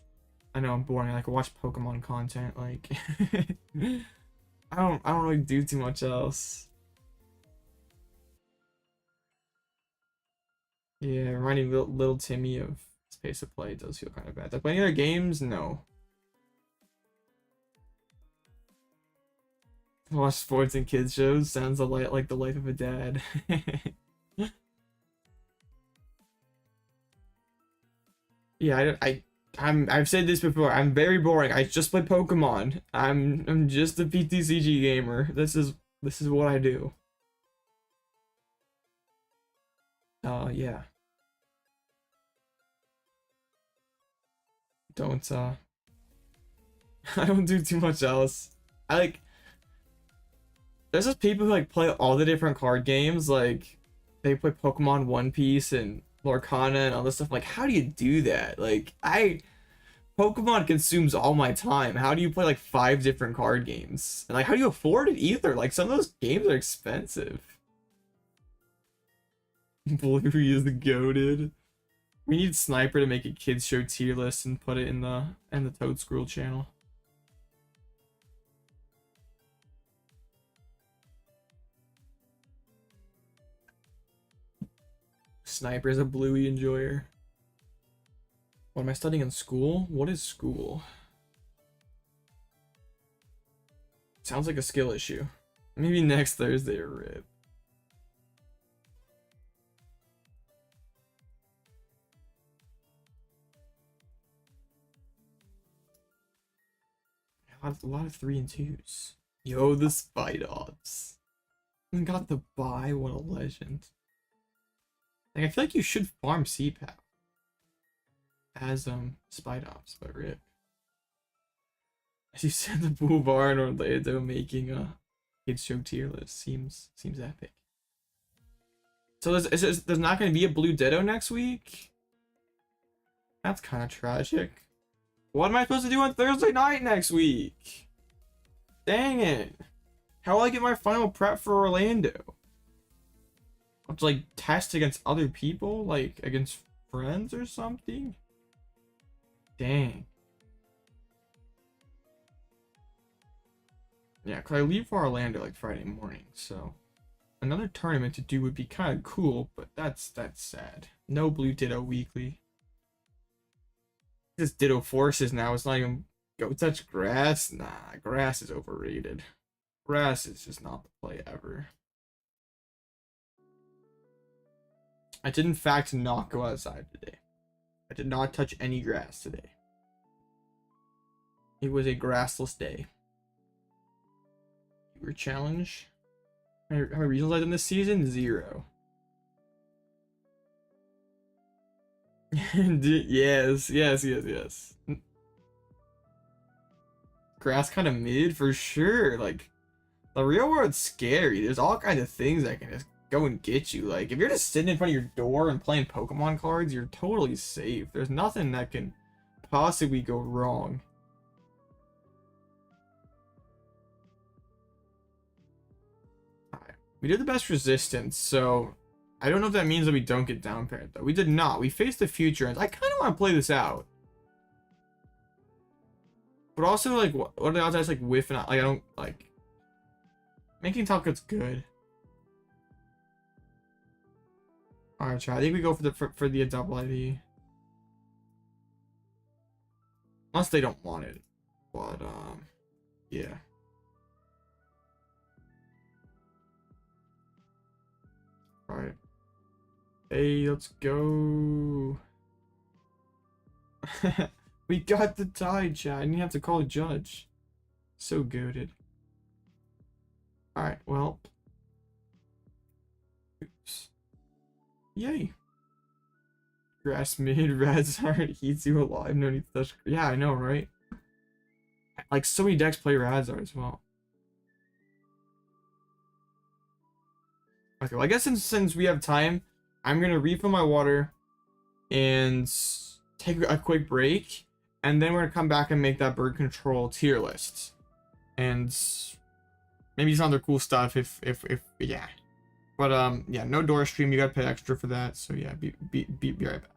I know I'm boring. I like watch Pokemon content. Like, I don't really do too much else. Yeah, reminding little Timmy of his pace of play does feel kind of bad. Like, playing other games, no. Watch sports and kids shows sounds a lot like the life of a dad. Yeah, I've said this before. I'm very boring. I just play Pokemon. I'm just a PTCG gamer. This is what I do. Yeah. Don't I don't do too much else. I like there's just people who like play all the different card games, like they play Pokemon One Piece and Lorcana and all this stuff. Like, how do you do that? Like, Pokemon consumes all my time. How do you play like 5 different card games? And like, how do you afford it either? Like, some of those games are expensive. Bluey is the goated. We need Sniper to make a kids show tier list and put it in the Toad Squirrel channel. Sniper is a Bluey enjoyer. What am I studying in school? What is school? Sounds like a skill issue. Maybe next Thursday or RIP. A lot of 3 and 2s. Yo, the Spidops. Got the buy. What a legend. Like, I feel like you should farm CPAP as Spidops, but RIP. As you said, the Bull Bar in Orlando making a kids show tier list seems epic. So there's not going to be a Blue Ditto next week. That's kind of tragic. What am I supposed to do on Thursday night next week? Dang it. How will I get my final prep for Orlando? I'll have to like test against other people, like against friends or something? Dang. Yeah, cause I leave for Orlando like Friday morning, so another tournament to do would be kind of cool, but that's sad. No blue Ditto weekly. This Ditto forces now. It's not even go touch grass. Nah, grass is overrated. Grass is just not the play ever. I did in fact not go outside today. I did not touch any grass today. It was a grassless day. Your challenge. How many regionals I did this season? 0. Yes. Grass kind of mid for sure. Like the real world's scary. There's all kinds of things that can just go and get you. Like if you're just sitting in front of your door and playing Pokemon cards, you're totally safe. There's nothing that can possibly go wrong. We did the best resistance, so I don't know if that means that we don't get down paired though. We did not. We faced the future, and I kind of want to play this out. But also, like, what are the odds I just like whiff and like I don't like making top cut's good. All right, try. I think we go for the double ID, unless they don't want it. But yeah. All right. Hey, let's go. We got the tie, chat. I didn't have to call a judge. So goated. Alright, well. Oops. Yay. Grass mid, Radzard eats you alive. No need to touch. Yeah, I know, right? Like, so many decks play Radzard as well. Okay, well, I guess since we have time, I'm gonna refill my water and take a quick break, and then we're gonna come back and make that bird control tier list, and maybe some other cool stuff if yeah. But yeah, no door stream. You gotta pay extra for that. So yeah, be right back.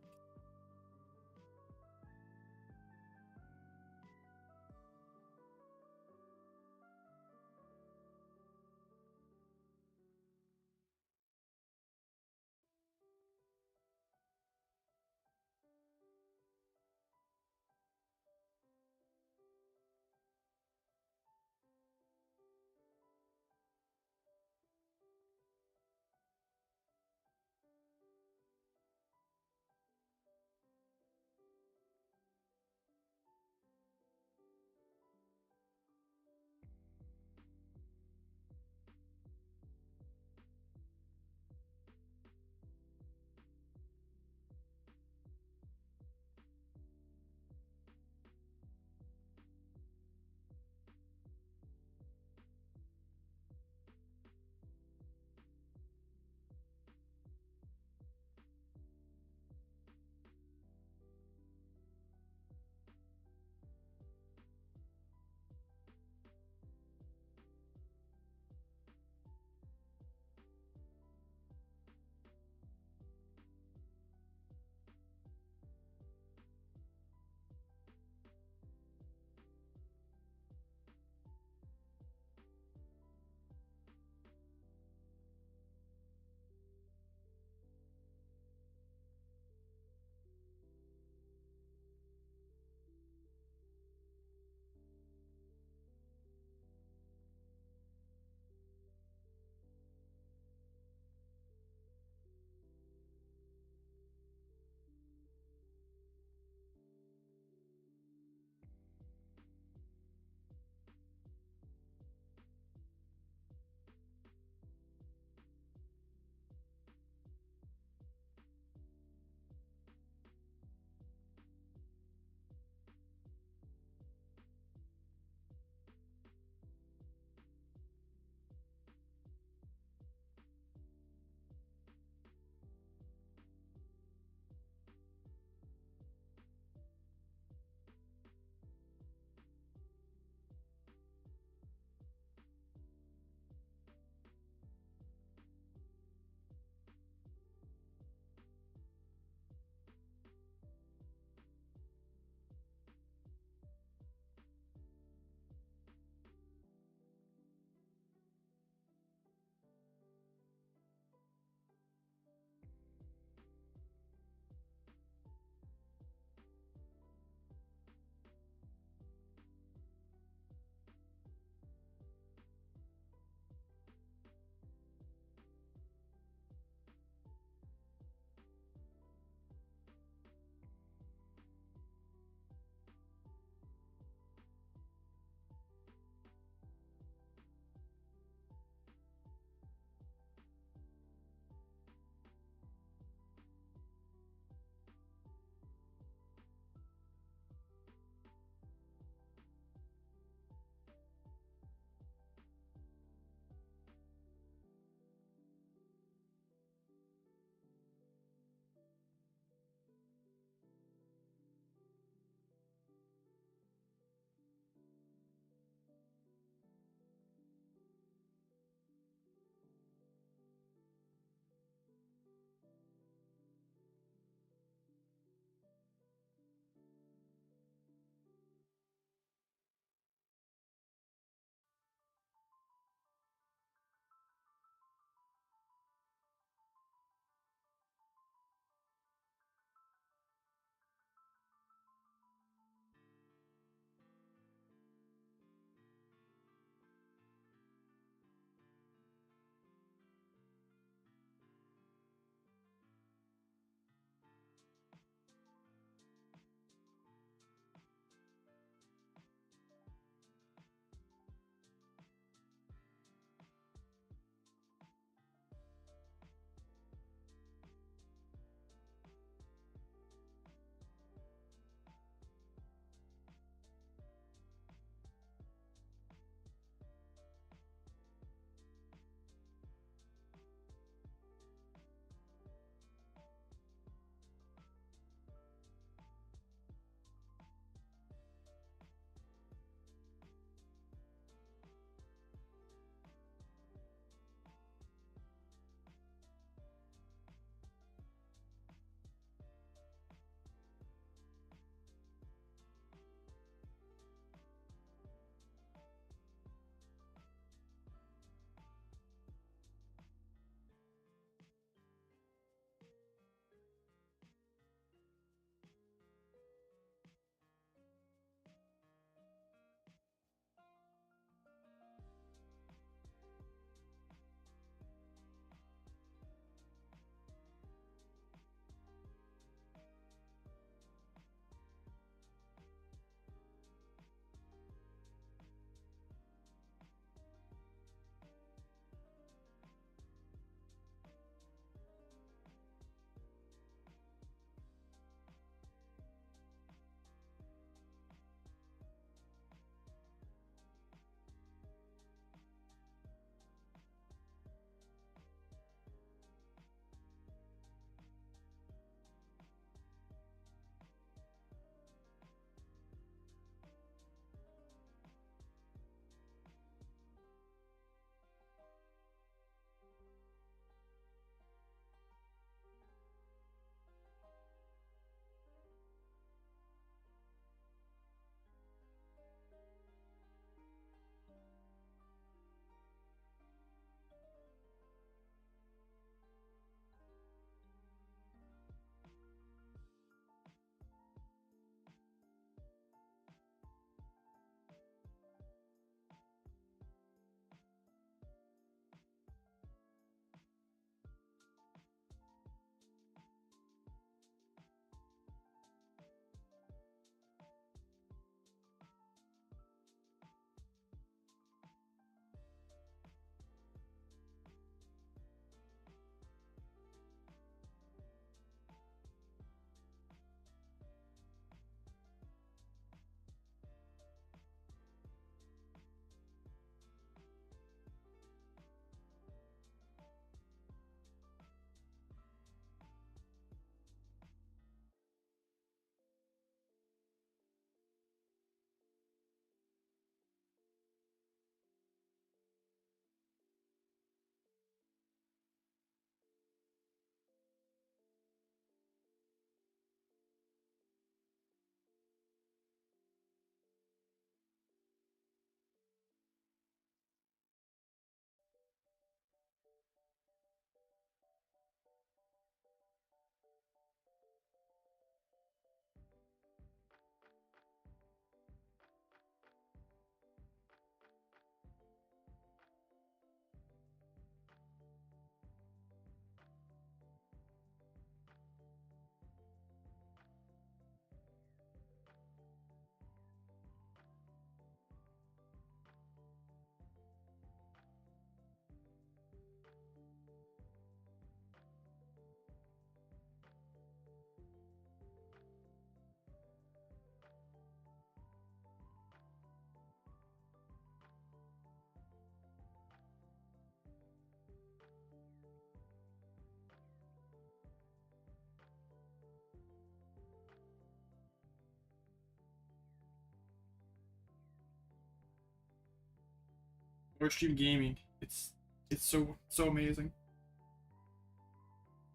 Or stream gaming. It's so amazing.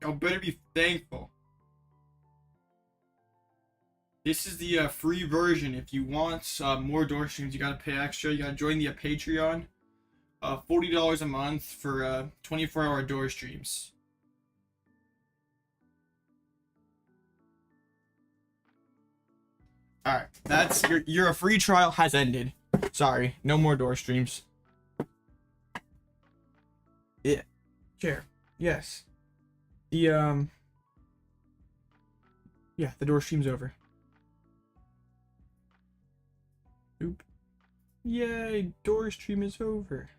Y'all better be thankful. This is the free version. If you want more door streams, you gotta pay extra. You gotta join the Patreon. $40 a month for 24-hour door streams. All right, that's your free trial has ended. Sorry, no more door streams. Yeah, chair. Yes. The yeah, the door stream's over. Oop. Yay, door stream is over.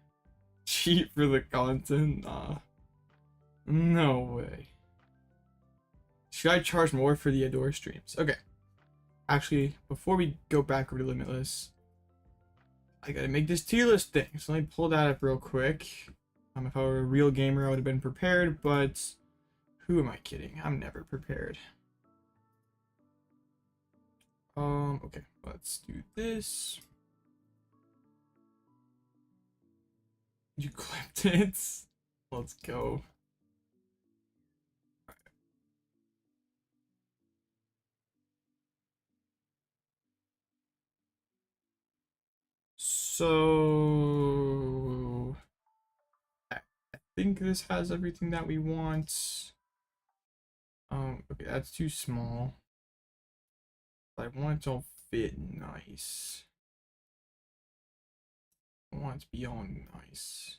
Cheat for the content? Nah. No way. Should I charge more for the door streams? Okay. Actually, before we go back over to Limitless, I gotta make this tier list thing. So let me pull that up real quick. If I were a real gamer, I would have been prepared, but who am I kidding? I'm never prepared. Okay, let's do this. You clipped it. Let's go. So I think this has everything that we want. Okay, that's too small. I want it to all fit nice. I want it to be all nice.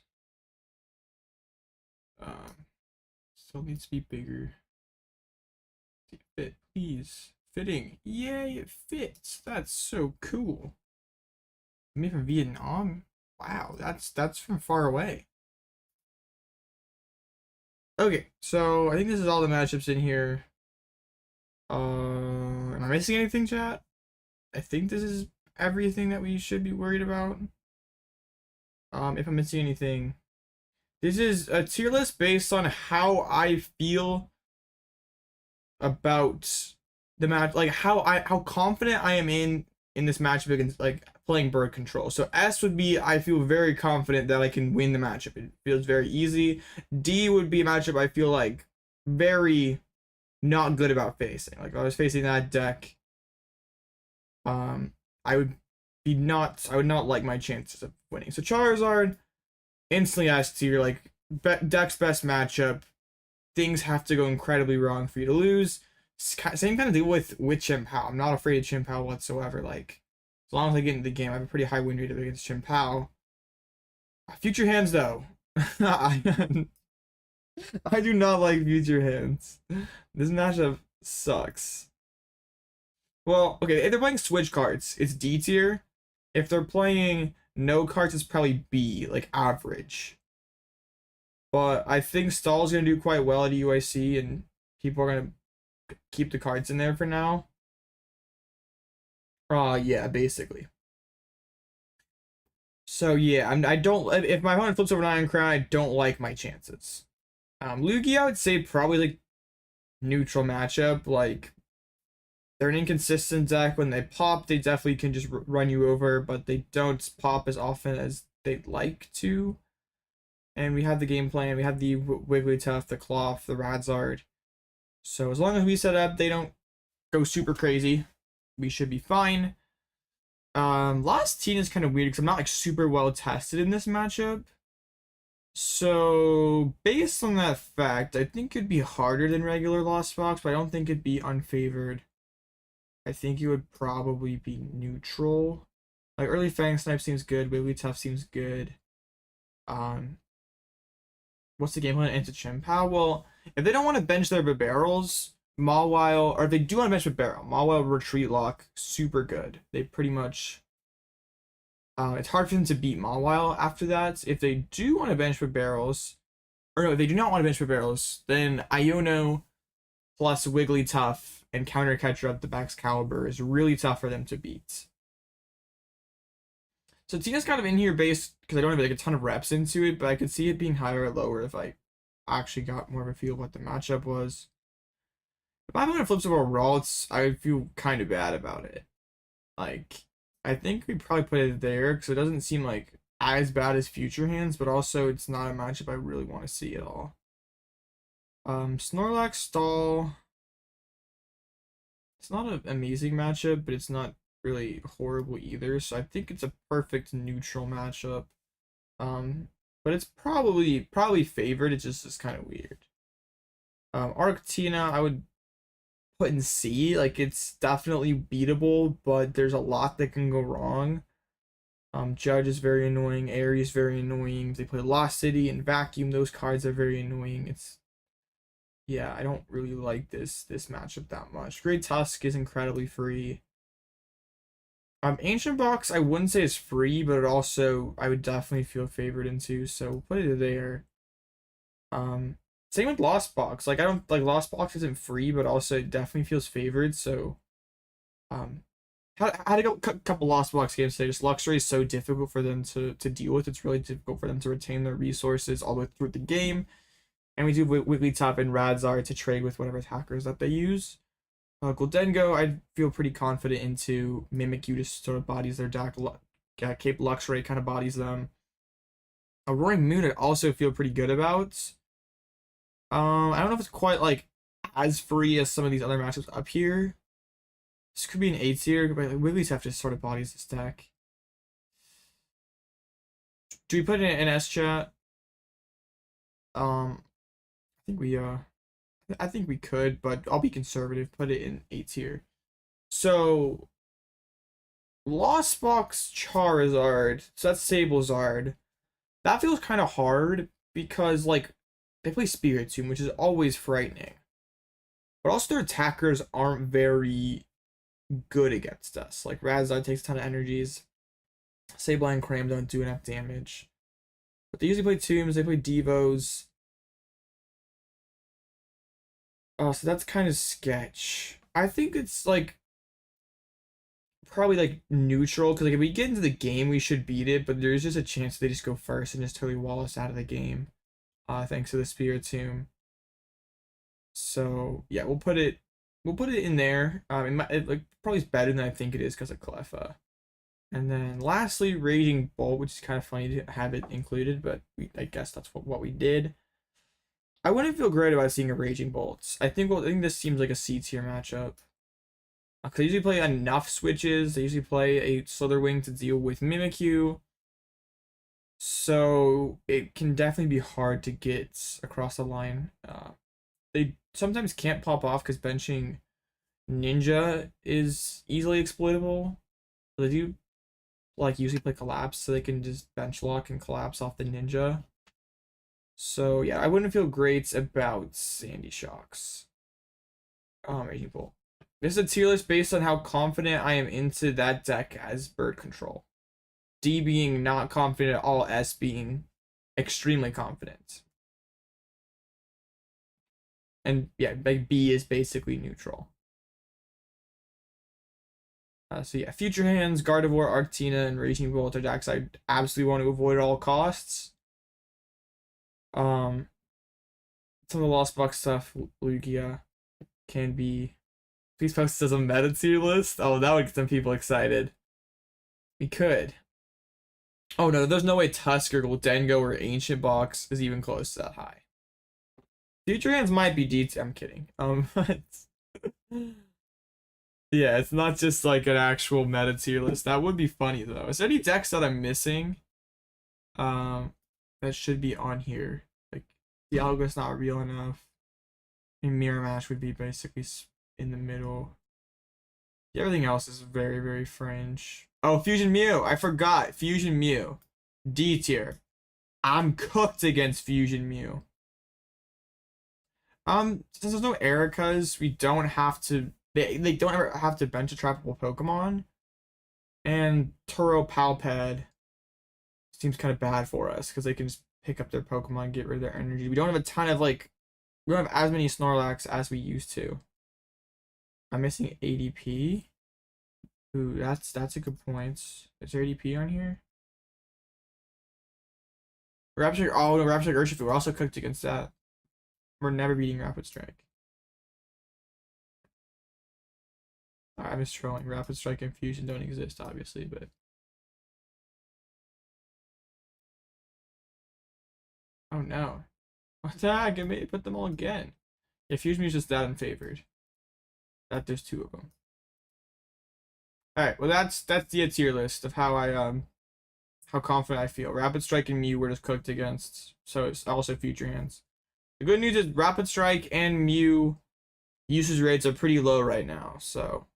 Still needs to be bigger. Fit, please. Fitting. Yay, it fits. That's so cool. Me from Vietnam? Wow, that's from far away. Okay, so I think this is all the matchups in here. Am I missing anything, chat? I think this is everything that we should be worried about. If I'm missing anything. This is a tier list based on how I feel about the match, like how confident I am in this matchup against like playing bird control. So S would be I feel very confident that I can win the matchup. It feels very easy. D would be a matchup I feel like very not good about facing. Like if I was facing that deck, I would not like my chances of winning. So Charizard, instantly S tier, like deck's best matchup. Things have to go incredibly wrong for you to lose. Same kind of deal with Chien-Pao. I'm not afraid of Chien-Pao whatsoever. Like, as long as I get into the game, I have a pretty high win rate against Chien-Pao. Future hands, though. I do not like future hands. This matchup sucks. Well, okay, if they're playing switch cards, it's D tier. If they're playing no cards, it's probably B, like average. But I think Stall's going to do quite well at UIC, and people are going to keep the cards in there for now. Yeah, basically. So yeah, I don't, if my opponent flips over 9 crown, I don't like my chances. Lugia, I would say probably like neutral matchup. Like they're an inconsistent deck. When they pop, they definitely can just run you over, but they don't pop as often as they'd like to. And we have the game plan. We have the Wigglytuff, the Klawf, the Radzard. So as long as we set up, they don't go super crazy, we should be fine. Lost Teen is kind of weird because I'm not like super well tested in this matchup. So based on that fact, I think it'd be harder than regular Lost Fox, but I don't think it'd be unfavored. I think it would probably be neutral. Like early Fang Snipe seems good, Wigglytuff seems good. What's the game plan into Chien-Pao? Well, if they don't want to bench their barrels, Mawile, or if they do want to bench a barrel, Mawile Retreat Lock, super good. They pretty much, it's hard for them to beat Mawile after that. If they do want to bench for barrels, or no, if they do not want to bench for barrels, then Iono plus Wigglytuff and Counter Catcher up the Max Caliber is really tough for them to beat. So Tina's kind of in here based because I don't have like a ton of reps into it, but I could see it being higher or lower if I actually got more of a feel of what the matchup was. If my opponent flips over Ralts, I would feel kind of bad about it. Like, I think we probably put it there because it doesn't seem like as bad as Future Hands, but also it's not a matchup I really want to see at all. Snorlax Stall. It's not an amazing matchup, but it's not really horrible either. So I think it's a perfect neutral matchup. But it's probably favored. It's just kind of weird. Arctina, I would put in C. Like, it's definitely beatable, but there's a lot that can go wrong. Judge is very annoying. Eri is very annoying. If they play Lost City and Vacuum, those cards are very annoying. Yeah, I don't really like this matchup that much. Great Tusk is incredibly free. Ancient Box, I wouldn't say is free, but it also I would definitely feel favored into, so we'll put it there. Same with Lost Box. Like, I don't like Lost Box isn't free, but also it definitely feels favored. So, had to go a couple Lost Box games today. Just Luxray is so difficult for them to deal with. It's really difficult for them to retain their resources all the way through the game. And we do Wigglytuff and Radzar to trade with whatever attackers that they use. Goldengo, I feel pretty confident into. Mimikyu just sort of bodies their deck. Cape Luxray kind of bodies them. A Roaring Moon I also feel pretty good about. I don't know if it's quite like as free as some of these other matchups up here. This could be an A tier, but like, Wigglytuff just sort of bodies this deck. Do we put it in S chat? I think we could, but I'll be conservative. Put it in A tier. So, Lost Box Charizard. So that's Sablezard. That feels kind of hard because like they play Spiritomb, which is always frightening. But also their attackers aren't very good against us. Like Radzard takes a ton of energies. Sableye and Cram don't do enough damage. But they usually play Tombs, they play Devos. Oh, so that's kind of sketch. I think it's like probably like neutral because like if we get into the game we should beat it, but there's just a chance they just go first and just totally wall us out of the game. Thanks to the Spiritomb. So yeah, we'll put it in there. It like probably is better than I think it is because of Cleffa. And then lastly, Raging Bolt, which is kind of funny to have it included, but I guess that's what we did. I wouldn't feel great about seeing a Raging Bolt. I think this seems like a C tier matchup. They usually play enough switches. They usually play a Slitherwing to deal with Mimikyu. So it can definitely be hard to get across the line. They sometimes can't pop off because benching Ninja is easily exploitable. They do like usually play Collapse, so they can just bench lock and collapse off the Ninja. So yeah, I wouldn't feel great about Sandy Shocks. Raging Bolt. This is a tier list based on how confident I am into that deck as bird control. D being not confident at all, S being extremely confident. And yeah, like B is basically neutral. So yeah, Future Hands, Gardevoir, Arctina, and Raging Bolt are decks I absolutely want to avoid at all costs. Some of the Lost Box stuff, Lugia, can be. Please post this as a meta tier list. Oh, that would get some people excited. We could. Oh no, there's no way Tusk or Goldengo or Ancient Box is even close to that high. Future Hands might be D. I'm kidding. Yeah, it's not just like an actual meta tier list. That would be funny though. Is there any decks that I'm missing? That should be on here. Like Dialga's not real enough. And Mirror Match would be basically in the middle. Everything else is very, very fringe. Oh, Fusion Mew. I forgot. Fusion Mew. D tier. I'm cooked against Fusion Mew. Since there's no Ericas, we don't have to. They don't ever have to bench a trappable Pokemon. And Turo Pal Pad seems kind of bad for us because they can just pick up their Pokemon, get rid of their energy. We don't have a ton of like. We don't have as many Snorlax as we used to. I'm missing ADP. Ooh, that's a good point. Is there ADP on here? Rapid oh no, Rapid Strike Urshifu. We're also cooked against that. We're never beating Rapid Strike. I'm just trolling. Rapid Strike and Fusion don't exist, obviously, but Oh no. Attack! It made put them all again. Yeah, Fusion Mew's just that unfavored. That there's 2 of them. Alright, well that's the tier list of how I how confident I feel. Rapid Strike and Mew were just cooked against, so it's also future hands. The good news is Rapid Strike and Mew usage rates are pretty low right now, so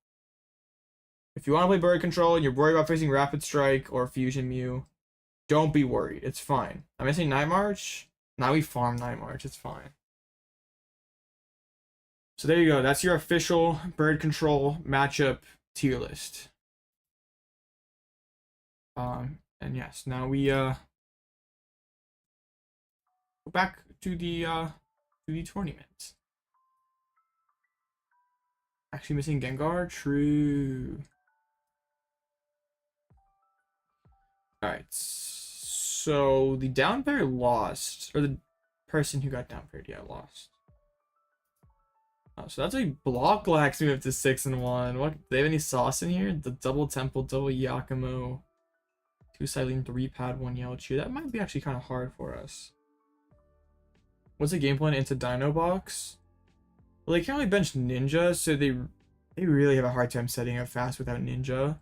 if you want to play Bird Control and you're worried about facing Rapid Strike or Fusion Mew, don't be worried. It's fine. I'm missing Night March. Now we farm Night March. It's fine. So there you go. That's your official Bird Control matchup tier list. And yes, now we go back to the tournament. Actually missing Gengar? True. Alright, so the down pair lost, or the person who got down paired, yeah, lost. Oh, so that's a block lax move to 6-1. What, do they have any sauce in here? The double Temple, double Yakumo, 2 Cyllene, 3 Pad, 1 Yellow Chew. That might be actually kind of hard for us. What's the game plan into Dino Box? Well, they can't really bench Ninja, so they really have a hard time setting up fast without Ninja.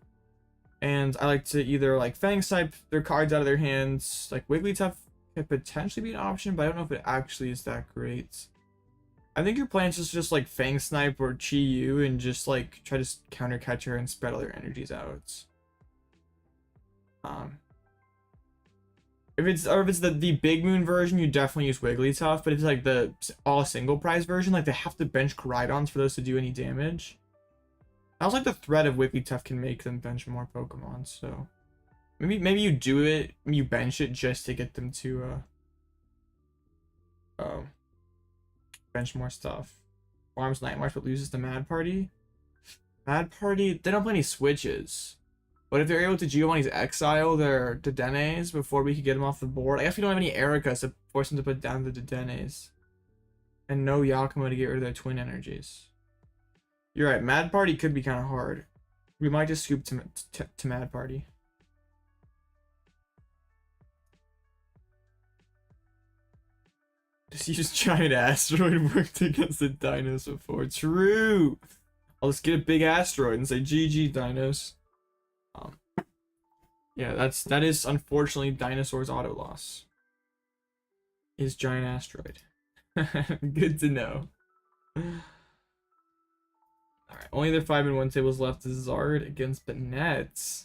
And I like to either like Fang Snipe their cards out of their hands. Like Wigglytuff could potentially be an option, but I don't know if it actually is that great. I think your plan is just like Fang Snipe or Chi Yu and just like try to counter catch her and spread all their energies out. If it's the Big Moon version, you definitely use Wigglytuff. But if it's like the all single prize version, like they have to bench Koraidons for those to do any damage. Sounds like the threat of Wigglytuff can make them bench more Pokemon. So maybe you do it, you bench it just to get them to bench more stuff. Farms Night March but loses to Mad Party. Mad Party, they don't play any switches. But if they're able to Giovanni's exile their Dedennes before we could get them off the board. I guess we don't have any Ericas to force them to put down the Dedennes. And no Yakumo to get rid of their twin energies. You're right, Mad Party could be kind of hard. We might just scoop to Mad Party. Just use Giant Asteroid worked against the Dinos before. True! I'll just get a big asteroid and say GG Dinos. Yeah, that is unfortunately Dinosaur's auto loss. Is Giant Asteroid. Good to know. Alright, only their 5-in-1 tables left is Zard against Banette.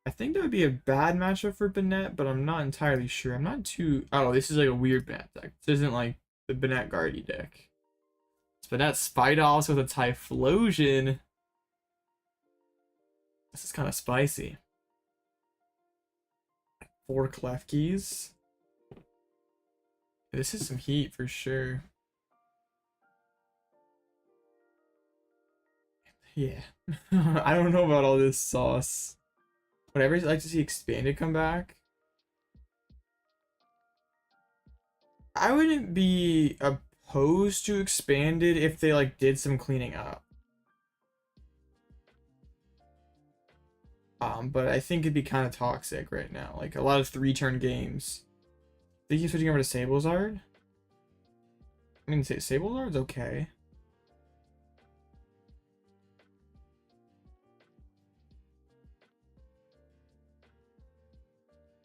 I think that would be a bad matchup for Banette, but I'm not entirely sure. I'm not too... Oh, this is like a weird Banette deck. This isn't like the Banette Guardy deck. It's Banette Spidos with a Typhlosion. This is kind of spicy. 4 Klefkis. This is some heat for sure. Yeah. I don't know about all this sauce. Would I ever like to see Expanded come back? I wouldn't be opposed to Expanded if they like did some cleaning up. But I think it'd be kind of toxic right now. Like a lot of 3-turn games. Think he's switching over to Sablezard? I mean, Sablezard's okay.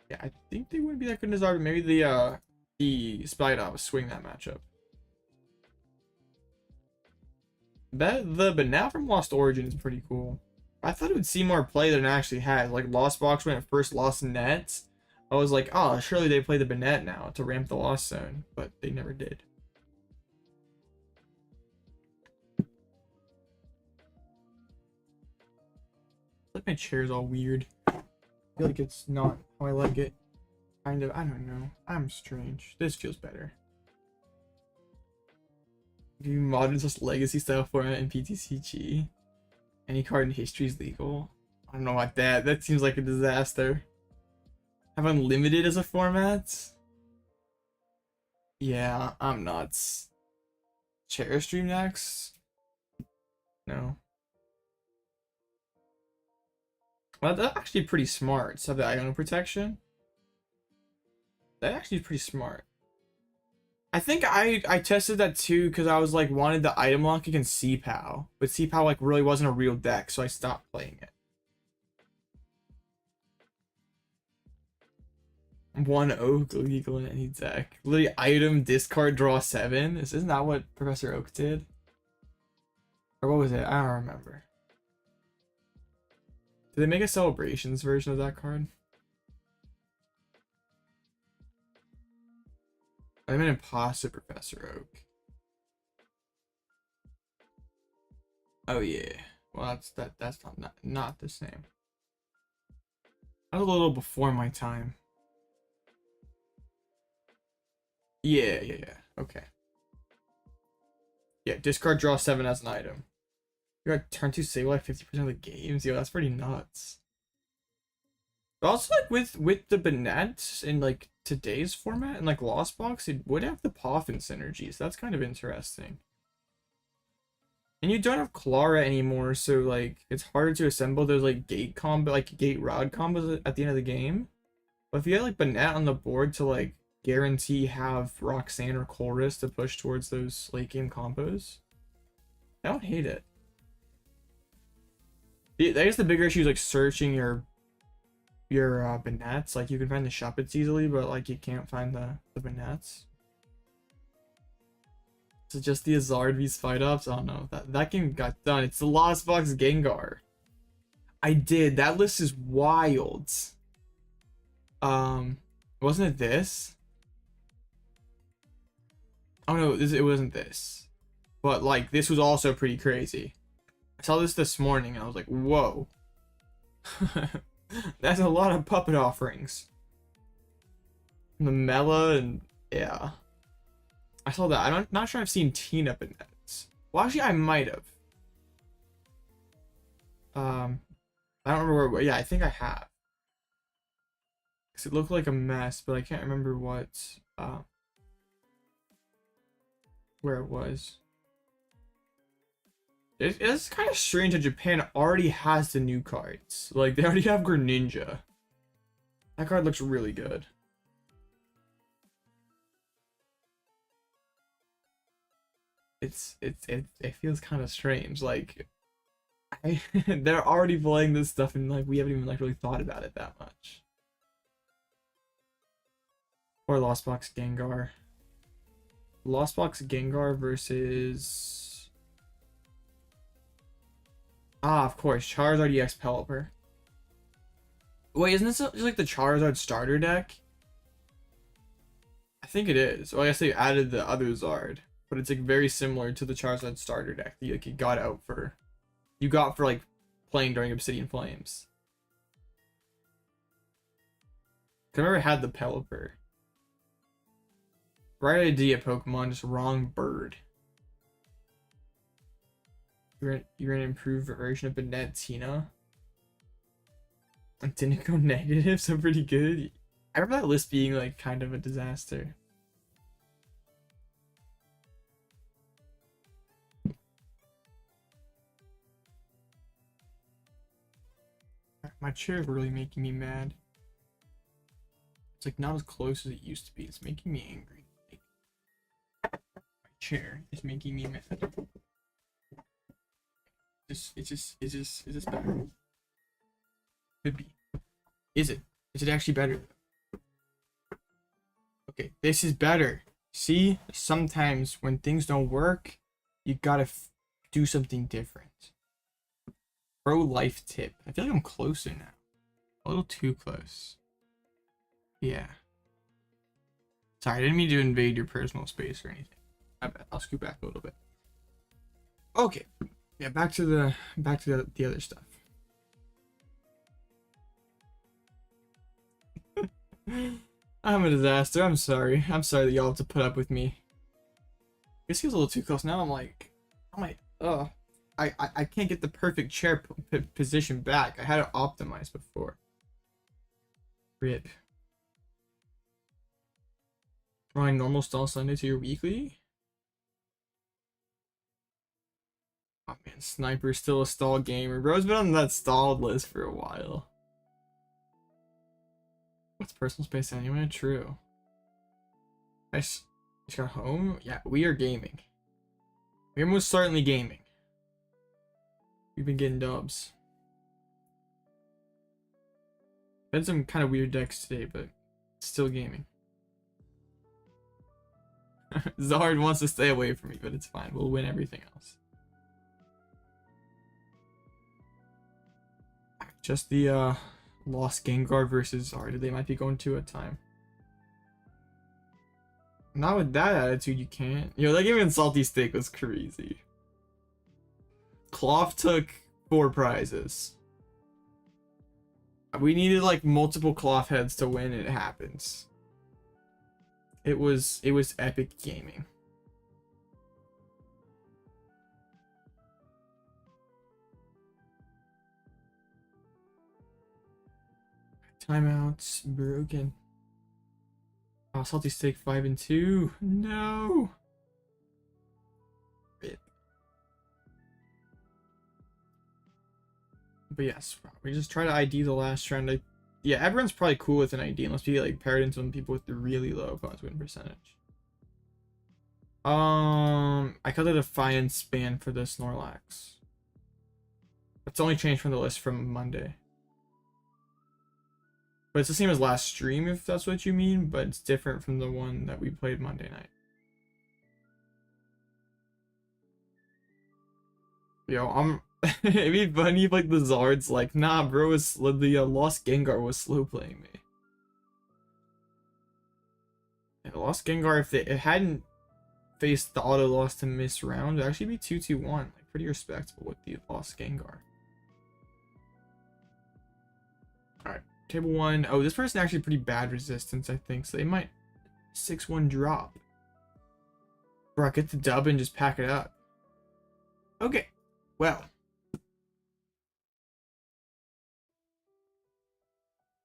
Yeah, I think they wouldn't be that good in Zard, but maybe the Spider would swing that matchup. But now from Lost Origin is pretty cool. I thought it would see more play than it actually had. Like Lost Box when it first lost Nets, I was like, oh, surely they play the Banette now to ramp the Lost Zone, but they never did. Like my chair's all weird. I feel like it's not how I like it. Kind of, I don't know. I'm strange. This feels better. Do modern plus legacy style format in PTCG? Any card in history is legal? I don't know about that. That seems like a disaster. Have unlimited as a format? Yeah, I'm nuts. Chair stream next? No. Well, that's actually pretty smart. So the Iono protection. That actually is pretty smart. I think I tested that too because I was like wanted the item lock against C-PAL, but C-PAL like really wasn't a real deck, so I stopped playing it. One Oak legal in any deck. Literally item discard draw 7. Isn't that what Professor Oak did? Or what was it? I don't remember. Did they make a celebrations version of that card? I'm an imposter, Professor Oak. Oh yeah. Well, that's not the same. I was a little before my time. Yeah. Okay. Yeah, discard draw 7 as an item. You got turn 2 save like 50% of the games. Yo, that's pretty nuts. But also like with the Banette in like today's format and like Lost Box, it would have the Poffin synergy, so that's kind of interesting. And you don't have Clara anymore, so like it's harder to assemble those like gate rod combos at the end of the game. But if you had like Banette on the board to like guarantee have Roxanne or Colress to push towards those late game combos, I don't hate it. I guess the bigger issue is like searching your Banettes. Like you can find the Shuppets easily, but like you can't find the Banettes. So just the Azard vs Fight Ups. Oh no, that game got done. It's the Lost Box Gengar. I did. That list is wild. Wasn't it this? Oh no, it wasn't this. But like this was also pretty crazy. I saw this morning and I was like, whoa. That's a lot of puppet offerings. The Mela and yeah. I saw that. I'm not sure I've seen Tina Banettes. Well, actually, I might have. I don't remember where. Yeah, I think I have. Because it looked like a mess, but I can't remember what. Where it was. It's kind of strange that Japan already has the new cards. Like, they already have Greninja. That card looks really good. It feels kind of strange. Like, they're already playing this stuff and like we haven't even like really thought about it that much. Or Lost Box Gengar. Lost Box Gengar versus of course, Charizard EX Pelipper. Wait, isn't this just like the Charizard starter deck? I think it is. Well, I guess they added the other Zard, but it's like very similar to the Charizard starter deck that you got for like playing during Obsidian Flames. I remember it had the Pelipper. Right idea, Pokemon, just wrong bird. You're an improved version of Banette Tina. It didn't go negative, so pretty good. I remember that list being like kind of a disaster. My chair is really making me mad. It's like not as close as it used to be. It's making me angry. My chair is making me mad. Is this better? Could be. Is it? Is it actually better? Okay, this is better. See, sometimes when things don't work, you gotta do something different. Pro-life tip. I feel like I'm closer now. A little too close. Yeah. Sorry, I didn't mean to invade your personal space or anything. I bet. I'll scoot back a little bit. Okay. Yeah, back to the other stuff. I'm a disaster. I'm sorry. I'm sorry that y'all have to put up with me. This feels a little too close now. I can't get the perfect chair position back. I had it optimized before. RIP. Drawing normal stall Sunday to your weekly? Oh man, Sniper's still a stall gamer. Bro's been on that stalled list for a while. What's personal space anyway? True. Nice. Just got home. Yeah, we are gaming. We're most certainly gaming. We've been getting dubs. Had some kind of weird decks today, but still gaming. Zard wants to stay away from me, but it's fine. We'll win everything else. Just the Lost Gengar versus Zard. They might be going two at a time. Not with that attitude, you can't. Yo, that game in Salty Steak was crazy. Klawf took 4 prizes. We needed like multiple Klawf heads to win, and it happens. It was epic gaming. Timeouts broken. Oh, Salty Steak 5 and 2. No. Rip. But yes, we just try to ID the last round. Yeah, everyone's probably cool with an ID unless you get like paired into some people with the really low opponent's win percentage. I cut the Defiance ban for the Snorlax. It's only changed from the list from Monday. But it's the same as last stream, if that's what you mean, but it's different from the one that we played Monday night. Yo, it'd be funny if like the Zard's like, nah, bro, the Lost Gengar was slow playing me. And Lost Gengar, if it hadn't faced the auto loss to Mist round, it'd actually be 2-2-1, like pretty respectable with the Lost Gengar. Alright, table 1. Oh, this person actually pretty bad resistance, I think, so they might 6-1 drop. Bro, get the dub and just pack it up. Okay, well.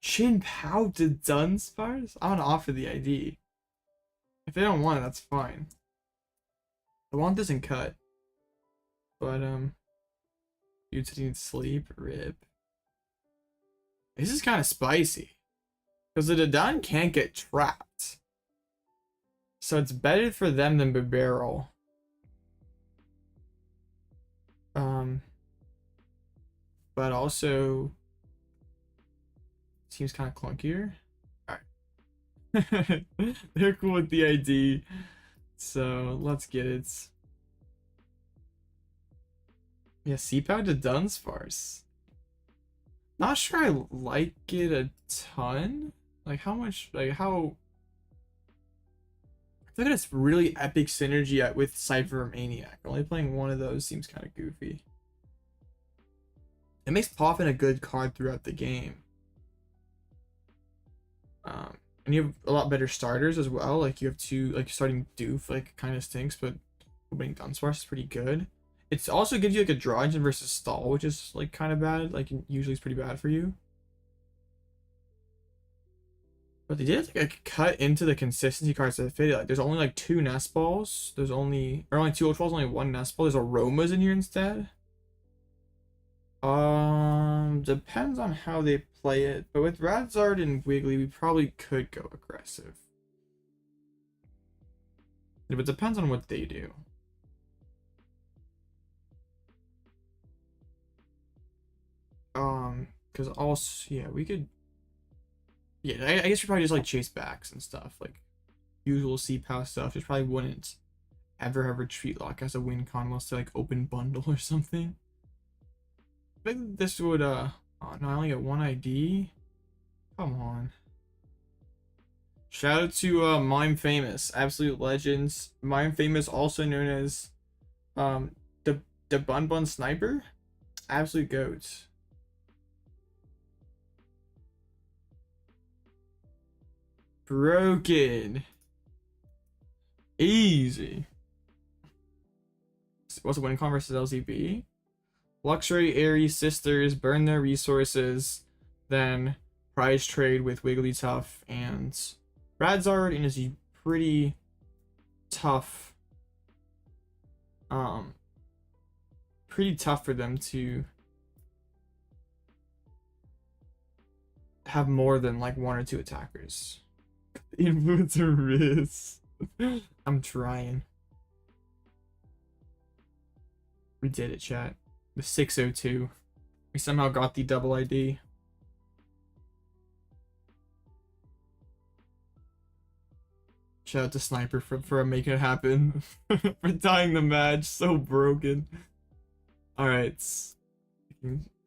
Chin Pow to Dunsparce? I'm gonna offer the ID. If they don't want it, that's fine. I want this in cut. But, you need sleep, rip. This is kind of spicy. Because the Dodon can't get trapped. So it's better for them than Barrel. But also seems kind of clunkier. Alright. They're cool with the ID. So let's get it. Yeah, C-Pow to Dunsparce. Not sure I like it a ton. Like how much, like how... I feel like it's really epic synergy with Cypher Maniac. Only playing one of those seems kind of goofy. It makes Poffin a good card throughout the game. And you have a lot better starters as well. Like you have two, like starting Doof like kind of stinks, but opening Dunsparce is pretty good. It also gives you like a draw engine versus stall, which is like kind of bad. Like usually it's pretty bad for you. But they did like a cut into the consistency cards that fit it. Like there's only like 2 Nest Balls. There's only 2 Ultra Balls, only 1 Nest Ball. There's Aromas in here instead. Depends on how they play it. But with Radzard and Wiggly, we probably could go aggressive. But it depends on what they do. Because also, yeah, we could. Yeah, I guess we probably just like chase backs and stuff, like usual C-Pow stuff. Just probably wouldn't ever have Retreat Lock as a win con unless they like open bundle or something. I think this would oh no, I only get 1 ID. Come on. Shout out to Mime Famous, absolute legends. Mime Famous, also known as the Bun Bun Sniper, absolute goats. Broken. Easy. What's the win con versus LZB? Luxray, Eri, sisters, burn their resources, then prize trade with Wigglytuff and Radzard, and is a pretty tough, for them to have more than like 1 or 2 attackers. Influencer risk. I'm trying. We did it, chat. The 602. We somehow got the double ID. Shout out to Sniper for making it happen. For tying the match. So broken. Alright.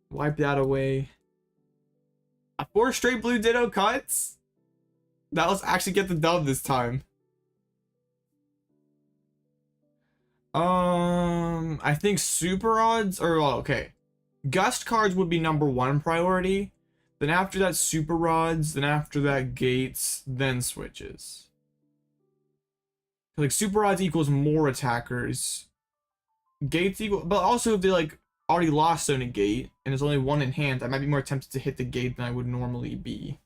Wipe that away. 4 straight blue Ditto cuts? Now let's actually get the dub this time. I think super odds or okay. Gust cards would be #1 priority. Then after that super rods, then after that gates, then switches. Like super odds equals more attackers. Gates equal, but also if they like already lost on a gate and there's only 1 in hand, I might be more tempted to hit the gate than I would normally be.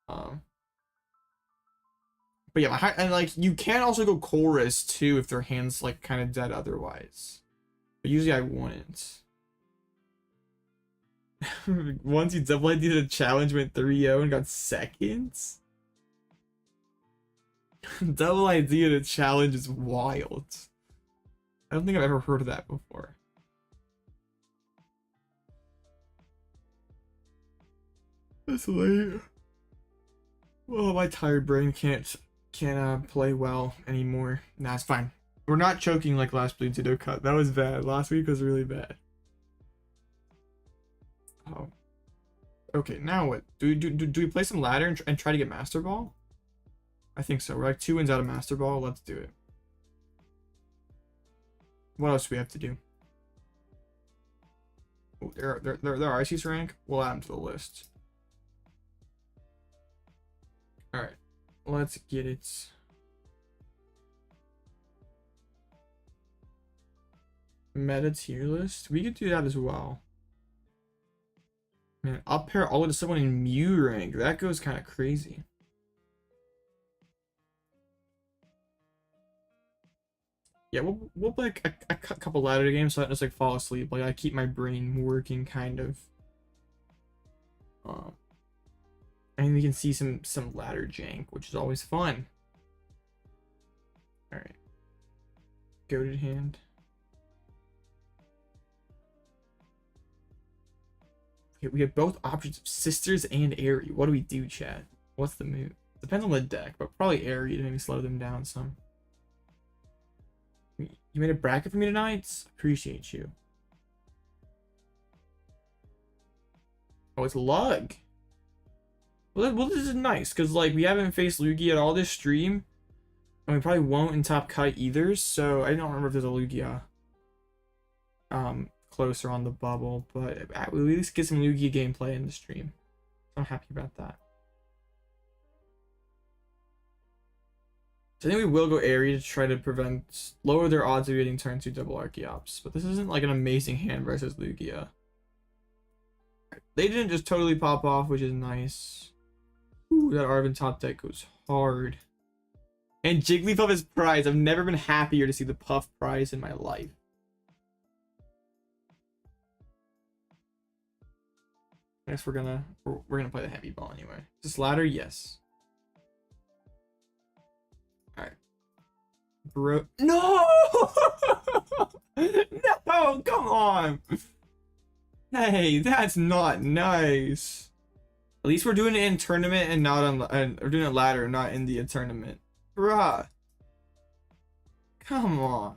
But yeah, and like you can also go chorus too if their hand's like kind of dead otherwise. But usually I wouldn't. Once you double ID the challenge, went 3-0 and got seconds. Double ID the challenge is wild. I don't think I've ever heard of that before. It's late. Well, my tired brain can't play well anymore. Nah, it's fine. We're not choking like last blue Ditto cut. That was bad. Last week was really bad. Oh. Okay, now what? Do we play some ladder and try to get Master Ball? I think so. We're like 2 wins out of Master Ball. Let's do it. What else do we have to do? Oh, there are IC's rank. We'll add them to the list. Alright. Let's get it. Meta tier list. We could do that as well. Man, up pair all to someone in Mew rank. That goes kind of crazy. Yeah, we'll play a couple ladder games so I don't just like fall asleep. Like I keep my brain working kind of. And we can see some ladder jank, which is always fun. All right. Goated hand. Okay, we have both options of Sisters and Eri. What do we do, chat? What's the move? Depends on the deck, but probably Eri to maybe slow them down some. You made a bracket for me tonight? Appreciate you. Oh, it's Lug. Well, this is nice, because, like, we haven't faced Lugia at all this stream. And we probably won't in Top Cut either, so I don't remember if there's a Lugia closer on the bubble, but we'll at least get some Lugia gameplay in the stream. I'm happy about that. So I think we will go Eri to try to lower their odds of getting turn 2 double Archeops, but this isn't like an amazing hand versus Lugia. They didn't just totally pop off, which is nice. Ooh, that Arven top deck goes hard. And Jigglypuff is prize. I've never been happier to see the Puff prize in my life. I guess we're gonna play the heavy ball anyway. Is this ladder? Yes. Alright. Bro, no! No, come on! Hey, that's not nice. At least we're doing it in tournament and not on, and we're doing it ladder, not in the tournament. Bruh. Come on.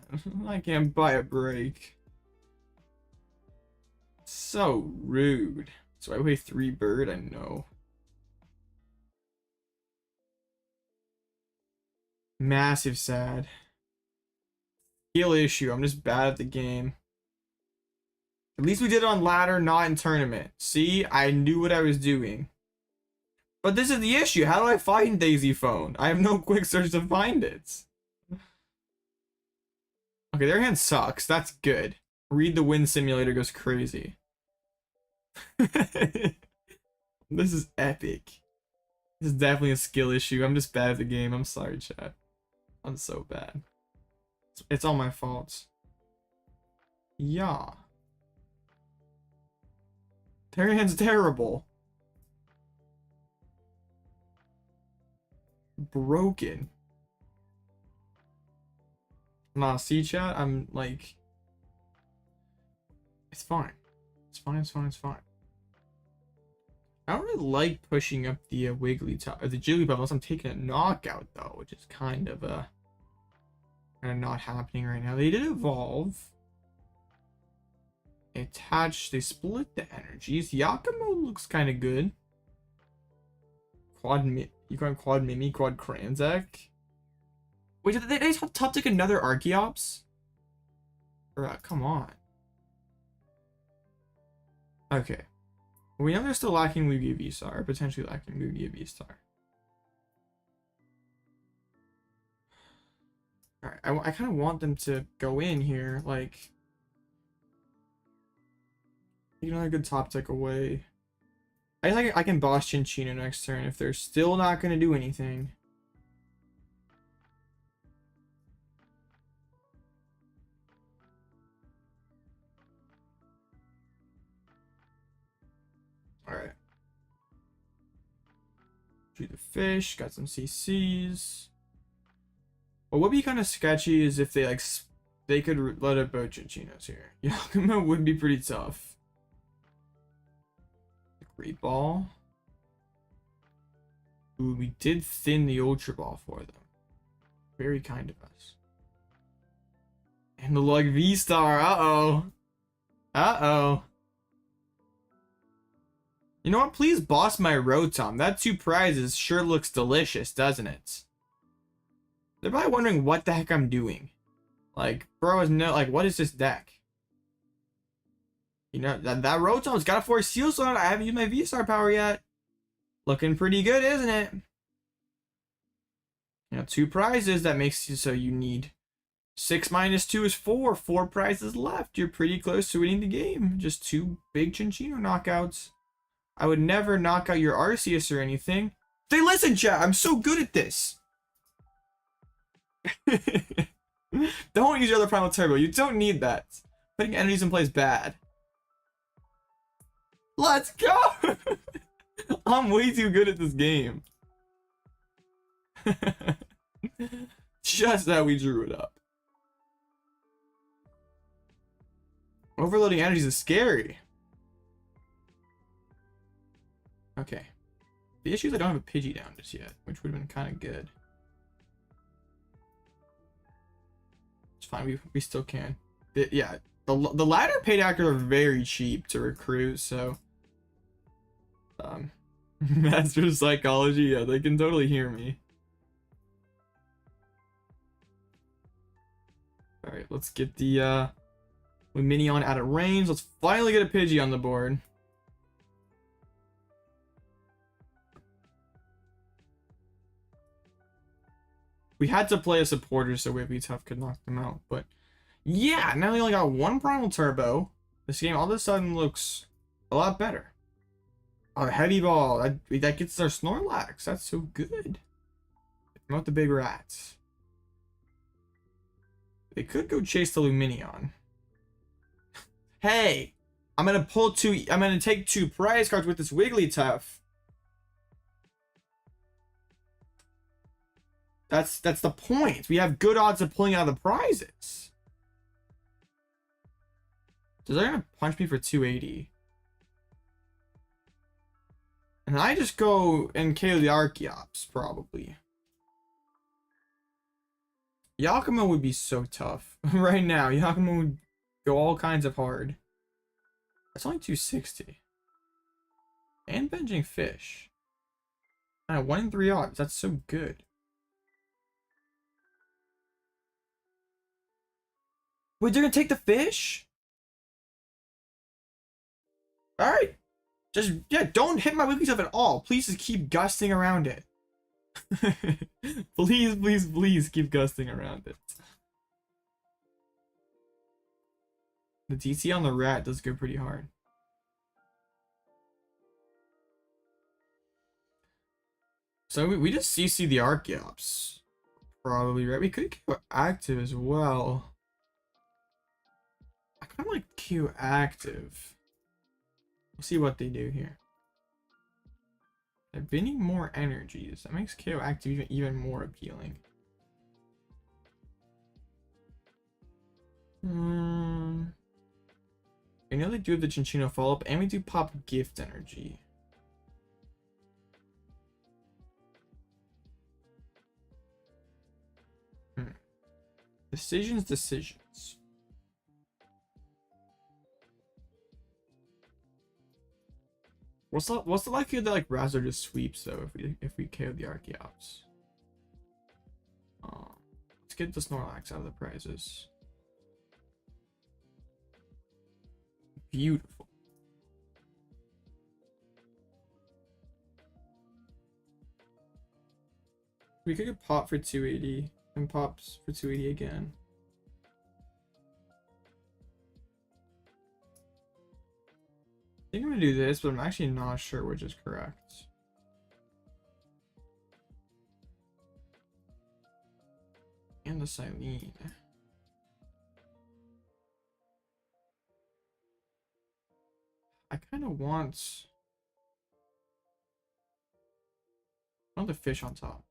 I can't buy a break. So rude. So I weigh 3 bird, I know. Massive sad. Skill issue. I'm just bad at the game. At least we did it on ladder, not in tournament. See, I knew what I was doing. But this is the issue. How do I find Daisy Phone? I have no quick search to find it. Okay, their hand sucks. That's good. Read the Wind Simulator goes crazy. This is epic. This is definitely a skill issue. I'm just bad at the game. I'm sorry, chat. I'm so bad. It's all my fault. Yeah. Their hand's terrible. Broken. Nah, see chat, I'm like, it's fine. It's fine, it's fine, it's fine. I don't really like pushing up the Wigglytuff or the Jigglypuff unless I'm taking a knockout though, which is kind of not happening right now. They did evolve. They attached, they split the energies. Yakumo looks kind of good. You got Quad Mimi, Quad Kranzak. Wait, did they top take another Archeops? Come on. Okay. We know they're still lacking Lugia V-Star, potentially lacking Lugia V-Star. Alright, I kind of want them to go in here, like... Take another good top tick away. I think I can boss Chinchino next turn if they're still not going to do anything. Alright. Shoot the fish, got some CCs. What would be kind of sketchy is if they could let up both Chinchinos here. Yakumo would be pretty tough. Great ball. Ooh, we did thin the Ultra Ball for them. Very kind of us. And the Lug V-Star. Uh-oh. Uh-oh. You know what? Please boss my Rotom. That 2 prizes sure looks delicious, doesn't it? They're probably wondering what the heck I'm doing. Like, bro is no, like, what is this deck? You know, that Rotom's got a 4 Seal Zone. I haven't used my V-Star power yet. Looking pretty good, isn't it? You know, 2 prizes. That makes you so you need 6 minus 2 is 4. 4 prizes left. You're pretty close to winning the game. Just 2 big Chinchino knockouts. I would never knock out your Arceus or anything. Hey, listen, chat. I'm so good at this. Don't use your other Primal Turbo. You don't need that. Putting energies in play is bad. Let's go! I'm way too good at this game. Just how we drew it up. Overloading energies is scary. Okay. The issue is I don't have a Pidgey down just yet, which would have been kind of good. It's fine, we still can. Yeah, the ladder paid actors are very cheap to recruit, so... Master Psychology, yeah, they can totally hear me. Alright, let's get the Lumineon out of range. Let's finally get a Pidgey on the board. We had to play a supporter so Wigglytuff could knock them out, but yeah, now they only got 1 Primal Turbo. This game all of a sudden looks a lot better. Oh, heavy ball. That gets our Snorlax. That's so good. Promote the big rats. They could go chase the Lumineon. Hey, I'm gonna take 2 prize cards with this Wigglytuff. That's the point. We have good odds of pulling out the prizes. So they're gonna punch me for 280. And I just go and KO the Archeops, probably. Yakumo would be so tough. Right now, Yakumo would go all kinds of hard. That's only 260. And benching fish. 1 in 3 odds. That's so good. Wait, they're gonna take the fish? Alright. Just, yeah, don't hit my Wigglytuff at all. Please just keep gusting around it. Please, please, please keep gusting around it. The DC on the rat does go pretty hard. So we just CC the Archeops. Probably, right? We could go active as well. I kind of like Q active. We'll see what they do here. They're binning more energies. That makes KO active even more appealing. know they do have the Chinchino follow-up, and we do pop Gift Energy. Decisions. What's the likelihood that like Razzle just sweeps though if we KO the Archeops? Let's get the Snorlax out of the prizes. Beautiful. We could get pop for 280 and pops for 280 again. I think I'm gonna do this, but I'm actually not sure which is correct. And the Cyllene. I kind of want the fish on top.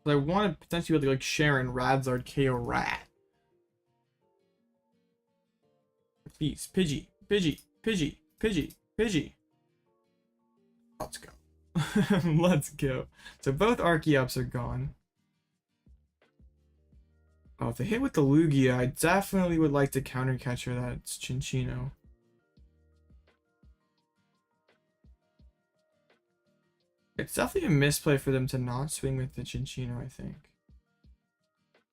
But I want to potentially be able to like Sharon, Radzard, KO Rat. Please, Pidgey. Let's go. Let's go. So both Archeops are gone. Oh, if they hit with the Lugia, I definitely would like to counter catcher that's Chinchino. It's definitely a misplay for them to not swing with the Chinchino, I think.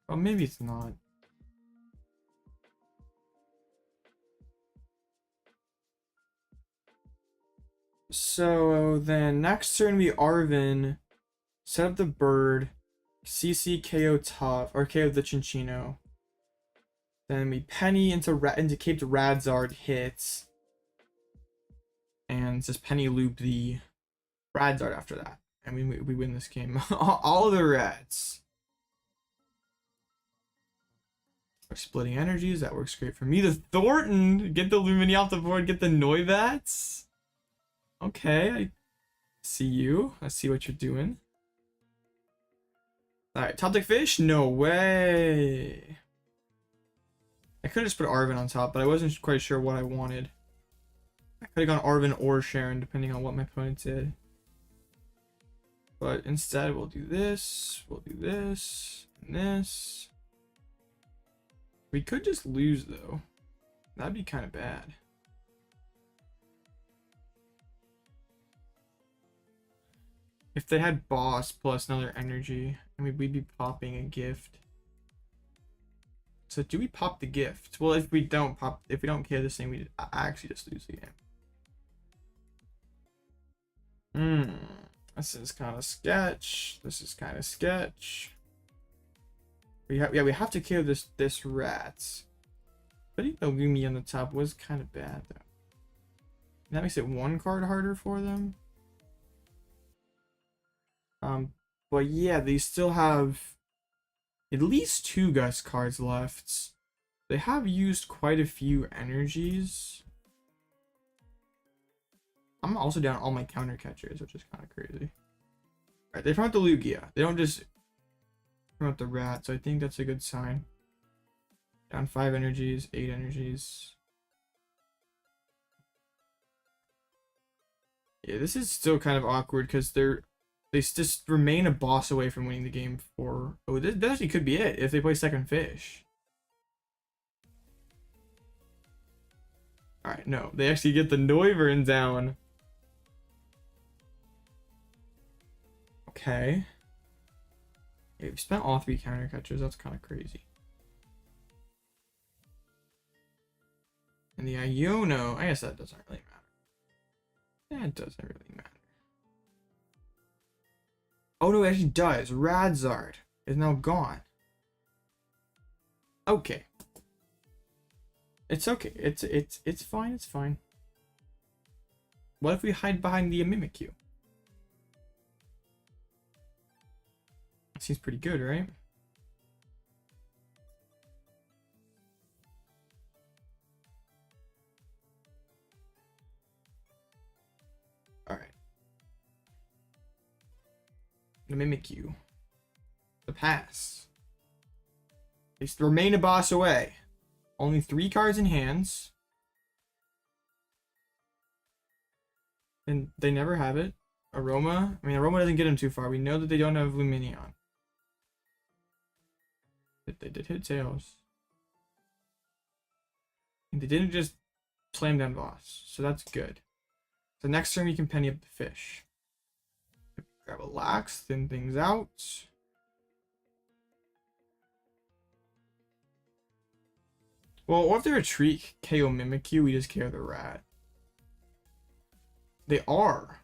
Oh, maybe it's not. So then next turn we Arven, set up the bird, CC KO Tough, or KO the Chinchino. Then we Penny into Cape to Radzard hits. And just Penny loop the Radzard after that. And we win this game. All the rats. We're splitting energies, that works great for me. The Thornton! Get the Lumineon off the board, get the Noivats. Okay, I see you. I see what you're doing. Alright, top deck fish? No way. I could have just put Arven on top, but I wasn't quite sure what I wanted. I could have gone Arven or Sharon, depending on what my opponent did. But instead, we'll do this, and this. We could just lose, though. That'd be kind of bad. If they had boss plus another energy, I mean, we'd be popping a gift. So do we pop the gift? Well, if we don't KO this thing, we actually just lose the game. This is kind of sketch. We have to KO this rat. Putting the Lumi on the top was kind of bad though. That makes it one card harder for them. But yeah, they still have at least 2 Gust cards left. They have used quite a few energies. I'm also down all my counter catchers, which is kind of crazy. Alright, they promote the Lugia. They don't just promote the rat, so I think that's a good sign. Down 5 energies, 8 energies. Yeah, this is still kind of awkward because they just remain a boss away from winning the game for... Oh, this actually could be it if they play second fish. Alright, no. They actually get the Noivern down. Okay. Yeah, we spent all 3 counter catchers. That's kind of crazy. And the Iono, I guess that doesn't really matter. Yeah, it doesn't really matter. Oh no, it actually does. Radzard is now gone. Okay. It's okay. It's fine. It's fine. What if we hide behind the Mimikyu? Seems pretty good, right? Alright. The Mimikyu. The pass. They remain a boss away. Only 3 cards in hands. And they never have it. Aroma. I mean, Aroma doesn't get them too far. We know that they don't have Lumineon. They did hit tails. And they didn't just slam down boss. So that's good. So next turn we can penny up the fish. Grab a Lax, thin things out. Well, or if they retreat, KO Mimikyu, we just KO the rat. They are.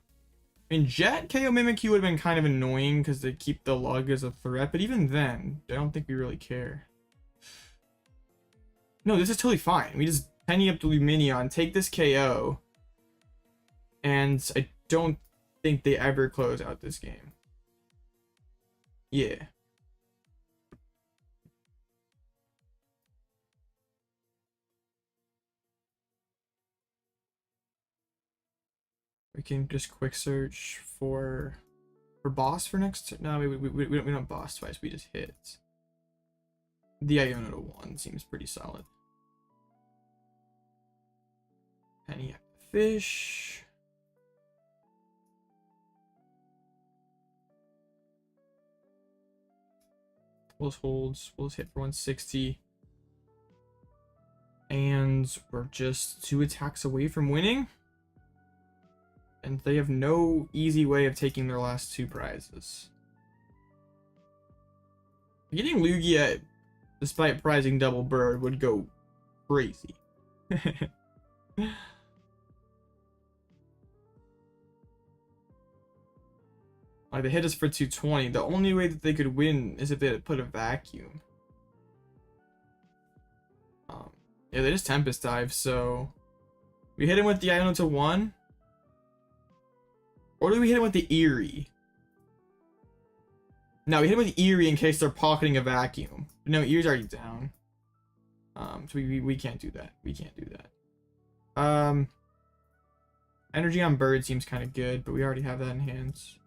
In Jet, KO Mimikyu would have been kind of annoying because they keep the lug as a threat, but even then, I don't think we really care. No, this is totally fine. We just penny up the Lumineon, take this KO, and I don't think they ever close out this game. Yeah. We can just quick search for boss for next. No, we don't boss twice. We just hit. The Iono to 1 seems pretty solid. Penny up the fish. We'll just holds. We'll just hit for 160. And we're just 2 attacks away from winning. And they have no easy way of taking their last 2 prizes. Getting Lugia, despite prizing Double Bird, would go crazy. Like, they hit us for 220. The only way that they could win is if they had put a vacuum. Yeah, they just Tempest Dive, so... We hit him with the Iono to 1. Or do we hit him with the Eri? No, we hit him with the Eri in case they're pocketing a vacuum. No, Eri's already down. So we can't do that. We can't do that. Energy on Bird seems kind of good, but we already have that in hands.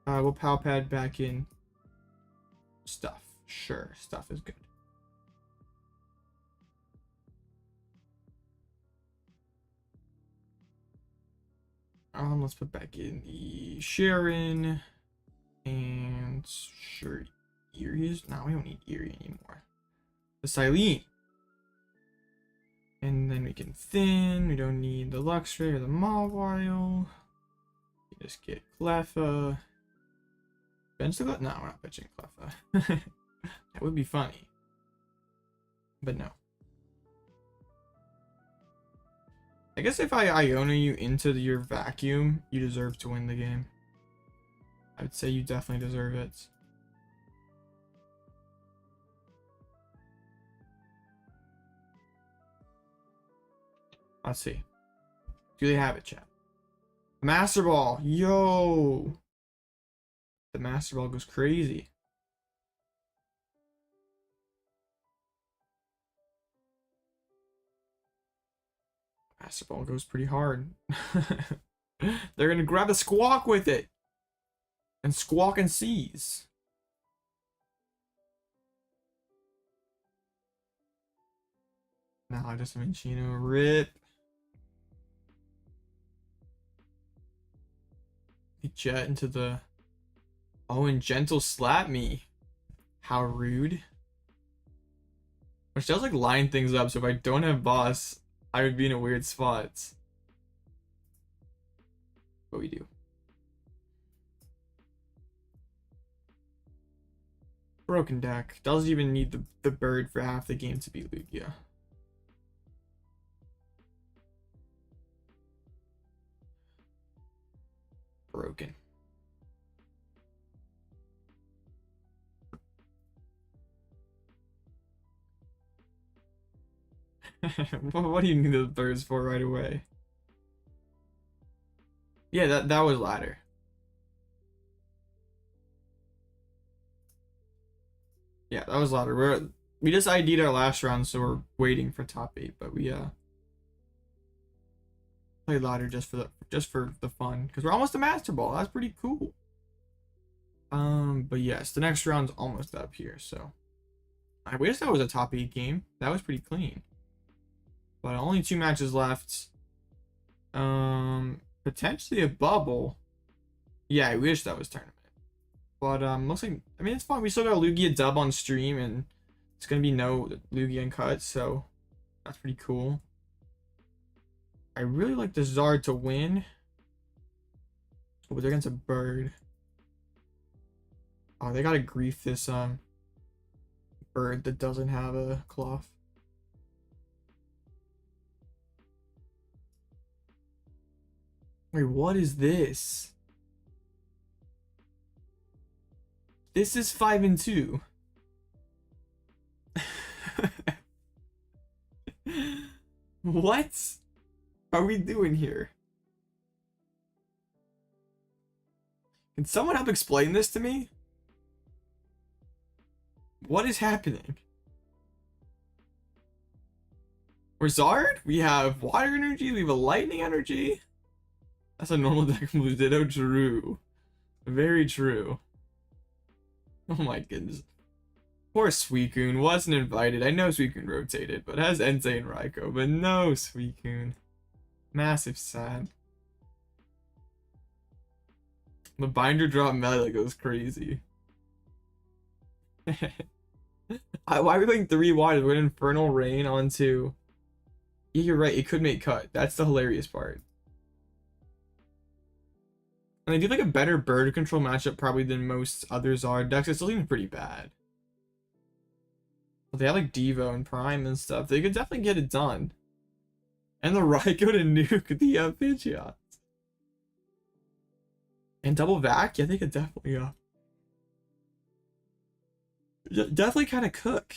We'll Pal Pad back in. Stuff. Sure, stuff is good. Let's put back in the Sharon. And sure, Eri is... No, we don't need Eri anymore. The Cyllene. And then we can thin. We don't need the Luxray or the Mawile. We just get Cleffa. Bench the Cleffa? No, we're not benching Cleffa. That would be funny. But no. I guess if I Iono you into your vacuum, you deserve to win the game. I would say you definitely deserve it. Let's see. Do they have it, chat? Master Ball. Yo. The Master Ball goes crazy. Master Ball goes pretty hard. They're gonna grab a Squawk with it. And Squawk and seize. Now I just Minchino rip. He jet into the... Oh, and Gentle slap me. How rude. Which does like line things up, so if I don't have boss, I would be in a weird spot. But we do. Broken deck. Doesn't even need the bird for half the game to beat Lugia. Broken. What do you need the birds for right away? Yeah, that was ladder. Yeah, that was ladder. We just ID'd our last round, so we're waiting for top 8, but we played ladder just for the fun, because we're almost a Master Ball. That's pretty cool. But yes, the next round's almost up here, so we just thought it was a top 8 game. That was pretty clean. But only 2 matches left. Potentially a bubble. Yeah, I wish that was tournament. But looks like, I mean, it's fine. We still got a Lugia dub on stream, and it's gonna be no Lugia uncut, so that's pretty cool. I really like the Zard to win. Oh, they're against a bird. Oh, they gotta grief this bird that doesn't have a Klawf. Wait, what is this? This is 5-2. What are we doing here? Can someone help explain this to me? What is happening? For Zard, we have water energy, we have a lightning energy. That's a normal deck move. Ditto true. Very true. Oh my goodness. Poor Suicune wasn't invited. I know Suicune rotated, but has Entei and Raikou, but no Suicune. Massive sad. The binder drop meta goes crazy. Why are we going 3 wide? We're going Infernal Rain onto... Yeah, you're right. It could make cut. That's the hilarious part. And they do like a better bird control matchup probably than most other Zard decks. It still seems pretty bad. But they have like Devo and Prime and stuff. They could definitely get it done. And the Raikou to nuke the Pidgeot. And double vac? Yeah, they could definitely definitely kind of cook.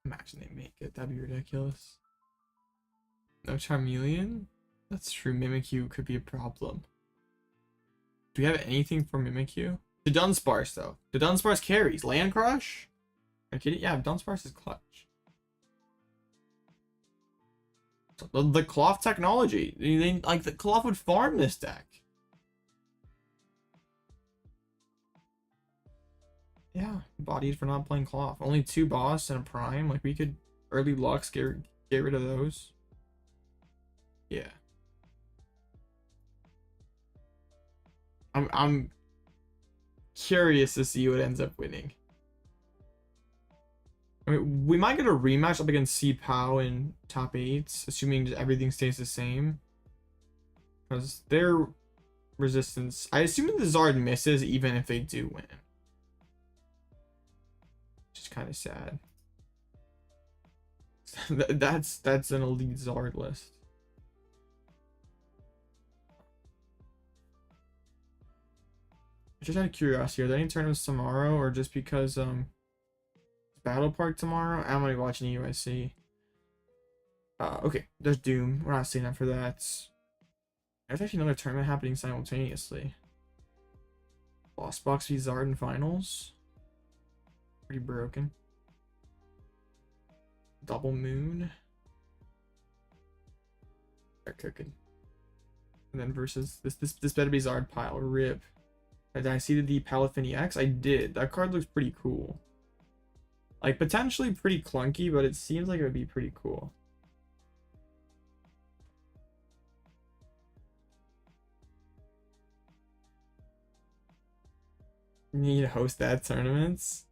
Imagine they make it. That'd be ridiculous. No Charmeleon? That's true. Mimikyu could be a problem. Do we have anything for Mimikyu? The Dunsparce, though. The Dunsparce carries. Land Crush? Are you kidding? Yeah, Dunsparce is clutch. The Klawf technology. Like, the Klawf would farm this deck. Yeah, bodied for not playing Klawf. Only 2 boss and a prime. Like, we could early Lux get rid of those. Yeah. I'm curious to see what ends up winning. I mean, we might get a rematch up against C-Pow in top 8s, assuming everything stays the same. Because their resistance... I assume the Zard misses even if they do win. Which is kind of sad. That's an elite Zard list. Just out of curiosity, are there any tournaments tomorrow, or just because Battle Park tomorrow? I'm gonna be watching USC. Okay, there's Doom. We're not staying up for that. There's actually another tournament happening simultaneously. Lost Box v Zard in finals. Pretty broken. Double Moon. They're cooking. And then versus this better be Zard pile. Rip. Did I see the Palafin EX? I did. That card looks pretty cool. Like, potentially pretty clunky, but it seems like it would be pretty cool. You need to host that tournaments?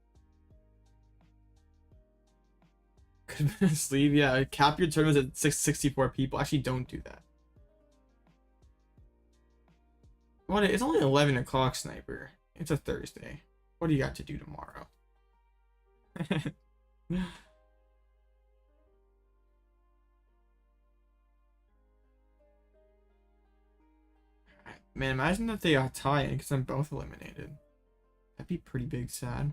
Could have been asleep. Yeah, cap your tournaments at 664 people. Actually, don't do that. What? It's only 11 o'clock, Sniper. It's a Thursday. What do you got to do tomorrow? Man, imagine if they got tied because I'm both eliminated. That'd be pretty big sad.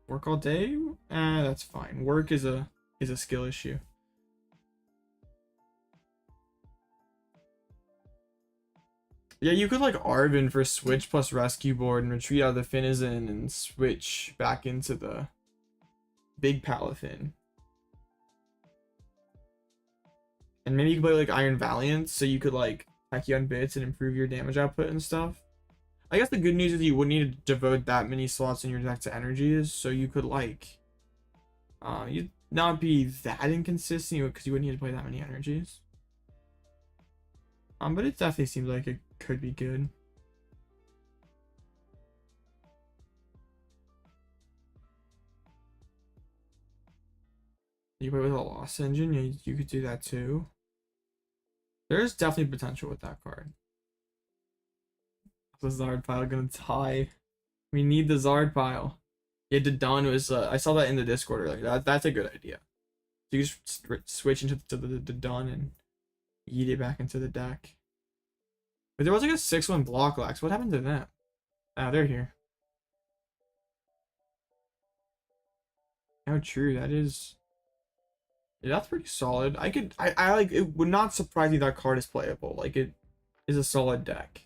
Work all day? That's fine. Work is a skill issue. Yeah, you could like Arven for Switch plus Rescue Board and retreat out of the Finizen and switch back into the big Palafin. And maybe you could play like Iron Valiant, so you could like Tachyon Bits and improve your damage output and stuff. I guess the good news is you wouldn't need to devote that many slots in your deck to energies, so you could like you'd not be that inconsistent because you wouldn't need to play that many energies. But it definitely seems like it could be good. You play with a Lost Engine, yeah, you could do that too. There's definitely potential with that card. The Zard pile gonna die. We need the Zard pile. Yeah, Dodon was. I saw that in the Discord earlier. That's a good idea. So you just switch into the Dodon and eat it back into the deck. But there was like a 6-1 block lax. What happened to them? Ah, they're here. Oh, true. That is. Yeah, that's pretty solid. I like. It would not surprise me that card is playable. Like it is a solid deck.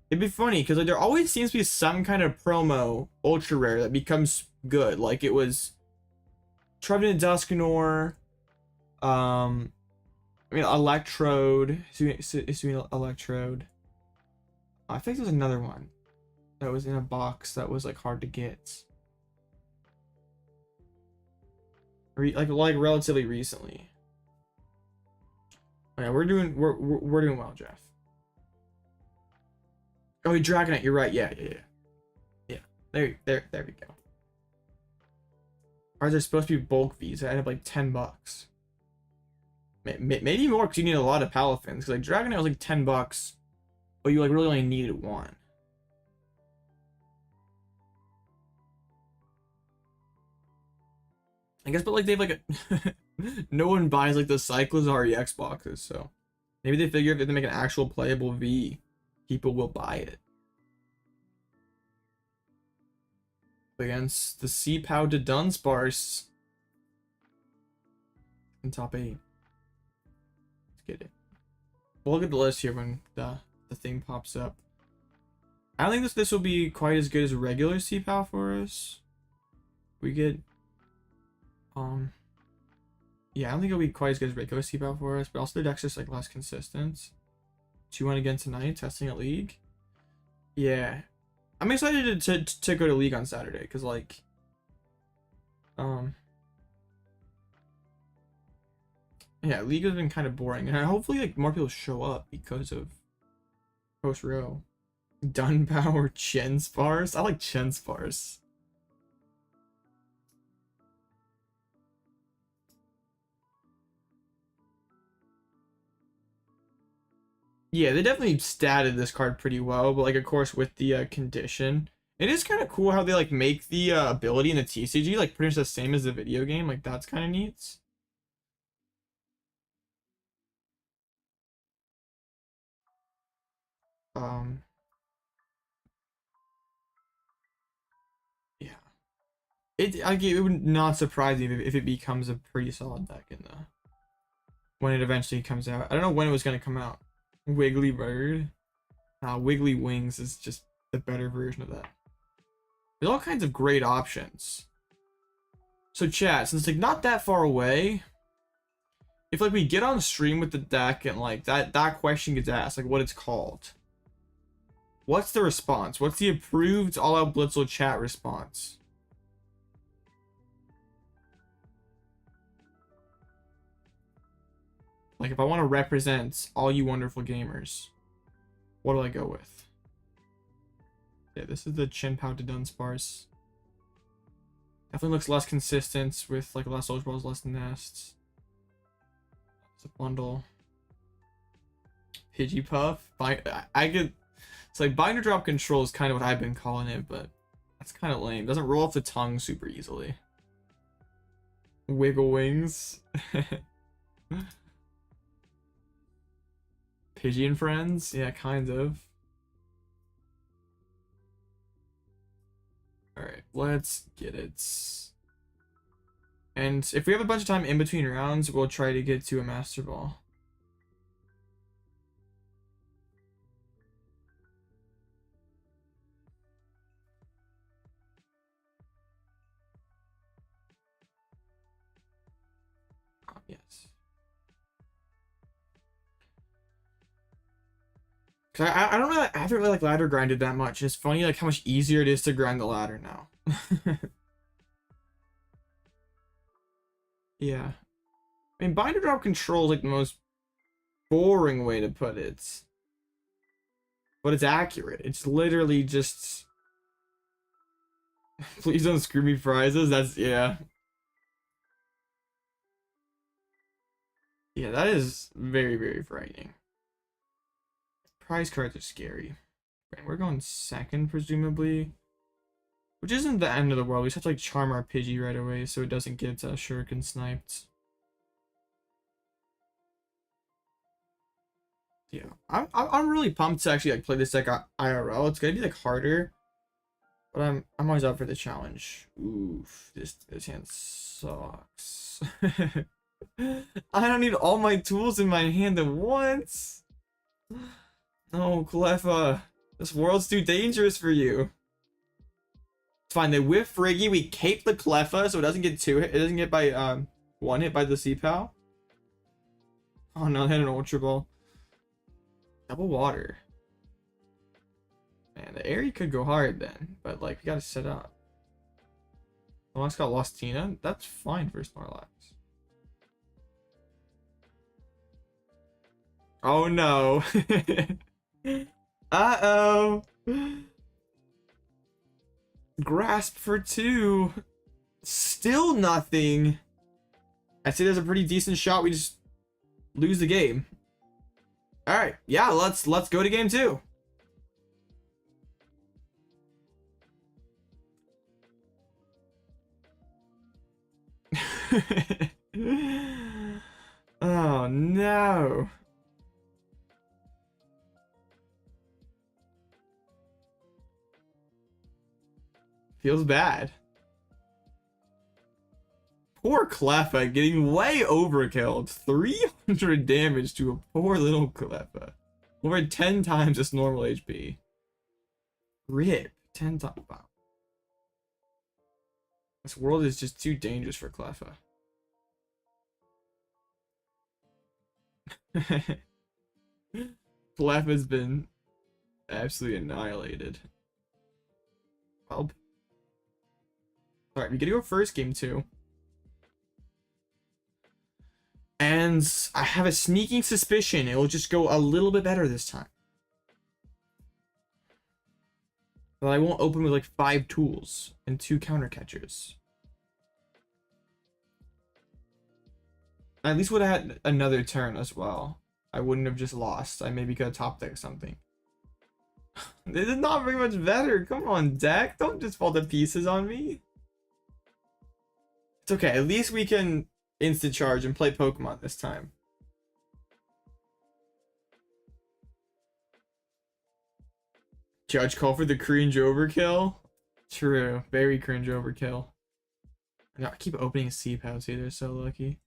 It'd be funny because like there always seems to be some kind of promo ultra rare that becomes good. Like it was Trevenant Dusknoir, I mean Electrode, Hisuian Electrode. I think there's another one that was in a box that was like hard to get. Like relatively recently. Oh, yeah, we're doing well, Jeff. Oh, Dragonite, you're right. Yeah. There we go. Ours are supposed to be bulk V's. I have like $10. Maybe more because you need a lot of Palafins. Because like Dragonite was like $10, but you like really only needed one. I guess, but like they've like no one buys like the Cyclizar EX boxes, so maybe they figure if they make an actual playable V, people will buy it. Against the C-Pow to Dunsparce in top 8. Let's get it. We'll look at the list here when the thing pops up. I don't think this will be quite as good as a regular C-Pow for us. We get yeah, I don't think it'll be quite as good as regular C-Pow for us, but also the deck's just like less consistent. 2-1 again tonight, testing at League. Yeah. I'm excited to go to League on Saturday, because like yeah, League has been kind of boring, and hopefully like more people show up because of post row. Dunbow or Chen Sparse? I like Chen Sparse. Yeah, they definitely statted this card pretty well, but like of course with the condition, it is kind of cool how they like make the ability in the TCG like pretty much the same as the video game. Like that's kind of neat. Yeah, it would not surprise me if it becomes a pretty solid deck in the when it eventually comes out. I don't know when it was gonna come out. Wiggly Bird. Wiggly Wings is just the better version of that. There's all kinds of great options. So chat, since like not that far away, if like we get on stream with the deck and like that question gets asked, like what it's called, what's the response? What's the approved All Out Blitzel chat response? Like if I want to represent all you wonderful gamers, what do I go with? Yeah, this is the Chin-Pow to Dunsparce. Definitely looks less consistent with like less Ultra Balls, less Nests. It's a bundle. Pidgey Puff. I could. It's like binder drop control is kind of what I've been calling it, but that's kind of lame. Doesn't roll off the tongue super easily. Wiggle Wings. Pidgey and Friends? Yeah, kind of. Alright, let's get it. And if we have a bunch of time in between rounds, we'll try to get to a Master Ball. Yes. Cause I don't really, I haven't really like ladder grinded that much. It's funny like how much easier it is to grind the ladder now. Yeah. I mean, binder drop control is like the most boring way to put it. But it's accurate. It's literally just... Please don't screw me prizes. That's, yeah. Yeah, that is very, very frightening. Prize cards are scary. Right, we're going second, presumably. Which isn't the end of the world. We just have to like charm our Pidgey right away so it doesn't get shuriken sniped. Yeah, I'm really pumped to actually like play this deck IRL. It's gonna be like harder, but I'm always up for the challenge. Oof, this hand sucks. I don't need all my tools in my hand at once. No, Cleffa, this world's too dangerous for you. It's fine. They whiff Riggy. We cape the Cleffa so it doesn't get two hit. It doesn't get by one hit by the C-Pal. Oh no, they had an Ultra Ball. Double water. Man, the Eri could go hard then, but like we gotta set up. Snorlax got Lost Tina. That's fine for Snorlax. Oh no. Uh-oh. Grasp for 2. Still nothing. I'd say there's a pretty decent shot we just lose the game. All right, yeah, let's go to game 2. Oh no. Feels bad. Poor Cleffa getting way overkilled. 300 damage to a poor little Cleffa. Over 10 times its normal HP. RIP. 10 times. Wow. This world is just too dangerous for Cleffa. Cleffa's been absolutely annihilated. Well, alright, we gotta go first game 2. And I have a sneaking suspicion it will just go a little bit better this time. But I won't open with like 5 tools and 2 counter catchers. I at least would have had another turn as well. I wouldn't have just lost. I maybe could have top decked something. This is not very much better. Come on, deck. Don't just fall to pieces on me. It's okay. At least we can instant charge and play Pokemon this time. Judge call for the cringe overkill. True. Very cringe overkill. I keep opening C-Pal too. They're so lucky.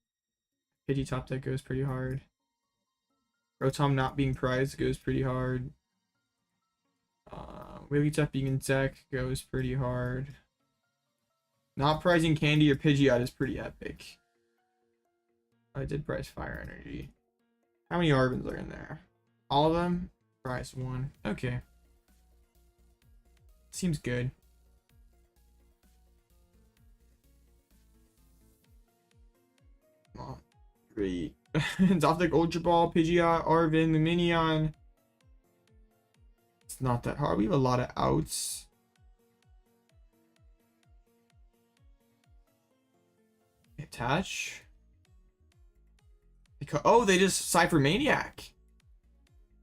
Pidgey top deck goes pretty hard. Rotom not being prized goes pretty hard. Wigglytuff being in deck goes pretty hard. Not prizing Candy or Pidgeot is pretty epic. I did prize Fire Energy. How many Arvens are in there? All of them? Prize 1. Okay. Seems good. Oh, great. Top deck Ultra Ball, Pidgeot, Arven, Lumineon. It's not that hard. We have a lot of outs. Attach. Because, oh, they just Cypher Maniac.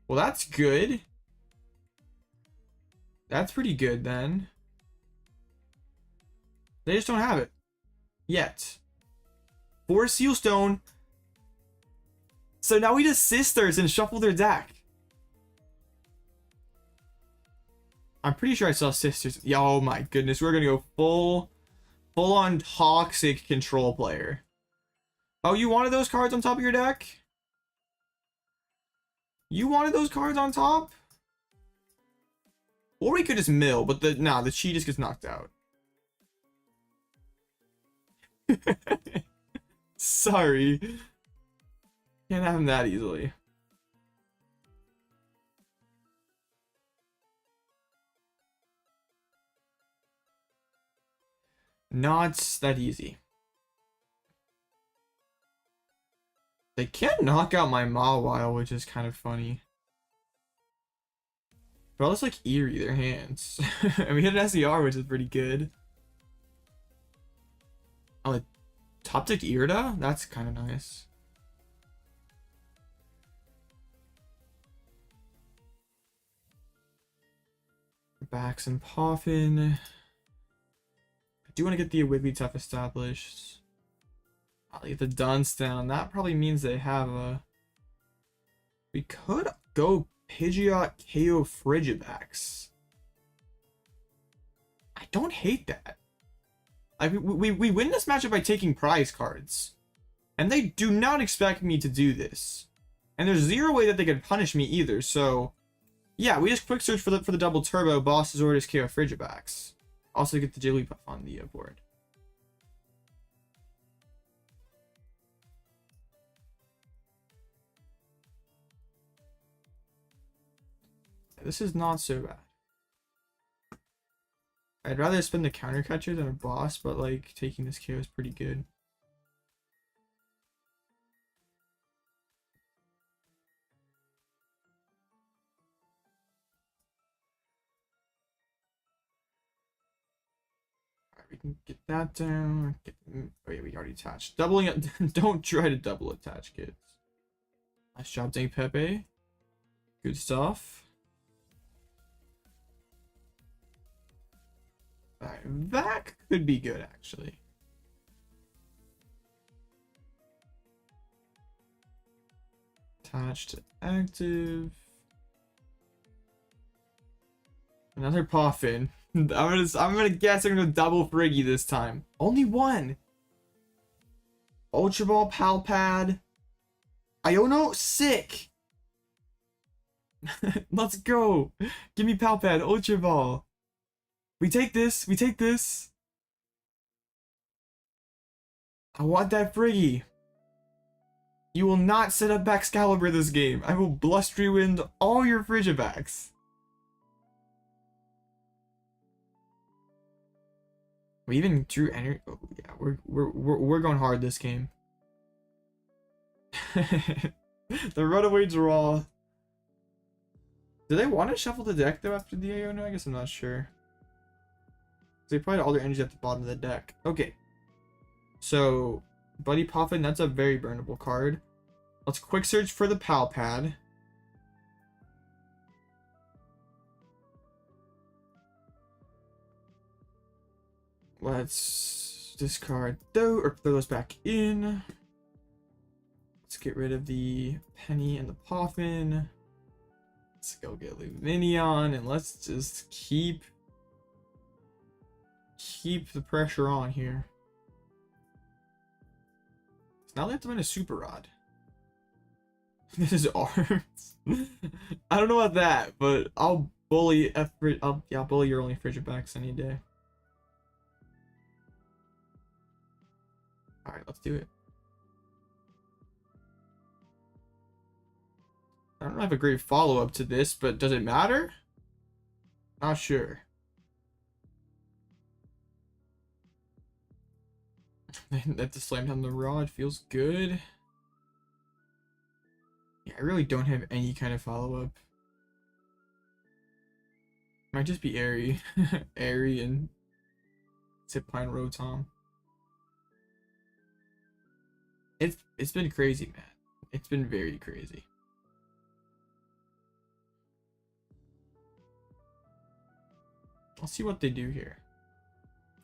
Well, that's good. That's pretty good then. They just don't have it yet. 4 Sealstone. So now we just Sisters and shuffle their deck. I'm pretty sure I saw Sisters. Yeah, oh my goodness, we're gonna go full on toxic control player. Oh, you wanted those cards on top of your deck? You wanted those cards on top? Or we could just mill, but the Chi just gets knocked out. Sorry. Can't have him that easily. Not that easy. They can't knock out my Mawile, which is kind of funny. But it's like Eri, their hands. And we hit an SVR, which is pretty good. Oh, it top decked Irida? That's kind of nice. Backs and Poffin. I do want to get the Wigglytuff established. I'll get the Dunstan. That probably means they have a... We could go Pidgeot KO Frigibax. I don't hate that. Like, we win this matchup by taking prize cards. And they do not expect me to do this. And there's zero way that they could punish me either, so... Yeah, we just quick search for the double turbo Boss Zordis KO Frigibax. Also get the Jigglypuff on the board. This is not so bad. I'd rather spend the counter catcher than a boss, but like taking this KO is pretty good. Alright, we can get that down. Oh yeah, we already attached. Doubling it. Don't try to double attach, kids. Nice job, dang Pepe. Good stuff. Alright, that could be good actually. Attached to active. Another Poffin. I'm gonna guess I'm gonna double Friggy this time. Only one. Ultra Ball, Pal Pad. Iono, sick. Let's go. Give me Pal Pad, Ultra Ball. We take this. We take this. I want that Friggy. You will not set up Excalibur this game. I will blustery wind all your Frigibacks. We even drew energy. Oh yeah, we're going hard this game. The runaway draw. Do they want to shuffle the deck though after the Iono? I guess I'm not sure. They probably had all their energy at the bottom of the deck. Okay. So, Buddy Poffin, that's a very burnable card. Let's quick search for the Pal Pad. Let's discard those, or throw those back in. Let's get rid of the Penny and the Poffin. Let's go get Lumineon, and let's just keep the pressure on here. So now they have to win a Super Rod. This is arms. I don't know about that, but I'll bully I'll bully your only Frigibacks any day. Alright, let's do it. I don't have a great follow-up to this, but does it matter? Not sure. That to slam down the rod feels good. Yeah, I really don't have any kind of follow-up. Might just be Eri. Eri and Zipline Rotom. It's been crazy, man. It's been very crazy. I'll see what they do here.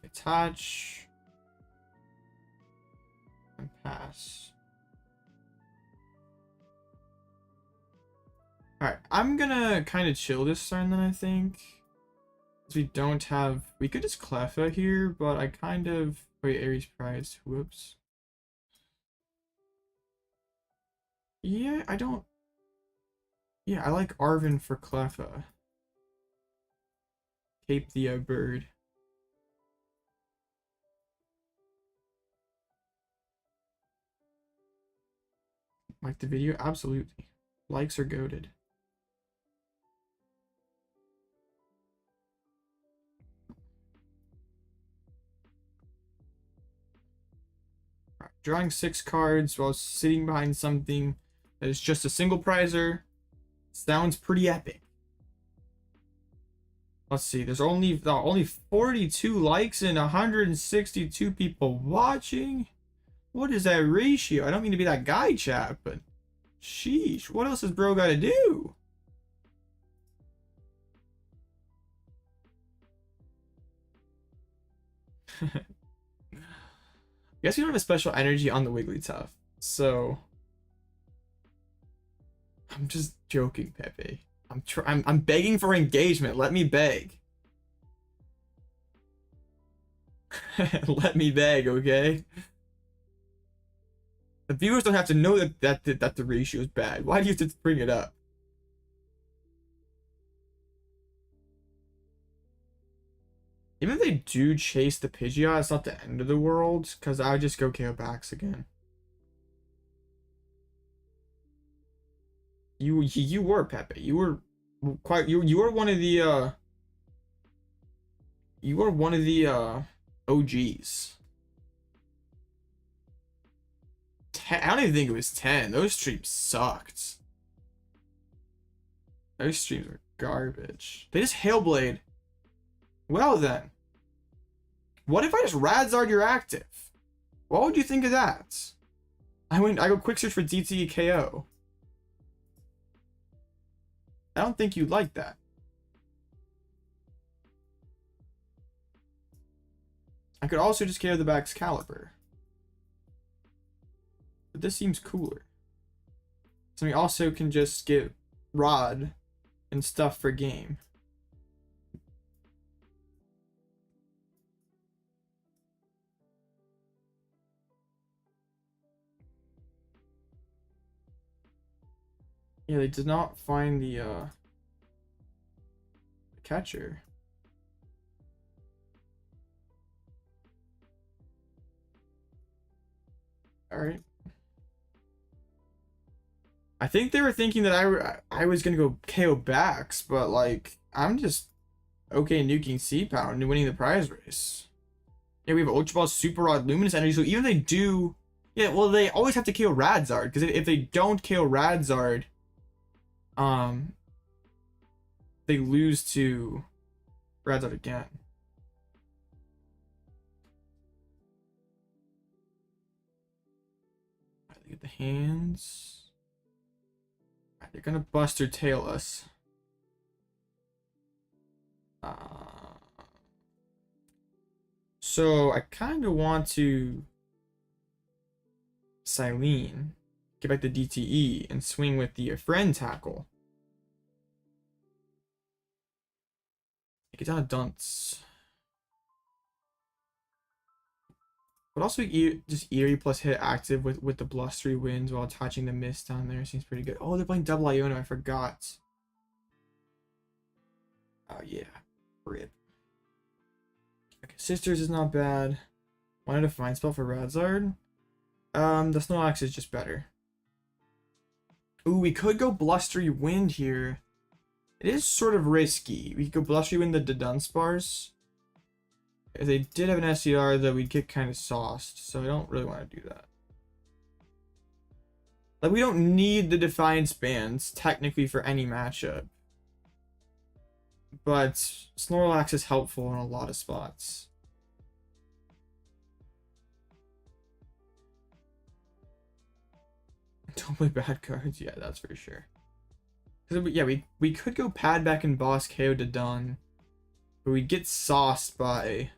Attach and pass. Alright, I'm gonna kind of chill this turn then, I think. Because we don't have... We could just Cleffa here, but I kind of... Wait, Aries Prize. Whoops. Yeah, I don't... Yeah, I like Arven for Cleffa. Cape the bird. Like the video? Absolutely. Likes are goated. drawing 6 cards while sitting behind something that is just a single prizer sounds pretty epic. Let's see, there's only 42 likes and 162 people watching. What is that ratio? I don't mean to be that guy, chat, but sheesh, what else has bro got to do? Guess we don't have a special energy on the Wigglytuff, so I'm just joking, Pepe. I'm begging for engagement. Let me beg. Let me beg, okay? The viewers don't have to know that the ratio is bad. Why do you have to bring it up? Even if they do chase the Pidgeot, it's not the end of the world, because I would just go KO backs again. You were Pepe. You were quite you were one of the OGs. I don't even think it was 10. Those streams sucked. Those streams were garbage. They just Hailblade. Well then. What if I just Radzard your active? What would you think of that? I go quick search for DTE KO. I don't think you'd like that. I could also just KO the back's Caliber. But this seems cooler. So we also can just get Rod and stuff for game. Yeah, they did not find the catcher. All right. I think they were thinking that I was gonna go KO backs, but like I'm just okay nuking C-Pound and winning the prize race. Yeah, we have Ultra Ball, Super Rod, Luminous Energy. So even if they do, yeah, well they always have to KO Radzard, because if they don't KO Radzard, they lose to Radzard again. Right, they get the hands. Right, they're gonna Buster Tail us. So I kind of want to Cyllene, get back the DTE, and swing with the Friend Tackle. Get down a Dunce. But also just Eri plus hit active with the Blustery Winds while attaching the Mist down there. Seems pretty good. Oh, they're playing double Iono. I forgot. Oh, yeah. Rip. Okay, Sisters is not bad. Wanted a Fine Spell for Radzard. The Snorlax is just better. Ooh, we could go Blustery Wind here. It is sort of risky. We could go Blustery Wind the Dunsparce. If they did have an SCR, though, we'd get kind of sauced. So I don't really want to do that. Like, we don't need the Defiance bands, technically, for any matchup. But Snorlax is helpful in a lot of spots. Don't play bad cards. Yeah, that's for sure. Yeah, we could go pad back and boss KO to done, but we'd get sauced by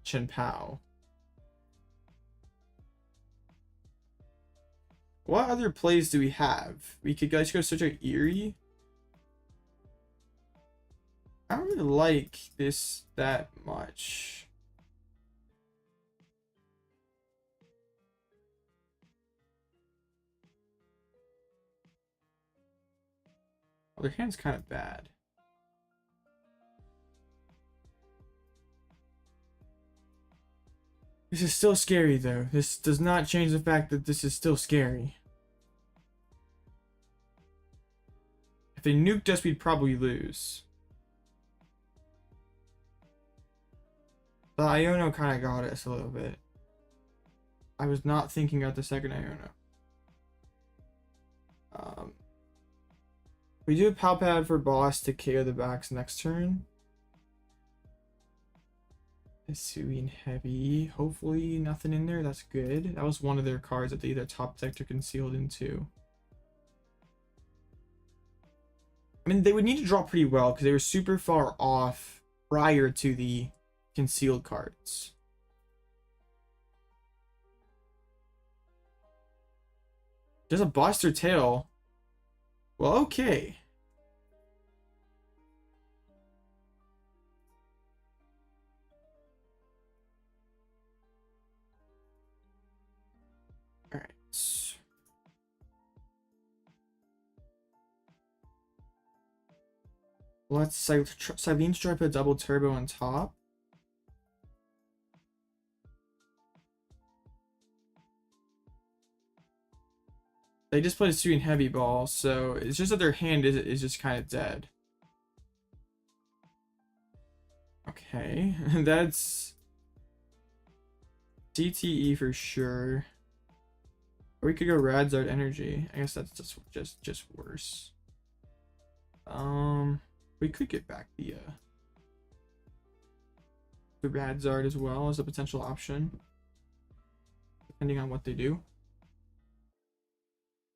Chien-Pao. What other plays do we have? We could guys go search out Eri. I don't really like this that much. Well, their hand's kind of bad. This is still scary, though. This does not change the fact that this is still scary. If they nuked us, we'd probably lose. The Iono kind of got us a little bit. I was not thinking about the second Iono. We do a Pal Pad for boss to KO the backs next turn. Hisuian heavy. Hopefully nothing in there. That's good. That was one of their cards that they either top decked or concealed into. I mean, they would need to draw pretty well because they were super far off prior to the concealed cards. There's a Buster Tail. Well, okay. All right. Let's Cyllene Stripe a double turbo on top. They just played a Hisuian heavy ball, so it's just that their hand is just kind of dead. Okay, that's CTE for sure. Or we could go Radzard Energy. I guess that's just worse. We could get back the Radzard as well as a potential option, depending on what they do.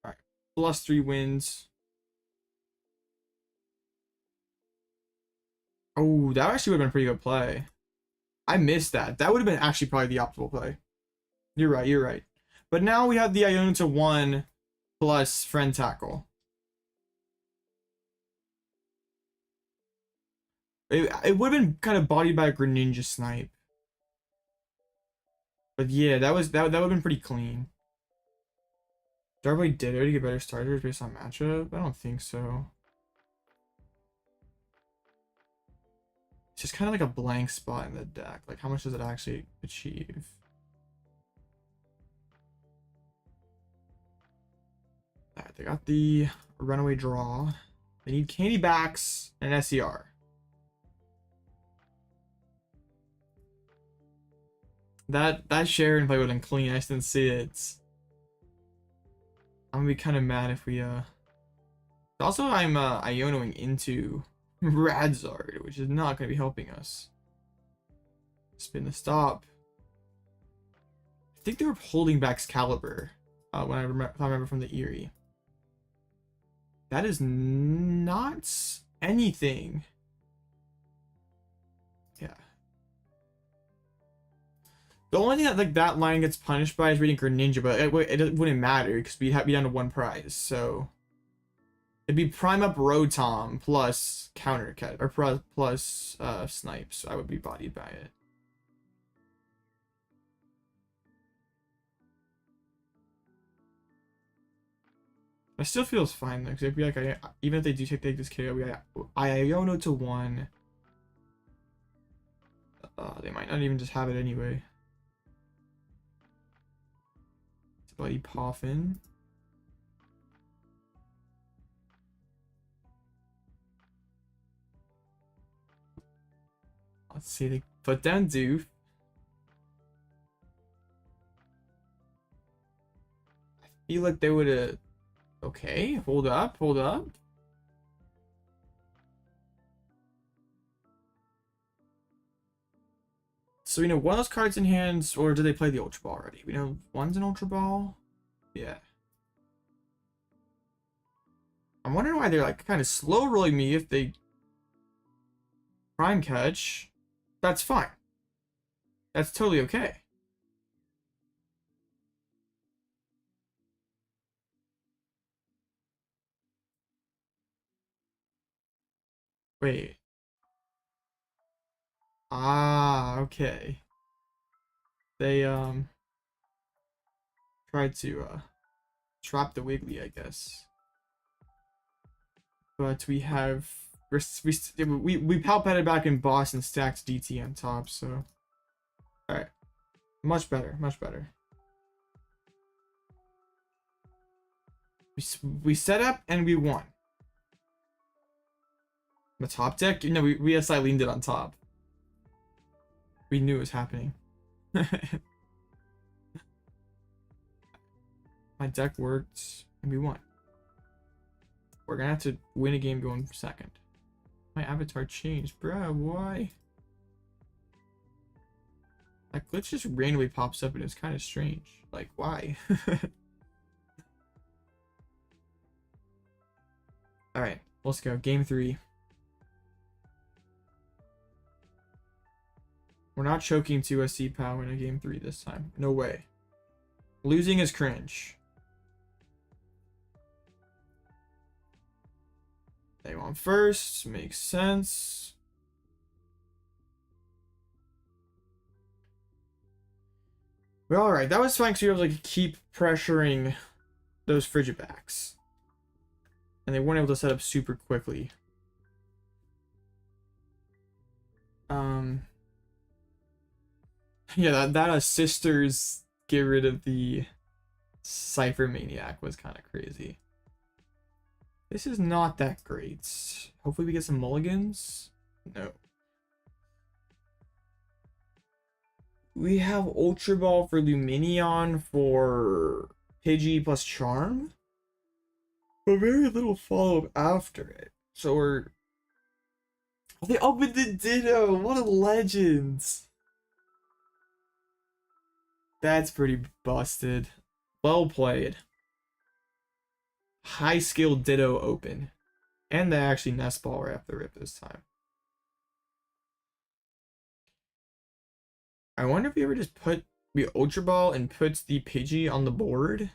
All right, +3 wins. Oh, that actually would have been a pretty good play. I missed that. That would have been actually probably the optimal play. You're right. You're right. But now we have the Iono to 1 plus Friend Tackle. It would have been kind of bodied by a Greninja Snipe. But yeah, that would have been pretty clean. Darby Ditto to get better starters based on matchup? I don't think so. It's just kind of like a blank spot in the deck. Like, how much does it actually achieve? Alright, they got the runaway draw. They need candy backs and an SER. That Sharon play would have been clean. I just didn't see it. I'm gonna be kind of mad if we also I'm Ionoing into Radzard, which is not gonna be helping us. Spin the stop. I think they were holding back Excalibur when I remember from the Eri. That is not anything. Yeah. The only thing that like that line gets punished by is reading Greninja, but it wouldn't matter because we'd be down to 1 prize. So it'd be prime up Rotom plus counter cut or plus Snipe. So I would be bodied by it. It still feels fine though, because it'd be like even if they do take this KO, we Iono to 1. They might not even just have it anyway. Buddy Poffin. Let's see, they put down Doof. I feel like they would have. Okay, hold up. So we know one of those cards in hands, or did they play the Ultra Ball already? We know one's an Ultra Ball. Yeah. I'm wondering why they're like kind of slow rolling me if they prime catch. That's fine. That's totally okay. Wait. Ah, okay. They tried to trap the Wiggly, I guess. But we have we Pal Paded back in boss and stacked DT on top, so alright. Much better. We set up and we won. The top deck? No, we Cyllene it on top. We knew it was happening. My deck worked, and we won. We're gonna have to win a game going second. My avatar changed, bruh. Why? That glitch just randomly pops up, and it's kind of strange. Like, why? All right, let's go. Game 3. We're not choking 2SC PAL in a game 3 this time. No way. Losing is cringe. They won first. Makes sense. Well, alright. That was fine because we were able to keep pressuring those Frigibacks. And they weren't able to set up super quickly. Yeah, that sisters get rid of the Cypher Maniac was kind of crazy. This is not that great. Hopefully we get some mulligans. No. We have Ultra Ball for Lumineon for Pidgey plus Charm. But very little follow-up after it. So we're... Oh, they opened the Ditto! What a legend! That's pretty busted. Well played. High skill Ditto open. And they actually Nest Ball right after the rip this time. I wonder if we ever just we Ultra Ball and put the Pidgey on the board.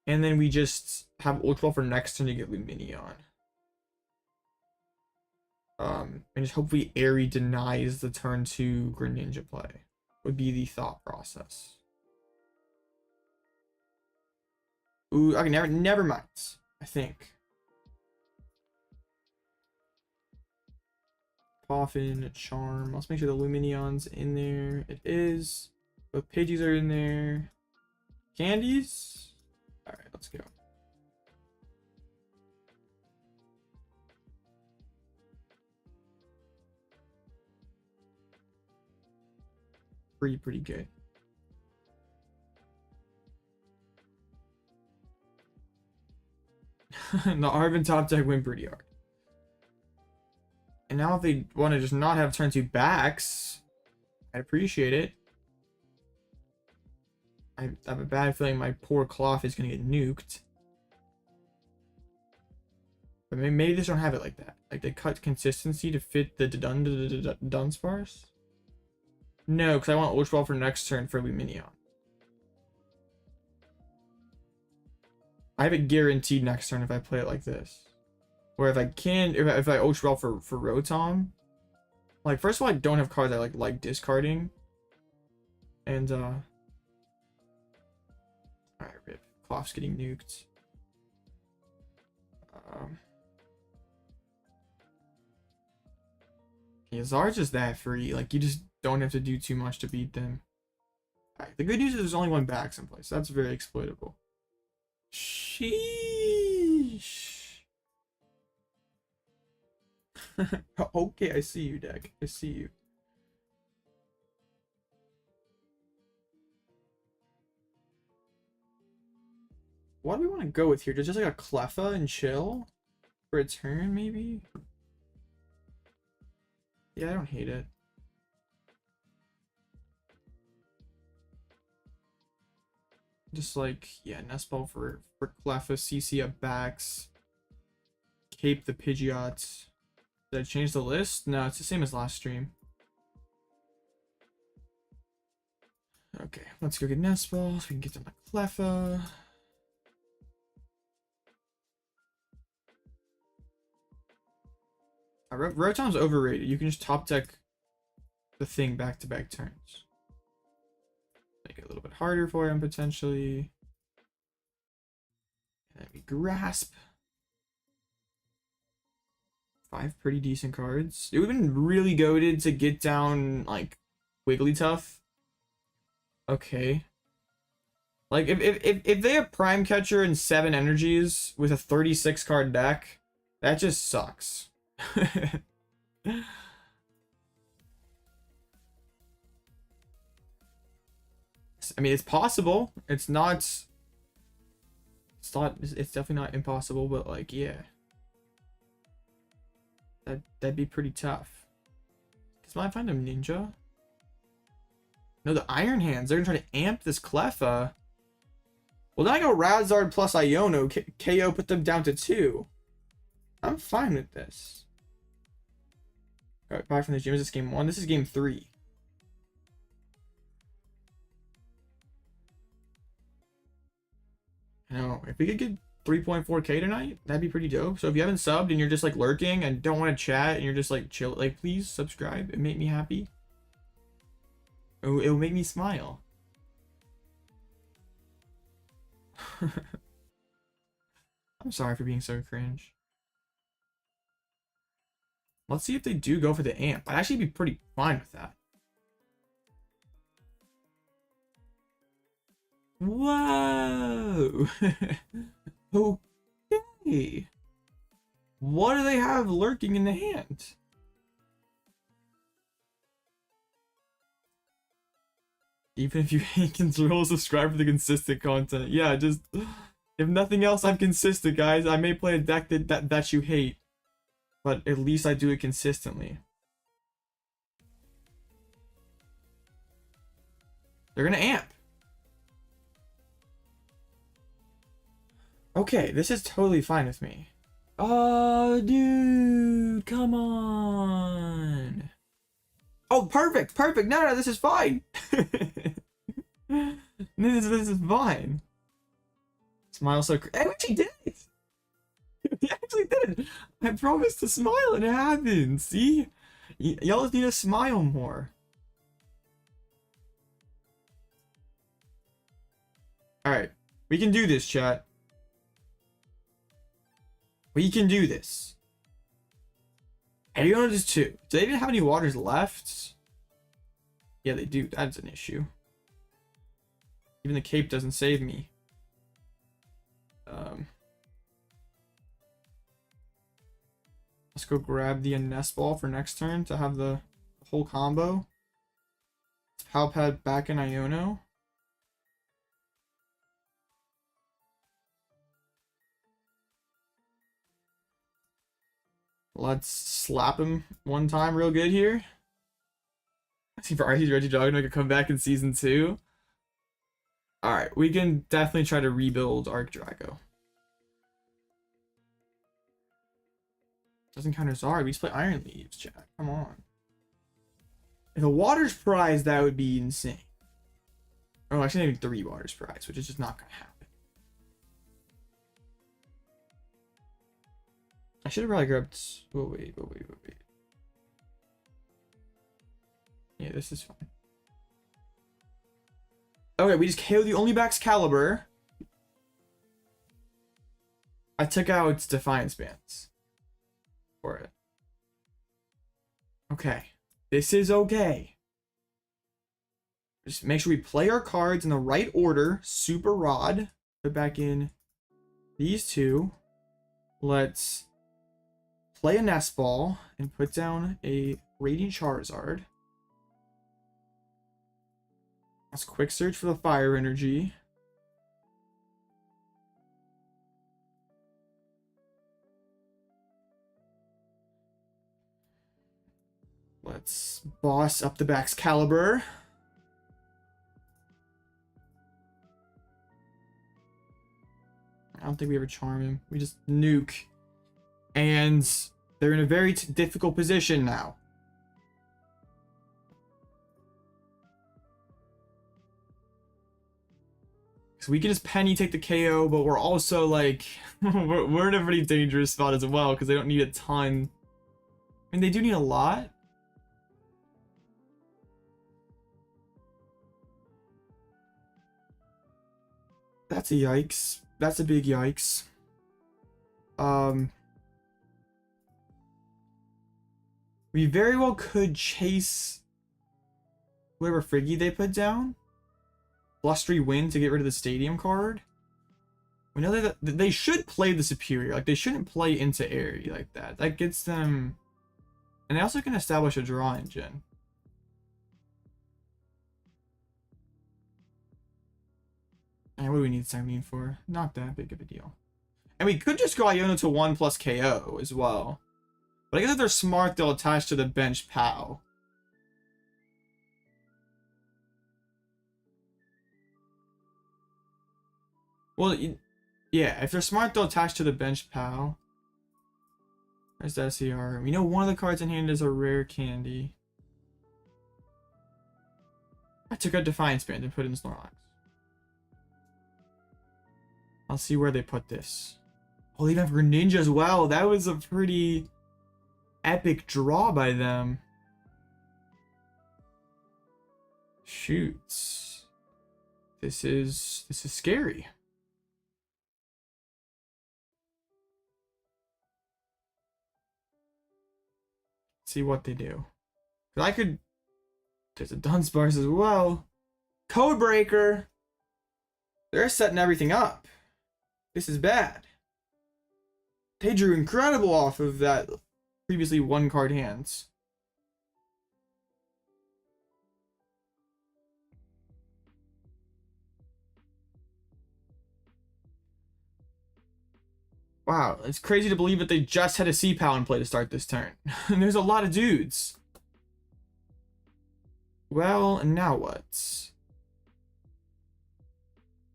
And then we just have Ultra Ball for next turn to get Lumineon. And just hopefully Eri denies the turn 2 Greninja play. Would be the thought process. Ooh, okay, never mind. I think. Poffin, Charm. Let's make sure the Lumineon's in there. It is. Both Pidgeys are in there. Candies? Alright, let's go. Pretty good. The Arven top deck went pretty hard. And now if they want to just not have turn 2 backs, I'd appreciate it. I have a bad feeling my poor Klawf is going to get nuked. But maybe they just don't have it like that. Like they cut consistency to fit the Dunsparce? No, because I want Ultra Ball for next turn for Lumineon. I have it guaranteed next turn if I play it like this. Or if I can, if I Ultra Ball for Rotom. Like, first of all, I don't have cards I like discarding. And, alright, rip. Klawf's getting nuked. Yeah, Zar's just that free. Like, you just don't have to do too much to beat them. Alright, the good news is there's only one back someplace. So that's very exploitable. Sheesh. Okay, I see you, deck. I see you. What do we want to go with here? Just like a Cleffa and chill for a turn, maybe? Yeah, I don't hate it. Just like, yeah, Nest Ball for Cleffa, CC up backs, Cape the Pidgeot. Did I change the list? No, it's the same as last stream. Okay, let's go get Nest Ball so we can get them to Cleffa. Rotom's overrated. You can just top deck the thing back-to-back turns. Make it a little bit harder for him, potentially. And then we Grasp. 5 pretty decent cards. It would have been really goated to get down, like, Wigglytuff. Okay. Like, if they have Prime Catcher and 7 energies with a 36 card deck, that just sucks. I mean, it's possible. It's not it's definitely not impossible, but like, yeah. That'd be pretty tough. Does mine find a ninja? No, the Iron Hands. They're gonna try to amp this Cleffa. Well, then I go Razard plus Iono. KO put them down to 2. I'm fine with this. Alright, back from the gym. Is this game 1? This is game 3. I know. If we could get 3.4k tonight, that'd be pretty dope. So if you haven't subbed and you're just like lurking and don't want to chat and you're just like chill, like please subscribe. It make me happy. It'll make me smile. I'm sorry for being so cringe. Let's see if they do go for the amp. I'd actually be pretty fine with that. Whoa! Okay. What do they have lurking in the hand? Even if you hate control, subscribe for the consistent content. Yeah, just if nothing else, I'm consistent, guys. I may play a deck that you hate, but at least I do it consistently. They're gonna amp. Okay, this is totally fine with me. Oh, dude, come on. Oh, perfect, perfect. No, this is fine. this is fine. Smile so I actually did it. He actually did it. I promised to smile and it happened. See? Y'all just need to smile more. Alright. We can do this, chat. We can do this. Iono does 2. Do they even have any waters left? Yeah, they do. That's an issue. Even the cape doesn't save me. Let's go grab the Nest Ball for next turn to have the whole combo. Pal Pad back in Iono. Let's slap him one time real good here. I see for Arceus Regidrago could come back in season 2. Alright, we can definitely try to rebuild Arcdrago. Doesn't counter Zara. We just play Iron Leaves, chat. Come on. If a Waters prize, that would be insane. Oh, actually, maybe 3 Waters prize, which is just not gonna happen. I should have probably grabbed. Oh, wait. Yeah, this is fine. Okay, we just KO'd the only Baxcalibur. I took out Defiance Bands for it. Okay. This is okay. Just make sure we play our cards in the right order. Super Rod. Put back in these 2. Let's play a Nest Ball and put down a Radiant Charizard. Let's quick search for the Fire Energy. Let's boss up the Baxcalibur. I don't think we ever charm him. We just nuke. And they're in a very difficult position now. So we can just Penny take the KO, but we're also like, we're in a pretty dangerous spot as well because they don't need a ton. I mean, they do need a lot. That's a yikes. That's a big yikes. We very well could chase whoever Friggy they put down. Blustery Wind to get rid of the Stadium card. We know that they should play the Superior. Like, they shouldn't play into Eri like that. That gets them... And they also can establish a draw engine. And what do we need Cyllene for? Not that big of a deal. And we could just go Iono to 1 plus KO as well. But I guess if they're smart, they'll attach to the bench PAL. Well, yeah, if they're smart, they'll attach to the bench PAL. There's the SCR. We know one of the cards in hand is a rare candy. I took out Defiance Band and put in Snorlax. I'll see where they put this. Oh, they even have Greninja as well. That was a pretty epic draw by them. Shoots. This is scary. See what they do. Cause I could. There's a Dunsparce as well. Codebreaker. They're setting everything up. This is bad. They drew incredible off of that previously one card hands. Wow, it's crazy to believe that they just had a C-PAL in play to start this turn. And there's a lot of dudes. Well, and now what?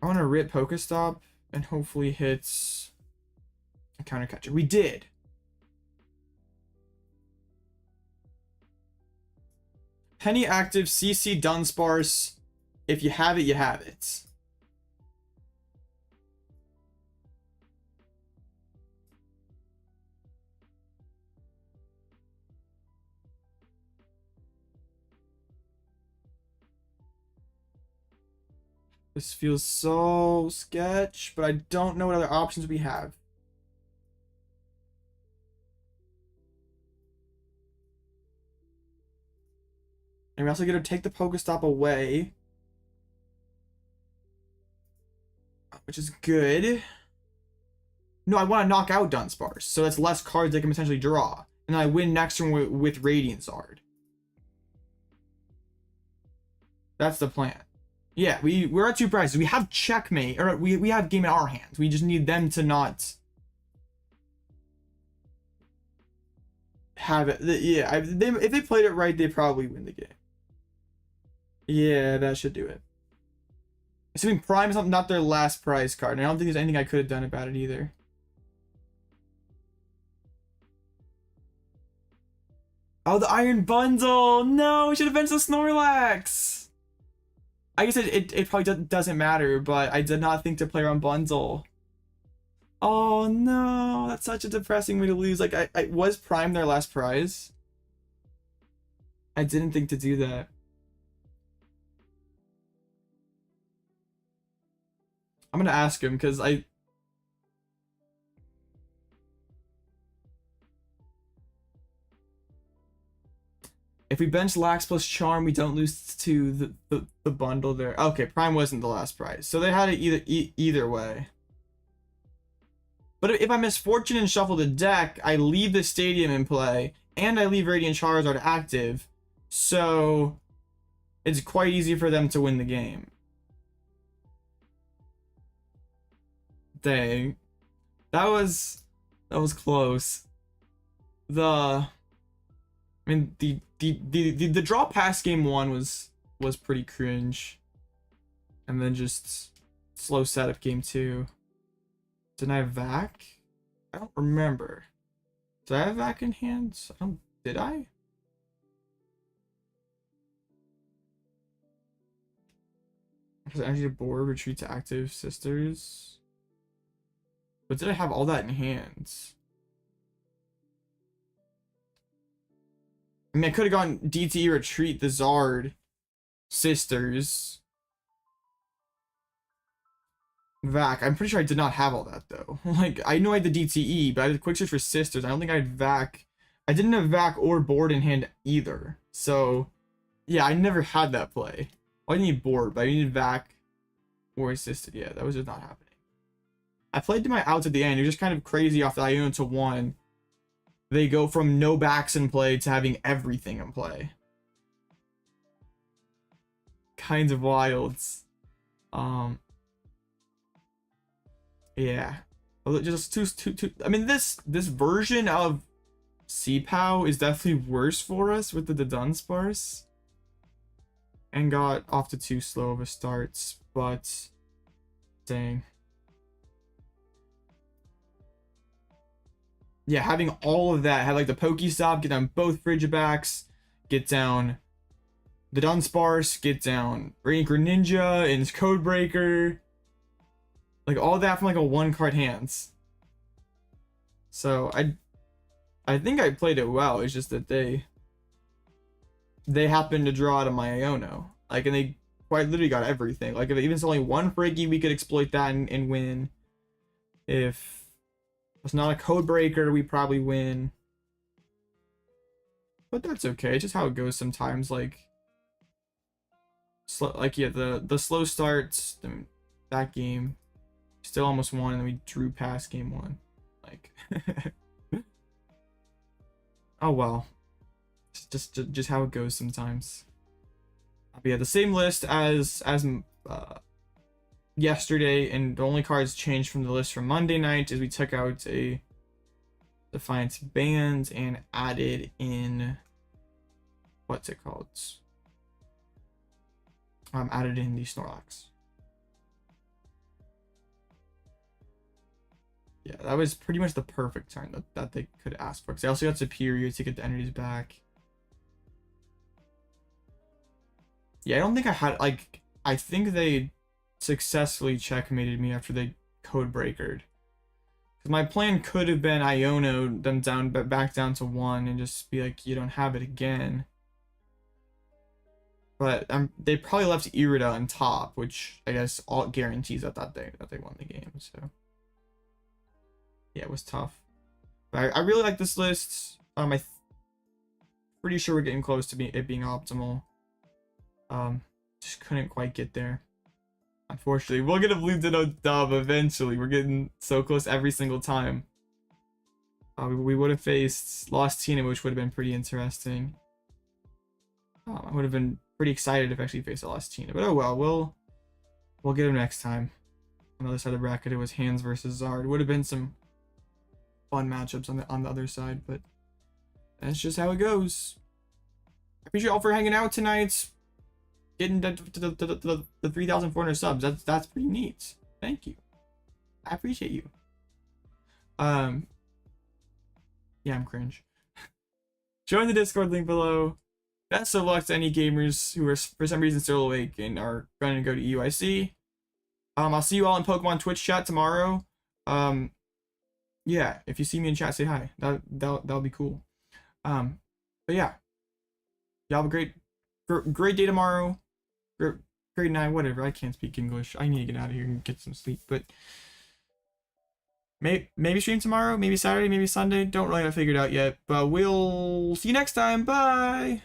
I want to rip Pokestop and hopefully hits a counter catcher. We did. Penny active CC Dunsparce. If you have it, you have it. This feels so sketch, but I don't know what other options we have. And we also get to take the Pokestop away, which is good. No, I want to knock out Dunsparce, so that's less cards they can potentially draw. And I win next turn with Radiant Zard. That's the plan. Yeah, we're at 2 prizes. We have checkmate, or we have game in our hands. We just need them to not have it. Yeah, if they played it right, they probably win the game. Yeah, that should do it. Assuming Prime is not their last prize card, and I don't think there's anything I could have done about it either. Oh, the Iron Bundle! No, we should have benched the Snorlax! I guess it probably doesn't matter, but I did not think to play around Bundle. Oh no, that's such a depressing way to lose. Like, I was Prime their last prize. I didn't think to do that. I'm gonna ask him, because if we bench Lax plus Charm, we don't lose to the bundle there. Okay, Prime wasn't the last prize, so they had it either way. But if I misfortune and shuffle the deck, I leave the Stadium in play, and I leave Radiant Charizard active, so it's quite easy for them to win the game. Dang, that was close. I mean, the draw past game 1 was pretty cringe, and then just slow setup game 2. Didn't I have Vac? I don't remember. Did I have Vac in hand? Did I? Because energy board, retreat to active sisters. But did I have all that in hands? I mean, I could have gone DTE retreat the Zard sisters. Vac. I'm pretty sure I did not have all that though. Like, I know I had the DTE, but I did quick search for sisters. I don't think I had Vac. I didn't have Vac or board in hand either. So, yeah, I never had that play. Well, I didn't need board, but I needed Vac or assisted. Yeah, that was just not happening. I played to my outs at the end. You're just kind of crazy off the Iono to 1. They go from no backs in play to having everything in play. Kind of wild. Yeah. Just two. I mean, this version of CPOW is definitely worse for us with the Dunsparce. And got off to too slow of a starts, but dang. Yeah, having all of that, have like the Pokestop, get down both Frigibacks, get down the Dunsparce, get down Radiant Greninja and his Codebreaker. Like all that from like a one card hands. So I think I played it well. It's just that they happened to draw out of my Iono. Like, and they quite literally got everything. Like if even it's only one Friggy, we could exploit that and win. If it's not a Codebreaker, we probably win. But that's okay. It's just how it goes sometimes. Like yeah, the slow starts, that game still almost won, and then we drew past game one. Like oh well. It's just how it goes sometimes. But yeah, the same list as yesterday, and the only cards changed from the list from Monday night is we took out a Defiance Band and added in, what's it called? Added in the Snorlax. Yeah, that was pretty much the perfect turn that they could ask for. Because they also got Superior to get the energies back. Yeah, I don't think I had, like, I think they successfully checkmated me after they Codebreakered. Because my plan could have been Iono them down, back down to 1 and just be like, you don't have it again. But they probably left Irida on top, which I guess all guarantees that they won the game. So yeah, it was tough. But I really like this list. I'm pretty sure we're getting close to it being optimal. Just couldn't quite get there, unfortunately. We'll get a Blue Ditto dub eventually. We're getting so close every single time. We would have faced Lost Tina, which would have been pretty interesting. I would have been pretty excited if actually faced a Lost Tina, but oh well, we'll get him next time. On the other side of the bracket, it was Hands versus Zard. Would have been some fun matchups on the other side, but that's just how it goes. I appreciate you all for hanging out tonight. Getting to the 3,400 subs. That's pretty neat. Thank you. I appreciate you. Yeah, I'm cringe. Join the Discord link below. Best of luck to any gamers who are for some reason still awake and are going to go to EUIC. I'll see you all in Pokemon Twitch chat tomorrow. Yeah, if you see me in chat, say hi. That'll be cool. But yeah, y'all have a great day tomorrow. Great night, whatever. I can't speak English. I need to get out of here and get some sleep. But maybe stream tomorrow, maybe Saturday, maybe Sunday. Don't really have it figured out yet. But we'll see you next time. Bye.